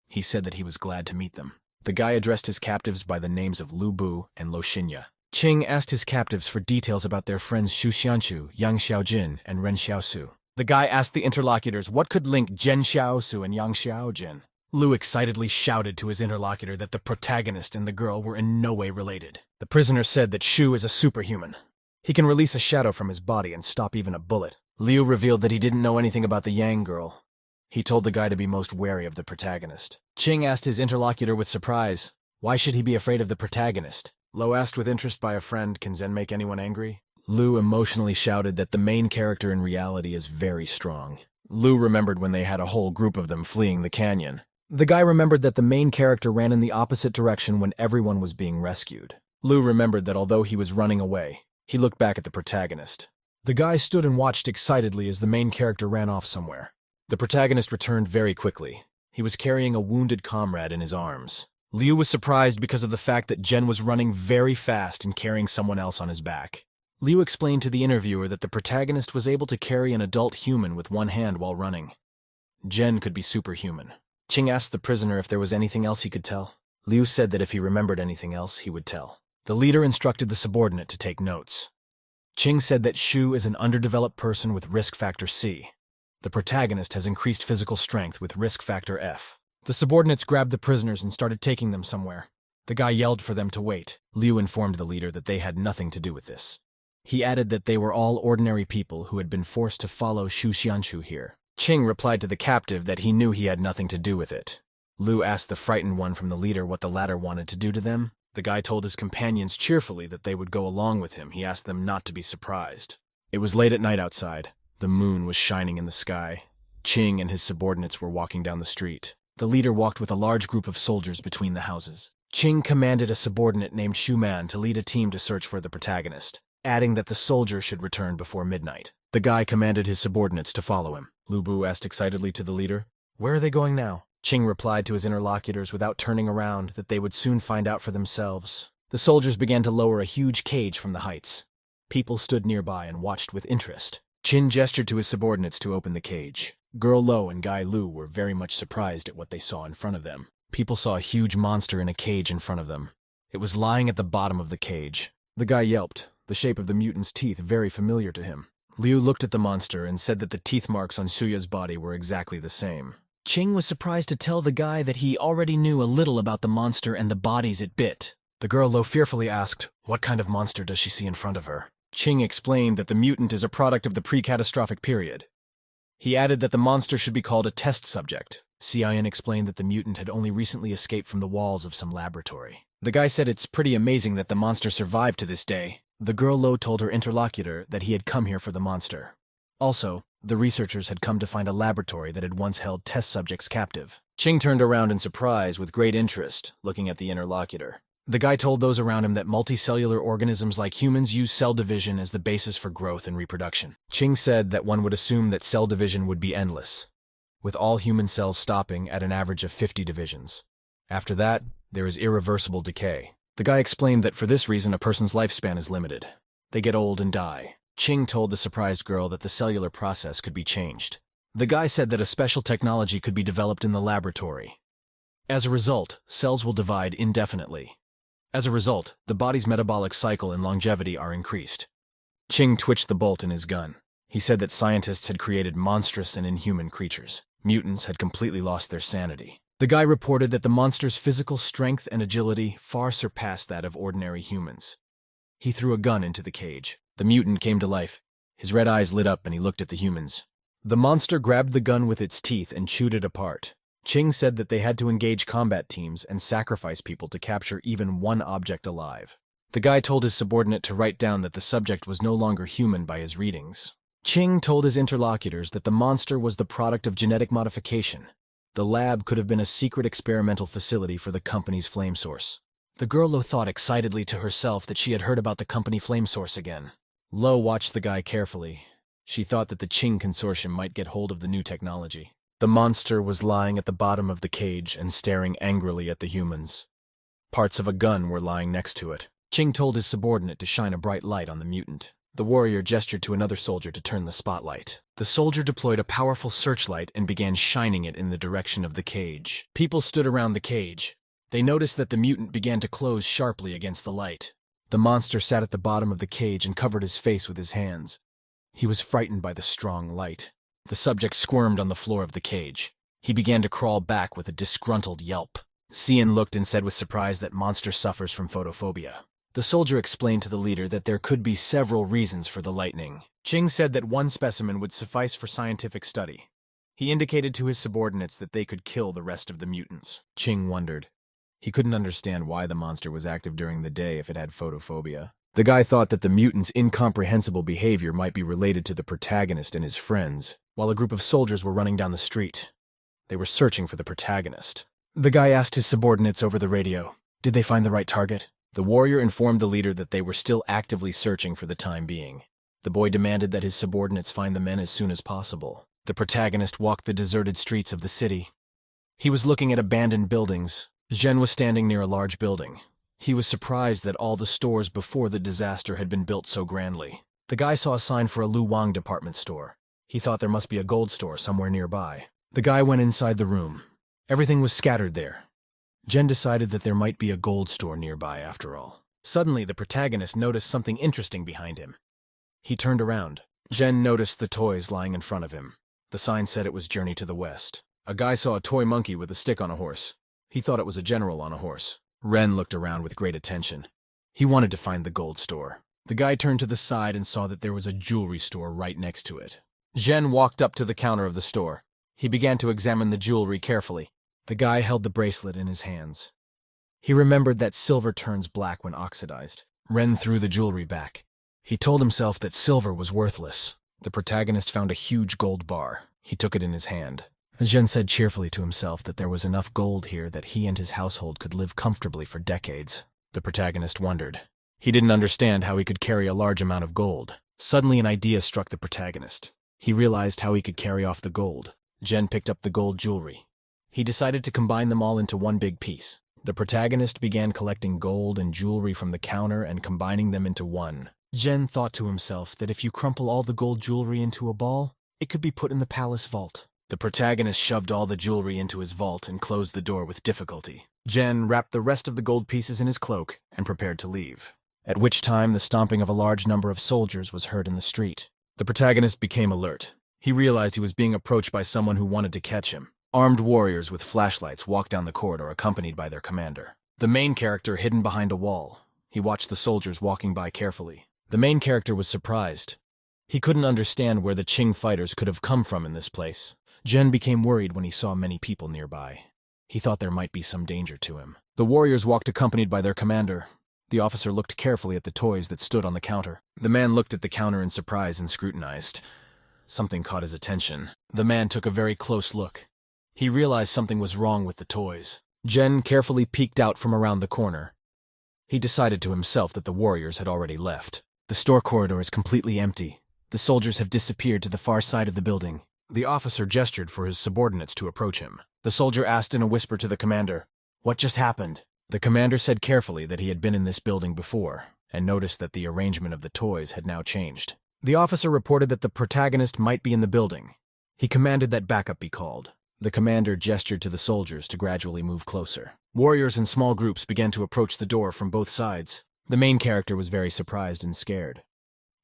He said that he was glad to meet them. The guy addressed his captives by the names of Lu Bu and Lo Xinya. Ching asked his captives for details about their friends Xu Xianchu, Yang Xiaojin, and Ren Xiaosu. The guy asked the interlocutors what could link Zhen Xiaosu and Yang Xiaojin. Lu excitedly shouted to his interlocutor that the protagonist and the girl were in no way related. The prisoner said that Xu is a superhuman. He can release a shadow from his body and stop even a bullet. Liu revealed that he didn't know anything about the Yang girl. He told the guy to be most wary of the protagonist. Ching asked his interlocutor with surprise, why should he be afraid of the protagonist? Lo asked with interest by a friend, can Zen make anyone angry? Lu emotionally shouted that the main character in reality is very strong. Lu remembered when they had a whole group of them fleeing the canyon. The guy remembered that the main character ran in the opposite direction when everyone was being rescued. Lu remembered that although he was running away, he looked back at the protagonist. The guy stood and watched excitedly as the main character ran off somewhere. The protagonist returned very quickly. He was carrying a wounded comrade in his arms. Liu was surprised because of the fact that Zhen was running very fast and carrying someone else on his back. Liu explained to the interviewer that the protagonist was able to carry an adult human with one hand while running. Zhen could be superhuman. Ching asked the prisoner if there was anything else he could tell. Liu said that if he remembered anything else, he would tell. The leader instructed the subordinate to take notes. Ching said that Xu is an underdeveloped person with risk factor C. The protagonist has increased physical strength with risk factor F. The subordinates grabbed the prisoners and started taking them somewhere. The guy yelled for them to wait. Liu informed the leader that they had nothing to do with this. He added that they were all ordinary people who had been forced to follow Xu Xianchu here. Ching replied to the captive that he knew he had nothing to do with it. Liu asked the frightened one from the leader what the latter wanted to do to them. The guy told his companions cheerfully that they would go along with him. He asked them not to be surprised. It was late at night outside. The moon was shining in the sky. Ching and his subordinates were walking down the street. The leader walked with a large group of soldiers between the houses. Ching commanded a subordinate named Shu Man to lead a team to search for the protagonist, adding that the soldier should return before midnight. The guy commanded his subordinates to follow him. Lu Bu asked excitedly to the leader, "Where are they going now?" Ching replied to his interlocutors without turning around that they would soon find out for themselves. The soldiers began to lower a huge cage from the heights. People stood nearby and watched with interest. Chin gestured to his subordinates to open the cage. Girl Lo and Guy Lu were very much surprised at what they saw in front of them. People saw a huge monster in a cage in front of them. It was lying at the bottom of the cage. The guy yelped, the shape of the mutant's teeth very familiar to him. Liu looked at the monster and said that the teeth marks on Suya's body were exactly the same. Ching was surprised to tell the guy that he already knew a little about the monster and the bodies it bit. The girl Lo fearfully asked, what kind of monster does she see in front of her? Ching explained that the mutant is a product of the pre-catastrophic period. He added that the monster should be called a test subject. Xiaoyan explained that the mutant had only recently escaped from the walls of some laboratory. The guy said it's pretty amazing that the monster survived to this day. The girl Lo told her interlocutor that he had come here for the monster. Also, the researchers had come to find a laboratory that had once held test subjects captive. Ching turned around in surprise with great interest, looking at the interlocutor. The guy told those around him that multicellular organisms like humans use cell division as the basis for growth and reproduction. Ching said that one would assume that cell division would be endless, with all human cells stopping at an average of 50 divisions. After that, there is irreversible decay. The guy explained that for this reason a person's lifespan is limited. They get old and die. Ching told the surprised girl that the cellular process could be changed. The guy said that a special technology could be developed in the laboratory. As a result, cells will divide indefinitely. As a result, the body's metabolic cycle and longevity are increased. Ching twitched the bolt in his gun. He said that scientists had created monstrous and inhuman creatures. Mutants had completely lost their sanity. The guy reported that the monster's physical strength and agility far surpassed that of ordinary humans. He threw a gun into the cage. The mutant came to life. His red eyes lit up and he looked at the humans. The monster grabbed the gun with its teeth and chewed it apart. Ching said that they had to engage combat teams and sacrifice people to capture even one object alive. The guy told his subordinate to write down that the subject was no longer human by his readings. Ching told his interlocutors that the monster was the product of genetic modification. The lab could have been a secret experimental facility for the company's flame source. The girl Lo thought excitedly to herself that she had heard about the company flame source again. Lo watched the guy carefully. She thought that the Qing consortium might get hold of the new technology. The monster was lying at the bottom of the cage and staring angrily at the humans. Parts of a gun were lying next to it. Ching told his subordinate to shine a bright light on the mutant. The warrior gestured to another soldier to turn the spotlight. The soldier deployed a powerful searchlight and began shining it in the direction of the cage. People stood around the cage. They noticed that the mutant began to close sharply against the light. The monster sat at the bottom of the cage and covered his face with his hands. He was frightened by the strong light. The subject squirmed on the floor of the cage. He began to crawl back with a disgruntled yelp. Cian looked and said with surprise that monster suffers from photophobia. The soldier explained to the leader that there could be several reasons for the lightning. Ching said that one specimen would suffice for scientific study. He indicated to his subordinates that they could kill the rest of the mutants. Ching wondered. He couldn't understand why the monster was active during the day if it had photophobia. The guy thought that the mutant's incomprehensible behavior might be related to the protagonist and his friends, while a group of soldiers were running down the street. They were searching for the protagonist. The guy asked his subordinates over the radio, did they find the right target? The warrior informed the leader that they were still actively searching for the time being. The boy demanded that his subordinates find the men as soon as possible. The protagonist walked the deserted streets of the city. He was looking at abandoned buildings. Zhen was standing near a large building. He was surprised that all the stores before the disaster had been built so grandly. The guy saw a sign for a Luwang department store. He thought there must be a gold store somewhere nearby. The guy went inside the room. Everything was scattered there. Zhen decided that there might be a gold store nearby after all. Suddenly, the protagonist noticed something interesting behind him. He turned around. Zhen noticed the toys lying in front of him. The sign said it was Journey to the West. A guy saw a toy monkey with a stick on a horse. He thought it was a general on a horse. Ren looked around with great attention. He wanted to find the gold store. The guy turned to the side and saw that there was a jewelry store right next to it. Zhen walked up to the counter of the store. He began to examine the jewelry carefully. The guy held the bracelet in his hands. He remembered that silver turns black when oxidized. Ren threw the jewelry back. He told himself that silver was worthless. The protagonist found a huge gold bar. He took it in his hand. Zhen said cheerfully to himself that there was enough gold here that he and his household could live comfortably for decades. The protagonist wondered. He didn't understand how he could carry a large amount of gold. Suddenly an idea struck the protagonist. He realized how he could carry off the gold. Zhen picked up the gold jewelry. He decided to combine them all into one big piece. The protagonist began collecting gold and jewelry from the counter and combining them into one. Zhen thought to himself that if you crumple all the gold jewelry into a ball, it could be put in the palace vault. The protagonist shoved all the jewelry into his vault and closed the door with difficulty. Zhen wrapped the rest of the gold pieces in his cloak and prepared to leave, at which time the stomping of a large number of soldiers was heard in the street. The protagonist became alert. He realized he was being approached by someone who wanted to catch him. Armed warriors with flashlights walked down the corridor accompanied by their commander. The main character hidden behind a wall. He watched the soldiers walking by carefully. The main character was surprised. He couldn't understand where the Qing fighters could have come from in this place. Zhen became worried when he saw many people nearby. He thought there might be some danger to him. The warriors walked accompanied by their commander. The officer looked carefully at the toys that stood on the counter. The man looked at the counter in surprise and scrutinized. Something caught his attention. The man took a very close look. He realized something was wrong with the toys. Zhen carefully peeked out from around the corner. He decided to himself that the warriors had already left. The store corridor is completely empty. The soldiers have disappeared to the far side of the building. The officer gestured for his subordinates to approach him. The soldier asked in a whisper to the commander, "What just happened?" The commander said carefully that he had been in this building before, and noticed that the arrangement of the toys had now changed. The officer reported that the protagonist might be in the building. He commanded that backup be called. The commander gestured to the soldiers to gradually move closer. Warriors in small groups began to approach the door from both sides. The main character was very surprised and scared.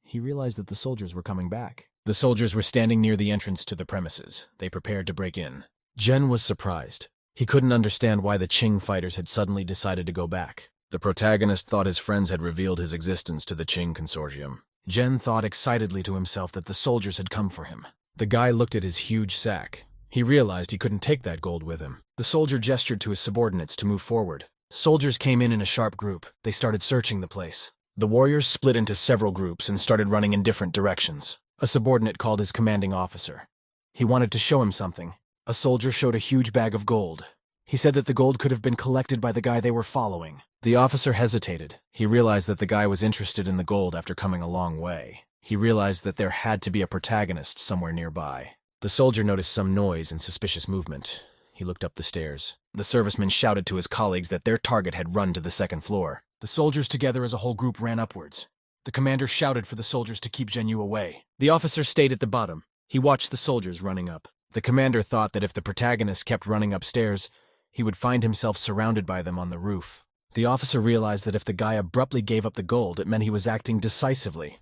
He realized that the soldiers were coming back. The soldiers were standing near the entrance to the premises. They prepared to break in. Zhen was surprised. He couldn't understand why the Qing fighters had suddenly decided to go back. The protagonist thought his friends had revealed his existence to the Qing consortium. Zhen thought excitedly to himself that the soldiers had come for him. The guy looked at his huge sack. He realized he couldn't take that gold with him. The soldier gestured to his subordinates to move forward. Soldiers came in a sharp group. They started searching the place. The warriors split into several groups and started running in different directions. A subordinate called his commanding officer. He wanted to show him something. A soldier showed a huge bag of gold. He said that the gold could have been collected by the guy they were following. The officer hesitated. He realized that the guy was interested in the gold after coming a long way. He realized that there had to be a protagonist somewhere nearby. The soldier noticed some noise and suspicious movement. He looked up the stairs. The serviceman shouted to his colleagues that their target had run to the second floor. The soldiers together as a whole group ran upwards. The commander shouted for the soldiers to keep Zhenyu away. The officer stayed at the bottom. He watched the soldiers running up. The commander thought that if the protagonist kept running upstairs, he would find himself surrounded by them on the roof. The officer realized that if the guy abruptly gave up the gold, it meant he was acting decisively,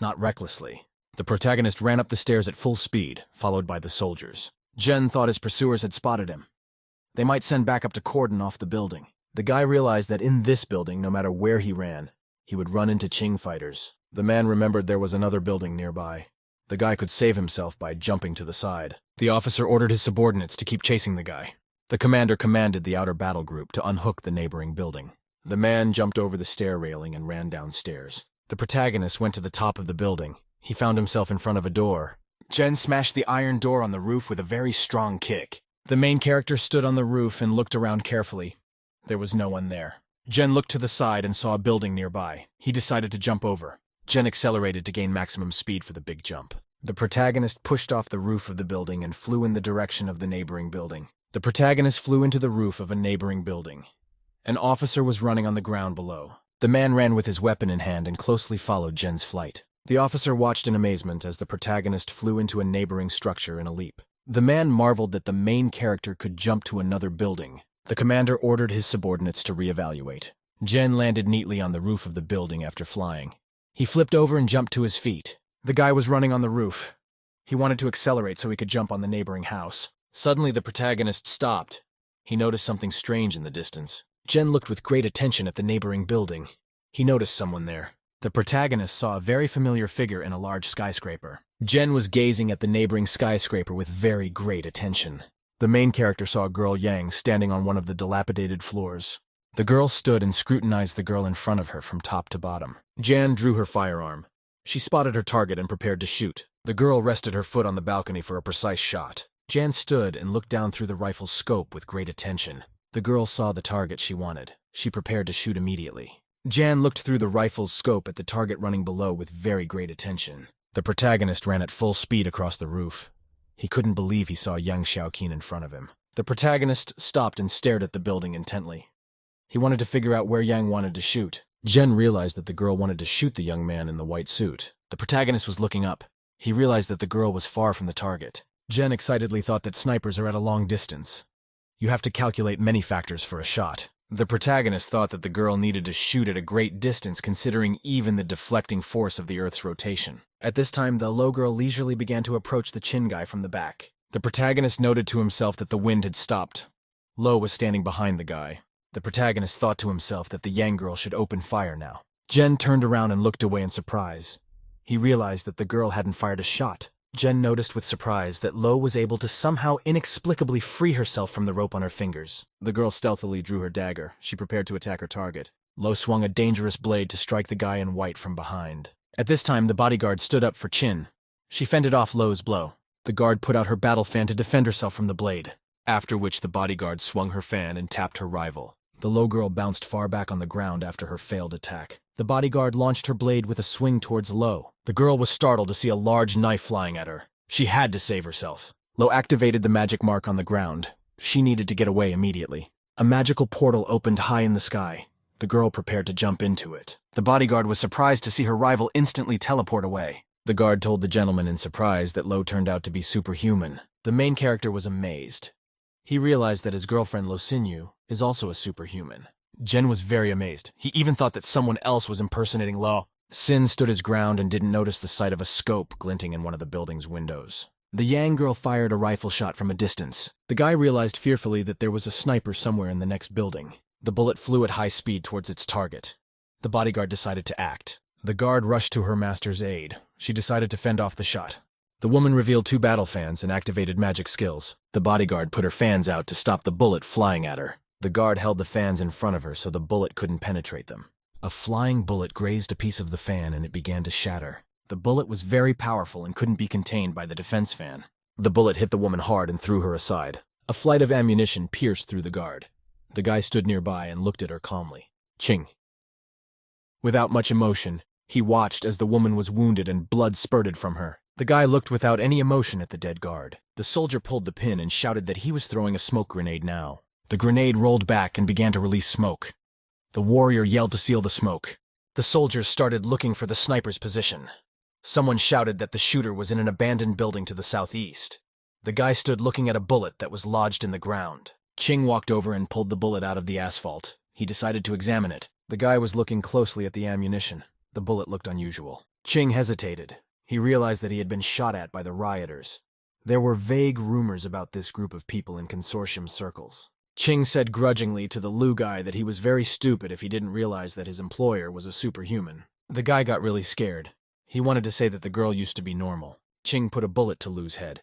not recklessly. The protagonist ran up the stairs at full speed, followed by the soldiers. Jen thought his pursuers had spotted him. They might send backup to cordon off the building. The guy realized that in this building, no matter where he ran, he would run into Qing fighters. The man remembered there was another building nearby. The guy could save himself by jumping to the side. The officer ordered his subordinates to keep chasing the guy. The commander commanded the outer battle group to unhook the neighboring building. The man jumped over the stair railing and ran downstairs. The protagonist went to the top of the building. He found himself in front of a door. Jen smashed the iron door on the roof with a very strong kick. The main character stood on the roof and looked around carefully. There was no one there. Jen looked to the side and saw a building nearby. He decided to jump over. Jen accelerated to gain maximum speed for the big jump. The protagonist pushed off the roof of the building and flew in the direction of the neighboring building. The protagonist flew into the roof of a neighboring building. An officer was running on the ground below. The man ran with his weapon in hand and closely followed Jen's flight. The officer watched in amazement as the protagonist flew into a neighboring structure in a leap. The man marveled that the main character could jump to another building. The commander ordered his subordinates to reevaluate. Jen landed neatly on the roof of the building after flying. He flipped over and jumped to his feet. The guy was running on the roof. He wanted to accelerate so he could jump on the neighboring house. Suddenly, the protagonist stopped. He noticed something strange in the distance. Jen looked with great attention at the neighboring building. He noticed someone there. The protagonist saw a very familiar figure in a large skyscraper. Jen was gazing at the neighboring skyscraper with very great attention. The main character saw a girl Yang standing on one of the dilapidated floors. The girl stood and scrutinized the girl in front of her from top to bottom. Jan drew her firearm. She spotted her target and prepared to shoot. The girl rested her foot on the balcony for a precise shot. Jan stood and looked down through the rifle's scope with great attention. The girl saw the target she wanted. She prepared to shoot immediately. Jan looked through the rifle's scope at the target running below with very great attention. The protagonist ran at full speed across the roof. He couldn't believe he saw Yang Xiaoqin in front of him. The protagonist stopped and stared at the building intently. He wanted to figure out where Yang wanted to shoot. Jen realized that the girl wanted to shoot the young man in the white suit. The protagonist was looking up. He realized that the girl was far from the target. Jen excitedly thought that snipers are at a long distance. You have to calculate many factors for a shot. The protagonist thought that the girl needed to shoot at a great distance considering even the deflecting force of the Earth's rotation. At this time, the low girl leisurely began to approach the Chin guy from the back. The protagonist noted to himself that the wind had stopped. Lo was standing behind the guy. The protagonist thought to himself that the Yang girl should open fire now. Jen turned around and looked away in surprise. He realized that the girl hadn't fired a shot. Jen noticed with surprise that Lo was able to somehow inexplicably free herself from the rope on her fingers. The girl stealthily drew her dagger. She prepared to attack her target. Lo swung a dangerous blade to strike the guy in white from behind. At this time, the bodyguard stood up for Chin. She fended off Lo's blow. The guard put out her battle fan to defend herself from the blade, after which the bodyguard swung her fan and tapped her rival. The Lo girl bounced far back on the ground after her failed attack. The bodyguard launched her blade with a swing towards Lo. The girl was startled to see a large knife flying at her. She had to save herself. Lo activated the magic mark on the ground. She needed to get away immediately. A magical portal opened high in the sky. The girl prepared to jump into it. The bodyguard was surprised to see her rival instantly teleport away. The guard told the gentleman in surprise that Lo turned out to be superhuman. The main character was amazed. He realized that his girlfriend Lo Xinyu is also a superhuman. Jen was very amazed. He even thought that someone else was impersonating Lo. Sin stood his ground and didn't notice the sight of a scope glinting in one of the building's windows. The Yang girl fired a rifle shot from a distance. The guy realized fearfully that there was a sniper somewhere in the next building. The bullet flew at high speed towards its target. The bodyguard decided to act. The guard rushed to her master's aid. She decided to fend off the shot. The woman revealed 2 battle fans and activated magic skills. The bodyguard put her fans out to stop the bullet flying at her. The guard held the fans in front of her so the bullet couldn't penetrate them. A flying bullet grazed a piece of the fan and it began to shatter. The bullet was very powerful and couldn't be contained by the defense fan. The bullet hit the woman hard and threw her aside. A flight of ammunition pierced through the guard. The guy stood nearby and looked at her calmly. Ching. Without much emotion, he watched as the woman was wounded and blood spurted from her. The guy looked without any emotion at the dead guard. The soldier pulled the pin and shouted that he was throwing a smoke grenade now. The grenade rolled back and began to release smoke. The warrior yelled to seal the smoke. The soldiers started looking for the sniper's position. Someone shouted that the shooter was in an abandoned building to the southeast. The guy stood looking at a bullet that was lodged in the ground. Ching walked over and pulled the bullet out of the asphalt. He decided to examine it. The guy was looking closely at the ammunition. The bullet looked unusual. Ching hesitated. He realized that he had been shot at by the rioters. There were vague rumors about this group of people in consortium circles. Ching said grudgingly to the Lu guy that he was very stupid if he didn't realize that his employer was a superhuman. The guy got really scared. He wanted to say that the girl used to be normal. Ching put a bullet to Lu's head.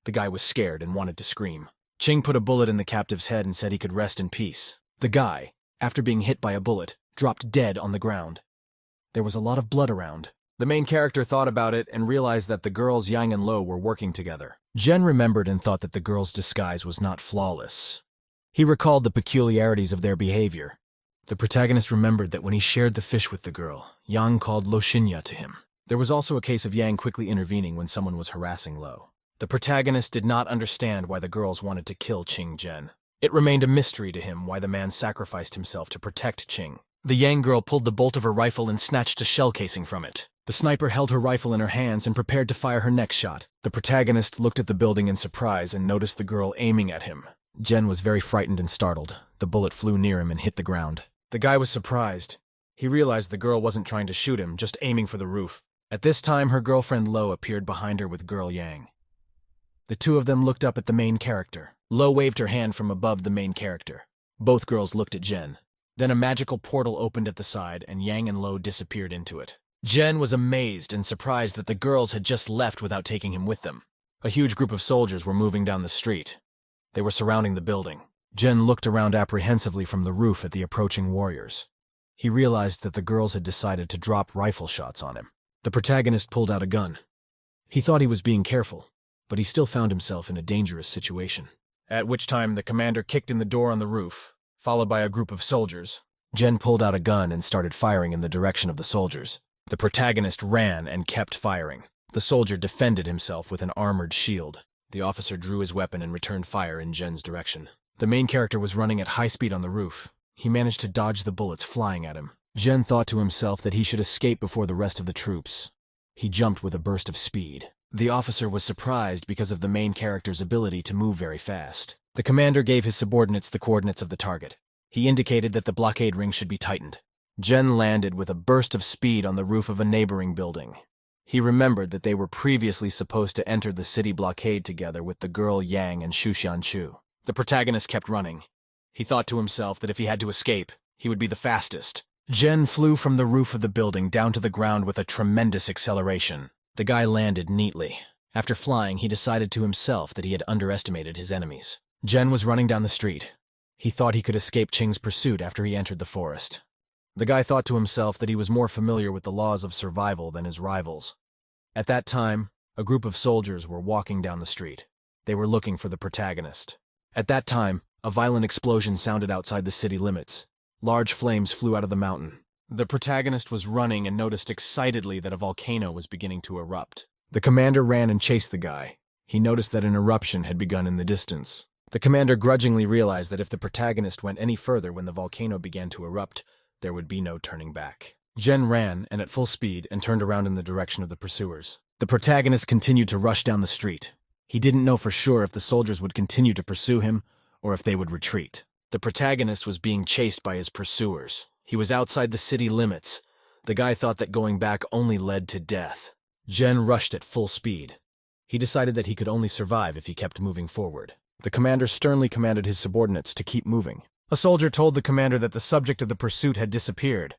The guy was scared and wanted to scream. Ching put a bullet in the captive's head and said he could rest in peace. The guy, after being hit by a bullet, dropped dead on the ground. There was a lot of blood around. The main character thought about it and realized that the girls Yang and Lo were working together. Jen remembered and thought that the girl's disguise was not flawless. He recalled the peculiarities of their behavior. The protagonist remembered that when he shared the fish with the girl, Yang called Lo Shinya to him. There was also a case of Yang quickly intervening when someone was harassing Lo. The protagonist did not understand why the girls wanted to kill Ching Jen. It remained a mystery to him why the man sacrificed himself to protect Ching. The Yang girl pulled the bolt of her rifle and snatched a shell casing from it. The sniper held her rifle in her hands and prepared to fire her next shot. The protagonist looked at the building in surprise and noticed the girl aiming at him. Jen was very frightened and startled. The bullet flew near him and hit the ground. The guy was surprised. He realized the girl wasn't trying to shoot him, just aiming for the roof. At this time, her girlfriend Lo appeared behind her with girl Yang. The two of them looked up at the main character. Lo waved her hand from above the main character. Both girls looked at Jen. Then a magical portal opened at the side, and Yang and Lo disappeared into it. Jen was amazed and surprised that the girls had just left without taking him with them. A huge group of soldiers were moving down the street. They were surrounding the building. Jen looked around apprehensively from the roof at the approaching warriors. He realized that the girls had decided to drop rifle shots on him. The protagonist pulled out a gun. He thought he was being careful, but he still found himself in a dangerous situation. At which time the commander kicked in the door on the roof, followed by a group of soldiers. Jen pulled out a gun and started firing in the direction of the soldiers. The protagonist ran and kept firing. The soldier defended himself with an armored shield. The officer drew his weapon and returned fire in Jen's direction. The main character was running at high speed on the roof. He managed to dodge the bullets flying at him. Jen thought to himself that he should escape before the rest of the troops. He jumped with a burst of speed. The officer was surprised because of the main character's ability to move very fast. The commander gave his subordinates the coordinates of the target. He indicated that the blockade ring should be tightened. Jen landed with a burst of speed on the roof of a neighboring building. He remembered that they were previously supposed to enter the city blockade together with the girl Yang and Shushan Chu. The protagonist kept running. He thought to himself that if he had to escape, he would be the fastest. Jen flew from the roof of the building down to the ground with a tremendous acceleration. The guy landed neatly. After flying, he decided to himself that he had underestimated his enemies. Jen was running down the street. He thought he could escape Ching's pursuit after he entered the forest. The guy thought to himself that he was more familiar with the laws of survival than his rivals. At that time, a group of soldiers were walking down the street. They were looking for the protagonist. At that time, a violent explosion sounded outside the city limits. Large flames flew out of the mountain. The protagonist was running and noticed excitedly that a volcano was beginning to erupt. The commander ran and chased the guy. He noticed that an eruption had begun in the distance. The commander grudgingly realized that if the protagonist went any further when the volcano began to erupt, there would be no turning back. Jen ran, and at full speed, and turned around in the direction of the pursuers. The protagonist continued to rush down the street. He didn't know for sure if the soldiers would continue to pursue him, or if they would retreat. The protagonist was being chased by his pursuers. He was outside the city limits. The guy thought that going back only led to death. Jen rushed at full speed. He decided that he could only survive if he kept moving forward. The commander sternly commanded his subordinates to keep moving. A soldier told the commander that the subject of the pursuit had disappeared.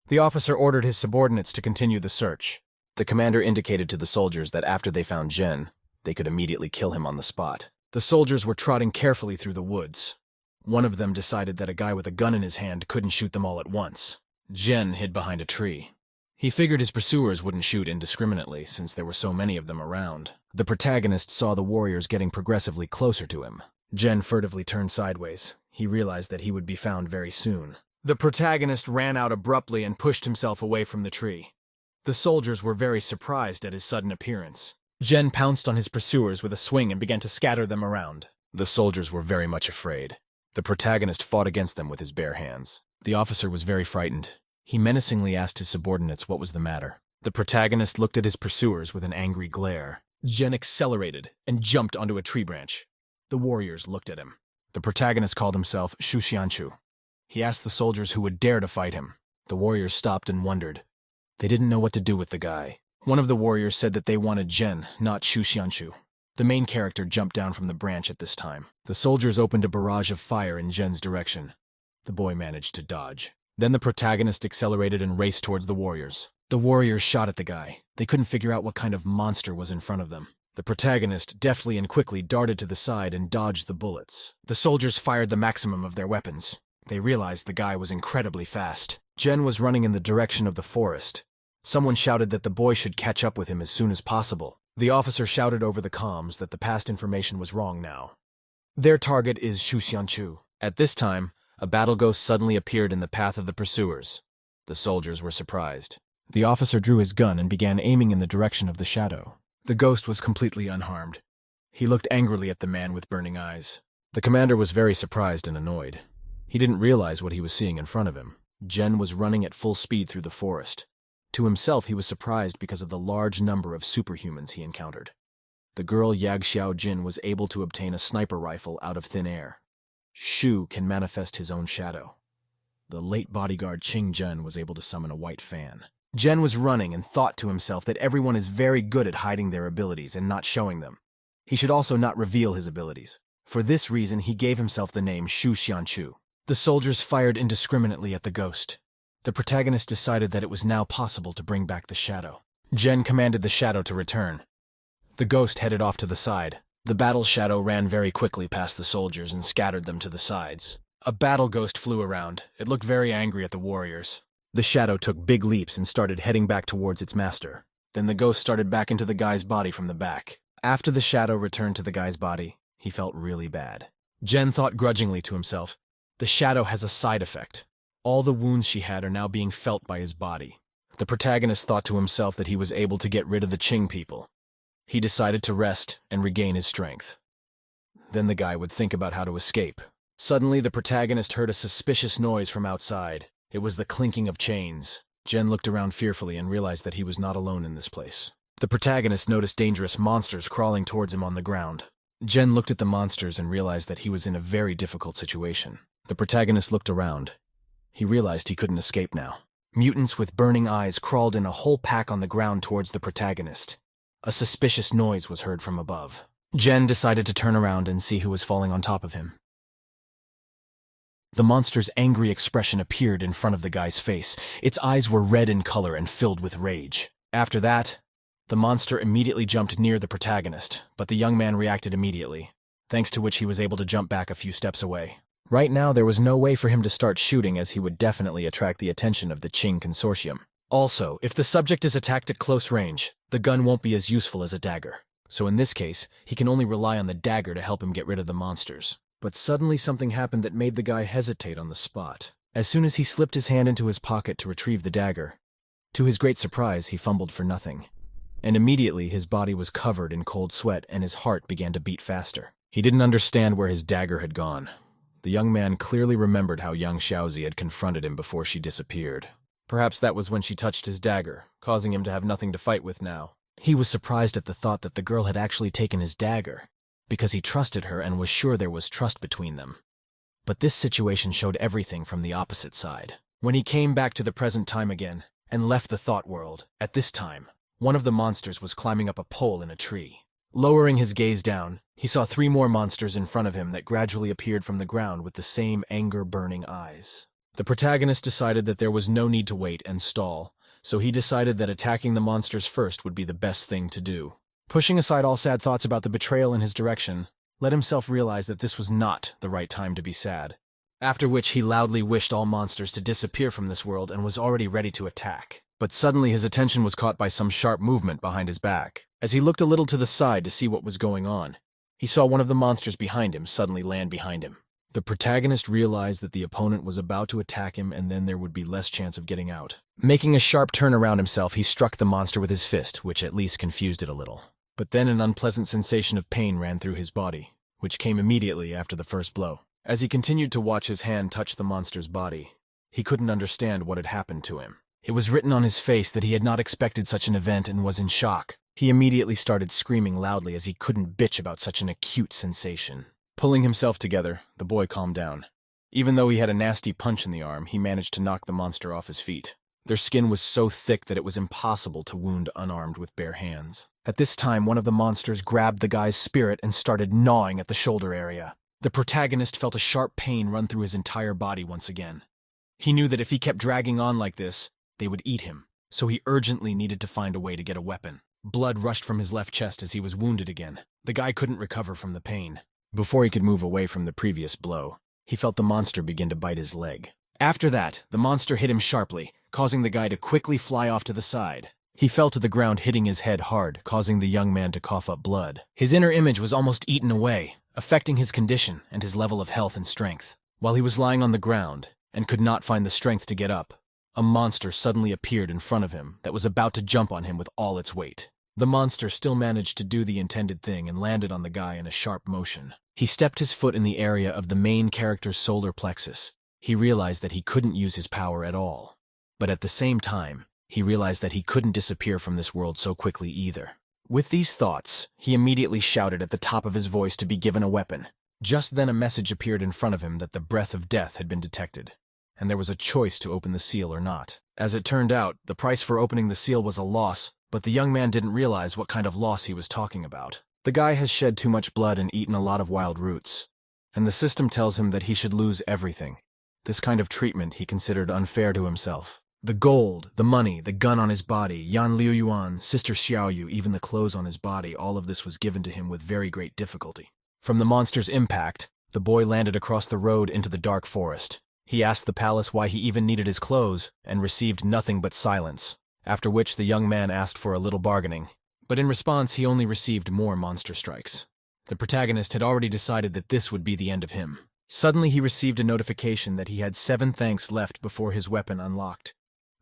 The officer ordered his subordinates to continue the search. The commander indicated to the soldiers that after they found Jen, they could immediately kill him on the spot. The soldiers were trotting carefully through the woods. One of them decided that a guy with a gun in his hand couldn't shoot them all at once. Jen hid behind a tree. He figured his pursuers wouldn't shoot indiscriminately since there were so many of them around. The protagonist saw the warriors getting progressively closer to him. Jen furtively turned sideways. He realized that he would be found very soon. The protagonist ran out abruptly and pushed himself away from the tree. The soldiers were very surprised at his sudden appearance. Jen pounced on his pursuers with a swing and began to scatter them around. The soldiers were very much afraid. The protagonist fought against them with his bare hands. The officer was very frightened. He menacingly asked his subordinates what was the matter. The protagonist looked at his pursuers with an angry glare. Jen accelerated and jumped onto a tree branch. The warriors looked at him. The protagonist called himself Shuxianchu. He asked the soldiers who would dare to fight him. The warriors stopped and wondered. They didn't know what to do with the guy. One of the warriors said that they wanted Jen, not Shuxianchu. The main character jumped down from the branch at this time. The soldiers opened a barrage of fire in Jen's direction. The boy managed to dodge. Then the protagonist accelerated and raced towards the warriors. The warriors shot at the guy. They couldn't figure out what kind of monster was in front of them. The protagonist deftly and quickly darted to the side and dodged the bullets. The soldiers fired the maximum of their weapons. They realized the guy was incredibly fast. Jen was running in the direction of the forest. Someone shouted that the boy should catch up with him as soon as possible. The officer shouted over the comms that the past information was wrong now. Their target is Shuxianchu. At this time, a battle ghost suddenly appeared in the path of the pursuers. The soldiers were surprised. The officer drew his gun and began aiming in the direction of the shadow. The ghost was completely unharmed. He looked angrily at the man with burning eyes. The commander was very surprised and annoyed. He didn't realize what he was seeing in front of him. Jen was running at full speed through the forest. To himself, he was surprised because of the large number of superhumans he encountered. The girl Yagxiao Jin was able to obtain a sniper rifle out of thin air. Shu can manifest his own shadow. The late bodyguard Qing Zhen was able to summon a white fan. Jen was running and thought to himself that everyone is very good at hiding their abilities and not showing them. He should also not reveal his abilities. For this reason, he gave himself the name Shu Xianchu. The soldiers fired indiscriminately at the ghost. The protagonist decided that it was now possible to bring back the shadow. Jen commanded the shadow to return. The ghost headed off to the side. The battle shadow ran very quickly past the soldiers and scattered them to the sides. A battle ghost flew around. It looked very angry at the warriors. The shadow took big leaps and started heading back towards its master. Then the ghost started back into the guy's body from the back. After the shadow returned to the guy's body, he felt really bad. Jen thought grudgingly to himself, the shadow has a side effect. All the wounds she had are now being felt by his body. The protagonist thought to himself that he was able to get rid of the Qing people. He decided to rest and regain his strength. Then the guy would think about how to escape. Suddenly, the protagonist heard a suspicious noise from outside. It was the clinking of chains. Jen looked around fearfully and realized that he was not alone in this place. The protagonist noticed dangerous monsters crawling towards him on the ground. Jen looked at the monsters and realized that he was in a very difficult situation. The protagonist looked around. He realized he couldn't escape now. Mutants with burning eyes crawled in a whole pack on the ground towards the protagonist. A suspicious noise was heard from above. Jen decided to turn around and see who was falling on top of him. The monster's angry expression appeared in front of the guy's face. Its eyes were red in color and filled with rage. After that, the monster immediately jumped near the protagonist, but the young man reacted immediately, thanks to which he was able to jump back a few steps away. Right now, there was no way for him to start shooting, as he would definitely attract the attention of the Qing consortium. Also, if the subject is attacked at close range, the gun won't be as useful as a dagger. So in this case, he can only rely on the dagger to help him get rid of the monsters. But suddenly something happened that made the guy hesitate on the spot. As soon as he slipped his hand into his pocket to retrieve the dagger, to his great surprise, he fumbled for nothing. And immediately his body was covered in cold sweat and his heart began to beat faster. He didn't understand where his dagger had gone. The young man clearly remembered how young Xiaozi had confronted him before she disappeared. Perhaps that was when she touched his dagger, causing him to have nothing to fight with now. He was surprised at the thought that the girl had actually taken his dagger, because he trusted her and was sure there was trust between them. But this situation showed everything from the opposite side. When he came back to the present time again, and left the thought world, at this time, one of the monsters was climbing up a pole in a tree. Lowering his gaze down, he saw 3 more monsters in front of him that gradually appeared from the ground with the same anger-burning eyes. The protagonist decided that there was no need to wait and stall, so he decided that attacking the monsters first would be the best thing to do. Pushing aside all sad thoughts about the betrayal in his direction, let himself realize that this was not the right time to be sad. After which he loudly wished all monsters to disappear from this world and was already ready to attack. But suddenly his attention was caught by some sharp movement behind his back. As he looked a little to the side to see what was going on, he saw one of the monsters behind him suddenly land behind him. The protagonist realized that the opponent was about to attack him and then there would be less chance of getting out. Making a sharp turn around himself, he struck the monster with his fist, which at least confused it a little. But then an unpleasant sensation of pain ran through his body, which came immediately after the first blow. As he continued to watch his hand touch the monster's body, he couldn't understand what had happened to him. It was written on his face that he had not expected such an event and was in shock. He immediately started screaming loudly as he couldn't bitch about such an acute sensation. Pulling himself together, the boy calmed down. Even though he had a nasty punch in the arm, he managed to knock the monster off his feet. Their skin was so thick that it was impossible to wound unarmed with bare hands. At this time, one of the monsters grabbed the guy's spirit and started gnawing at the shoulder area. The protagonist felt a sharp pain run through his entire body once again. He knew that if he kept dragging on like this, they would eat him, so he urgently needed to find a way to get a weapon. Blood rushed from his left chest as he was wounded again. The guy couldn't recover from the pain. Before he could move away from the previous blow, he felt the monster begin to bite his leg. After that, the monster hit him sharply, causing the guy to quickly fly off to the side. He fell to the ground, hitting his head hard, causing the young man to cough up blood. His inner image was almost eaten away, affecting his condition and his level of health and strength. While he was lying on the ground and could not find the strength to get up, a monster suddenly appeared in front of him that was about to jump on him with all its weight. The monster still managed to do the intended thing and landed on the guy in a sharp motion. He stepped his foot in the area of the main character's solar plexus. He realized that he couldn't use his power at all. But at the same time, he realized that he couldn't disappear from this world so quickly either. With these thoughts, he immediately shouted at the top of his voice to be given a weapon. Just then a message appeared in front of him that the breath of death had been detected, and there was a choice to open the seal or not. As it turned out, the price for opening the seal was a loss, but the young man didn't realize what kind of loss he was talking about. The guy has shed too much blood and eaten a lot of wild roots, and the system tells him that he should lose everything. This kind of treatment he considered unfair to himself. The gold, the money, the gun on his body, Yan Liu Yuan, Sister Xiaoyu, even the clothes on his body, all of this was given to him with very great difficulty. From the monster's impact, the boy landed across the road into the dark forest. He asked the palace why he even needed his clothes, and received nothing but silence, after which the young man asked for a little bargaining. But in response, he only received more monster strikes. The protagonist had already decided that this would be the end of him. Suddenly he received a notification that he had 7 thanks left before his weapon unlocked.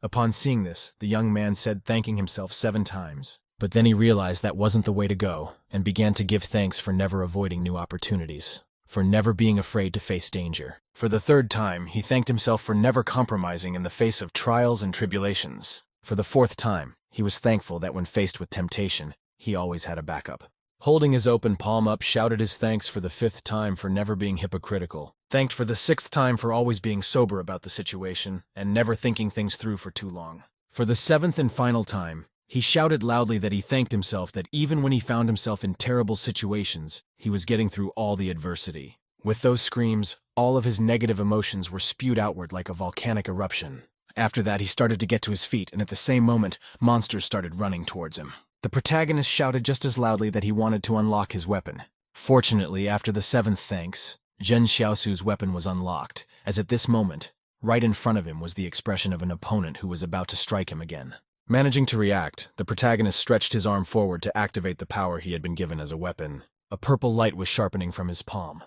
Upon seeing this, the young man said thanking himself 7 times. But then he realized that wasn't the way to go, and began to give thanks for never avoiding new opportunities, for never being afraid to face danger. For the 3rd time, he thanked himself for never compromising in the face of trials and tribulations. For the 4th time, he was thankful that when faced with temptation, he always had a backup. Holding his open palm up, shouted his thanks for the 5th time for never being hypocritical, thanked for the 6th time for always being sober about the situation, and never thinking things through for too long. For the 7th and final time, he shouted loudly that he thanked himself that even when he found himself in terrible situations, he was getting through all the adversity. With those screams, all of his negative emotions were spewed outward like a volcanic eruption. After that, he started to get to his feet, and at the same moment, monsters started running towards him. The protagonist shouted just as loudly that he wanted to unlock his weapon. Fortunately, after the 7th thanks, Zhen Xiaosu's weapon was unlocked, as at this moment, right in front of him was the expression of an opponent who was about to strike him again. Managing to react, the protagonist stretched his arm forward to activate the power he had been given as a weapon. A purple light was sharpening from his palm.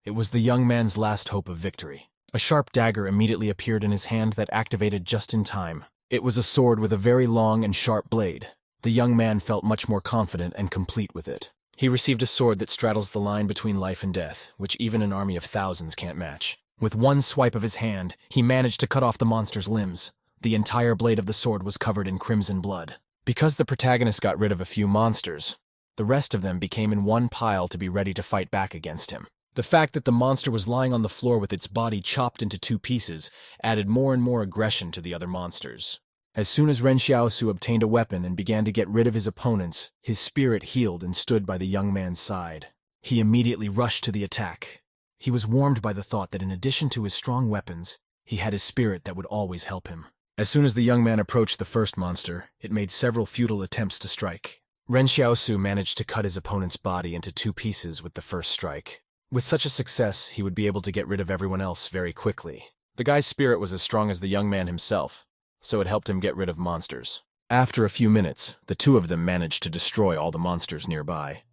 It was the young man's last hope of victory. A sharp dagger immediately appeared in his hand that activated just in time. It was a sword with a very long and sharp blade. The young man felt much more confident and complete with it. He received a sword that straddles the line between life and death, which even an army of thousands can't match. With one swipe of his hand, he managed to cut off the monster's limbs. The entire blade of the sword was covered in crimson blood. Because the protagonist got rid of a few monsters, the rest of them became in one pile to be ready to fight back against him. The fact that the monster was lying on the floor with its body chopped into 2 pieces added more and more aggression to the other monsters. As soon as Ren Xiaosu obtained a weapon and began to get rid of his opponents, his spirit healed and stood by the young man's side. He immediately rushed to the attack. He was warmed by the thought that in addition to his strong weapons, he had his spirit that would always help him. As soon as the young man approached the first monster, it made several futile attempts to strike. Ren Xiaosu managed to cut his opponent's body into 2 pieces with the first strike. With such a success, he would be able to get rid of everyone else very quickly. The guy's spirit was as strong as the young man himself, so it helped him get rid of monsters. After a few minutes, the 2 of them managed to destroy all the monsters nearby.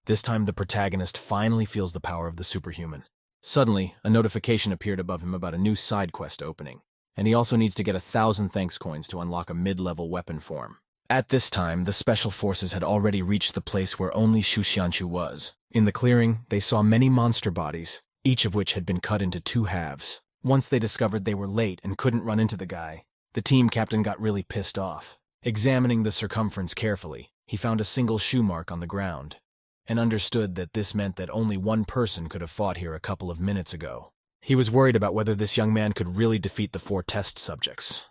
This time the protagonist finally feels the power of the superhuman. Suddenly, a notification appeared above him about a new side quest opening, and he also needs to get 1,000 thanks coins to unlock a mid-level weapon form. At this time, the special forces had already reached the place where only Shuxianchu was. In the clearing, they saw many monster bodies, each of which had been cut into two halves. Once they discovered they were late and couldn't run into the guy, the team captain got really pissed off. Examining the circumference carefully, he found a single shoe mark on the ground, and understood that this meant that only one person could have fought here a couple of minutes ago. He was worried about whether this young man could really defeat the 4 test subjects.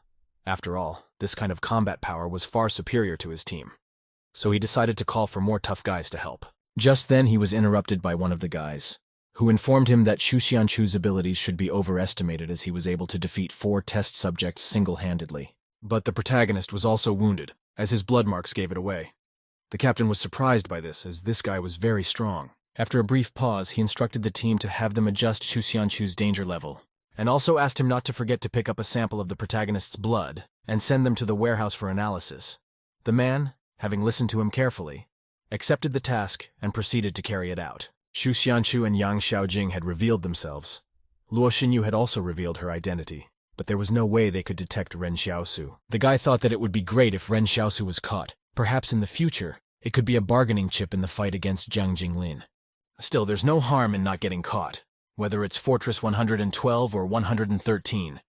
After all, this kind of combat power was far superior to his team, so he decided to call for more tough guys to help. Just then he was interrupted by one of the guys, who informed him that Shuxianchu's abilities should be overestimated as he was able to defeat 4 test subjects single-handedly. But the protagonist was also wounded, as his blood marks gave it away. The captain was surprised by this, as this guy was very strong. After a brief pause, he instructed the team to have them adjust Shuxianchu's danger level, and also asked him not to forget to pick up a sample of the protagonist's blood and send them to the warehouse for analysis. The man, having listened to him carefully, accepted the task and proceeded to carry it out. Shuxianchu and Yang Xiaojing had revealed themselves. Luo Xinyu had also revealed her identity, but there was no way they could detect Ren Xiaosu. The guy thought that it would be great if Ren Xiaosu was caught. Perhaps in the future, it could be a bargaining chip in the fight against Jiang Jinglin. Still, there's no harm in not getting caught, whether it's Fortress 112 or 113.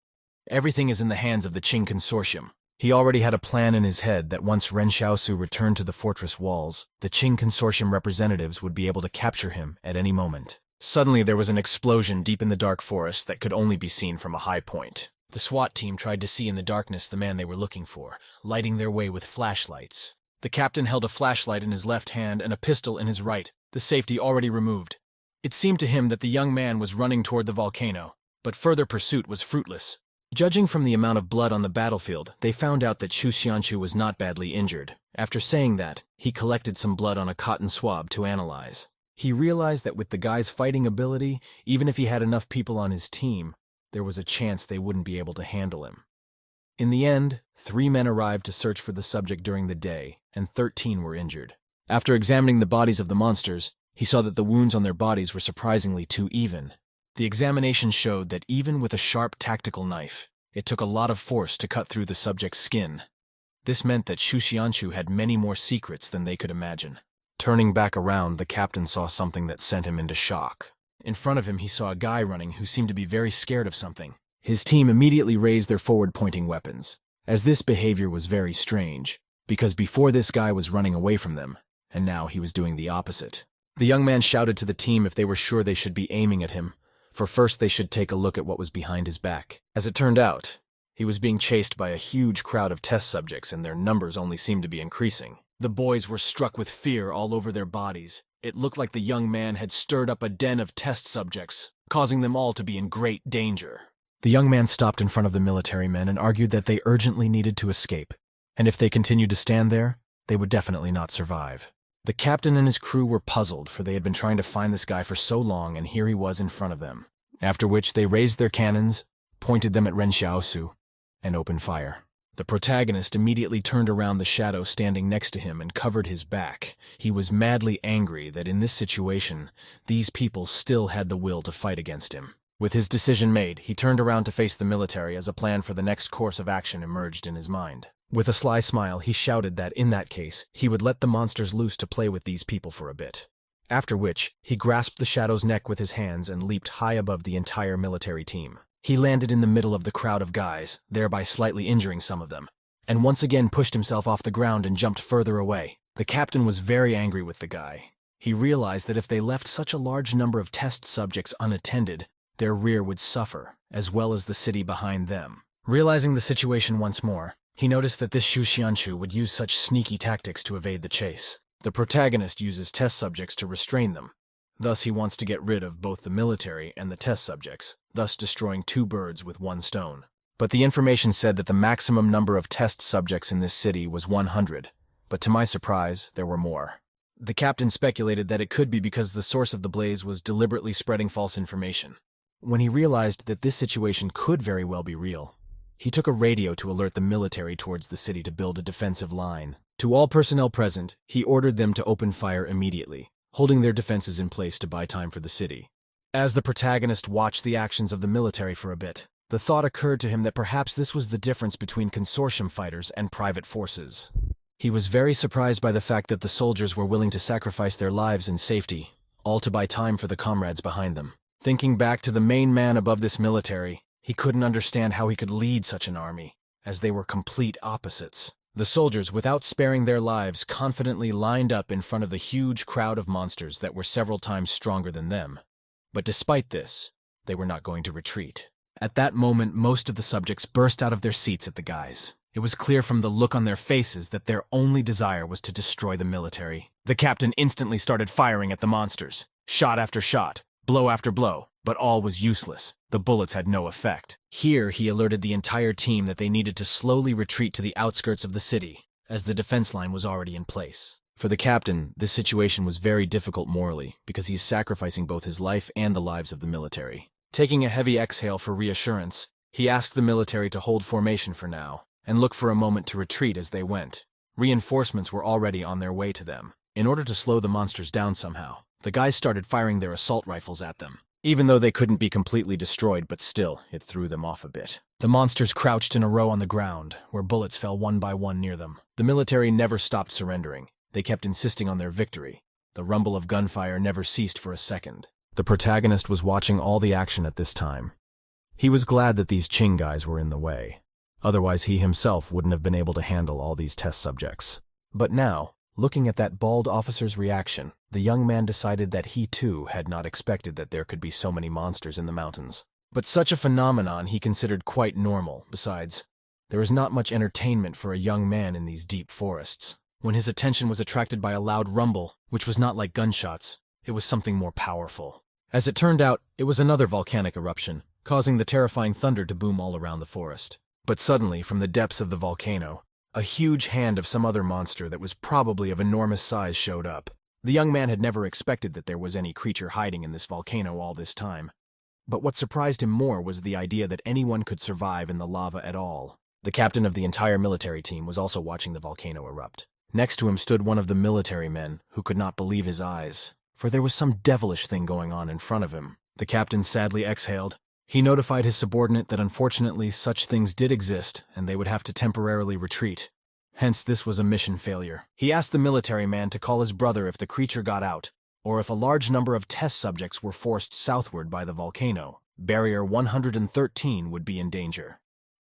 Everything is in the hands of the Qing Consortium. He already had a plan in his head that once Ren Xiaosu returned to the fortress walls, the Qing Consortium representatives would be able to capture him at any moment. Suddenly there was an explosion deep in the dark forest that could only be seen from a high point. The SWAT team tried to see in the darkness the man they were looking for, lighting their way with flashlights. The captain held a flashlight in his left hand and a pistol in his right, the safety already removed. It seemed to him that the young man was running toward the volcano, but further pursuit was fruitless. Judging from the amount of blood on the battlefield, they found out that Shuxianchu was not badly injured. After saying that, he collected some blood on a cotton swab to analyze. He realized that with the guy's fighting ability, even if he had enough people on his team, there was a chance they wouldn't be able to handle him. In the end, 3 men arrived to search for the subject during the day, and 13 were injured. After examining the bodies of the monsters, he saw that the wounds on their bodies were surprisingly too even. The examination showed that even with a sharp tactical knife, it took a lot of force to cut through the subject's skin. This meant that Shuxianchu had many more secrets than they could imagine. Turning back around, the captain saw something that sent him into shock. In front of him, he saw a guy running who seemed to be very scared of something. His team immediately raised their forward-pointing weapons, as this behavior was very strange, because before this guy was running away from them, and now he was doing the opposite. The young man shouted to the team if they were sure they should be aiming at him, for first they should take a look at what was behind his back. As it turned out, he was being chased by a huge crowd of test subjects, and their numbers only seemed to be increasing. The boys were struck with fear all over their bodies. It looked like the young man had stirred up a den of test subjects, causing them all to be in great danger. The young man stopped in front of the military men and argued that they urgently needed to escape, and if they continued to stand there, they would definitely not survive. The captain and his crew were puzzled, for they had been trying to find this guy for so long, and here he was in front of them. After which they raised their cannons, pointed them at Ren Xiaosu, and opened fire. The protagonist immediately turned around the shadow standing next to him and covered his back. He was madly angry that in this situation, these people still had the will to fight against him. With his decision made, he turned around to face the military as a plan for the next course of action emerged in his mind. With a sly smile, he shouted that, in that case, he would let the monsters loose to play with these people for a bit. After which, he grasped the shadow's neck with his hands and leaped high above the entire military team. He landed in the middle of the crowd of guys, thereby slightly injuring some of them, and once again pushed himself off the ground and jumped further away. The captain was very angry with the guy. He realized that if they left such a large number of test subjects unattended, their rear would suffer, as well as the city behind them. Realizing the situation once more, he noticed that this Shuxianchu would use such sneaky tactics to evade the chase. The protagonist uses test subjects to restrain them. Thus he wants to get rid of both the military and the test subjects, thus destroying 2 birds with 1 stone. But the information said that the maximum number of test subjects in this city was 100, but to my surprise, there were more. The captain speculated that it could be because the source of the blaze was deliberately spreading false information. When he realized that this situation could very well be real, he took a radio to alert the military towards the city to build a defensive line. To all personnel present, he ordered them to open fire immediately, holding their defenses in place to buy time for the city. As the protagonist watched the actions of the military for a bit, the thought occurred to him that perhaps this was the difference between consortium fighters and private forces. He was very surprised by the fact that the soldiers were willing to sacrifice their lives in safety, all to buy time for the comrades behind them. Thinking back to the main man above this military, he couldn't understand how he could lead such an army, as they were complete opposites. The soldiers, without sparing their lives, confidently lined up in front of the huge crowd of monsters that were several times stronger than them. But despite this, they were not going to retreat. At that moment, most of the subjects burst out of their seats at the guys. It was clear from the look on their faces that their only desire was to destroy the military. The captain instantly started firing at the monsters, shot after shot, blow after blow, but all was useless. The bullets had no effect. Here, he alerted the entire team that they needed to slowly retreat to the outskirts of the city, as the defense line was already in place. For the captain, this situation was very difficult morally, because he's sacrificing both his life and the lives of the military. Taking a heavy exhale for reassurance, he asked the military to hold formation for now, and look for a moment to retreat as they went. Reinforcements were already on their way to them. In order to slow the monsters down somehow, the guys started firing their assault rifles at them. Even though they couldn't be completely destroyed, but still, it threw them off a bit. The monsters crouched in a row on the ground, where bullets fell one by one near them. The military never stopped surrendering. They kept insisting on their victory. The rumble of gunfire never ceased for a second. The protagonist was watching all the action at this time. He was glad that these Qing guys were in the way. Otherwise, he himself wouldn't have been able to handle all these test subjects. But now, looking at that bald officer's reaction, the young man decided that he too had not expected that there could be so many monsters in the mountains. But such a phenomenon he considered quite normal. Besides, there was not much entertainment for a young man in these deep forests. When his attention was attracted by a loud rumble, which was not like gunshots, it was something more powerful. As it turned out, it was another volcanic eruption, causing the terrifying thunder to boom all around the forest. But suddenly, from the depths of the volcano, a huge hand of some other monster that was probably of enormous size showed up. The young man had never expected that there was any creature hiding in this volcano all this time. But what surprised him more was the idea that anyone could survive in the lava at all. The captain of the entire military team was also watching the volcano erupt. Next to him stood one of the military men, who could not believe his eyes, for there was some devilish thing going on in front of him. The captain sadly exhaled. He notified his subordinate that unfortunately such things did exist and they would have to temporarily retreat. Hence, this was a mission failure. He asked the military man to call his brother if the creature got out, or if a large number of test subjects were forced southward by the volcano. Barrier 113 would be in danger.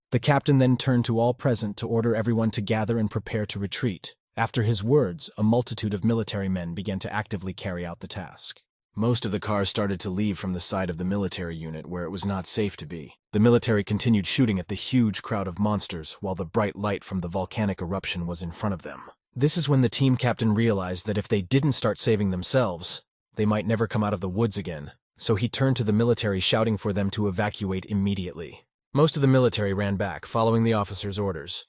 The captain then turned to all present to order everyone to gather and prepare to retreat. After his words, a multitude of military men began to actively carry out the task. Most of the cars started to leave from the side of the military unit where it was not safe to be. The military continued shooting at the huge crowd of monsters while the bright light from the volcanic eruption was in front of them. This is when the team captain realized that if they didn't start saving themselves, they might never come out of the woods again. So he turned to the military shouting for them to evacuate immediately. Most of the military ran back, following the officer's orders.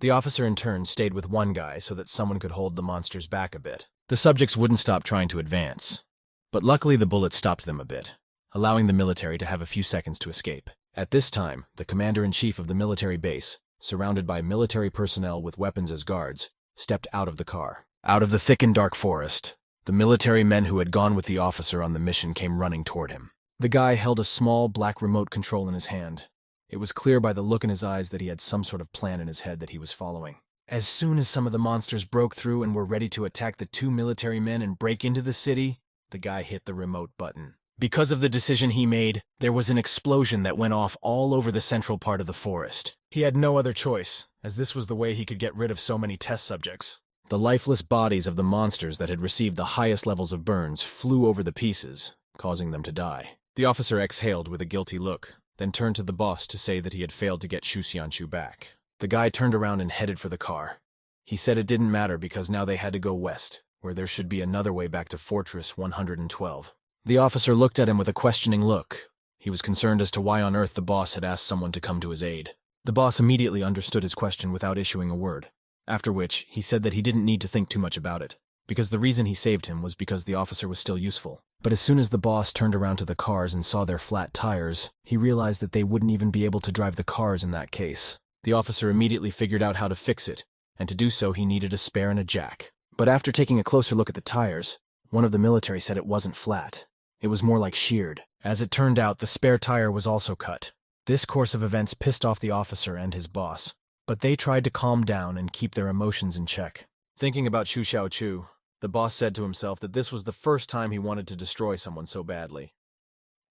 The officer in turn stayed with one guy so that someone could hold the monsters back a bit. The subjects wouldn't stop trying to advance. But luckily the bullets stopped them a bit, allowing the military to have a few seconds to escape. At this time, the commander-in-chief of the military base, surrounded by military personnel with weapons as guards, stepped out of the car. Out of the thick and dark forest, the military men who had gone with the officer on the mission came running toward him. The guy held a small black remote control in his hand. It was clear by the look in his eyes that he had some sort of plan in his head that he was following. As soon as some of the monsters broke through and were ready to attack the two military men and break into the city, the guy hit the remote button. Because of the decision he made, there was an explosion that went off all over the central part of the forest. He had no other choice, as this was the way he could get rid of so many test subjects. The lifeless bodies of the monsters that had received the highest levels of burns flew over the pieces, causing them to die. The officer exhaled with a guilty look, then turned to the boss to say that he had failed to get Shu Xianchu back. The guy turned around and headed for the car. He said it didn't matter because now they had to go west, where there should be another way back to Fortress 112. The officer looked at him with a questioning look. He was concerned as to why on earth the boss had asked someone to come to his aid. The boss immediately understood his question without issuing a word, after which he said that he didn't need to think too much about it, because the reason he saved him was because the officer was still useful. But as soon as the boss turned around to the cars and saw their flat tires, he realized that they wouldn't even be able to drive the cars in that case. The officer immediately figured out how to fix it, and to do so he needed a spare and a jack. But after taking a closer look at the tires, one of the military said it wasn't flat. It was more like sheared. As it turned out, the spare tire was also cut. This course of events pissed off the officer and his boss, but they tried to calm down and keep their emotions in check. Thinking about Shu Xiaochu, the boss said to himself that this was the first time he wanted to destroy someone so badly.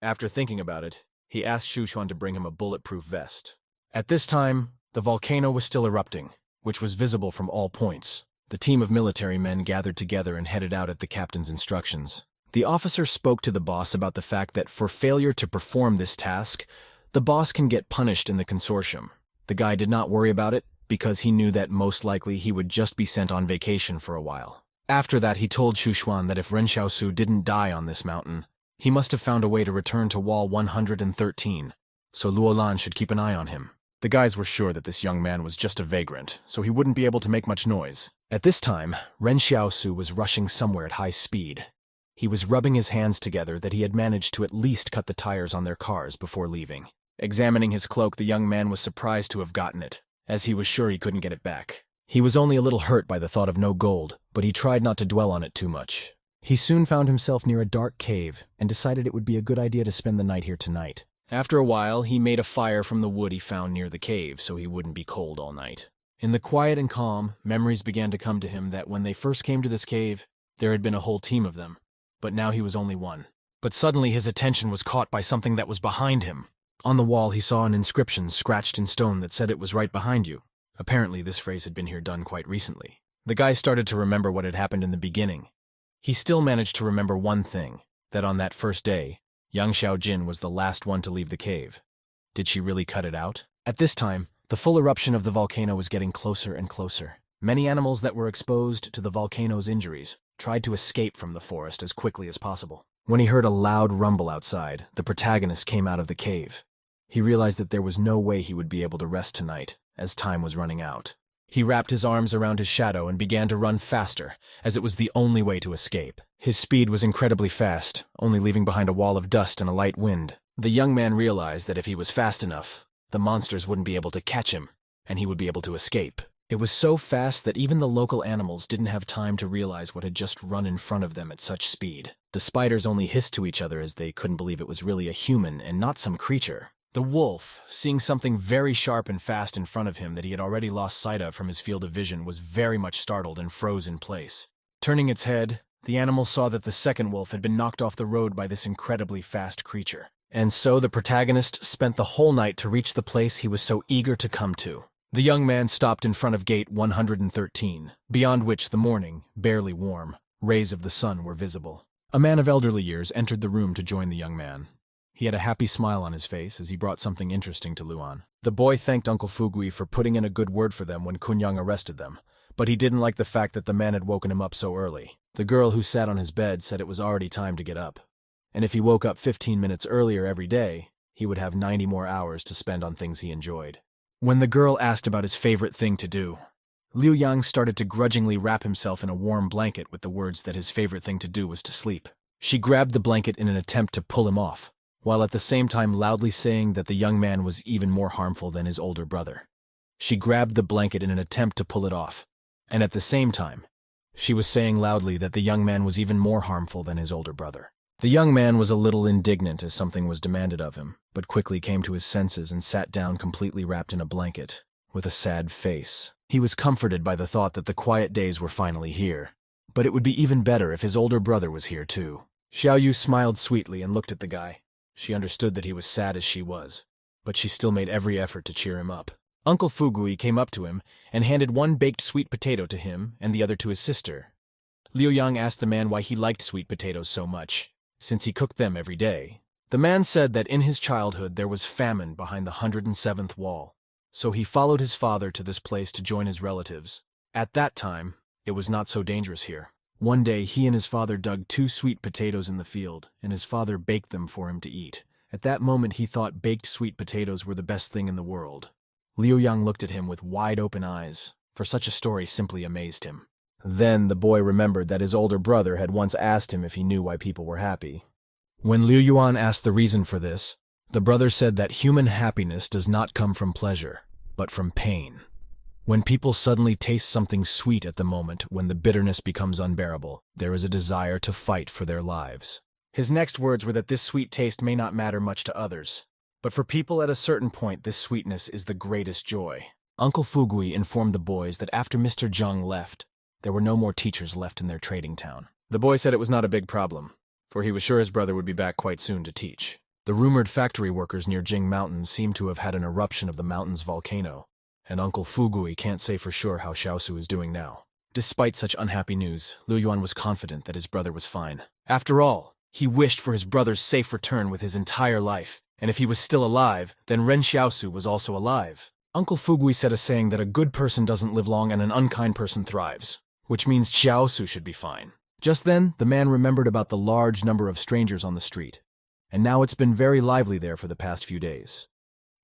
After thinking about it, he asked Shu Xuan to bring him a bulletproof vest. At this time, the volcano was still erupting, which was visible from all points. The team of military men gathered together and headed out at the captain's instructions. The officer spoke to the boss about the fact that for failure to perform this task, the boss can get punished in the consortium. The guy did not worry about it because he knew that most likely he would just be sent on vacation for a while. After that, he told Shu Xuan that if Ren Xiaosu didn't die on this mountain, he must have found a way to return to Wall 113, so Luolan should keep an eye on him. The guys were sure that this young man was just a vagrant, so he wouldn't be able to make much noise. At this time, Ren Xiaosu was rushing somewhere at high speed. He was rubbing his hands together that he had managed to at least cut the tires on their cars before leaving. Examining his cloak, the young man was surprised to have gotten it, as he was sure he couldn't get it back. He was only a little hurt by the thought of no gold, but he tried not to dwell on it too much. He soon found himself near a dark cave and decided it would be a good idea to spend the night here tonight. After a while, he made a fire from the wood he found near the cave so he wouldn't be cold all night. In the quiet and calm, memories began to come to him that when they first came to this cave, there had been a whole team of them, but now he was only one. But suddenly his attention was caught by something that was behind him. On the wall, he saw an inscription scratched in stone that said it was right behind you. Apparently, this phrase had been here done quite recently. The guy started to remember what had happened in the beginning. He still managed to remember one thing, that on that first day, Yang Xiaojin was the last one to leave the cave. Did she really cut it out? At this time, the full eruption of the volcano was getting closer and closer. Many animals that were exposed to the volcano's injuries tried to escape from the forest as quickly as possible. When he heard a loud rumble outside, the protagonist came out of the cave. He realized that there was no way he would be able to rest tonight, as time was running out. He wrapped his arms around his shadow and began to run faster, as it was the only way to escape. His speed was incredibly fast, only leaving behind a wall of dust and a light wind. The young man realized that if he was fast enough, the monsters wouldn't be able to catch him, and he would be able to escape. It was so fast that even the local animals didn't have time to realize what had just run in front of them at such speed. The spiders only hissed to each other as they couldn't believe it was really a human and not some creature. The wolf, seeing something very sharp and fast in front of him that he had already lost sight of from his field of vision, was very much startled and froze in place. Turning its head, the animal saw that the second wolf had been knocked off the road by this incredibly fast creature. And so the protagonist spent the whole night to reach the place he was so eager to come to. The young man stopped in front of gate 113, beyond which the morning, barely warm, rays of the sun were visible. A man of elderly years entered the room to join the young man. He had a happy smile on his face as he brought something interesting to Luan. The boy thanked Uncle Fugui for putting in a good word for them when Kunyang arrested them, but he didn't like the fact that the man had woken him up so early. The girl who sat on his bed said it was already time to get up, and if he woke up 15 minutes earlier every day, he would have 90 more hours to spend on things he enjoyed. When the girl asked about his favorite thing to do, Liu Yang started to grudgingly wrap himself in a warm blanket with the words that his favorite thing to do was to sleep. She grabbed the blanket in an attempt to pull him off, while at the same time loudly saying that the young man was even more harmful than his older brother. She grabbed the blanket in an attempt to pull it off, and at the same time, she was saying loudly that the young man was even more harmful than his older brother. The young man was a little indignant as something was demanded of him, but quickly came to his senses and sat down completely wrapped in a blanket, with a sad face. He was comforted by the thought that the quiet days were finally here, but it would be even better if his older brother was here too. Xiaoyu smiled sweetly and looked at the guy. She understood that he was sad as she was, but she still made every effort to cheer him up. Uncle Fugui came up to him and handed one baked sweet potato to him and the other to his sister. Liu Yang asked the man why he liked sweet potatoes so much, since he cooked them every day. The man said that in his childhood there was famine behind the 107th wall, so he followed his father to this place to join his relatives. At that time, it was not so dangerous here. One day, he and his father dug 2 sweet potatoes in the field, and his father baked them for him to eat. At that moment, he thought baked sweet potatoes were the best thing in the world. Liu Yang looked at him with wide-open eyes, for such a story simply amazed him. Then the boy remembered that his older brother had once asked him if he knew why people were happy. When Liu Yuan asked the reason for this, the brother said that human happiness does not come from pleasure, but from pain. When people suddenly taste something sweet at the moment when the bitterness becomes unbearable, there is a desire to fight for their lives. His next words were that this sweet taste may not matter much to others, but for people at a certain point this sweetness is the greatest joy. Uncle Fugui informed the boys that after Mr. Zheng left, there were no more teachers left in their trading town. The boy said it was not a big problem, for he was sure his brother would be back quite soon to teach. The rumored factory workers near Jing Mountain seem to have had an eruption of the mountain's volcano, and Uncle Fugui can't say for sure how Xiaosu is doing now. Despite such unhappy news, Liu Yuan was confident that his brother was fine. After all, he wished for his brother's safe return with his entire life, and if he was still alive, then Ren Xiaosu was also alive. Uncle Fugui said a saying that a good person doesn't live long and an unkind person thrives, which means Xiaosu should be fine. Just then, the man remembered about the large number of strangers on the street, and now it's been very lively there for the past few days.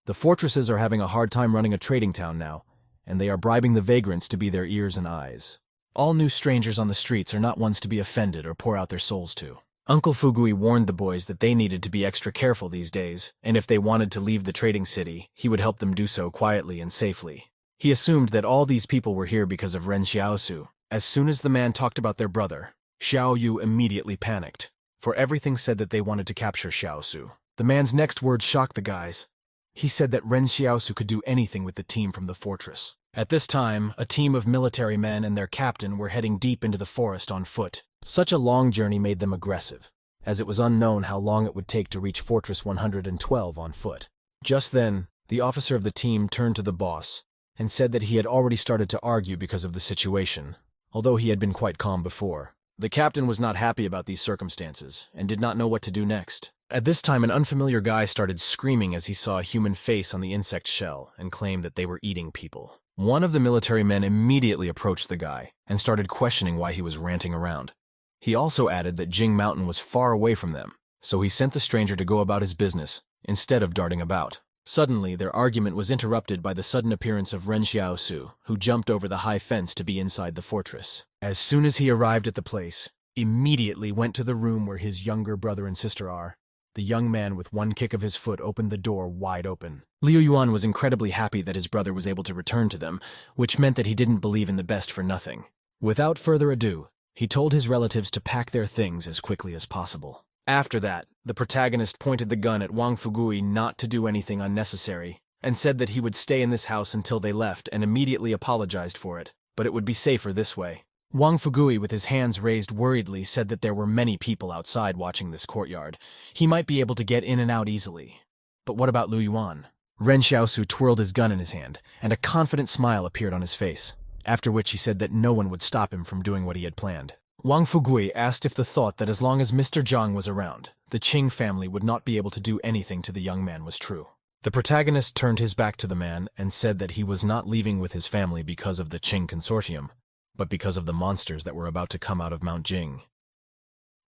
The fortresses are having a hard time running a trading town now, and they are bribing the vagrants to be their ears and eyes. All new strangers on the streets are not ones to be offended or pour out their souls to. Uncle Fugui warned the boys that they needed to be extra careful these days, and if they wanted to leave the trading city, he would help them do so quietly and safely. He assumed that all these people were here because of Ren Xiaosu. As soon as the man talked about their brother, Xiao Yu immediately panicked, for everything said that they wanted to capture Xiaosu. The man's next words shocked the guys. He said that Ren Xiaosu could do anything with the team from the fortress. At this time, a team of military men and their captain were heading deep into the forest on foot. Such a long journey made them aggressive, as it was unknown how long it would take to reach Fortress 112 on foot. Just then, the officer of the team turned to the boss and said that he had already started to argue because of the situation, although he had been quite calm before. The captain was not happy about these circumstances and did not know what to do next. At this time, an unfamiliar guy started screaming as he saw a human face on the insect shell and claimed that they were eating people. One of the military men immediately approached the guy and started questioning why he was ranting around. He also added that Jing Mountain was far away from them, so he sent the stranger to go about his business instead of darting about. Suddenly, their argument was interrupted by the sudden appearance of Ren Xiaosu, who jumped over the high fence to be inside the fortress. As soon as he arrived at the place, immediately went to the room where his younger brother and sister are. The young man with one kick of his foot opened the door wide open. Liu Yuan was incredibly happy that his brother was able to return to them, which meant that he didn't believe in the best for nothing. Without further ado, he told his relatives to pack their things as quickly as possible. After that, the protagonist pointed the gun at Wang Fugui not to do anything unnecessary, and said that he would stay in this house until they left and immediately apologized for it, but it would be safer this way. Wang Fugui, with his hands raised worriedly, said that there were many people outside watching this courtyard. He might be able to get in and out easily. But what about Liu Yuan? Ren Xiaosu twirled his gun in his hand, and a confident smile appeared on his face, after which he said that no one would stop him from doing what he had planned. Wang Fugui asked if the thought that as long as Mr. Zhang was around, the Qing family would not be able to do anything to the young man was true. The protagonist turned his back to the man and said that he was not leaving with his family because of the Qing consortium, but because of the monsters that were about to come out of Mount Jing.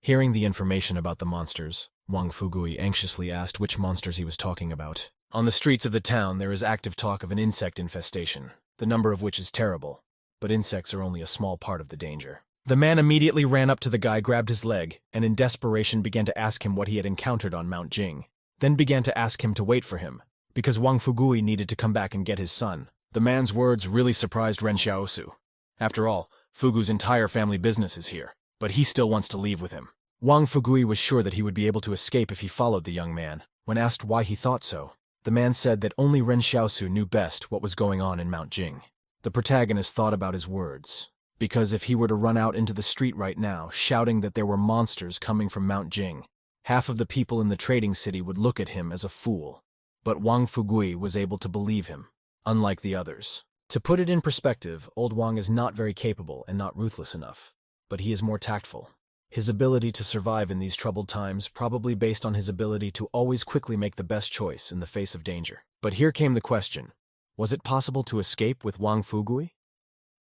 Hearing the information about the monsters, Wang Fugui anxiously asked which monsters he was talking about. On the streets of the town there is active talk of an insect infestation, the number of which is terrible, but insects are only a small part of the danger. The man immediately ran up to the guy, grabbed his leg, and in desperation began to ask him what he had encountered on Mount Jing, then began to ask him to wait for him, because Wang Fugui needed to come back and get his son. The man's words really surprised Ren Xiaosu. After all, Fugu's entire family business is here, but he still wants to leave with him. Wang Fugui was sure that he would be able to escape if he followed the young man. When asked why he thought so, the man said that only Ren Xiaosu knew best what was going on in Mount Jing. The protagonist thought about his words, because if he were to run out into the street right now, shouting that there were monsters coming from Mount Jing, half of the people in the trading city would look at him as a fool. But Wang Fugui was able to believe him, unlike the others. To put it in perspective, old Wang is not very capable and not ruthless enough, but he is more tactful. His ability to survive in these troubled times probably based on his ability to always quickly make the best choice in the face of danger. But here came the question. Was it possible to escape with Wang Fugui?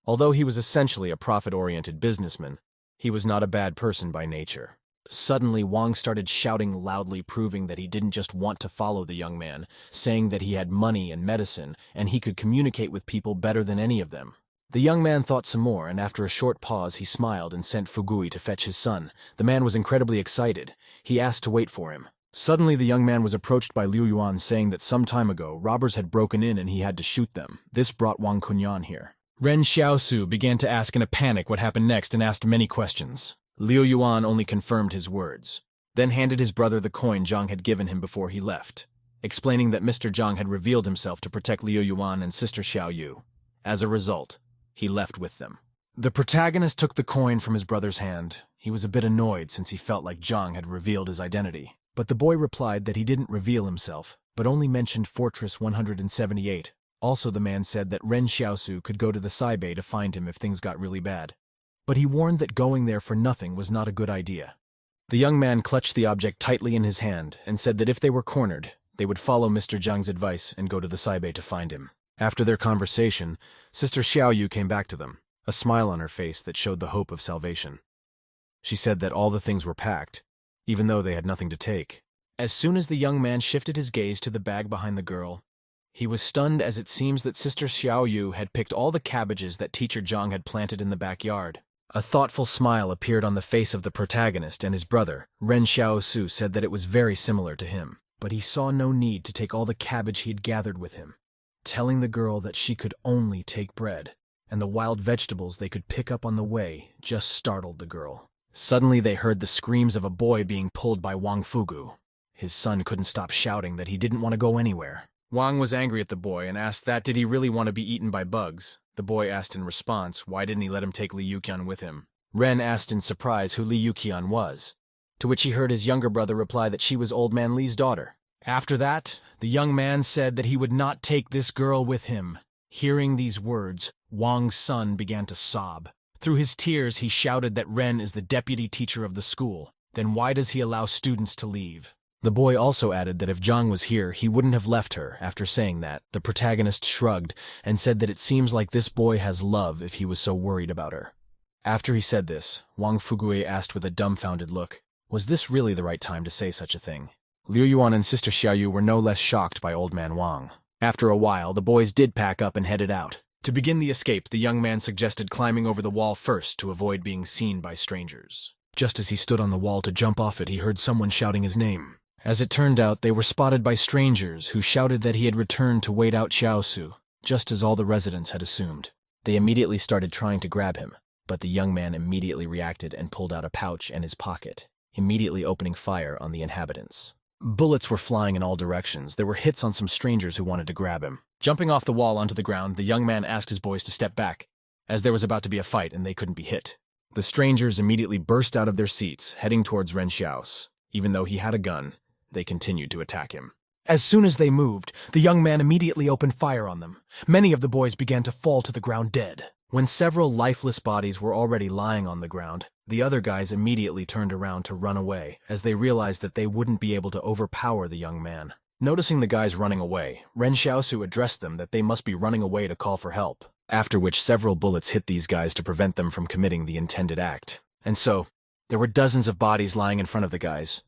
Although he was essentially a profit-oriented businessman, he was not a bad person by nature. Suddenly, Wang started shouting loudly, proving that he didn't just want to follow the young man, saying that he had money and medicine, and he could communicate with people better than any of them. The young man thought some more, and after a short pause, he smiled and sent Fugui to fetch his son. The man was incredibly excited. He asked to wait for him. Suddenly, the young man was approached by Liu Yuan, saying that some time ago, robbers had broken in and he had to shoot them. This brought Wang Kunyan here. Ren Xiaosu began to ask in a panic what happened next and asked many questions. Liu Yuan only confirmed his words, then handed his brother the coin Zhang had given him before he left, explaining that Mr. Zhang had revealed himself to protect Liu Yuan and sister Xiao Yu. As a result, he left with them. The protagonist took the coin from his brother's hand. He was a bit annoyed since he felt like Zhang had revealed his identity. But the boy replied that he didn't reveal himself, but only mentioned Fortress 178. Also, the man said that Ren Xiaosu could go to the Saibei to find him if things got really bad. But he warned that going there for nothing was not a good idea. The young man clutched the object tightly in his hand and said that if they were cornered, they would follow Mr. Zhang's advice and go to the Saibei to find him. After their conversation, Sister Xiaoyu came back to them, a smile on her face that showed the hope of salvation. She said that all the things were packed, even though they had nothing to take. As soon as the young man shifted his gaze to the bag behind the girl, he was stunned as it seems that Sister Xiaoyu had picked all the cabbages that Teacher Zhang had planted in the backyard. A thoughtful smile appeared on the face of the protagonist, and his brother, Ren Xiaosu, said that it was very similar to him, but he saw no need to take all the cabbage he had gathered with him, telling the girl that she could only take bread, and the wild vegetables they could pick up on the way just startled the girl. Suddenly they heard the screams of a boy being pulled by Wang Fugu. His son couldn't stop shouting that he didn't want to go anywhere. Wang was angry at the boy and asked that did he really want to be eaten by bugs. The boy asked in response why didn't he let him take Li Yuqian with him. Ren asked in surprise who Li Yuqian was, to which he heard his younger brother reply that she was Old Man Li's daughter. After that, the young man said that he would not take this girl with him. Hearing these words, Wang's son began to sob. Through his tears, he shouted that Ren is the deputy teacher of the school. Then why does he allow students to leave? The boy also added that if Zhang was here, he wouldn't have left her. After saying that, the protagonist shrugged and said that it seems like this boy has love if he was so worried about her. After he said this, Wang Fugue asked with a dumbfounded look, was this really the right time to say such a thing? Liu Yuan and Sister Xiaoyu were no less shocked by Old Man Wang. After a while, the boys did pack up and headed out. To begin the escape, the young man suggested climbing over the wall first to avoid being seen by strangers. Just as he stood on the wall to jump off it, he heard someone shouting his name. As it turned out, they were spotted by strangers who shouted that he had returned to wait out Xiaosu, just as all the residents had assumed. They immediately started trying to grab him, but the young man immediately reacted and pulled out a pouch and his pocket, immediately opening fire on the inhabitants. Bullets were flying in all directions. There were hits on some strangers who wanted to grab him. Jumping off the wall onto the ground, the young man asked his boys to step back, as there was about to be a fight and they couldn't be hit. The strangers immediately burst out of their seats, heading towards Ren Xiaos. Even though he had a gun, they continued to attack him. As soon as they moved, the young man immediately opened fire on them. Many of the boys began to fall to the ground dead. When several lifeless bodies were already lying on the ground, the other guys immediately turned around to run away, as they realized that they wouldn't be able to overpower the young man. Noticing the guys running away, Ren Xiaosu addressed them that they must be running away to call for help, after which several bullets hit these guys to prevent them from committing the intended act. And so, there were dozens of bodies lying in front of the guys.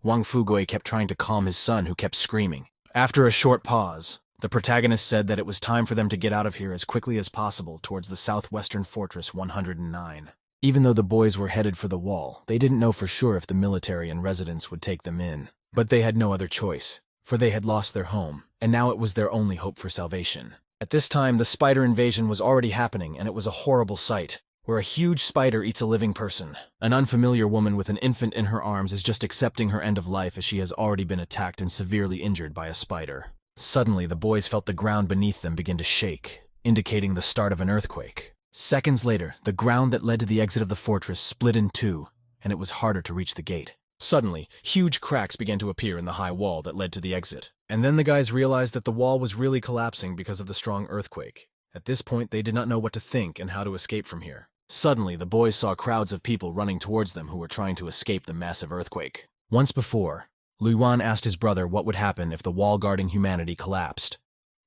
Wang Fugue kept trying to calm his son, who kept screaming. After a short pause, the protagonist said that it was time for them to get out of here as quickly as possible towards the southwestern Fortress 109. Even though the boys were headed for the wall, they didn't know for sure if the military and residents would take them in. But they had no other choice, for they had lost their home, and now it was their only hope for salvation. At this time, the spider invasion was already happening, and it was a horrible sight, where a huge spider eats a living person. An unfamiliar woman with an infant in her arms is just accepting her end of life as she has already been attacked and severely injured by a spider. Suddenly, the boys felt the ground beneath them begin to shake, indicating the start of an earthquake. Seconds later, the ground that led to the exit of the fortress split in two, and it was harder to reach the gate. Suddenly, huge cracks began to appear in the high wall that led to the exit. And then the guys realized that the wall was really collapsing because of the strong earthquake. At this point, they did not know what to think and how to escape from here. Suddenly, the boys saw crowds of people running towards them who were trying to escape the massive earthquake. Once before, Liu Yuan asked his brother what would happen if the wall guarding humanity collapsed.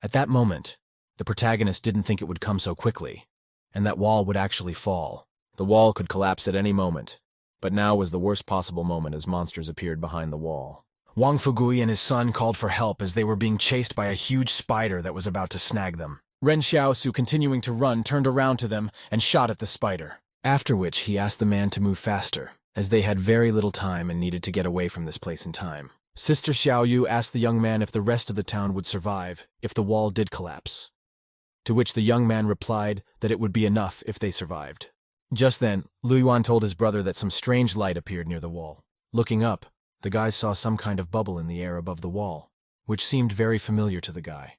At that moment, the protagonist didn't think it would come so quickly, and that wall would actually fall. The wall could collapse at any moment, but now was the worst possible moment as monsters appeared behind the wall. Wang Fugui and his son called for help as they were being chased by a huge spider that was about to snag them. Ren Xiaosu, continuing to run, turned around to them and shot at the spider. After which, he asked the man to move faster, as they had very little time and needed to get away from this place in time. Sister Xiaoyu asked the young man if the rest of the town would survive if the wall did collapse, to which the young man replied that it would be enough if they survived. Just then, Liu Yuan told his brother that some strange light appeared near the wall. Looking up, the guys saw some kind of bubble in the air above the wall, which seemed very familiar to the guy.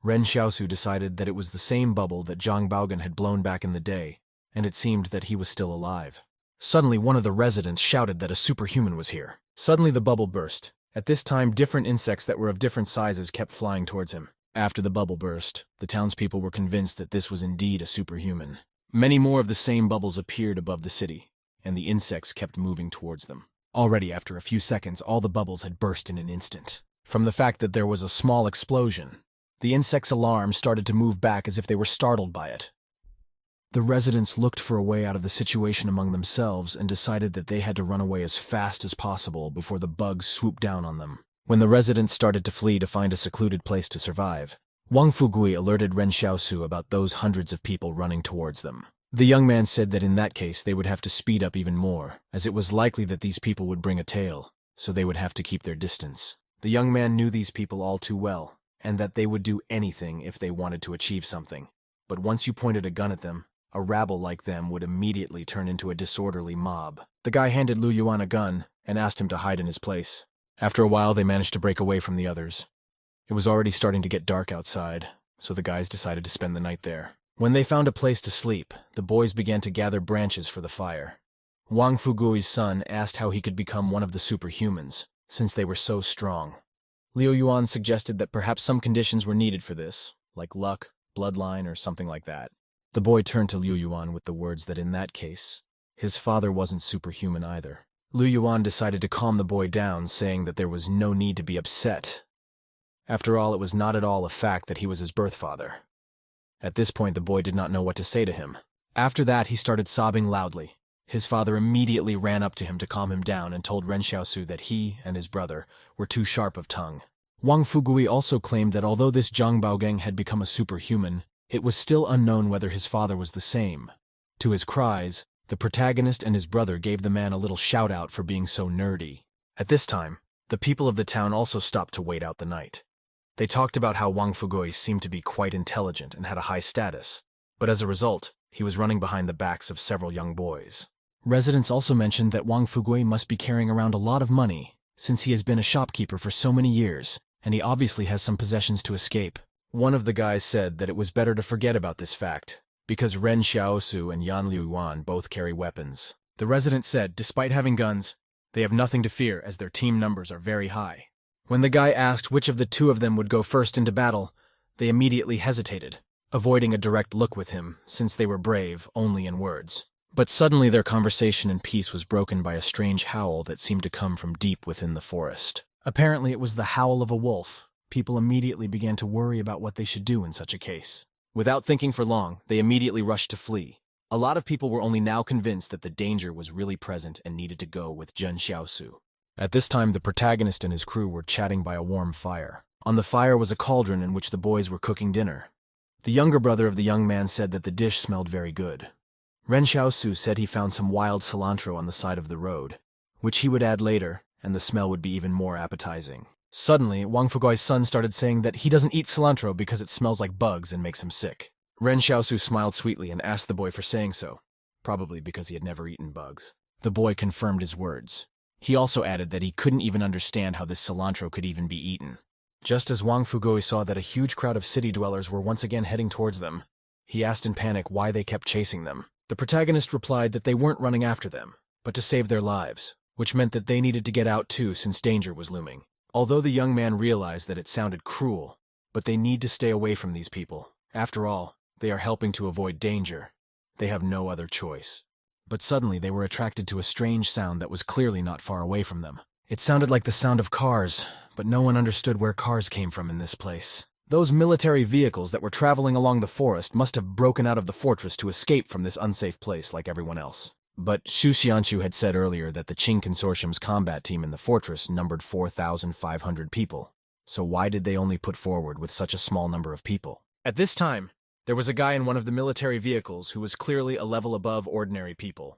Ren Xiaosu decided that it was the same bubble that Zhang Baogan had blown back in the day, and it seemed that he was still alive. Suddenly, one of the residents shouted that a superhuman was here. Suddenly, the bubble burst. At this time, different insects that were of different sizes kept flying towards him. After the bubble burst, the townspeople were convinced that this was indeed a superhuman. Many more of the same bubbles appeared above the city, and the insects kept moving towards them. Already, after a few seconds, all the bubbles had burst in an instant. From the fact that there was a small explosion, the insects' alarm started to move back as if they were startled by it. The residents looked for a way out of the situation among themselves and decided that they had to run away as fast as possible before the bugs swooped down on them. When the residents started to flee to find a secluded place to survive, Wang Fugui alerted Ren Xiaosu about those hundreds of people running towards them. The young man said that in that case they would have to speed up even more, as it was likely that these people would bring a tail, so they would have to keep their distance. The young man knew these people all too well, and that they would do anything if they wanted to achieve something. But once you pointed a gun at them, a rabble like them would immediately turn into a disorderly mob. The guy handed Lu Yuan a gun and asked him to hide in his place. After a while, they managed to break away from the others. It was already starting to get dark outside, so the guys decided to spend the night there. When they found a place to sleep, the boys began to gather branches for the fire. Wang Fugui's son asked how he could become one of the superhumans, since they were so strong. Liu Yuan suggested that perhaps some conditions were needed for this, like luck, bloodline, or something like that. The boy turned to Liu Yuan with the words that in that case, his father wasn't superhuman either. Liu Yuan decided to calm the boy down, saying that there was no need to be upset. After all, it was not at all a fact that he was his birth father. At this point, the boy did not know what to say to him. After that, he started sobbing loudly. His father immediately ran up to him to calm him down and told Ren Xiaosu that he and his brother were too sharp of tongue. Wang Fugui also claimed that although this Zhang Baogeng had become a superhuman, it was still unknown whether his father was the same. To his cries, the protagonist and his brother gave the man a little shout-out for being so nerdy. At this time, the people of the town also stopped to wait out the night. They talked about how Wang Fugui seemed to be quite intelligent and had a high status, but as a result, he was running behind the backs of several young boys. Residents also mentioned that Wang Fugui must be carrying around a lot of money, since he has been a shopkeeper for so many years, and he obviously has some possessions to escape. One of the guys said that it was better to forget about this fact, because Ren Xiaosu and Yan Liu Yuan both carry weapons. The resident said, despite having guns, they have nothing to fear as their team numbers are very high. When the guy asked which of the two of them would go first into battle, they immediately hesitated, avoiding a direct look with him, since they were brave only in words. But suddenly their conversation and peace was broken by a strange howl that seemed to come from deep within the forest. Apparently it was the howl of a wolf. People immediately began to worry about what they should do in such a case. Without thinking for long, they immediately rushed to flee. A lot of people were only now convinced that the danger was really present and needed to go with Zhen Xiaosu. At this time, the protagonist and his crew were chatting by a warm fire. On the fire was a cauldron in which the boys were cooking dinner. The younger brother of the young man said that the dish smelled very good. Ren Xiaosu said he found some wild cilantro on the side of the road, which he would add later, and the smell would be even more appetizing. Suddenly, Wang Fugui's son started saying that he doesn't eat cilantro because it smells like bugs and makes him sick. Ren Xiaosu smiled sweetly and asked the boy for saying so, probably because he had never eaten bugs. The boy confirmed his words. He also added that he couldn't even understand how this cilantro could even be eaten. Just as Wang Fugui saw that a huge crowd of city dwellers were once again heading towards them, he asked in panic why they kept chasing them. The protagonist replied that they weren't running after them, but to save their lives, which meant that they needed to get out too since danger was looming. Although the young man realized that it sounded cruel, but they need to stay away from these people. After all, they are helping to avoid danger. They have no other choice. But suddenly they were attracted to a strange sound that was clearly not far away from them. It sounded like the sound of cars, but no one understood where cars came from in this place. Those military vehicles that were traveling along the forest must have broken out of the fortress to escape from this unsafe place like everyone else. But Xu Xianchu had said earlier that the Qing Consortium's combat team in the fortress numbered 4,500 people. So why did they only put forward with such a small number of people? At this time, there was a guy in one of the military vehicles who was clearly a level above ordinary people.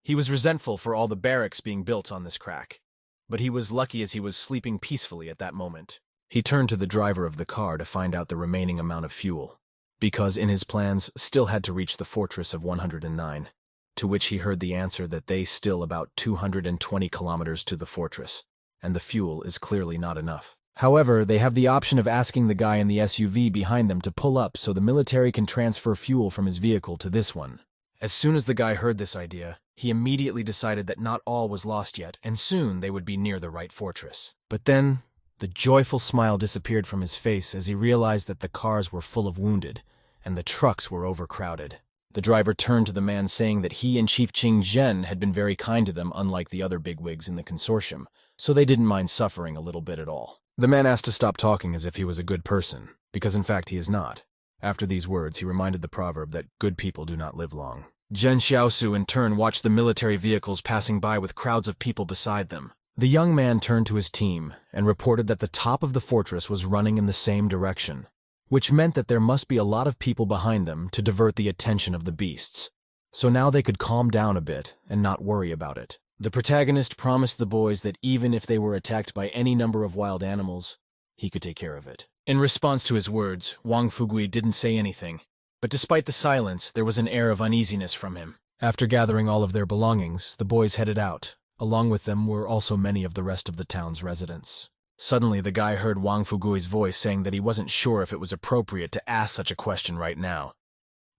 He was resentful for all the barracks being built on this crack, but he was lucky as he was sleeping peacefully at that moment. He turned to the driver of the car to find out the remaining amount of fuel, because in his plans still had to reach the fortress of 109, to which he heard the answer that they still about 220 kilometers to the fortress, and the fuel is clearly not enough. However, they have the option of asking the guy in the SUV behind them to pull up so the military can transfer fuel from his vehicle to this one, As soon as the guy heard this idea, he immediately decided that not all was lost yet, and soon they would be near the right fortress. But then, the joyful smile disappeared from his face as he realized that the cars were full of wounded, and the trucks were overcrowded. The driver turned to the man saying that he and Chief Ching Zhen had been very kind to them unlike the other bigwigs in the consortium, so they didn't mind suffering a little bit at all. The man asked to stop talking as if he was a good person, because in fact he is not. After these words, he reminded the proverb that good people do not live long. Zhen Xiaosu in turn watched the military vehicles passing by with crowds of people beside them. The young man turned to his team and reported that the top of the fortress was running in the same direction, which meant that there must be a lot of people behind them to divert the attention of the beasts. So now they could calm down a bit and not worry about it. The protagonist promised the boys that even if they were attacked by any number of wild animals, he could take care of it. In response to his words, Wang Fugui didn't say anything, but despite the silence, there was an air of uneasiness from him. After gathering all of their belongings, the boys headed out. Along with them were also many of the rest of the town's residents. Suddenly, the guy heard Wang Fugui's voice saying that he wasn't sure if it was appropriate to ask such a question right now,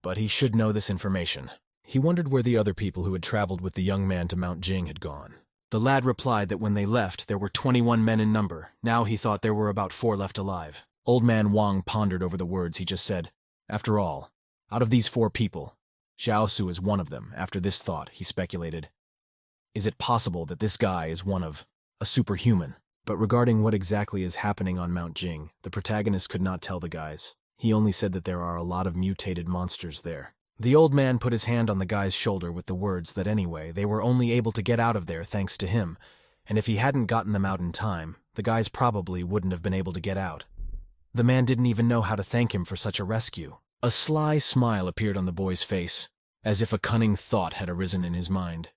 but he should know this information. He wondered where the other people who had traveled with the young man to Mount Jing had gone. The lad replied that when they left, there were 21 men in number. Now he thought there were about 4 left alive. Old man Wang pondered over the words he just said. After all, out of these 4 people, Xiaosu is one of them. After this thought, he speculated, is it possible that this guy is one of a superhuman? But regarding what exactly is happening on Mount Jing, the protagonist could not tell the guys. He only said that there are a lot of mutated monsters there. The old man put his hand on the guy's shoulder with the words that anyway, they were only able to get out of there thanks to him, and if he hadn't gotten them out in time, the guys probably wouldn't have been able to get out. The man didn't even know how to thank him for such a rescue. A sly smile appeared on the boy's face, as if a cunning thought had arisen in his mind.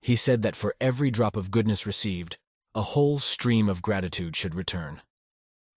He said that for every drop of goodness received, a whole stream of gratitude should return.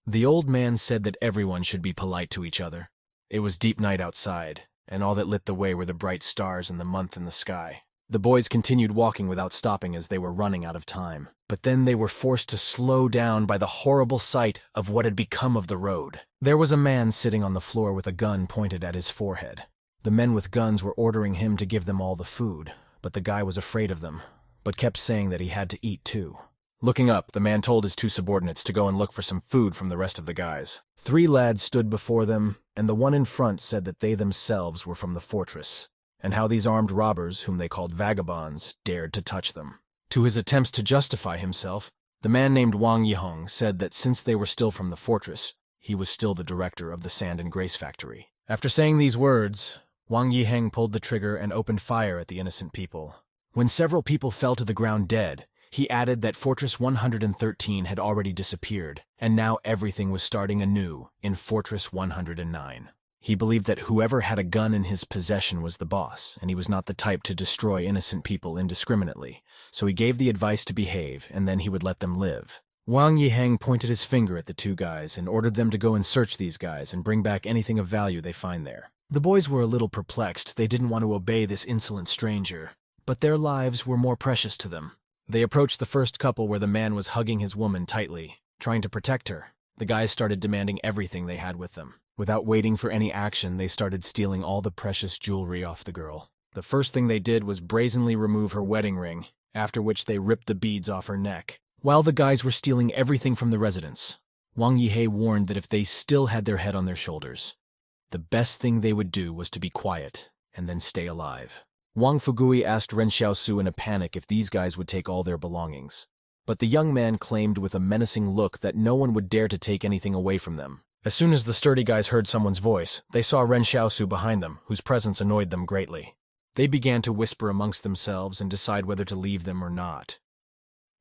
The old man said that everyone should be polite to each other. It was deep night outside, and all that lit the way were the bright stars and the month in the sky. The boys continued walking without stopping as they were running out of time. But then they were forced to slow down by the horrible sight of what had become of the road. There was a man sitting on the floor with a gun pointed at his forehead. The men with guns were ordering him to give them all the food, but the guy was afraid of them, but kept saying that he had to eat too. Looking up, the man told his 2 subordinates to go and look for some food from the rest of the guys. 3 lads stood before them, and the one in front said that they themselves were from the fortress, and how these armed robbers, whom they called vagabonds, dared to touch them. To his attempts to justify himself, the man named Wang Yihong said that since they were still from the fortress, he was still the director of the Sand and Grace factory. After saying these words, Wang Yiheng pulled the trigger and opened fire at the innocent people. When several people fell to the ground dead, he added that Fortress 113 had already disappeared, and now everything was starting anew in Fortress 109. He believed that whoever had a gun in his possession was the boss, and he was not the type to destroy innocent people indiscriminately, so he gave the advice to behave, and then he would let them live. Wang Yiheng pointed his finger at the 2 guys and ordered them to go and search these guys and bring back anything of value they find there. The boys were a little perplexed. They didn't want to obey this insolent stranger, but their lives were more precious to them. They approached the first couple where the man was hugging his woman tightly, trying to protect her. The guys started demanding everything they had with them. Without waiting for any action, they started stealing all the precious jewelry off the girl. The first thing they did was brazenly remove her wedding ring, after which they ripped the beads off her neck. While the guys were stealing everything from the residents, Wang Yihei warned that if they still had their head on their shoulders, the best thing they would do was to be quiet and then stay alive. Wang Fugui asked Ren Xiaosu in a panic if these guys would take all their belongings, but the young man claimed with a menacing look that no one would dare to take anything away from them. As soon as the sturdy guys heard someone's voice, they saw Ren Xiaosu behind them, whose presence annoyed them greatly. They began to whisper amongst themselves and decide whether to leave them or not.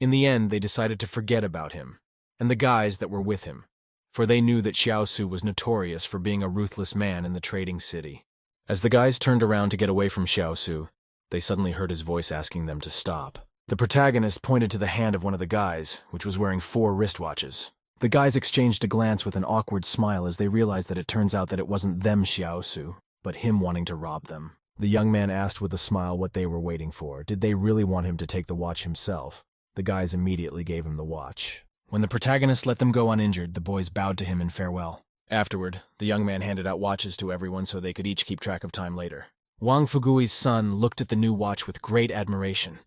In the end, they decided to forget about him, and the guys that were with him, for they knew that Xiaosu was notorious for being a ruthless man in the trading city. As the guys turned around to get away from Xiaosu, they suddenly heard his voice asking them to stop. The protagonist pointed to the hand of one of the guys, which was wearing 4 wristwatches. The guys exchanged a glance with an awkward smile as they realized that it turns out that it wasn't them Xiaosu, but him wanting to rob them. The young man asked with a smile what they were waiting for. Did they really want him to take the watch himself? The guys immediately gave him the watch. When the protagonist let them go uninjured, the boys bowed to him in farewell. Afterward, the young man handed out watches to everyone so they could each keep track of time later. Wang Fugui's son looked at the new watch with great admiration.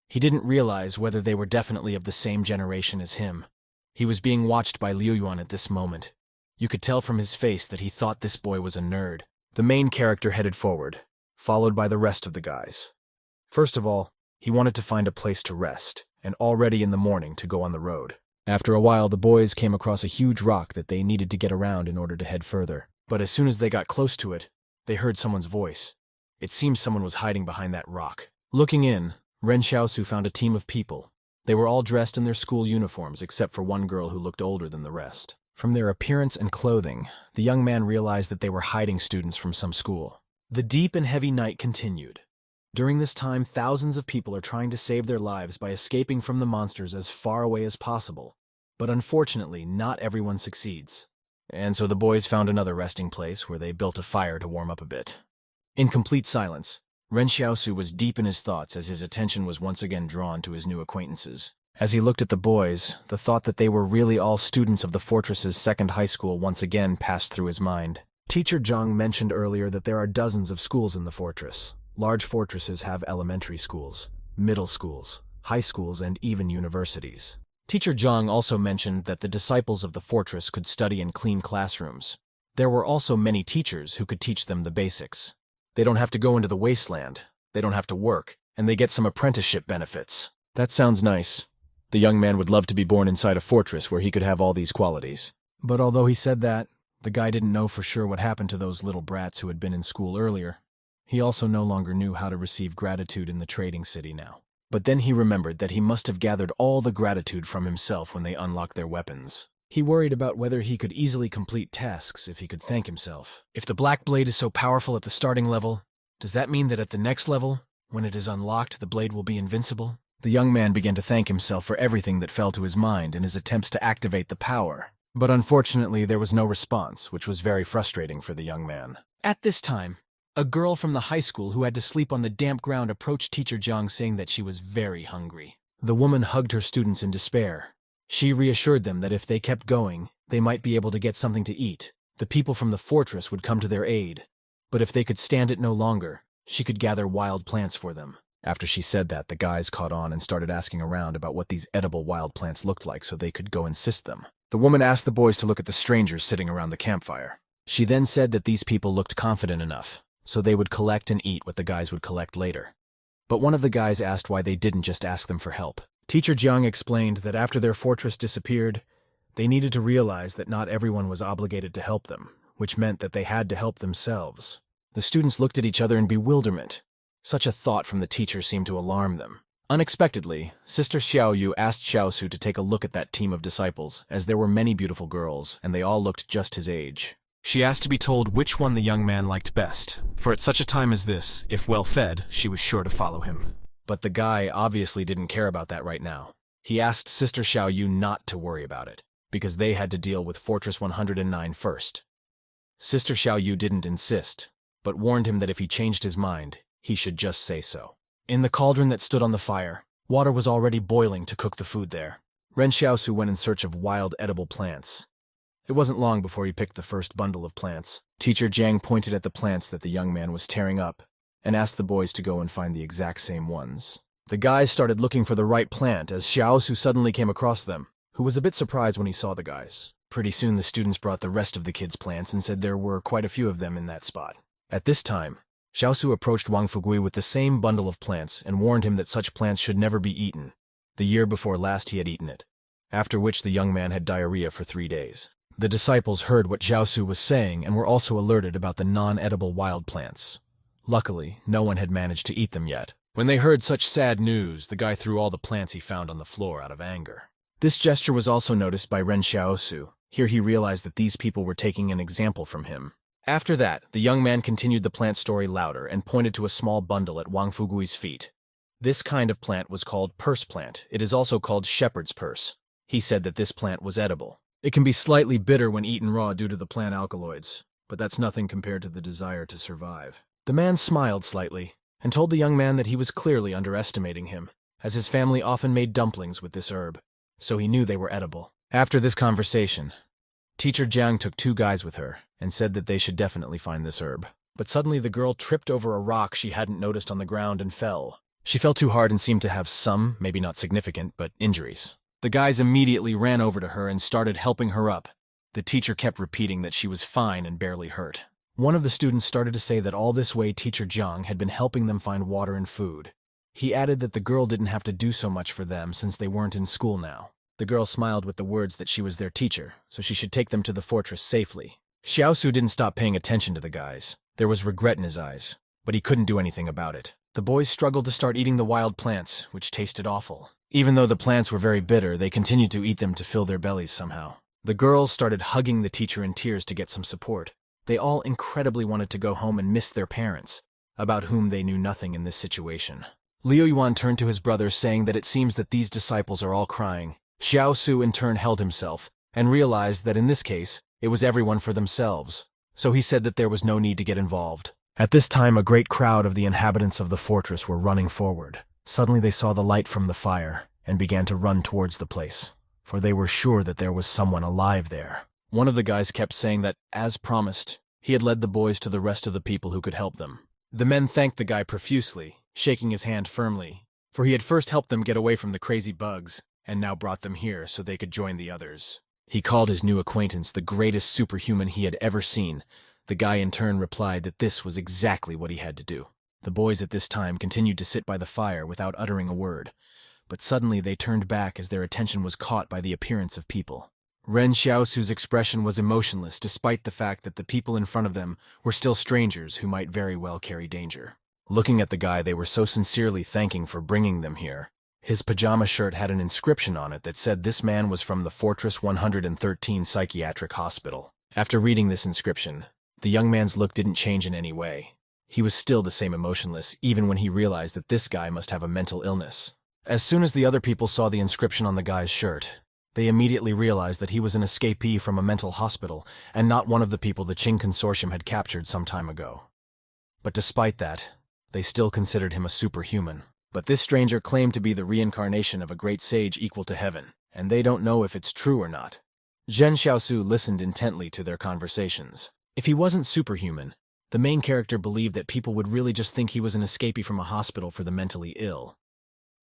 He didn't realize whether they were definitely of the same generation as him. He was being watched by Liu Yuan at this moment. You could tell from his face that he thought this boy was a nerd. The main character headed forward, followed by the rest of the guys. First of all, he wanted to find a place to rest, and already in the morning to go on the road. After a while, the boys came across a huge rock that they needed to get around in order to head further. But as soon as they got close to it, they heard someone's voice. It seemed someone was hiding behind that rock. Looking in, Ren Xiaosu found a team of people. They were all dressed in their school uniforms except for one girl who looked older than the rest. From their appearance and clothing, the young man realized that they were hiding students from some school. The deep and heavy night continued. During this time, thousands of people are trying to save their lives by escaping from the monsters as far away as possible. But unfortunately, not everyone succeeds. And so the boys found another resting place where they built a fire to warm up a bit. In complete silence, Ren Xiaosu was deep in his thoughts as his attention was once again drawn to his new acquaintances. As he looked at the boys, the thought that they were really all students of the fortress's second high school once again passed through his mind. Teacher Zhang mentioned earlier that there are dozens of schools in the fortress. Large fortresses have elementary schools, middle schools, high schools, and even universities. Teacher Zhang also mentioned that the disciples of the fortress could study in clean classrooms. There were also many teachers who could teach them the basics. They don't have to go into the wasteland, they don't have to work, and they get some apprenticeship benefits. That sounds nice. The young man would love to be born inside a fortress where he could have all these qualities. But although he said that, the guy didn't know for sure what happened to those little brats who had been in school earlier. He also no longer knew how to receive gratitude in the trading city now. But then he remembered that he must have gathered all the gratitude from himself when they unlocked their weapons. He worried about whether he could easily complete tasks if he could thank himself. If the Black Blade is so powerful at the starting level, does that mean that at the next level, when it is unlocked, the blade will be invincible? The young man began to thank himself for everything that fell to his mind in his attempts to activate the power. But unfortunately, there was no response, which was very frustrating for the young man. At this time, a girl from the high school who had to sleep on the damp ground approached Teacher Zhang saying that she was very hungry. The woman hugged her students in despair. She reassured them that if they kept going, they might be able to get something to eat. The people from the fortress would come to their aid. But if they could stand it no longer, she could gather wild plants for them. After she said that, the guys caught on and started asking around about what these edible wild plants looked like so they could go assist them. The woman asked the boys to look at the strangers sitting around the campfire. She then said that these people looked confident enough, so they would collect and eat what the guys would collect later. But one of the guys asked why they didn't just ask them for help. Teacher Jiang explained that after their fortress disappeared, they needed to realize that not everyone was obligated to help them, which meant that they had to help themselves. The students looked at each other in bewilderment. Such a thought from the teacher seemed to alarm them. Unexpectedly, Sister Xiaoyu asked Xiaosu to take a look at that team of disciples, as there were many beautiful girls, and they all looked just his age. She asked to be told which one the young man liked best, for at such a time as this, if well fed, she was sure to follow him. But the guy obviously didn't care about that right now. He asked Sister Xiaoyu not to worry about it, because they had to deal with Fortress 109 first. Sister Xiaoyu didn't insist, but warned him that if he changed his mind, he should just say so. In the cauldron that stood on the fire, water was already boiling to cook the food there. Ren Xiaosu went in search of wild edible plants. It wasn't long before he picked the first bundle of plants. Teacher Jiang pointed at the plants that the young man was tearing up, and asked the boys to go and find the exact same ones. The guys started looking for the right plant as Xiaosu suddenly came across them, who was a bit surprised when he saw the guys. Pretty soon the students brought the rest of the kids' plants and said there were quite a few of them in that spot. At this time, Xiaosu approached Wang Fugui with the same bundle of plants and warned him that such plants should never be eaten. The year before last he had eaten it, after which the young man had diarrhea for 3 days. The disciples heard what Xiaosu was saying and were also alerted about the non-edible wild plants. Luckily, no one had managed to eat them yet. When they heard such sad news, the guy threw all the plants he found on the floor out of anger. This gesture was also noticed by Ren Xiaosu. Here he realized that these people were taking an example from him. After that, the young man continued the plant story louder and pointed to a small bundle at Wang Fugui's feet. This kind of plant was called purse plant. It is also called shepherd's purse. He said that this plant was edible. It can be slightly bitter when eaten raw due to the plant alkaloids, but that's nothing compared to the desire to survive. The man smiled slightly and told the young man that he was clearly underestimating him, as his family often made dumplings with this herb, so he knew they were edible. After this conversation, Teacher Jiang took 2 guys with her and said that they should definitely find this herb. But suddenly the girl tripped over a rock she hadn't noticed on the ground and fell. She fell too hard and seemed to have some, maybe not significant, but injuries. The guys immediately ran over to her and started helping her up. The teacher kept repeating that she was fine and barely hurt. One of the students started to say that all this way Teacher Jiang had been helping them find water and food. He added that the girl didn't have to do so much for them since they weren't in school now. The girl smiled with the words that she was their teacher, so she should take them to the fortress safely. Xiaosu didn't stop paying attention to the guys. There was regret in his eyes, but he couldn't do anything about it. The boys struggled to start eating the wild plants, which tasted awful. Even though the plants were very bitter, they continued to eat them to fill their bellies somehow. The girls started hugging the teacher in tears to get some support. They all incredibly wanted to go home and miss their parents, about whom they knew nothing in this situation. Liu Yuan turned to his brother, saying that it seems that these disciples are all crying. Xiaosu in turn held himself, and realized that in this case, it was everyone for themselves. So he said that there was no need to get involved. At this time, a great crowd of the inhabitants of the fortress were running forward. Suddenly they saw the light from the fire, and began to run towards the place, for they were sure that there was someone alive there. One of the guys kept saying that, as promised, he had led the boys to the rest of the people who could help them. The men thanked the guy profusely, shaking his hand firmly, for he had first helped them get away from the crazy bugs, and now brought them here so they could join the others. He called his new acquaintance the greatest superhuman he had ever seen. The guy in turn replied that this was exactly what he had to do. The boys at this time continued to sit by the fire without uttering a word, but suddenly they turned back as their attention was caught by the appearance of people. Ren Xiaosu's expression was emotionless despite the fact that the people in front of them were still strangers who might very well carry danger. Looking at the guy they were so sincerely thanking for bringing them here, his pajama shirt had an inscription on it that said this man was from the Fortress 113 Psychiatric Hospital. After reading this inscription, the young man's look didn't change in any way. He was still the same emotionless, even when he realized that this guy must have a mental illness. As soon as the other people saw the inscription on the guy's shirt, they immediately realized that he was an escapee from a mental hospital and not one of the people the Qing Consortium had captured some time ago. But despite that, they still considered him a superhuman. But this stranger claimed to be the reincarnation of a great sage equal to heaven, and they don't know if it's true or not. Zhen Xiaosu listened intently to their conversations. If he wasn't superhuman, the main character believed that people would really just think he was an escapee from a hospital for the mentally ill.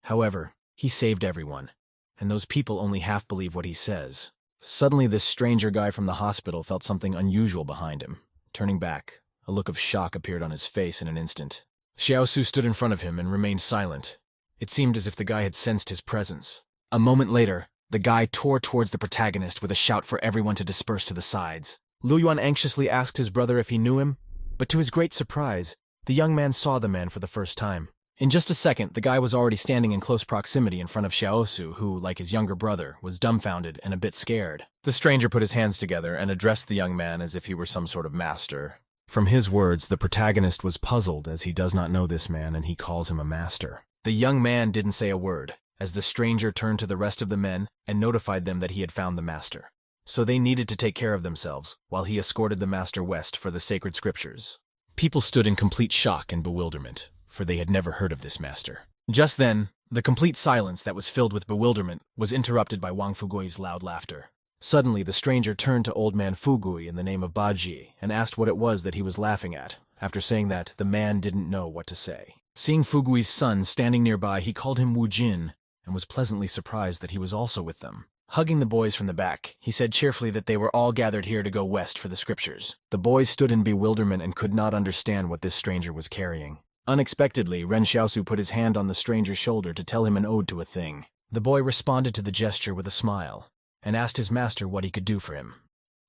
However, he saved everyone, and those people only half believe what he says. Suddenly, this stranger guy from the hospital felt something unusual behind him. Turning back, a look of shock appeared on his face in an instant. Xiaosu stood in front of him and remained silent. It seemed as if the guy had sensed his presence. A moment later, the guy tore towards the protagonist with a shout for everyone to disperse to the sides. Liu Yuan anxiously asked his brother if he knew him, but to his great surprise, the young man saw the man for the first time. In just a second, the guy was already standing in close proximity in front of Xiaosu, who, like his younger brother, was dumbfounded and a bit scared. The stranger put his hands together and addressed the young man as if he were some sort of master. From his words, the protagonist was puzzled as he does not know this man and he calls him a master. The young man didn't say a word, as the stranger turned to the rest of the men and notified them that he had found the master. So they needed to take care of themselves, while he escorted the master west for the sacred scriptures. People stood in complete shock and bewilderment, for they had never heard of this master. Just then, the complete silence that was filled with bewilderment was interrupted by Wang Fugui's loud laughter. Suddenly, the stranger turned to old man Fugui in the name of Baji and asked what it was that he was laughing at. After saying that, the man didn't know what to say. Seeing Fugui's son standing nearby, he called him Wu Jin and was pleasantly surprised that he was also with them. Hugging the boys from the back, he said cheerfully that they were all gathered here to go west for the scriptures. The boys stood in bewilderment and could not understand what this stranger was carrying. Unexpectedly, Ren Xiaosu put his hand on the stranger's shoulder to tell him an ode to a thing. The boy responded to the gesture with a smile, and asked his master what he could do for him.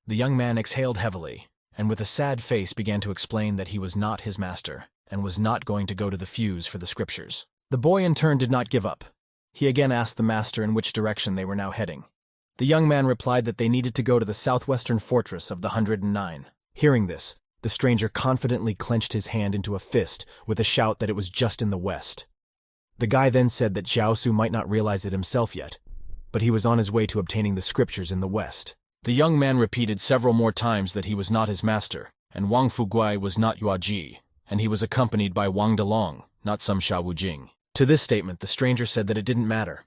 The young man exhaled heavily, and with a sad face began to explain that he was not his master, and was not going to go to the fuse for the scriptures. The boy in turn did not give up. He again asked the master in which direction they were now heading. The young man replied that they needed to go to the southwestern fortress of the 109. Hearing this, the stranger confidently clenched his hand into a fist with a shout that it was just in the west. The guy then said that Xiaosu might not realize it himself yet, but he was on his way to obtaining the scriptures in the west. The young man repeated several more times that he was not his master, and Wang Fugui was not Yuaji, and he was accompanied by Wang Delong, not some Sha Wujing. To this statement, the stranger said that it didn't matter.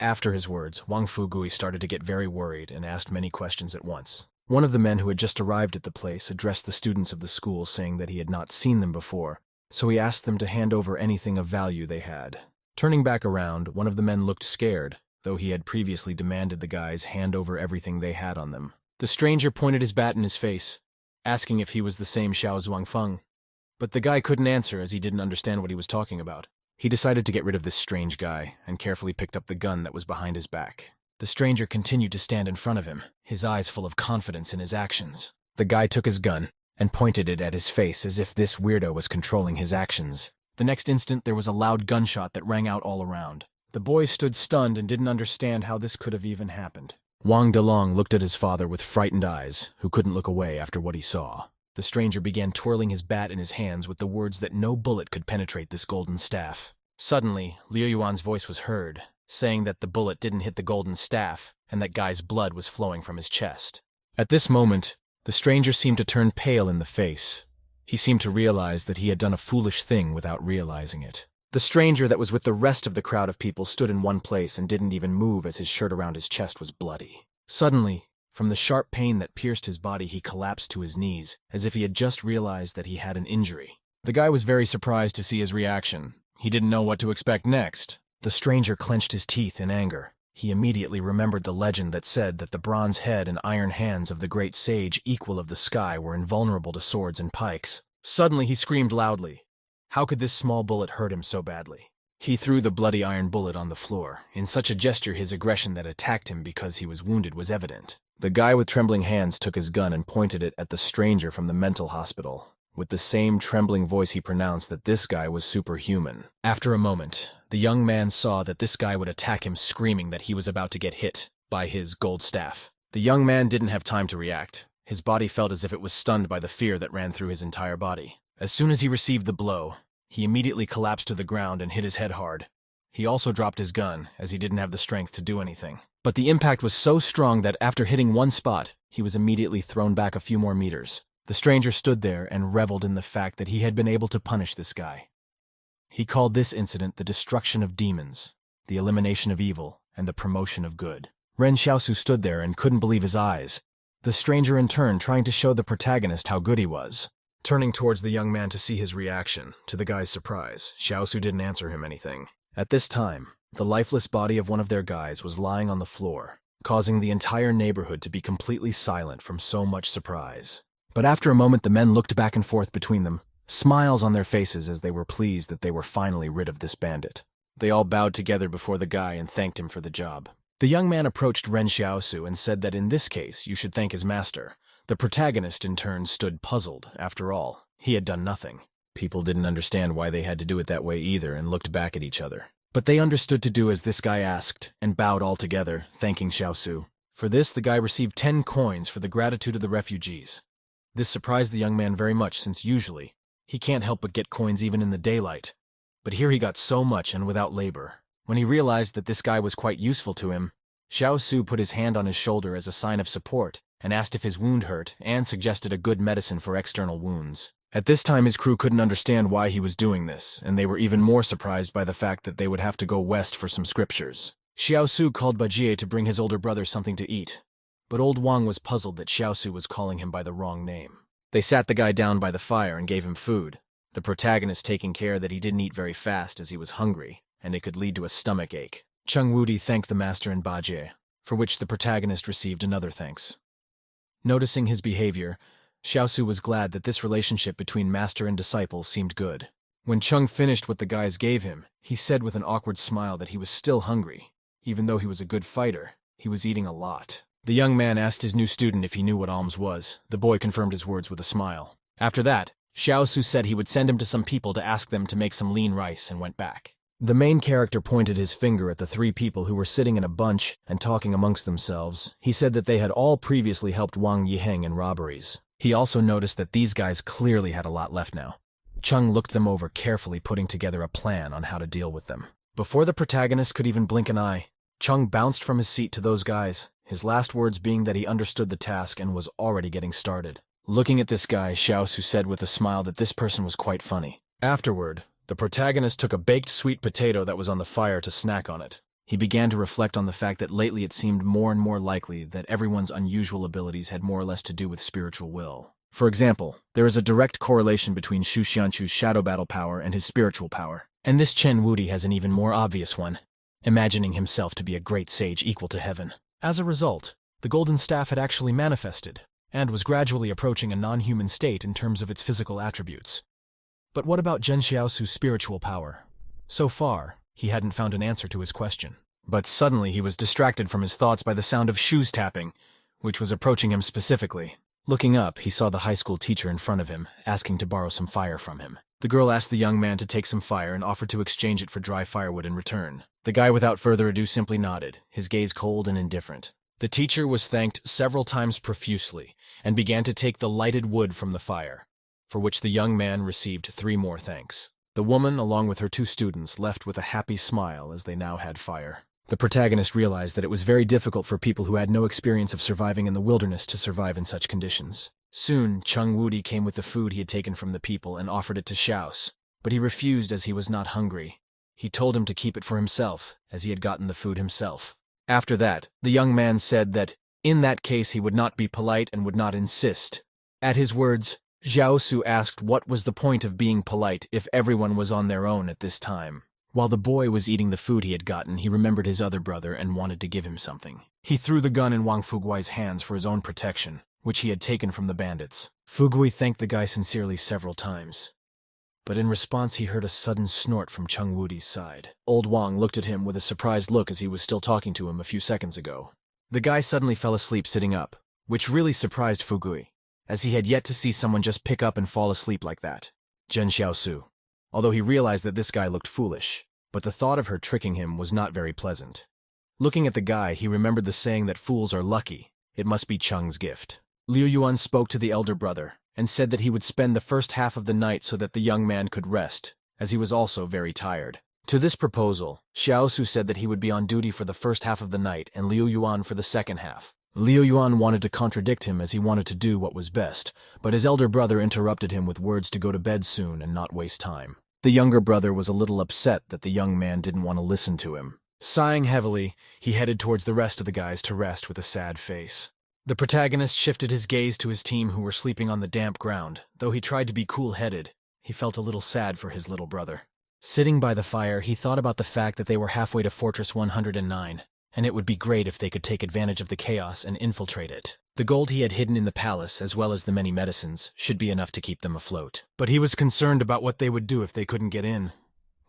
After his words, Wang Fugui started to get very worried and asked many questions at once. One of the men who had just arrived at the place addressed the students of the school saying that he had not seen them before, so he asked them to hand over anything of value they had. Turning back around, one of the men looked scared, though he had previously demanded the guys hand over everything they had on them. The stranger pointed his bat in his face, asking if he was the same Xiao Zhuangfeng. But the guy couldn't answer as he didn't understand what he was talking about. He decided to get rid of this strange guy and carefully picked up the gun that was behind his back. The stranger continued to stand in front of him, his eyes full of confidence in his actions. The guy took his gun and pointed it at his face as if this weirdo was controlling his actions. The next instant, there was a loud gunshot that rang out all around. The boys stood stunned and didn't understand how this could have even happened. Wang Delong looked at his father with frightened eyes, who couldn't look away after what he saw. The stranger began twirling his bat in his hands with the words that no bullet could penetrate this golden staff. Suddenly, Liu Yuan's voice was heard, saying that the bullet didn't hit the golden staff and that guy's blood was flowing from his chest. At this moment, the stranger seemed to turn pale in the face. He seemed to realize that he had done a foolish thing without realizing it. The stranger that was with the rest of the crowd of people stood in one place and didn't even move as his shirt around his chest was bloody. Suddenly, from the sharp pain that pierced his body, he collapsed to his knees, as if he had just realized that he had an injury. The guy was very surprised to see his reaction. He didn't know what to expect next. The stranger clenched his teeth in anger. He immediately remembered the legend that said that the bronze head and iron hands of the great sage Equal of the Sky were invulnerable to swords and pikes. Suddenly he screamed loudly. How could this small bullet hurt him so badly? He threw the bloody iron bullet on the floor. In such a gesture, his aggression that attacked him because he was wounded was evident. The guy with trembling hands took his gun and pointed it at the stranger from the mental hospital. With the same trembling voice, he pronounced that this guy was superhuman. After a moment, the young man saw that this guy would attack him, screaming that he was about to get hit by his gold staff. The young man didn't have time to react. His body felt as if it was stunned by the fear that ran through his entire body. As soon as he received the blow, he immediately collapsed to the ground and hit his head hard. He also dropped his gun, as he didn't have the strength to do anything. But the impact was so strong that after hitting one spot, he was immediately thrown back a few more meters. The stranger stood there and reveled in the fact that he had been able to punish this guy. He called this incident the destruction of demons, the elimination of evil, and the promotion of good. Ren Xiaosu stood there and couldn't believe his eyes. The stranger in turn trying to show the protagonist how good he was. Turning towards the young man to see his reaction, to the guy's surprise, Xiaosu didn't answer him anything. At this time, the lifeless body of one of their guys was lying on the floor, causing the entire neighborhood to be completely silent from so much surprise. But after a moment, the men looked back and forth between them, smiles on their faces as they were pleased that they were finally rid of this bandit. They all bowed together before the guy and thanked him for the job. The young man approached Ren Xiaosu and said that in this case you should thank his master. The protagonist in turn stood puzzled. After all, he had done nothing. People didn't understand why they had to do it that way either and looked back at each other. But they understood to do as this guy asked and bowed all together, thanking Xiaosu. For this, the guy received 10 coins for the gratitude of the refugees. This surprised the young man very much since usually he can't help but get coins even in the daylight. But here he got so much and without labor. When he realized that this guy was quite useful to him, Xiaosu put his hand on his shoulder as a sign of support and asked if his wound hurt and suggested a good medicine for external wounds. At this time his crew couldn't understand why he was doing this, and they were even more surprised by the fact that they would have to go west for some scriptures. Xiaosu called Bajie to bring his older brother something to eat, but old Wang was puzzled that Xiaosu was calling him by the wrong name. They sat the guy down by the fire and gave him food, the protagonist taking care that he didn't eat very fast as he was hungry, and it could lead to a stomach ache. Chung Wudi thanked the master and Bajie, for which the protagonist received another thanks. Noticing his behavior, Xiaosu was glad that this relationship between master and disciple seemed good. When Chung finished what the guys gave him, he said with an awkward smile that he was still hungry. Even though he was a good fighter, he was eating a lot. The young man asked his new student if he knew what alms was. The boy confirmed his words with a smile. After that, Xiaosu said he would send him to some people to ask them to make some lean rice and went back. The main character pointed his finger at the 3 people who were sitting in a bunch and talking amongst themselves. He said that they had all previously helped Wang Yiheng in robberies. He also noticed that these guys clearly had a lot left now. Chung looked them over carefully, putting together a plan on how to deal with them. Before the protagonist could even blink an eye, Chung bounced from his seat to those guys, his last words being that he understood the task and was already getting started. Looking at this guy, Xiaosu said with a smile that this person was quite funny. Afterward, the protagonist took a baked sweet potato that was on the fire to snack on it. He began to reflect on the fact that lately it seemed more and more likely that everyone's unusual abilities had more or less to do with spiritual will. For example, there is a direct correlation between Shu Xianchu's shadow battle power and his spiritual power. And this Chen Wudi has an even more obvious one, imagining himself to be a great sage equal to heaven. As a result, the golden staff had actually manifested, and was gradually approaching a non-human state in terms of its physical attributes. But what about Zhen Xiaosu's spiritual power? So far, he hadn't found an answer to his question. But suddenly he was distracted from his thoughts by the sound of shoes tapping, which was approaching him specifically. Looking up, he saw the high school teacher in front of him, asking to borrow some fire from him. The girl asked the young man to take some fire and offered to exchange it for dry firewood in return. The guy without further ado simply nodded, his gaze cold and indifferent. The teacher was thanked several times profusely, and began to take the lighted wood from the fire, for which the young man received 3 more thanks. The woman, along with her 2 students, left with a happy smile as they now had fire. The protagonist realized that it was very difficult for people who had no experience of surviving in the wilderness to survive in such conditions. Soon, Cheng Wudi came with the food he had taken from the people and offered it to Xiaos, but he refused as he was not hungry. He told him to keep it for himself, as he had gotten the food himself. After that, the young man said that, in that case he would not be polite and would not insist. At his words, Xiaosu asked what was the point of being polite if everyone was on their own at this time. While the boy was eating the food he had gotten, he remembered his other brother and wanted to give him something. He threw the gun in Wang Fugui's hands for his own protection, which he had taken from the bandits. Fugui thanked the guy sincerely several times. But in response he heard a sudden snort from Cheng Wudi's side. Old Wang looked at him with a surprised look as he was still talking to him a few seconds ago. The guy suddenly fell asleep sitting up, which really surprised Fugui, as he had yet to see someone just pick up and fall asleep like that. Zhen Xiaosu. Although he realized that this guy looked foolish, but the thought of her tricking him was not very pleasant. Looking at the guy, he remembered the saying that fools are lucky. It must be Cheng's gift. Liu Yuan spoke to the elder brother, and said that he would spend the first half of the night so that the young man could rest, as he was also very tired. To this proposal, Xiaosu said that he would be on duty for the first half of the night and Liu Yuan for the second half. Liu Yuan wanted to contradict him as he wanted to do what was best, but his elder brother interrupted him with words to go to bed soon and not waste time. The younger brother was a little upset that the young man didn't want to listen to him. Sighing heavily, he headed towards the rest of the guys to rest with a sad face. The protagonist shifted his gaze to his team who were sleeping on the damp ground. Though he tried to be cool-headed, he felt a little sad for his little brother. Sitting by the fire, he thought about the fact that they were halfway to Fortress 109, and it would be great if they could take advantage of the chaos and infiltrate it. The gold he had hidden in the palace, as well as the many medicines, should be enough to keep them afloat. But he was concerned about what they would do if they couldn't get in.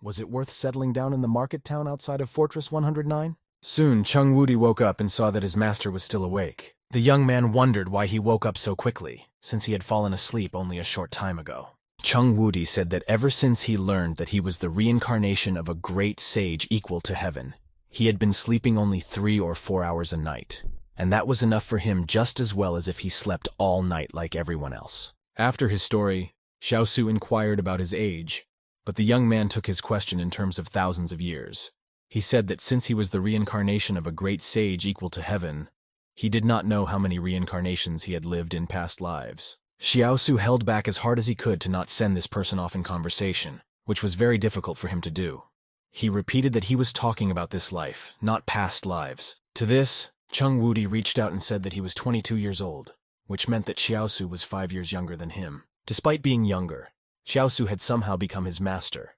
Was it worth settling down in the market town outside of Fortress 109? Soon, Cheng Wudi woke up and saw that his master was still awake. The young man wondered why he woke up so quickly, since he had fallen asleep only a short time ago. Cheng Wudi said that ever since he learned that he was the reincarnation of a great sage equal to heaven, he had been sleeping only 3 or 4 hours a night, and that was enough for him just as well as if he slept all night like everyone else. After his story, Xiaosu inquired about his age, but the young man took his question in terms of thousands of years. He said that since he was the reincarnation of a great sage equal to heaven, he did not know how many reincarnations he had lived in past lives. Xiaosu held back as hard as he could to not send this person off in conversation, which was very difficult for him to do. He repeated that he was talking about this life, not past lives. To this, Cheng Wudi reached out and said that he was 22 years old, which meant that Xiaosu was 5 years younger than him. Despite being younger, Xiaosu had somehow become his master.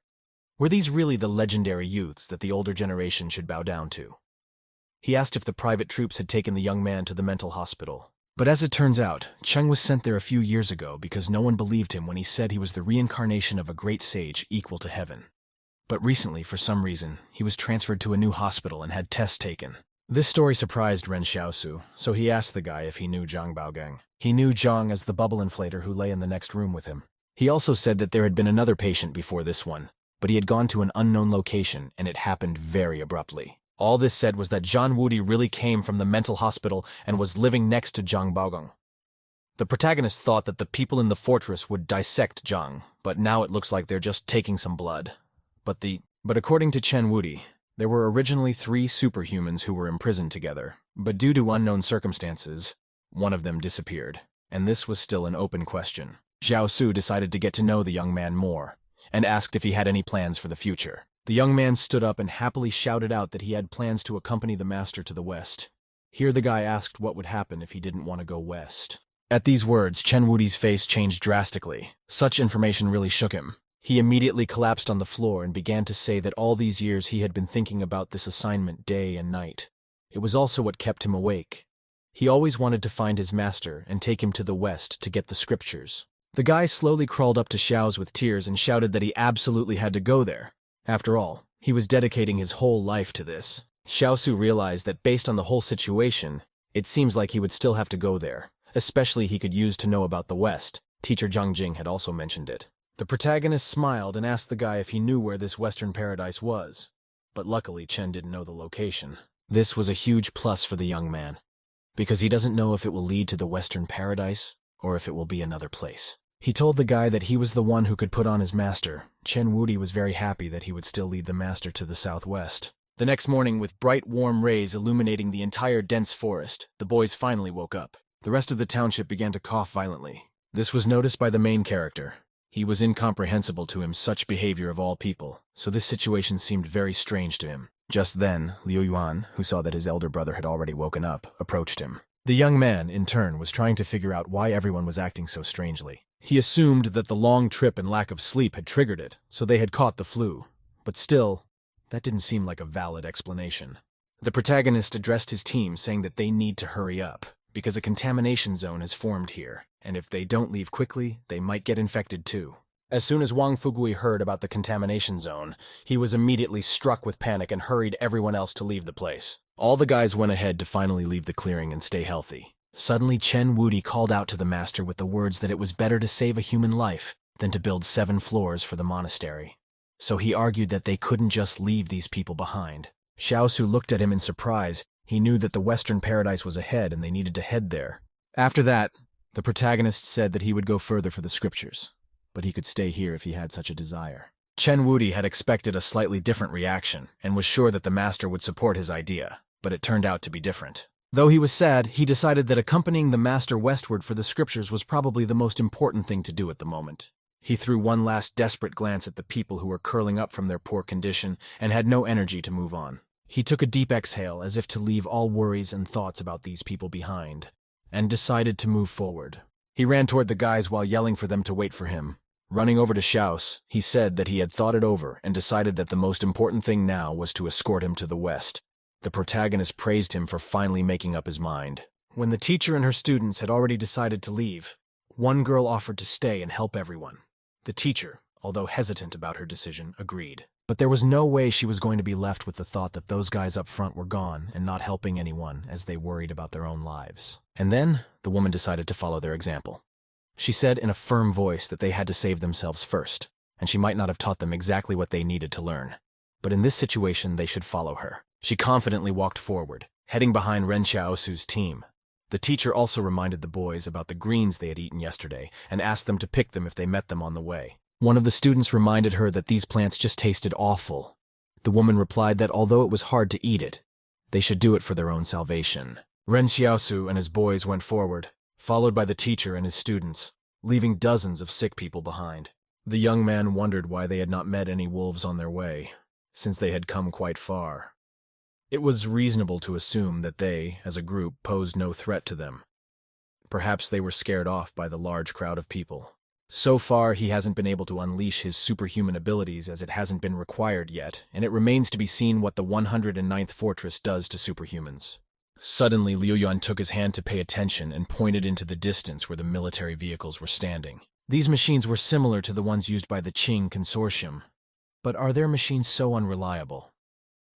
Were these really the legendary youths that the older generation should bow down to? He asked if the private troops had taken the young man to the mental hospital. But as it turns out, Cheng was sent there a few years ago because no one believed him when he said he was the reincarnation of a great sage equal to heaven. But recently, for some reason, he was transferred to a new hospital and had tests taken. This story surprised Ren Xiaosu, so he asked the guy if he knew Zhang Baogang. He knew Zhang as the bubble inflator who lay in the next room with him. He also said that there had been another patient before this one, but he had gone to an unknown location and it happened very abruptly. All this said was that Zhang Wudi really came from the mental hospital and was living next to Zhang Baogang. The protagonist thought that the people in the fortress would dissect Zhang, but now it looks like they're just taking some blood. But according to Chen Wudi, there were originally 3 superhumans who were imprisoned together, but due to unknown circumstances, one of them disappeared, and this was still an open question. Xiaosu decided to get to know the young man more, and asked if he had any plans for the future. The young man stood up and happily shouted out that he had plans to accompany the master to the west. Here the guy asked what would happen if he didn't want to go west. At these words, Chen Wudi's face changed drastically. Such information really shook him. He immediately collapsed on the floor and began to say that all these years he had been thinking about this assignment day and night. It was also what kept him awake. He always wanted to find his master and take him to the west to get the scriptures. The guy slowly crawled up to Xiao's with tears and shouted that he absolutely had to go there. After all, he was dedicating his whole life to this. Xiaosu realized that based on the whole situation, it seems like he would still have to go there, especially he could use to know about the West. Teacher Zhang Jing had also mentioned it. The protagonist smiled and asked the guy if he knew where this Western paradise was, but luckily Chen didn't know the location. This was a huge plus for the young man, because he doesn't know if it will lead to the Western paradise or if it will be another place. He told the guy that he was the one who could put on his master. Chen Wudi was very happy that he would still lead the master to the southwest. The next morning, with bright warm rays illuminating the entire dense forest, the boys finally woke up. The rest of the township began to cough violently. This was noticed by the main character. He was incomprehensible to him, such behavior of all people, so this situation seemed very strange to him. Just then, Liu Yuan, who saw that his elder brother had already woken up, approached him. The young man, in turn, was trying to figure out why everyone was acting so strangely. He assumed that the long trip and lack of sleep had triggered it, so they had caught the flu. But still, that didn't seem like a valid explanation. The protagonist addressed his team, saying that they need to hurry up, because a contamination zone has formed here, and if they don't leave quickly, they might get infected too. As soon as Wang Fugui heard about the contamination zone, he was immediately struck with panic and hurried everyone else to leave the place. All the guys went ahead to finally leave the clearing and stay healthy. Suddenly, Chen Wudi called out to the master with the words that it was better to save a human life than to build 7 floors for the monastery. So he argued that they couldn't just leave these people behind. Xiaosu looked at him in surprise. He knew that the Western paradise was ahead and they needed to head there. After that, the protagonist said that he would go further for the scriptures, but he could stay here if he had such a desire. Chen Wudi had expected a slightly different reaction and was sure that the master would support his idea, but it turned out to be different. Though he was sad, he decided that accompanying the master westward for the scriptures was probably the most important thing to do at the moment. He threw one last desperate glance at the people who were curling up from their poor condition and had no energy to move on. He took a deep exhale as if to leave all worries and thoughts about these people behind, and decided to move forward. He ran toward the guys while yelling for them to wait for him. Running over to Xiaos, he said that he had thought it over and decided that the most important thing now was to escort him to the west. The protagonist praised him for finally making up his mind. When the teacher and her students had already decided to leave, one girl offered to stay and help everyone. The teacher, although hesitant about her decision, agreed. But there was no way she was going to be left with the thought that those guys up front were gone and not helping anyone as they worried about their own lives. And then, the woman decided to follow their example. She said in a firm voice that they had to save themselves first, and she might not have taught them exactly what they needed to learn. But in this situation, they should follow her. She confidently walked forward, heading behind Ren Xiaosu's team. The teacher also reminded the boys about the greens they had eaten yesterday and asked them to pick them if they met them on the way. One of the students reminded her that these plants just tasted awful. The woman replied that although it was hard to eat it, they should do it for their own salvation. Ren Xiaosu and his boys went forward, followed by the teacher and his students, leaving dozens of sick people behind. The young man wondered why they had not met any wolves on their way, since they had come quite far. It was reasonable to assume that they, as a group, posed no threat to them. Perhaps they were scared off by the large crowd of people. So far, he hasn't been able to unleash his superhuman abilities as it hasn't been required yet, and it remains to be seen what the 109th fortress does to superhumans. Suddenly, Liu Yuan took his hand to pay attention and pointed into the distance where the military vehicles were standing. These machines were similar to the ones used by the Qing Consortium. But are their machines so unreliable?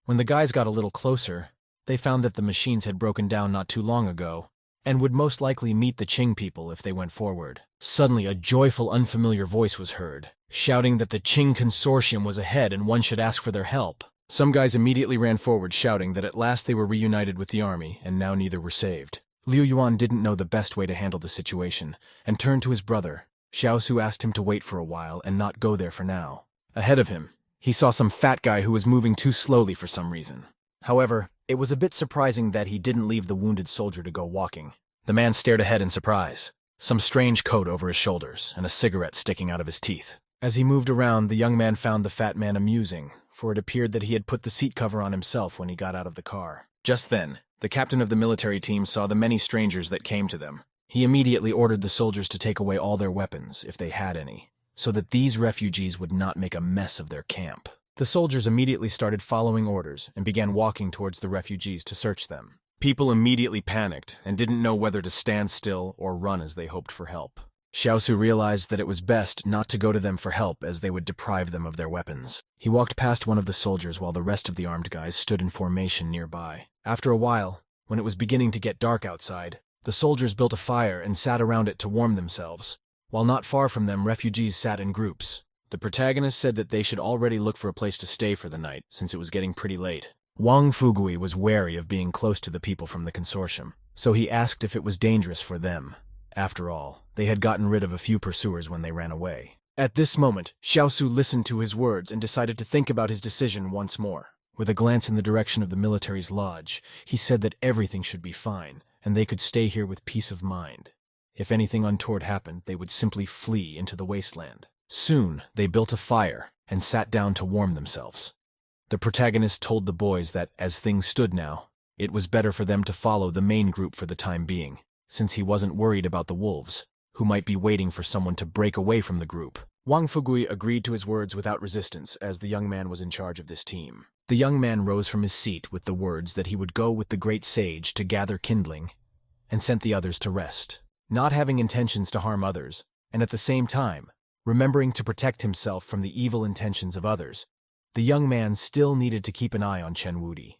When the guys got a little closer, they found that the machines had broken down not too long ago, and would most likely meet the Qing people if they went forward. Suddenly, a joyful, unfamiliar voice was heard, shouting that the Qing Consortium was ahead and one should ask for their help. Some guys immediately ran forward, shouting that at last they were reunited with the army, and now neither were saved. Liu Yuan didn't know the best way to handle the situation, and turned to his brother. Xiaosu asked him to wait for a while and not go there for now. Ahead of him, he saw some fat guy who was moving too slowly for some reason. However, it was a bit surprising that he didn't leave the wounded soldier to go walking. The man stared ahead in surprise, some strange coat over his shoulders and a cigarette sticking out of his teeth. As he moved around, the young man found the fat man amusing, for it appeared that he had put the seat cover on himself when he got out of the car. Just then, the captain of the military team saw the many strangers that came to them. He immediately ordered the soldiers to take away all their weapons, if they had any, so that these refugees would not make a mess of their camp. The soldiers immediately started following orders and began walking towards the refugees to search them. People immediately panicked and didn't know whether to stand still or run as they hoped for help. Xiaosu realized that it was best not to go to them for help as they would deprive them of their weapons. He walked past one of the soldiers while the rest of the armed guys stood in formation nearby. After a while, when it was beginning to get dark outside, the soldiers built a fire and sat around it to warm themselves. While not far from them, refugees sat in groups. The protagonist said that they should already look for a place to stay for the night, since it was getting pretty late. Wang Fugui was wary of being close to the people from the consortium, so he asked if it was dangerous for them. After all, they had gotten rid of a few pursuers when they ran away. At this moment, Xiaosu listened to his words and decided to think about his decision once more. With a glance in the direction of the military's lodge, he said that everything should be fine, and they could stay here with peace of mind. If anything untoward happened, they would simply flee into the wasteland. Soon, they built a fire and sat down to warm themselves. The protagonist told the boys that, as things stood now, it was better for them to follow the main group for the time being, since he wasn't worried about the wolves, who might be waiting for someone to break away from the group. Wang Fugui agreed to his words without resistance, as the young man was in charge of this team. The young man rose from his seat with the words that he would go with the great sage to gather kindling, and sent the others to rest. Not having intentions to harm others, and at the same time, remembering to protect himself from the evil intentions of others, the young man still needed to keep an eye on Chen Wudi.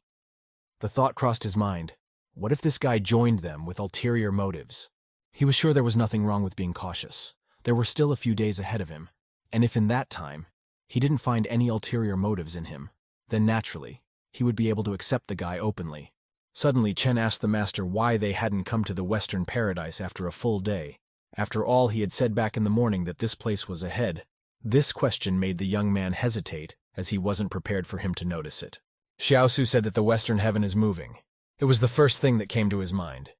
The thought crossed his mind, what if this guy joined them with ulterior motives? He was sure there was nothing wrong with being cautious. There were still a few days ahead of him, and if in that time, he didn't find any ulterior motives in him, then naturally, he would be able to accept the guy openly. Suddenly, Chen asked the master why they hadn't come to the Western Paradise after a full day. After all, he had said back in the morning that this place was ahead. This question made the young man hesitate, as he wasn't prepared for him to notice it. Xiaosu said that the Western Heaven is moving. It was the first thing that came to his mind.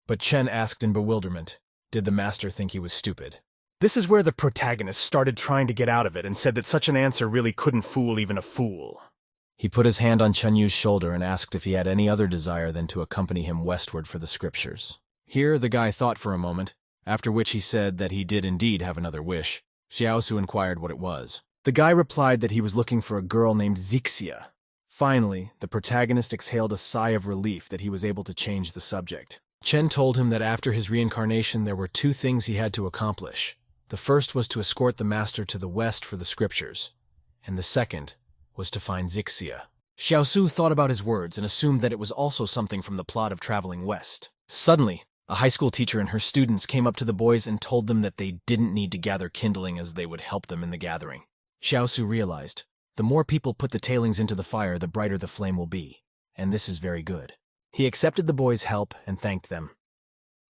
But Chen asked in bewilderment, did the master think he was stupid? This is where the protagonist started trying to get out of it and said that such an answer really couldn't fool even a fool. He put his hand on Chen Yu's shoulder and asked if he had any other desire than to accompany him westward for the scriptures. Here the guy thought for a moment, after which he said that he did indeed have another wish. Xiaosu inquired what it was. The guy replied that he was looking for a girl named Zixia. Finally, the protagonist exhaled a sigh of relief that he was able to change the subject. Chen told him that after his reincarnation there were two things he had to accomplish. The first was to escort the master to the west for the scriptures, and the second was to find Zixia. Xiaosu thought about his words and assumed that it was also something from the plot of traveling west. Suddenly, a high school teacher and her students came up to the boys and told them that they didn't need to gather kindling as they would help them in the gathering. Xiaosu realized, the more people put the tailings into the fire, the brighter the flame will be, and this is very good. He accepted the boys' help and thanked them.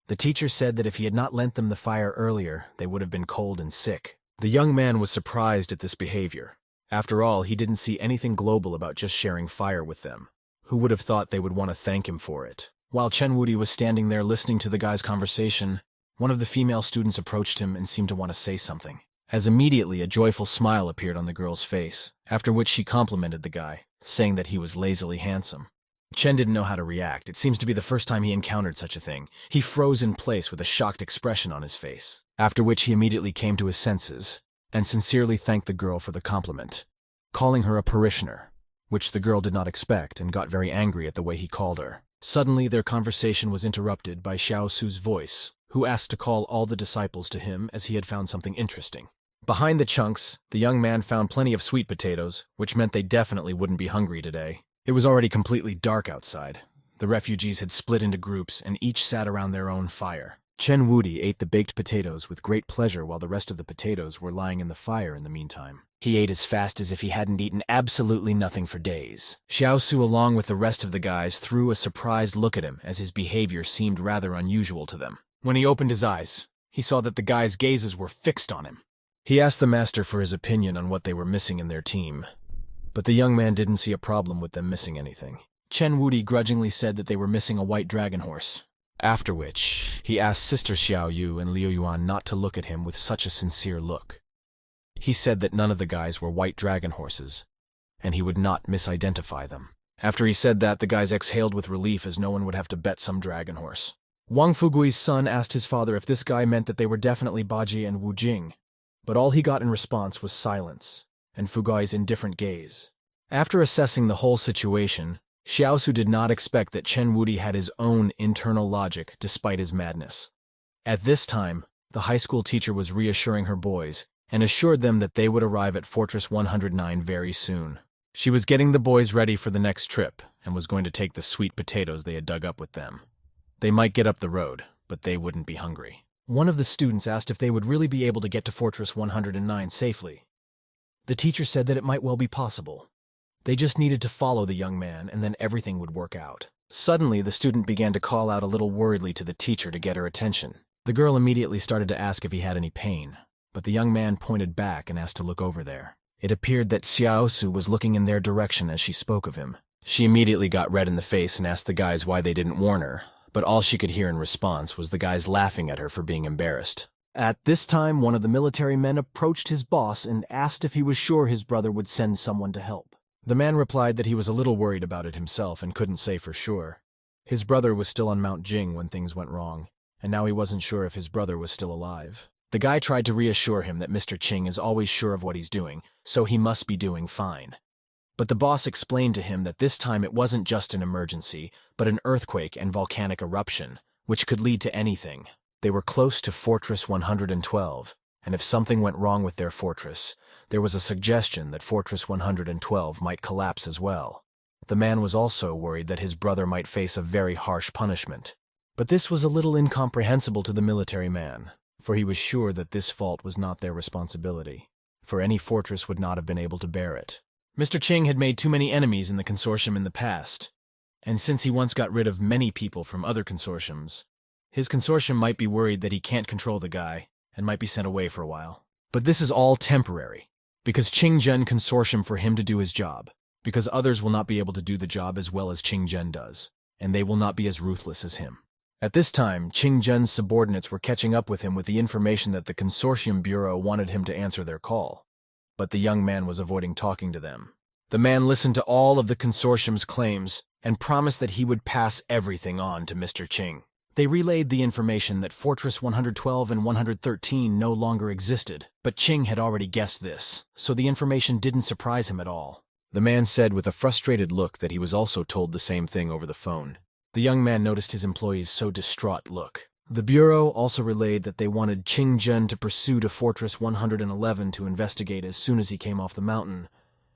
The teacher said that if he had not lent them the fire earlier, they would have been cold and sick. The young man was surprised at this behavior. After all, he didn't see anything global about just sharing fire with them. Who would have thought they would want to thank him for it? While Chen Wudi was standing there listening to the guy's conversation, one of the female students approached him and seemed to want to say something. As immediately a joyful smile appeared on the girl's face, after which she complimented the guy, saying that he was lazily handsome. Chen didn't know how to react. It seems to be the first time he encountered such a thing. He froze in place with a shocked expression on his face, after which he immediately came to his senses and sincerely thanked the girl for the compliment, calling her a parishioner, which the girl did not expect and got very angry at the way he called her. Suddenly, their conversation was interrupted by Xiaosu's voice, who asked to call all the disciples to him as he had found something interesting. Behind the chunks, the young man found plenty of sweet potatoes, which meant they definitely wouldn't be hungry today. It was already completely dark outside. The refugees had split into groups and each sat around their own fire. Chen Wudi ate the baked potatoes with great pleasure while the rest of the potatoes were lying in the fire in the meantime. He ate as fast as if he hadn't eaten absolutely nothing for days. Xiaosu, along with the rest of the guys, threw a surprised look at him as his behavior seemed rather unusual to them. When he opened his eyes, he saw that the guys' gazes were fixed on him. He asked the master for his opinion on what they were missing in their team, but the young man didn't see a problem with them missing anything. Chen Wudi grudgingly said that they were missing a white dragon horse, after which he asked Sister Xiao Yu and Liu Yuan not to look at him with such a sincere look. He said that none of the guys were white dragon horses, and he would not misidentify them. After he said that, the guys exhaled with relief as no one would have to bet some dragon horse. Wang Fugui's son asked his father if this guy meant that they were definitely Baji and Wu Jing, but all he got in response was silence and Fugui's indifferent gaze. After assessing the whole situation, Xiaosu did not expect that Chen Wudi had his own internal logic despite his madness. At this time, the high school teacher was reassuring her boys and assured them that they would arrive at Fortress 109 very soon. She was getting the boys ready for the next trip and was going to take the sweet potatoes they had dug up with them. They might get up the road, but they wouldn't be hungry. One of the students asked if they would really be able to get to Fortress 109 safely. The teacher said that it might well be possible. They just needed to follow the young man and then everything would work out. Suddenly, the student began to call out a little worriedly to the teacher to get her attention. The girl immediately started to ask if he had any pain, but the young man pointed back and asked to look over there. It appeared that Xiaosu was looking in their direction as she spoke of him. She immediately got red in the face and asked the guys why they didn't warn her, but all she could hear in response was the guys laughing at her for being embarrassed. At this time, one of the military men approached his boss and asked if he was sure his brother would send someone to help. The man replied that he was a little worried about it himself and couldn't say for sure. His brother was still on Mount Jing when things went wrong, and now he wasn't sure if his brother was still alive. The guy tried to reassure him that Mr. Ching is always sure of what he's doing, so he must be doing fine. But the boss explained to him that this time it wasn't just an emergency, but an earthquake and volcanic eruption, which could lead to anything. They were close to Fortress 112, and if something went wrong with their fortress, there was a suggestion that Fortress 112 might collapse as well. The man was also worried that his brother might face a very harsh punishment. But this was a little incomprehensible to the military man, for he was sure that this fault was not their responsibility, for any fortress would not have been able to bear it. Mr. Ching had made too many enemies in the consortium in the past, and since he once got rid of many people from other consortiums, his consortium might be worried that he can't control the guy and might be sent away for a while. But this is all temporary, because Qingzhen consortium for him to do his job, because others will not be able to do the job as well as Qingzhen does, and they will not be as ruthless as him. At this time, Qingzhen's subordinates were catching up with him with the information that the consortium bureau wanted him to answer their call, but the young man was avoiding talking to them. The man listened to all of the consortium's claims and promised that he would pass everything on to Mr. Ching. They relayed the information that Fortress 112 and 113 no longer existed, but Ching had already guessed this, so the information didn't surprise him at all. The man said with a frustrated look that he was also told the same thing over the phone. The young man noticed his employee's so distraught look. The Bureau also relayed that they wanted Qingzhen to pursue to Fortress 111 to investigate as soon as he came off the mountain,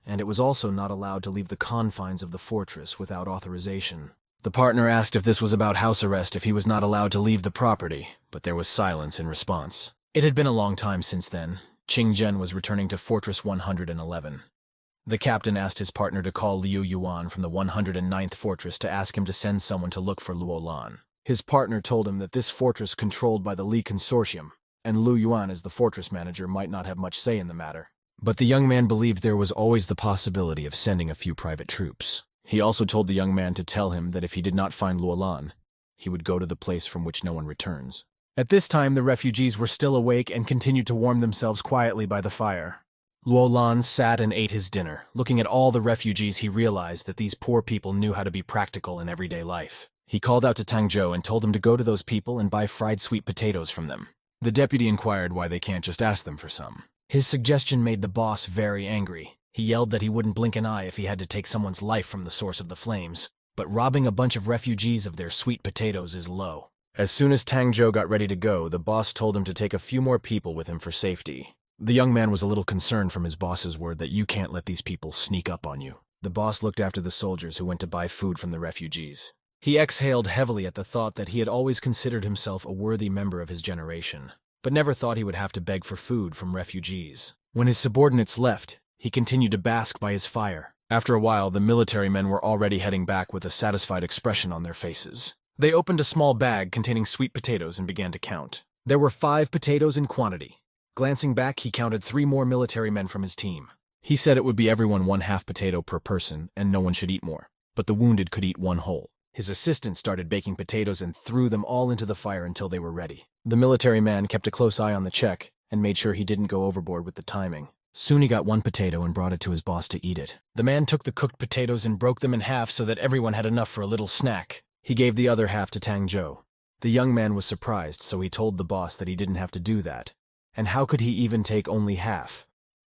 and it was also not allowed to leave the confines of the fortress without authorization. The partner asked if this was about house arrest if he was not allowed to leave the property, but there was silence in response. It had been a long time since then. Qingzhen was returning to Fortress 111. The captain asked his partner to call Liu Yuan from the 109th fortress to ask him to send someone to look for Luo Lan. His partner told him that this fortress controlled by the Li Consortium, and Liu Yuan as the fortress manager might not have much say in the matter. But the young man believed there was always the possibility of sending a few private troops. He also told the young man to tell him that if he did not find Luo Lan, he would go to the place from which no one returns. At this time, the refugees were still awake and continued to warm themselves quietly by the fire. Luo Lan sat and ate his dinner. Looking at all the refugees, he realized that these poor people knew how to be practical in everyday life. He called out to Tang Zhou and told him to go to those people and buy fried sweet potatoes from them. The deputy inquired why they can't just ask them for some. His suggestion made the boss very angry. He yelled that he wouldn't blink an eye if he had to take someone's life from the source of the flames, but robbing a bunch of refugees of their sweet potatoes is low. As soon as Tang Zhou got ready to go, the boss told him to take a few more people with him for safety. The young man was a little concerned from his boss's word that you can't let these people sneak up on you. The boss looked after the soldiers who went to buy food from the refugees. He exhaled heavily at the thought that he had always considered himself a worthy member of his generation, but never thought he would have to beg for food from refugees. When his subordinates left, he continued to bask by his fire. After a while, the military men were already heading back with a satisfied expression on their faces. They opened a small bag containing sweet potatoes and began to count. There were 5 potatoes in quantity. Glancing back, he counted 3 more military men from his team. He said it would be everyone 1/2 potato per person, and no one should eat more. But the wounded could eat 1 whole. His assistant started baking potatoes and threw them all into the fire until they were ready. The military man kept a close eye on the check and made sure he didn't go overboard with the timing. Soon he got one potato and brought it to his boss to eat it. The man took the cooked potatoes and broke them in half so that everyone had enough for a little snack. He gave the other half to Tang Zhou. The young man was surprised, so he told the boss that he didn't have to do that. And how could he even take only half?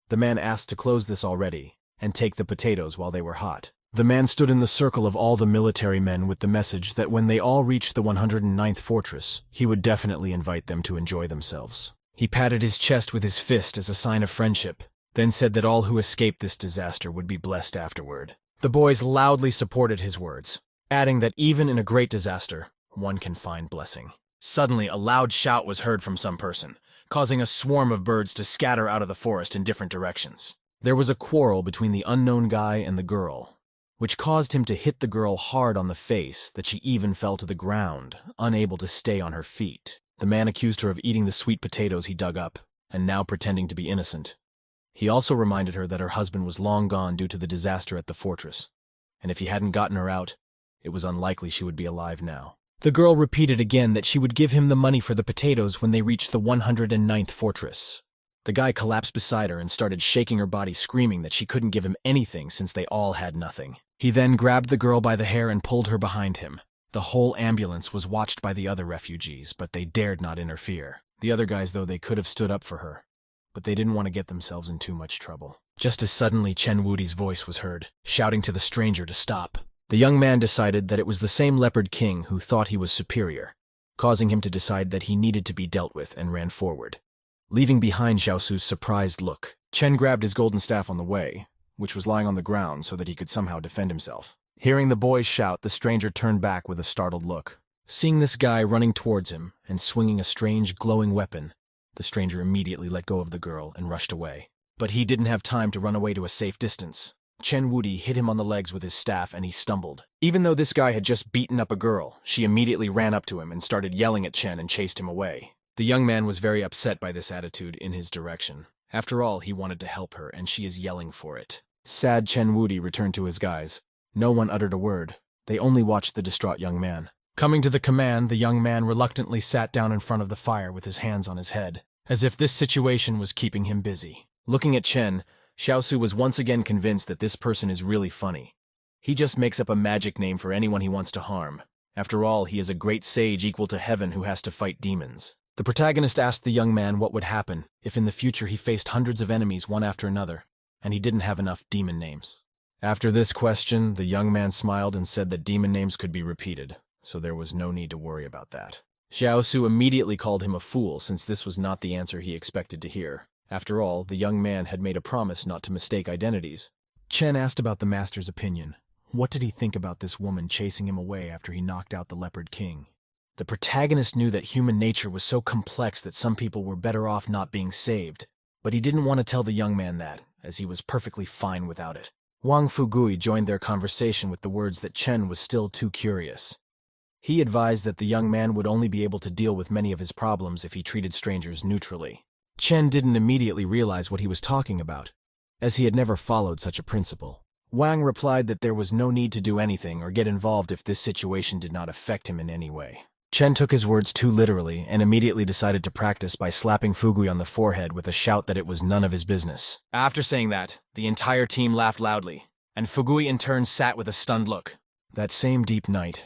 The man asked to close this already and take the potatoes while they were hot. The man stood in the circle of all the military men with the message that when they all reached the 109th fortress, he would definitely invite them to enjoy themselves. He patted his chest with his fist as a sign of friendship, then said that all who escaped this disaster would be blessed afterward. The boys loudly supported his words, adding that even in a great disaster, one can find blessing. Suddenly, a loud shout was heard from some person, causing a swarm of birds to scatter out of the forest in different directions. There was a quarrel between the unknown guy and the girl, which caused him to hit the girl hard on the face that she even fell to the ground, unable to stay on her feet. The man accused her of eating the sweet potatoes he dug up, and now pretending to be innocent. He also reminded her that her husband was long gone due to the disaster at the fortress, and if he hadn't gotten her out, it was unlikely she would be alive now. The girl repeated again that she would give him the money for the potatoes when they reached the 109th fortress. The guy collapsed beside her and started shaking her body, screaming that she couldn't give him anything since they all had nothing. He then grabbed the girl by the hair and pulled her behind him. The whole ambulance was watched by the other refugees, but they dared not interfere. The other guys, though, they could have stood up for her, but they didn't want to get themselves in too much trouble. Just as suddenly, Chen Wudi's voice was heard, shouting to the stranger to stop. The young man decided that it was the same leopard king who thought he was superior, causing him to decide that he needed to be dealt with and ran forward. Leaving behind Xiaosu's surprised look, Chen grabbed his golden staff on the way, which was lying on the ground so that he could somehow defend himself. Hearing the boys shout, the stranger turned back with a startled look. Seeing this guy running towards him and swinging a strange glowing weapon, the stranger immediately let go of the girl and rushed away. But he didn't have time to run away to a safe distance. Chen Wudi hit him on the legs with his staff and he stumbled. Even though this guy had just beaten up a girl, she immediately ran up to him and started yelling at Chen and chased him away. The young man was very upset by this attitude in his direction. After all, he wanted to help her, and she is yelling for it. Sad Chen Wudi returned to his guys. No one uttered a word. They only watched the distraught young man. Coming to the command, the young man reluctantly sat down in front of the fire with his hands on his head, as if this situation was keeping him busy. Looking at Chen, Xiaosu was once again convinced that this person is really funny. He just makes up a magic name for anyone he wants to harm. After all, he is a great sage equal to heaven who has to fight demons. The protagonist asked the young man what would happen if in the future he faced hundreds of enemies one after another, and he didn't have enough demon names. After this question, the young man smiled and said that demon names could be repeated, so there was no need to worry about that. Xiaosu immediately called him a fool since this was not the answer he expected to hear. After all, the young man had made a promise not to mistake identities. Chen asked about the master's opinion. What did he think about this woman chasing him away after he knocked out the Leopard King? The protagonist knew that human nature was so complex that some people were better off not being saved, but he didn't want to tell the young man that, as he was perfectly fine without it. Wang Fugui joined their conversation with the words that Chen was still too curious. He advised that the young man would only be able to deal with many of his problems if he treated strangers neutrally. Chen didn't immediately realize what he was talking about, as he had never followed such a principle. Wang replied that there was no need to do anything or get involved if this situation did not affect him in any way. Chen took his words too literally and immediately decided to practice by slapping Fugui on the forehead with a shout that it was none of his business. After saying that, the entire team laughed loudly, and Fugui in turn sat with a stunned look. That same deep night,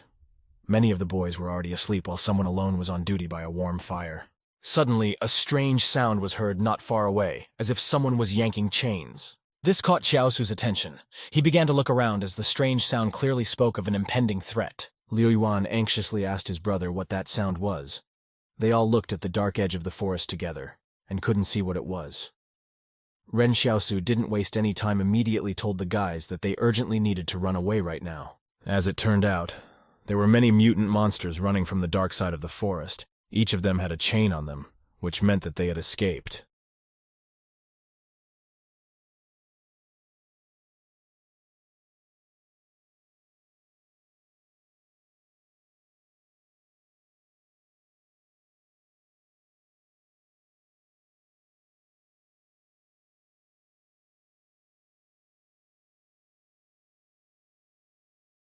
many of the boys were already asleep while someone alone was on duty by a warm fire. Suddenly, a strange sound was heard not far away, as if someone was yanking chains. This caught Xiaosu's attention. He began to look around as the strange sound clearly spoke of an impending threat. Liu Yuan anxiously asked his brother what that sound was. They all looked at the dark edge of the forest together, and couldn't see what it was. Ren Xiaosu didn't waste any time, immediately told the guys that they urgently needed to run away right now. As it turned out, there were many mutant monsters running from the dark side of the forest. Each of them had a chain on them, which meant that they had escaped.